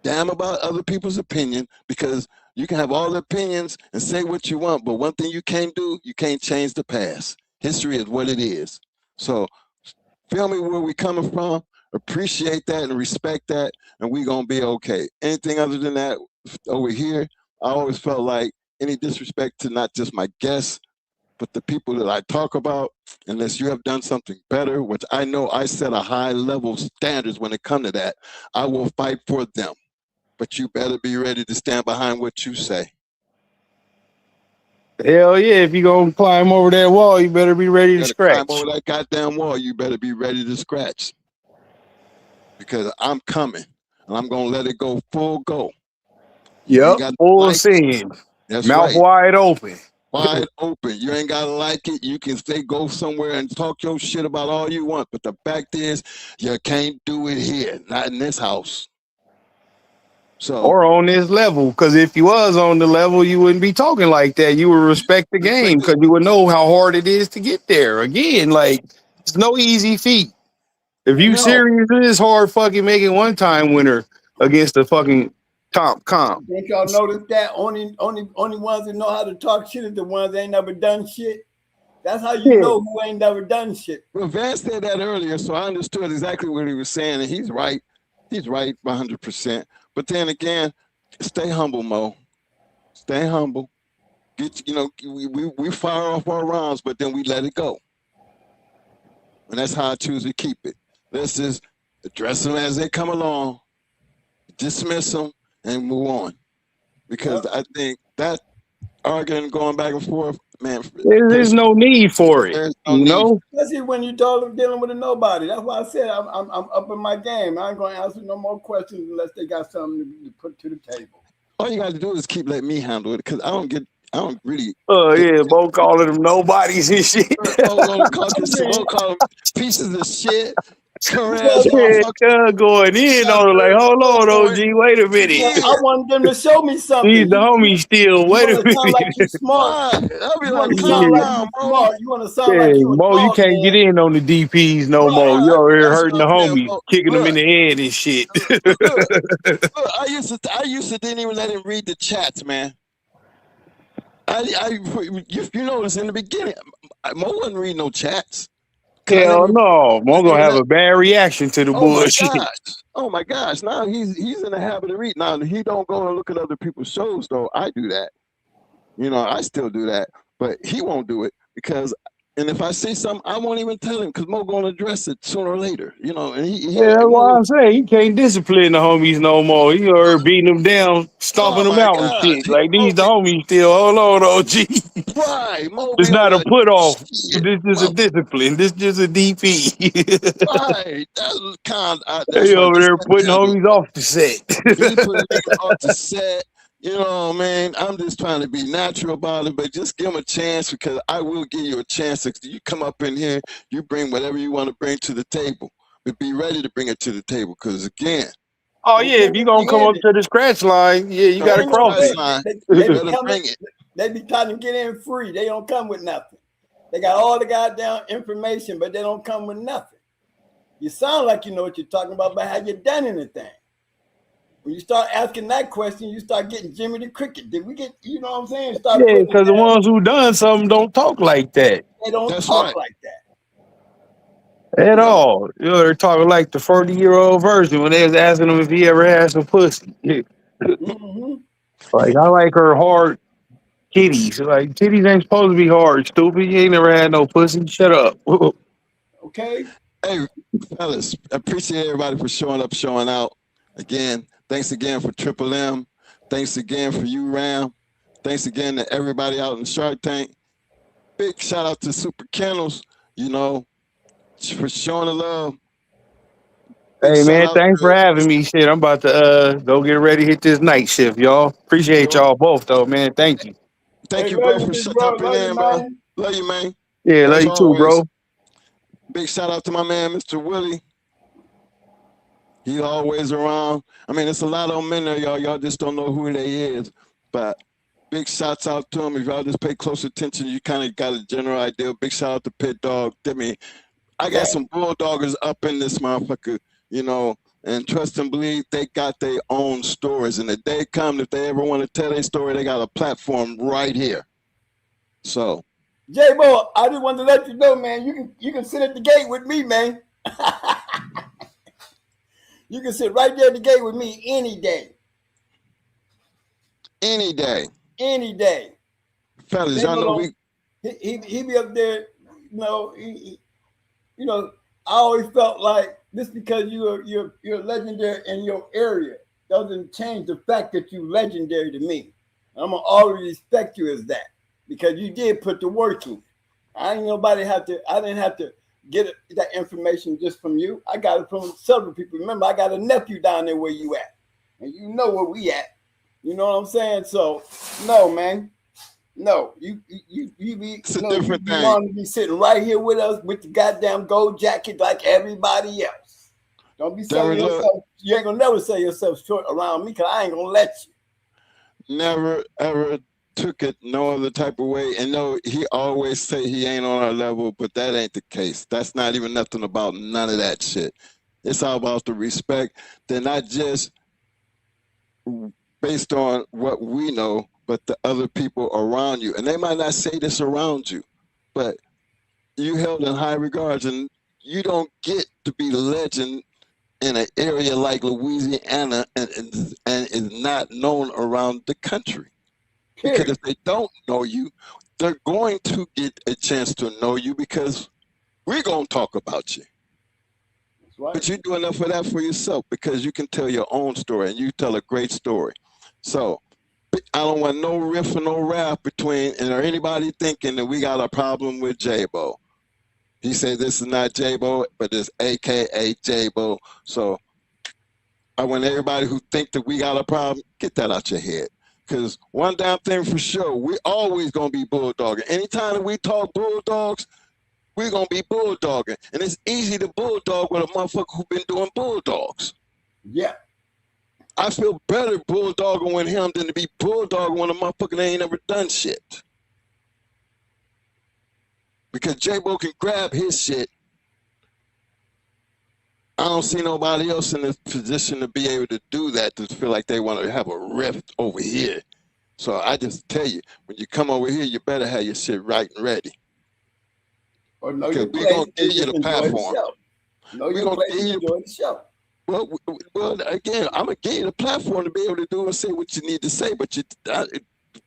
damn about other people's opinion, because you can have all the opinions and say what you want, but one thing you can't do, you can't change the past. History is what it is. So feel me where we coming from, appreciate that and respect that, and we gonna be okay. Anything other than that over here, I always felt like any disrespect to not just my guests, but the people that I talk about, unless you have done something better, which I know I set a high level standards when it comes to that, I will fight for them. But you better be ready to stand behind what you say. Hell yeah! If you gonna climb over that wall, you better be ready You to gotta climb scratch. over that goddamn wall, you better be ready to scratch. Because I'm coming and I'm gonna let it go full go. You ain't Yep, got to full like it. send, That's mouth right. wide open. Wide open. You ain't gotta like it. You can stay go somewhere and talk your shit about all you want. But the fact is, you can't do it here. Not in this house. So Or on this level, because if you was on the level, you wouldn't be talking like that. You would respect the game respect it. because you would know how hard it is to get there. Again, like it's no easy feat. If you No. serious, it is hard fucking making one time winner against the fucking top comp. Don't y'all notice that only ones that know how to talk shit is the ones that ain't never done shit? That's how you Yeah. know who ain't never done shit. Well, Vance said that earlier, so I understood exactly what he was saying, and he's right. He's right 100%. But then again, stay humble, Mo. Stay humble. Get we fire off our rounds, but then we let it go, and that's how I choose to keep it. Let's just address them as they come along, dismiss them, and move on. Because Yep. I think that arguing, going back and forth, man, There's no need for it, there's no you need. know. Especially when you're dealing with a nobody. That's why I said I'm up in my game. I ain't gonna answer no more questions unless they got something to put to the table. All you got to do is keep letting me handle it, because I don't really Oh get. yeah, both calling them nobodies and shit. Mo gonna call I mean, them pieces of shit, current ass because motherfucker. Yeah, going in Got on it like, hold on, going OG, wait a I minute. in. want them to show me These something. the homies still. You Wait want a to sound like minute. you smart. Right. I'll be You like, want to calm sound like Yeah, down, you Mo. smart. You want to sound like yeah, you a Mo, you dog can't get man. in on the DPs no more. Right. You over here That's hurting what the I'm saying, homies, Mo. kicking them in Look, the head and shit. look. I used to didn't even let him read the chats, man. You notice in the beginning, Mo wasn't reading no chats. Cause Hell no, I Mo didn't gonna even have let. a bad reaction to the Oh my bullshit. gosh! Oh my gosh! Now he's in the habit of reading. Now he don't go and look at other people's shows though. I do that. I still do that, but he won't do it because. And if I see something, I won't even tell him because Mo gonna address it sooner or later. And Yeah, that's why Mo. I say he can't discipline the homies no more. He already beating them down, stomping Oh them my out and gosh! shit. Like Mo these the be homies still. Hold on, OG. right. Mo It's be on not a that put off. shit. This is a discipline. This just a DP. Right. That's that's They why over there respect putting handles. homies off the set. He putting niggas off the set. Man, I'm just trying to be natural about it, but just give him a chance because I will give you a chance. If you come up in here, you bring whatever you want to bring to the table, but be ready to bring it to the table. Because again, Oh Don't yeah, come if you gonna empty come up handed. to the scratch line, yeah, you come They gotta to ain't the no cross scratch it. line. they You be better coming. bring it. They be trying to get in free. They don't come with nothing. They got all the goddamn information, but they don't come with nothing. You sound like you know what you're talking about, but have you done anything? When you start asking that question, you start getting Jimmy the Cricket. Did we get, you know what I'm saying? Start Yeah, putting it because the down. ones who done something don't talk like that They don't That's talk right. like that. at No. all. They're talking like the 40-year-old version when they was asking him if he ever had some pussy. Yeah. Mm-hmm. Like I like her hard titties. Like titties ain't supposed to be hard, stupid. You ain't never had no pussy. Shut up. Okay. Hey, fellas, appreciate everybody for showing up, showing out. Again, thanks again for Triple M. Thanks again for you, Ram. Thanks again to everybody out in Shark Tank. Big shout out to Super Kennels, for showing the love. Big Hey shout man, out thanks for to having me. Shit, I'm about to go get ready to hit this night shift, y'all. Appreciate Joe. y'all both though, man. Thank you. Thank Hey, you, love bro, you, for big bro. jumping Love you, in, bro. man. Love you, man. Yeah, love As you too, always, bro. big shout out to my man, Mr. Willie. He's always around. I mean, it's a lot of them in there, y'all. Y'all just don't know who they is. But big shouts out to him. If y'all just pay close attention, you kind of got a general idea. Big shout out to Pit Dog. I got some bulldoggers up in this motherfucker, you know. And trust and believe, they got their own stories. And the day come, if they ever want to tell their story, they got a platform right here. So, J-Bo, I just wanted to let you know, man, you can sit at the gate with me, man. You can sit right there at the gate with me any day. any day. Any day. Fellas, y'all know we... He be up there, you know, you know, I always felt like just because you're legendary in your area doesn't change the fact that you legendary to me. I'm gonna always respect you as that because you did put the work in. I didn't have to get that information just from you. I got it from several people. Remember, I got a nephew down there where you at, and you know where we at. You know what I'm saying? So, no, man. No, you be, it's a no, different you thing. want to be sitting right here with us with the goddamn gold jacket like everybody else. Don't be selling yourself. You ain't gonna never sell yourself short around me because I ain't gonna let you. Never ever took it no other type of way. And no, he always say he ain't on our level, but that ain't the case. That's not even nothing about none of that shit. It's all about the respect. They're not just based on what we know, but the other people around you. And they might not say this around you, but you held in high regards, and you don't get to be the legend in an area like Louisiana and is not known around the country. Because if they don't know you, they're going to get a chance to know you because we're going to talk about you. That's right. But you do enough of that for yourself because you can tell your own story, and you tell a great story. So I don't want no riff or no rap between, or anybody thinking that we got a problem with J-Bo. He said this is not J-Bo, but it's AKA J-Bo. So I want everybody who think that we got a problem, get that out your head. Because one damn thing for sure, we always going to be bulldogging. Anytime that we talk bulldogs, we're going to be bulldogging. And it's easy to bulldog with a motherfucker who been doing bulldogs. Yeah. I feel better bulldogging with him than to be bulldogging with a motherfucker that ain't never done shit. Because J-Bo can grab his shit. I don't see nobody else in this position to be able to do that, to feel like they want to have a rift over here. So I just tell you, when you come over here, you better have your shit right and ready. Or know Because we're going to give you the platform. We're going to give you the show. Well, again, I'm going to give you the platform to be able to do and say what you need to say, but a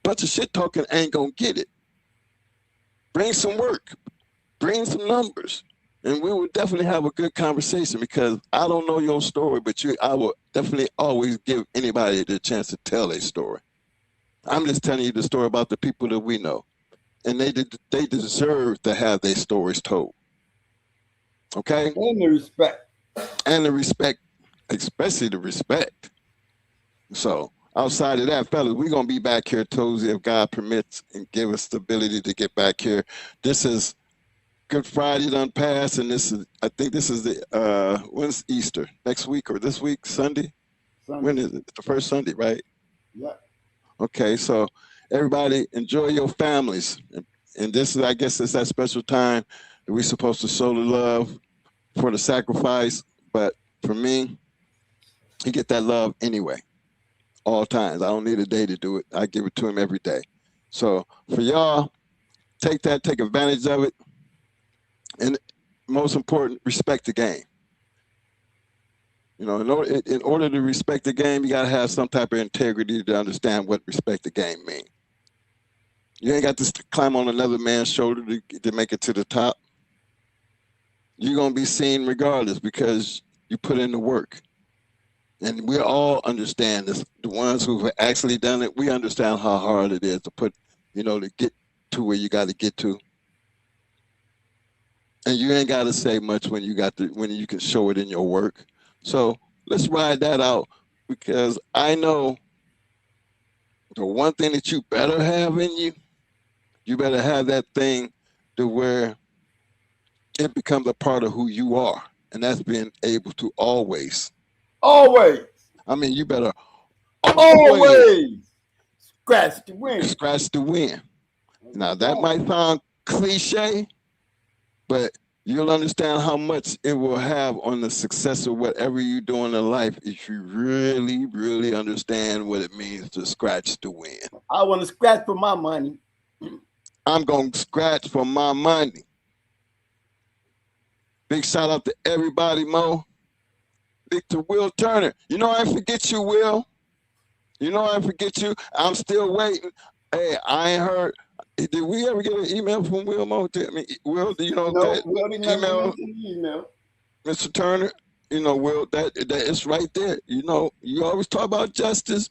bunch of shit talking ain't going to get it. Bring some work. Bring some numbers. And we will definitely have a good conversation because I don't know your story, but I will definitely always give anybody the chance to tell a story. I'm just telling you the story about the people that we know. And they deserve to have their stories told. Okay? And the respect. And the respect, especially the respect. So outside of that, fellas, we're going to be back here Tuesday if God permits and give us the ability to get back here. This is Good Friday done passed, and I think this is the when's Easter? Next week or this week? Sunday? When is it? The first Sunday, right? Yeah. Okay, so everybody enjoy your families. And this is, I guess, it's that special time that we're supposed to show the love for the sacrifice. But for me, you get that love anyway, all times. I don't need a day to do it. I give it to him every day. So for y'all, take advantage of it. And most important, respect the game. You know, in order to respect the game, you got to have some type of integrity to understand what respect the game means. You ain't got to climb on another man's shoulder to make it to the top. You're going to be seen regardless because you put in the work. And we all understand this. The ones who've actually done it, we understand how hard it is to get to where you got to get to. And you ain't got to say much when you can show it in your work. So let's ride that out because I know the one thing that you better have in you, you better have that thing to where it becomes a part of who you are. And that's being able to always. I mean, you better always scratch the win. Scratch the win. Now, that might sound cliche, but you'll understand how much it will have on the success of whatever you do in life if you really, really understand what it means to scratch to win. I want to scratch for my money. I'm going to scratch for my money. Big shout out to everybody, Mo. Victor Will Turner. You know I forget you, Will. You know I forget you. I'm still waiting. Hey, I ain't heard. Did we ever get an email from Will Mo? I mean, Will, do you know No, that Will didn't email, email. Mr. Turner? You know, Will, that it's right there. You know, you always talk about justice.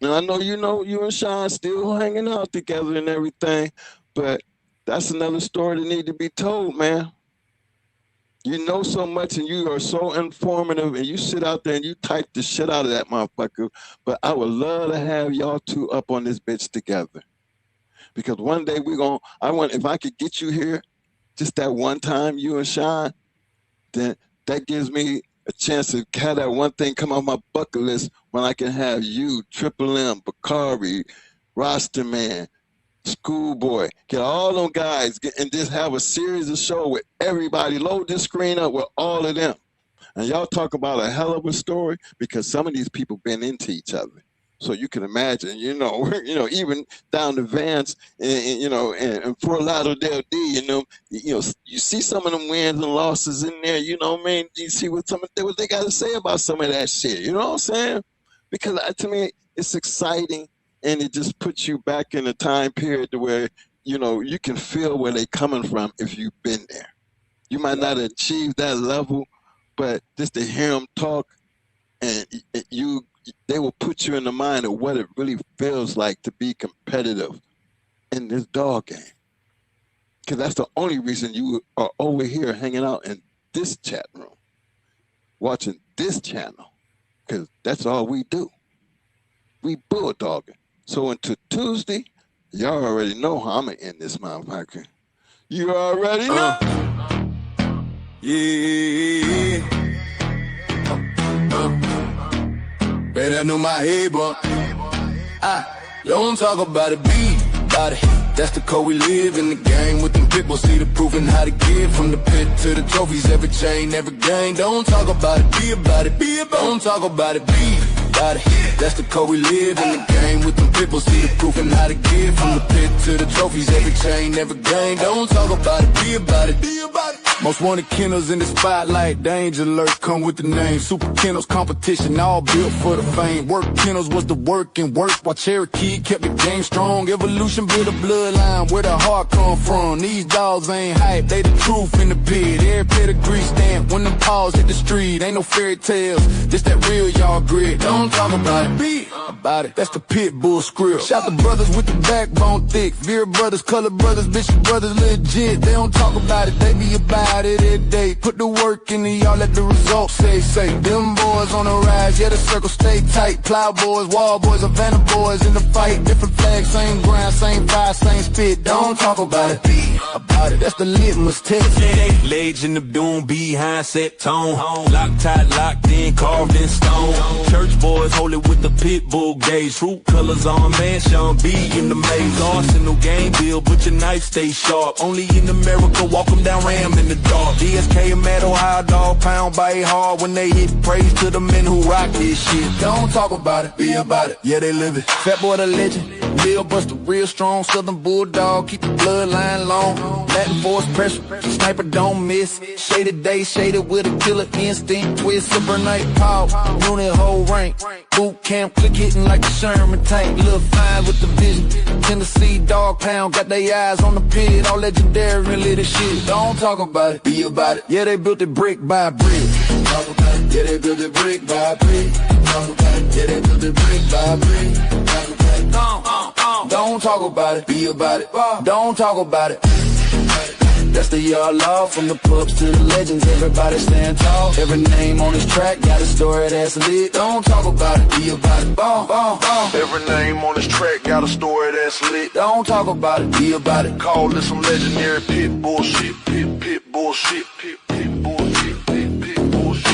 And I know you and Sean still hanging out together and everything, but that's another story that need to be told, man. You know so much and you are so informative and you sit out there and you type the shit out of that motherfucker. But I would love to have y'all two up on this bitch together. Because one day if I could get you here just that one time, you and Sean, then that gives me a chance to have that one thing come off my bucket list when I can have you, Triple M, Bakari, Roster Man, Schoolboy, get all them guys and just have a series of show with everybody, load this screen up with all of them. And y'all talk about a hell of a story because some of these people been into each other. So you can imagine, even down to Vance and Fort Lauderdale D, you see some of them wins and losses in there, you know what I mean? You see what they got to say about some of that shit, you know what I'm saying? Because to me, it's exciting and it just puts you back in a time period to where, you can feel where they're coming from if you've been there. You might not achieve that level, but just to hear them talk and they will put you in the mind of what it really feels like to be competitive in this dog game. Because that's the only reason you are over here hanging out in this chat room, watching this channel, because that's all we do. We bulldogging. So until Tuesday, y'all already know how I'm going to end this motherfucker. You already know. Yeah. Better know my head, but don't talk about it, be about it. That's the code we live in the game with them people. See the proof and how to get from the pit to the trophies. Every chain, every game. Don't talk about it, be about it, be about it. Don't talk about it, be about it. That's the code we live in the game with them people. See the proof and how to get from the pit to the trophies. Every chain, every game. Don't talk about it, be about it, be about it. Most wanted Kennels in the spotlight, danger alert, come with the name. Super Kennels competition, all built for the fame. Work Kennels was the work and work, while Cherokee kept the game strong. Evolution built a bloodline, where the heart come from. These dogs ain't hype, they the truth in the pit. Every pedigree stamp, when them paws hit the street. Ain't no fairy tales, this that real y'all grit. Don't talk about it, be about it. That's the pit bull script. Shout the brothers with the backbone thick. Veer brothers, color brothers, Bishop brothers legit. They don't talk about it, they be about it every day. Put the work in and y'all let the results say. Them boys on the rise, yeah, the circle stay tight. Plow boys, wall boys, Havana boys in the fight. Different flags, same ground, same fire, same spit. Don't talk about it, be about it. That's the litmus test. Legend of doom, behind set tone. Loctite, locked in, carved in stone. Church boys hold it with the pit bull gauge. Fruit colors on man, Sean B in the maze. Arsenal game bill, but your knife stay sharp. Only in America, walk them down, ram in the dark. DSK and Mad Ohio dog, pound by hard. When they hit, praise to the men who rock this shit. Don't talk about it, be about it. Yeah, they live it. Fat boy the legend, Bill Buster, real strong Southern bulldog. Keep the bloodline long. Latin force pressure, sniper don't miss. Shaded day, shaded with a killer instinct. Twist, super night power, unit whole rank. Boot camp, click hitting like a Sherman tank. Little fine with the vision. Tennessee dog pound, got their eyes on the pit. All legendary, really the shit. Don't talk about it, be about it. Yeah, they built it brick by brick. Talk about it. Yeah, they built it brick by brick. Talk about it. Yeah, they built it brick by brick. Talk about it. Don't talk about it, be about it. Don't talk about it. That's the yard law, from the pups to the legends. Everybody stand tall. Every name on this track got a story that's lit. Don't talk about it, be about it. Every name on this track got a story that's lit. Don't talk about it, be about it. Call this some legendary pit bullshit, pit bullshit, pit bullshit, pit bullshit.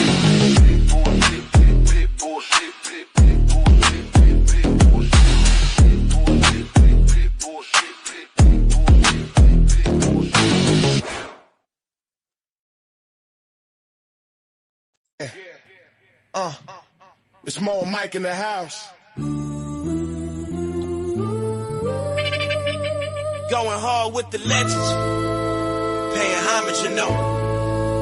It's Mo and Mike in the house. Going hard with the legends. Paying homage, you know.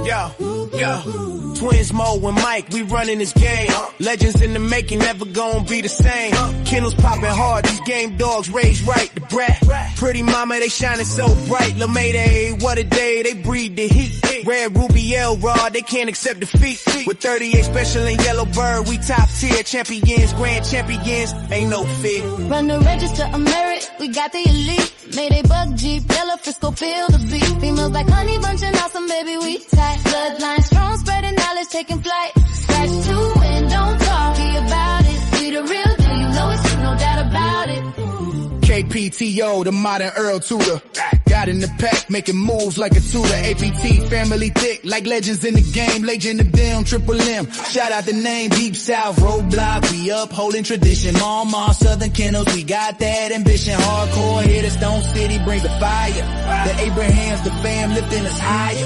Yo. Twins Mo and Mike, we running this game. Legends in the making, never gonna be the same. Kennels popping hard, these game dogs raised right. The brat, pretty mama, they shining so bright. LaMayday, what a day, they breathe the heat. Red Ruby L Rod, they can't accept defeat. With 38 special and yellow bird, we top tier champions, grand champions, ain't no fear. Run the register of merit, we got the elite. Mayday bug Jeep, yellow Frisco, feel the beat. Females like honey bunch and awesome, baby, we tight. Bloodline strong, spreading knowledge, taking flight. Scratch to win, don't talk about it. We the real deal, you know it's true, no doubt about it. KPTO, the modern Earl Tudor. Got in the pack, making moves like a tutor. APT, family thick, like legends in the game. Legend of them, Triple M. Shout out the name, Deep South, Roadblock. We upholding tradition. Mama, Southern Kennels, we got that ambition. Hardcore hitters, Stone City brings the fire. The Abrahams, the fam lifting us higher.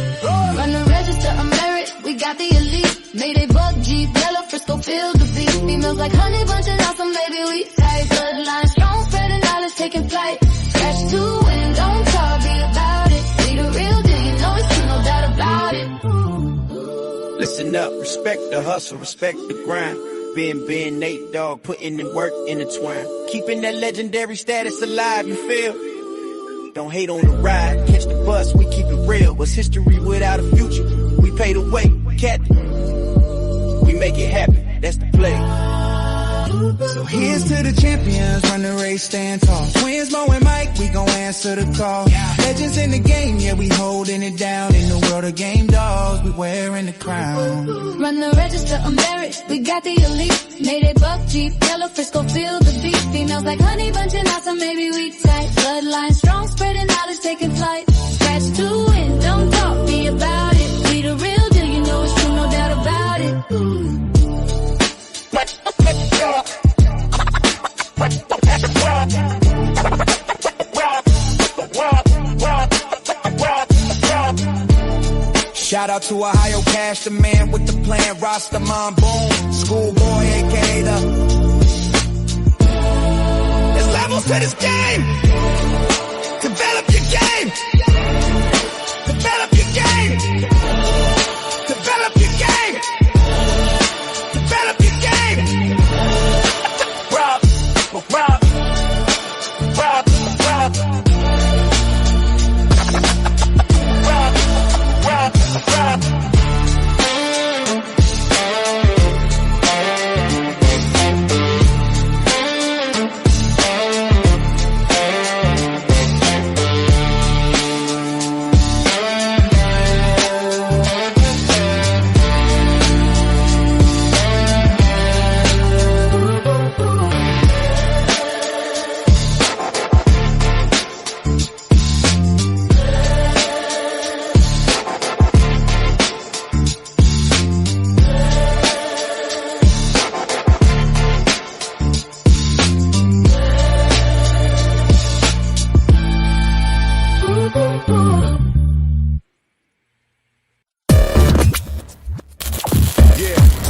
Run the register of merit, we got the elite. Mayday bug Jeep, yellow Frisco, feel the beat. Females like honey bunch and awesome, baby, we tight. Bloodline strong, spreading knowledge, taking flight. Scratch to win, don't talk, be about it. We the real deal, you know it's true, no doubt about it. Listen up, respect the hustle, respect the grind. Ben, Nate Dogg, putting in work intertwined. Keeping that legendary status alive, you feel? Don't hate on the ride, catch the bus, we keep it real. What's history without a future? We pay the way, captain. We make it happen, that's the play. So here's to the champions, run the race, stand tall. Twins Mo and Mike, we gon' answer the call. Legends in the game, yeah, we holding it down. In the world of game dogs, we wearing the crown. Run the register of merit, we got the elite. Mayday bug Jeep, yellow Frisco, feel the beat. Females like honey bunch and awesome, maybe we tight. Bloodline strong, spreading knowledge, taking flight. Scratch to win, don't talk, be about it. We the real deal, you know it's true, no doubt about it. Shout out to Ohio Cash, the man with the plan, Rastaman Boom, Schoolboy, aka the. There's levels to this game. Develop your game. Develop your game. Develop your game. Develop your game. Rob, rob, rob, rob. Yeah.